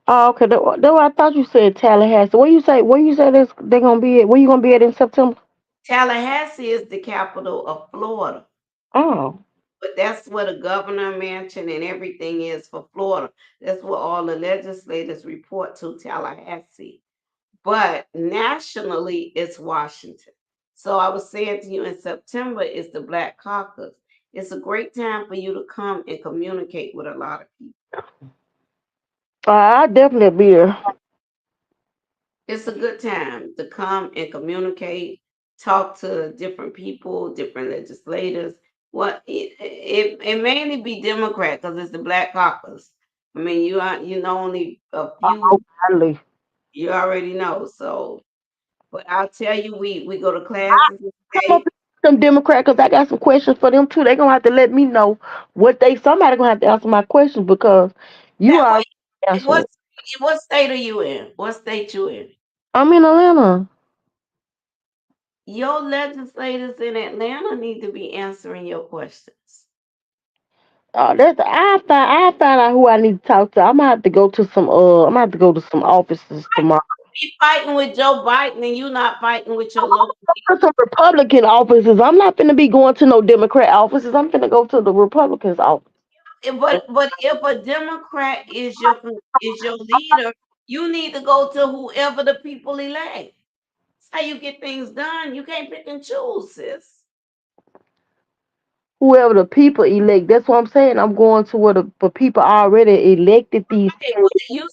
Speaker 14: Oh, okay. That what I thought you said Tallahassee. Where you say? Where you say this? They gonna be at? Where you gonna be at in September?
Speaker 1: Tallahassee is the capital of Florida,
Speaker 14: Oh,
Speaker 1: but that's where the governor mansion and everything is for Florida. That's where all the legislators report to Tallahassee. But nationally, it's Washington. So I was saying to you in September is the Black Caucus. It's a great time for you to come and communicate with a lot of people.
Speaker 14: I definitely be there.
Speaker 1: It's a good time to come and communicate, talk to different people, different legislators. Well, it mainly be Democrat because it's the Black Caucus. I mean, you know only a few.
Speaker 14: Finally.
Speaker 1: You already know. So, but I'll tell you, we go to classes
Speaker 14: Come up
Speaker 1: today.
Speaker 14: with some Democrat because I got some questions for them too. They gonna have to let me know what they. Somebody gonna have to answer my questions because you
Speaker 1: That
Speaker 14: are
Speaker 1: way,
Speaker 14: answering.
Speaker 1: what state are you in? What state you in?
Speaker 14: I'm in Atlanta.
Speaker 1: Your legislators in Atlanta need to be answering your questions.
Speaker 14: That's I find out who I need to talk to. I'm gonna have to go to some I'm gonna have to go to some offices tomorrow.
Speaker 1: You fighting with Joe Biden and you not fighting with your local
Speaker 14: To some Republican offices. I'm not finna be going to no Democrat offices. I'm finna go to the Republicans office.
Speaker 1: But if a Democrat is your leader, you need to go to whoever the people elect. That's how you get things done. You can't pick and choose, sis.
Speaker 14: Whoever the people elect. That's what I'm saying. I'm going to where the people already elected these.
Speaker 1: Hey, what do you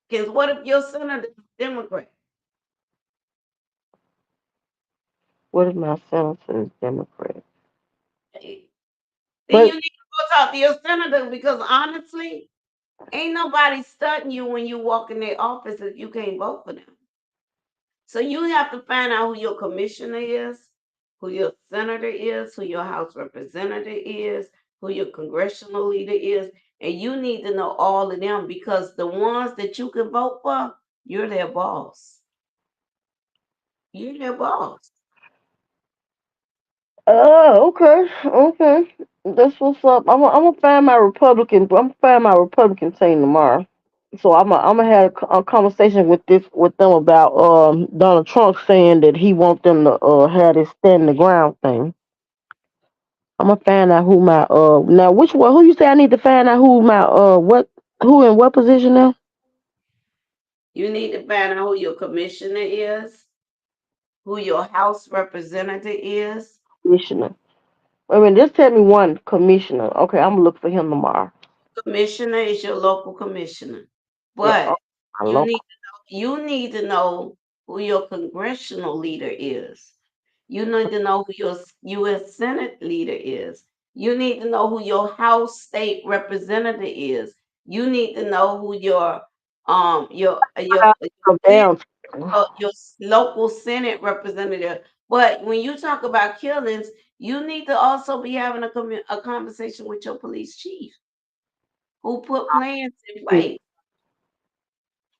Speaker 1: because what if your senator is Democrat?
Speaker 14: What is my senator Democrat?
Speaker 1: Hey, then you
Speaker 14: But
Speaker 1: need to go talk to your senator because honestly, ain't nobody studying you when you walk in their office if you can't vote for them. So you have to find out who your commissioner is, who your senator is, who your House representative is, who your congressional leader is, And you need to know all of them because the ones that you can vote for, you're their boss. You're their boss.
Speaker 14: Oh, okay, okay. That's what's up. I'm gonna find my Republican. I'm gonna find my Republican team tomorrow. So I'm gonna have a conversation with them about Donald Trump saying that he want them to have this stand the ground thing. I'm gonna find out who my now which one who you say I need to find out who my what who in what position now?
Speaker 1: You need to find out who your commissioner is, who your House representative is.
Speaker 14: Commissioner. I mean, just tell me one commissioner. Okay, I'm gonna look for him tomorrow.
Speaker 1: Commissioner is your local commissioner.
Speaker 14: Yeah,
Speaker 1: But
Speaker 14: my
Speaker 1: you need
Speaker 14: local.
Speaker 1: to you need to know who your congressional leader is. You need to know who your U.S. Senate leader is. You need to know who your House State Representative is. You need to know who
Speaker 14: Go down.
Speaker 1: your local Senate representative. But when you talk about killings, you need to also be having a conversation with your police chief who put plans in place.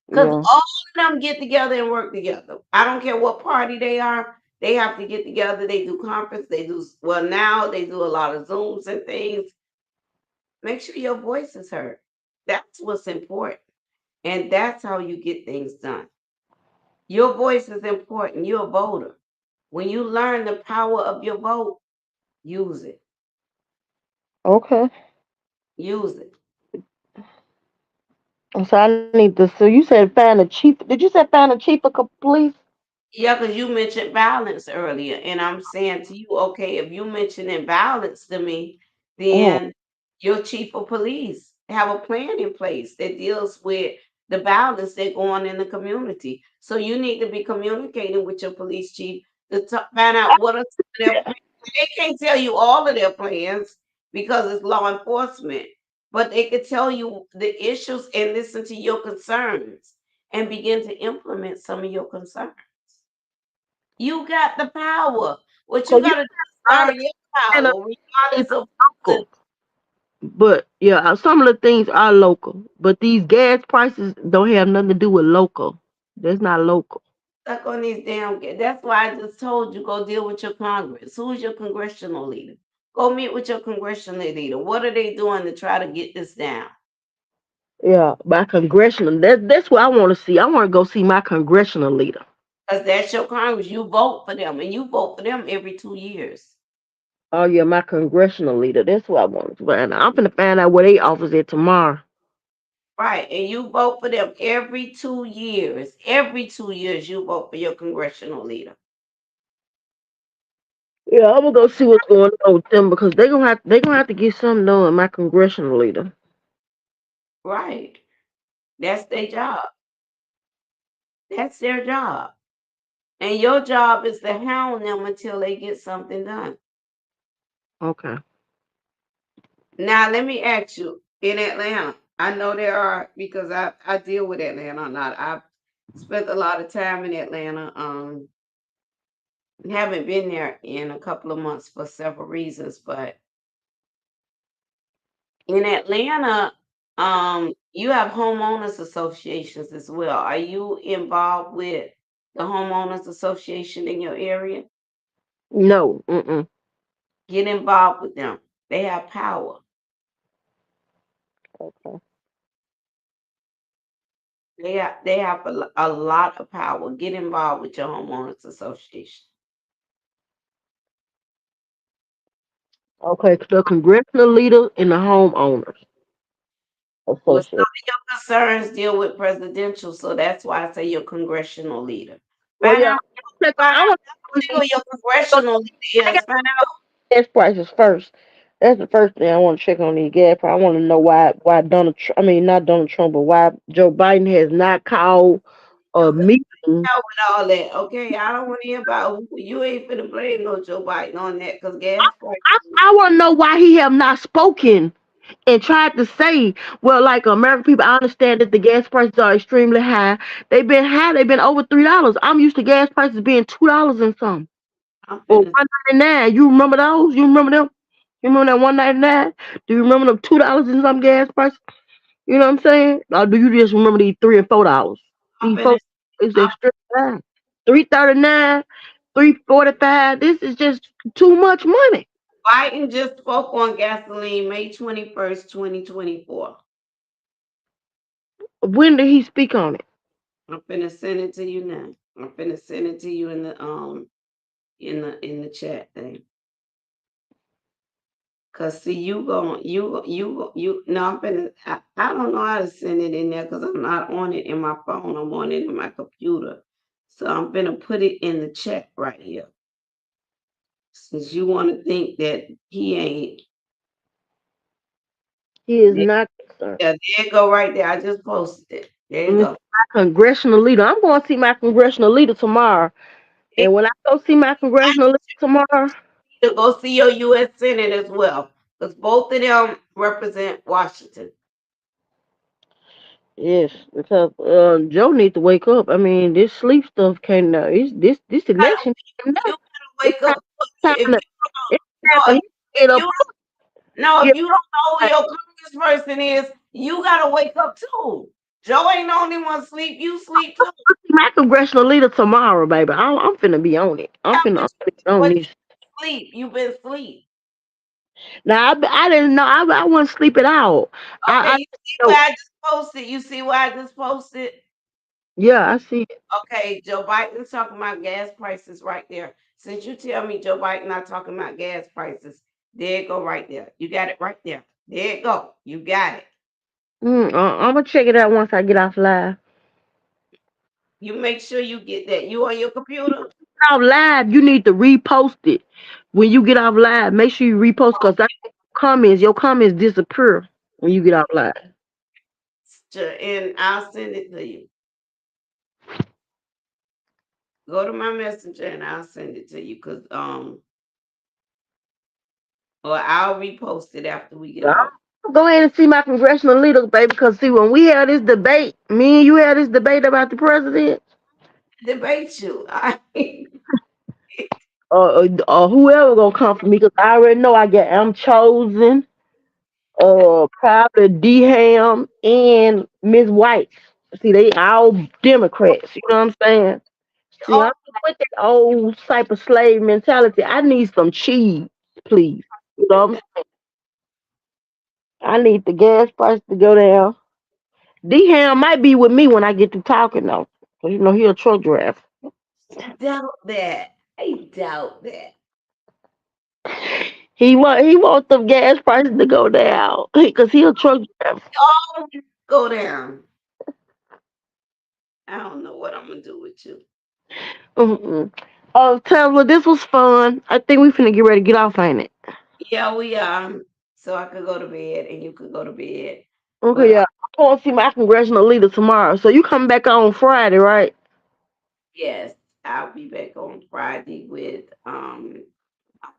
Speaker 1: Because
Speaker 14: Yeah.
Speaker 1: all of them get together and work together. I don't care what party they are. They have to get together. They do conference. They do well now. They do a lot of Zooms and things. Make sure your voice is heard. That's what's important, and that's how you get things done. Your voice is important. You're a voter. When you learn the power of your vote, use it.
Speaker 14: Okay.
Speaker 1: Use it.
Speaker 14: So I need to. So you said find a chief. Did you say find a chief of police?
Speaker 1: Yeah, because you mentioned violence earlier, and I'm saying to you, okay, if you mentioning violence to me,
Speaker 14: Mm,
Speaker 1: then your chief of police have a plan in place that deals with the violence that go on in the community. So you need to be communicating with your police chief to find out what are some of their plans. They can't tell you all of their plans because it's law enforcement, but they could tell you the issues and listen to your concerns and begin to implement some of your concerns. You got the power. What
Speaker 14: so
Speaker 1: you
Speaker 14: you
Speaker 1: got to do is
Speaker 14: I
Speaker 1: learn your
Speaker 14: understand
Speaker 1: power,
Speaker 14: it's
Speaker 1: regardless of the.
Speaker 14: local, but yeah, some of the things are local, but these gas prices don't have nothing to do with local. That's not local.
Speaker 1: Stuck on these damn. That's why I just told you go deal with your Congress. Who's your congressional leader? Go meet with your congressional leader. What are they doing to try to get this down?
Speaker 14: Yeah, my congressional. That's what I want to see. I want to go see my congressional leader.
Speaker 1: Because that's your Congress. You vote for them, and you vote for them every 2 years.
Speaker 14: Oh yeah, my congressional leader. That's what I want to find out. I'm gonna find out where they office at tomorrow.
Speaker 1: Right, and you vote for them every 2 years. Every 2 years, you vote for your congressional leader.
Speaker 14: Yeah, I'm gonna go see what's going on with them because they gonna have to get something done. My congressional leader.
Speaker 1: Right, that's their job. That's their job. And your job is to hound them until they get something done.
Speaker 14: Okay.
Speaker 1: Now, let me ask you in Atlanta, I know there are because I deal with Atlanta a lot. I've spent a lot of time in Atlanta. Haven't been there in a couple of months for several reasons, but in Atlanta, you have homeowners associations as well. Are you involved with the homeowners association in your area?
Speaker 14: No. Mm.
Speaker 1: Get involved with them. They have power.
Speaker 14: Okay.
Speaker 1: They have a lot of power. Get involved with your homeowners association.
Speaker 14: Okay. The congressional leader and the homeowners
Speaker 1: Well, some
Speaker 14: association.
Speaker 1: of your concerns deal with presidential, so that's why I say your congressional leader.
Speaker 14: Well,
Speaker 1: Find
Speaker 14: yeah.
Speaker 1: out,
Speaker 14: I want
Speaker 1: who your congressional leader
Speaker 14: I
Speaker 1: is.
Speaker 14: got
Speaker 1: Find out.
Speaker 14: gas prices first. That's the first thing I want to check on these gas prices. I want to know why Donald Trump, I mean not Donald Trump, but why Joe Biden has not called a meeting.
Speaker 1: Out with all that, okay? I don't want to hear about you ain't finna blame no Joe Biden on that because gas prices.
Speaker 14: I want to know why he have not spoken and tried to say, well, like American people, I understand that the gas prices are extremely high. They've been high. They've been over $3. I'm used to gas prices being $2 and some
Speaker 1: I'm
Speaker 14: or
Speaker 1: finna
Speaker 14: 1.99. You remember those? You remember them? You remember that 199? Do you remember them $2 in some gas price? You know what I'm saying? Or do you just remember these $3 and $4?
Speaker 1: I'm
Speaker 14: These folks
Speaker 1: finna,
Speaker 14: is
Speaker 1: I'm,
Speaker 14: extra high. 339, 345. This is just too much money.
Speaker 1: Biden just spoke on gasoline May 21st, 2024.
Speaker 14: When did he speak on it?
Speaker 1: I'm finna send it to you now. I'm finna send it to you in the chat thing. Cause see, you. No, I'm finna. I don't know how to send it in there because I'm not on it in my phone. I'm on it in my computer. So I'm gonna put it in the chat right here. Since you want to think that he ain't.
Speaker 14: He is
Speaker 1: There,
Speaker 14: not concerned.
Speaker 1: yeah, there you go right there. I just posted it. There you
Speaker 14: My
Speaker 1: go.
Speaker 14: congressional leader. I'm going to see my congressional leader tomorrow. And when I go see my congressional leader tomorrow,
Speaker 1: To go see your U.S. Senate as well, because both of them represent Washington.
Speaker 14: yes, because Joe need to wake up. I mean, this sleep stuff can't. It's this election.
Speaker 1: You gotta wake up.
Speaker 14: Time
Speaker 1: If
Speaker 14: to,
Speaker 1: you
Speaker 14: it's
Speaker 1: no,
Speaker 14: time for him to
Speaker 1: if
Speaker 14: get up.
Speaker 1: you no,
Speaker 14: Get
Speaker 1: if you don't know who your congressperson is, you gotta wake up too. Joe ain't the only one sleep. You sleep too.
Speaker 14: my congressional leader tomorrow, baby. I'm finna be on it.
Speaker 1: Yeah,
Speaker 14: I'm finna be on
Speaker 1: but
Speaker 14: this.
Speaker 1: you sleep. You've been sleep.
Speaker 14: Now I didn't know. I wasn't sleeping out. I
Speaker 1: Okay, you see
Speaker 14: know.
Speaker 1: where I just posted. You see where I just posted.
Speaker 14: Yeah, I see it.
Speaker 1: Okay, Joe Biden's talking about gas prices right there. Since you tell me Joe Biden not talking about gas prices, there it go right there. You got it right there. There it go. You got it.
Speaker 14: I'm gonna check it out once I get off live.
Speaker 1: You make sure you get that. You on your computer?
Speaker 14: Off live, you need to repost it. When you get off live, make sure you repost because your comments disappear when you get off live.
Speaker 1: And I'll send it to you. Go to my messenger and I'll send it to you because or I'll repost it after we get off.
Speaker 14: Go ahead and see my congressional leaders, baby. Because see, when we had this debate, me and you had this debate about the president,
Speaker 1: Debate you.
Speaker 14: or whoever gonna come for me, because I already know I'm chosen. Probably D Ham and Miss White. See, they all Democrats. You know what I'm saying? See, I'm with that old type of slave mentality. I need some cheese, please. You know what I'm saying? I need the gas price to go down. D Ham might be with me when I get to talking though. Cause he a truck driver.
Speaker 1: Doubt that. I doubt that.
Speaker 14: He want the gas prices to go down. Cause he a truck driver.
Speaker 1: Oh, go down. I don't know what I'm gonna do with you.
Speaker 14: Mm-mm. Oh, Tesla, this was fun. I think we finna get ready to get off, ain't it?
Speaker 1: Yeah, we are. So I could go to bed and you could go to bed.
Speaker 14: Okay,
Speaker 1: But
Speaker 14: yeah. I want to see my congressional leader tomorrow. So you come back on Friday, right?
Speaker 1: yes, I'll be back on Friday with I'm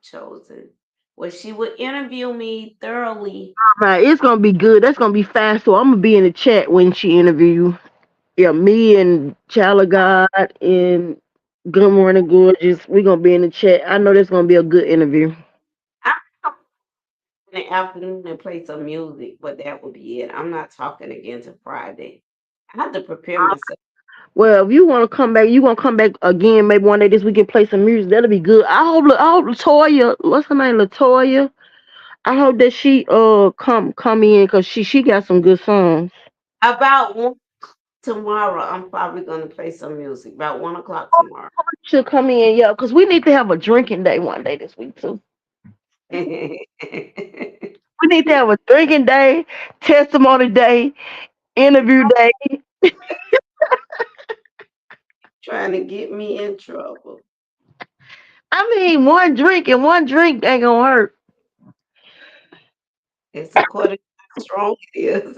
Speaker 1: chosen. Well, she would interview me thoroughly.
Speaker 14: Right, it's gonna be good. That's gonna be fast. So I'm gonna be in the chat when she interview you. Yeah, me and Child of God and Good Morning Gorgeous. We gonna be in the chat. I know that's gonna be a good interview.
Speaker 1: I'm in the afternoon and play some music, but that will be it. I'm not talking again till Friday. I have to prepare myself.
Speaker 14: Well, if you want to come back, you gonna come back again. Maybe one day this week and play some music. That'll be good. I hope Latoya, what's her name, Latoya. I hope that she come in because she got some good songs.
Speaker 1: About tomorrow, I'm probably gonna play some music. About 1 o'clock tomorrow.
Speaker 14: She'll come in, yeah, because we need to have a drinking day one day this week too. We need to have a drinking day, testimony day, interview day.
Speaker 1: Trying to get me in trouble.
Speaker 14: I mean, one drink and one drink ain't gonna hurt.
Speaker 1: It's according to how strong it is.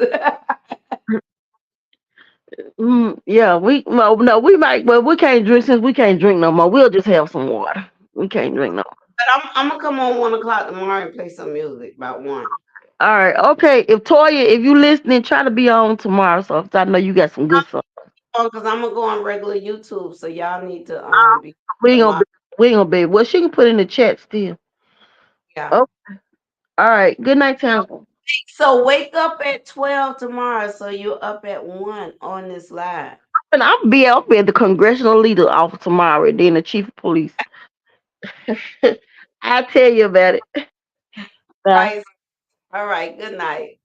Speaker 14: Yeah, no, we might, but we can't drink since we can't drink no more. We'll just have some water. We can't drink no more.
Speaker 1: But I'm gonna come on 1 o'clock tomorrow and play some music about one.
Speaker 14: All right, okay. If you listening, try to be on tomorrow. So I know you got some good songs.
Speaker 1: Because I'm gonna go on regular YouTube, so y'all need to be
Speaker 14: We ain't gonna
Speaker 1: watch.
Speaker 14: be, we ain't gonna be. Well, she can put in the chat still.
Speaker 1: Yeah.
Speaker 14: Oh, All right. Good night, Tampa.
Speaker 1: So wake up at 12 tomorrow, so you're up at 1 on this live.
Speaker 14: And I'll be at the congressional leader office tomorrow, and then the chief of police. I'll tell you about it. Bye.
Speaker 1: Right. All right. Good night.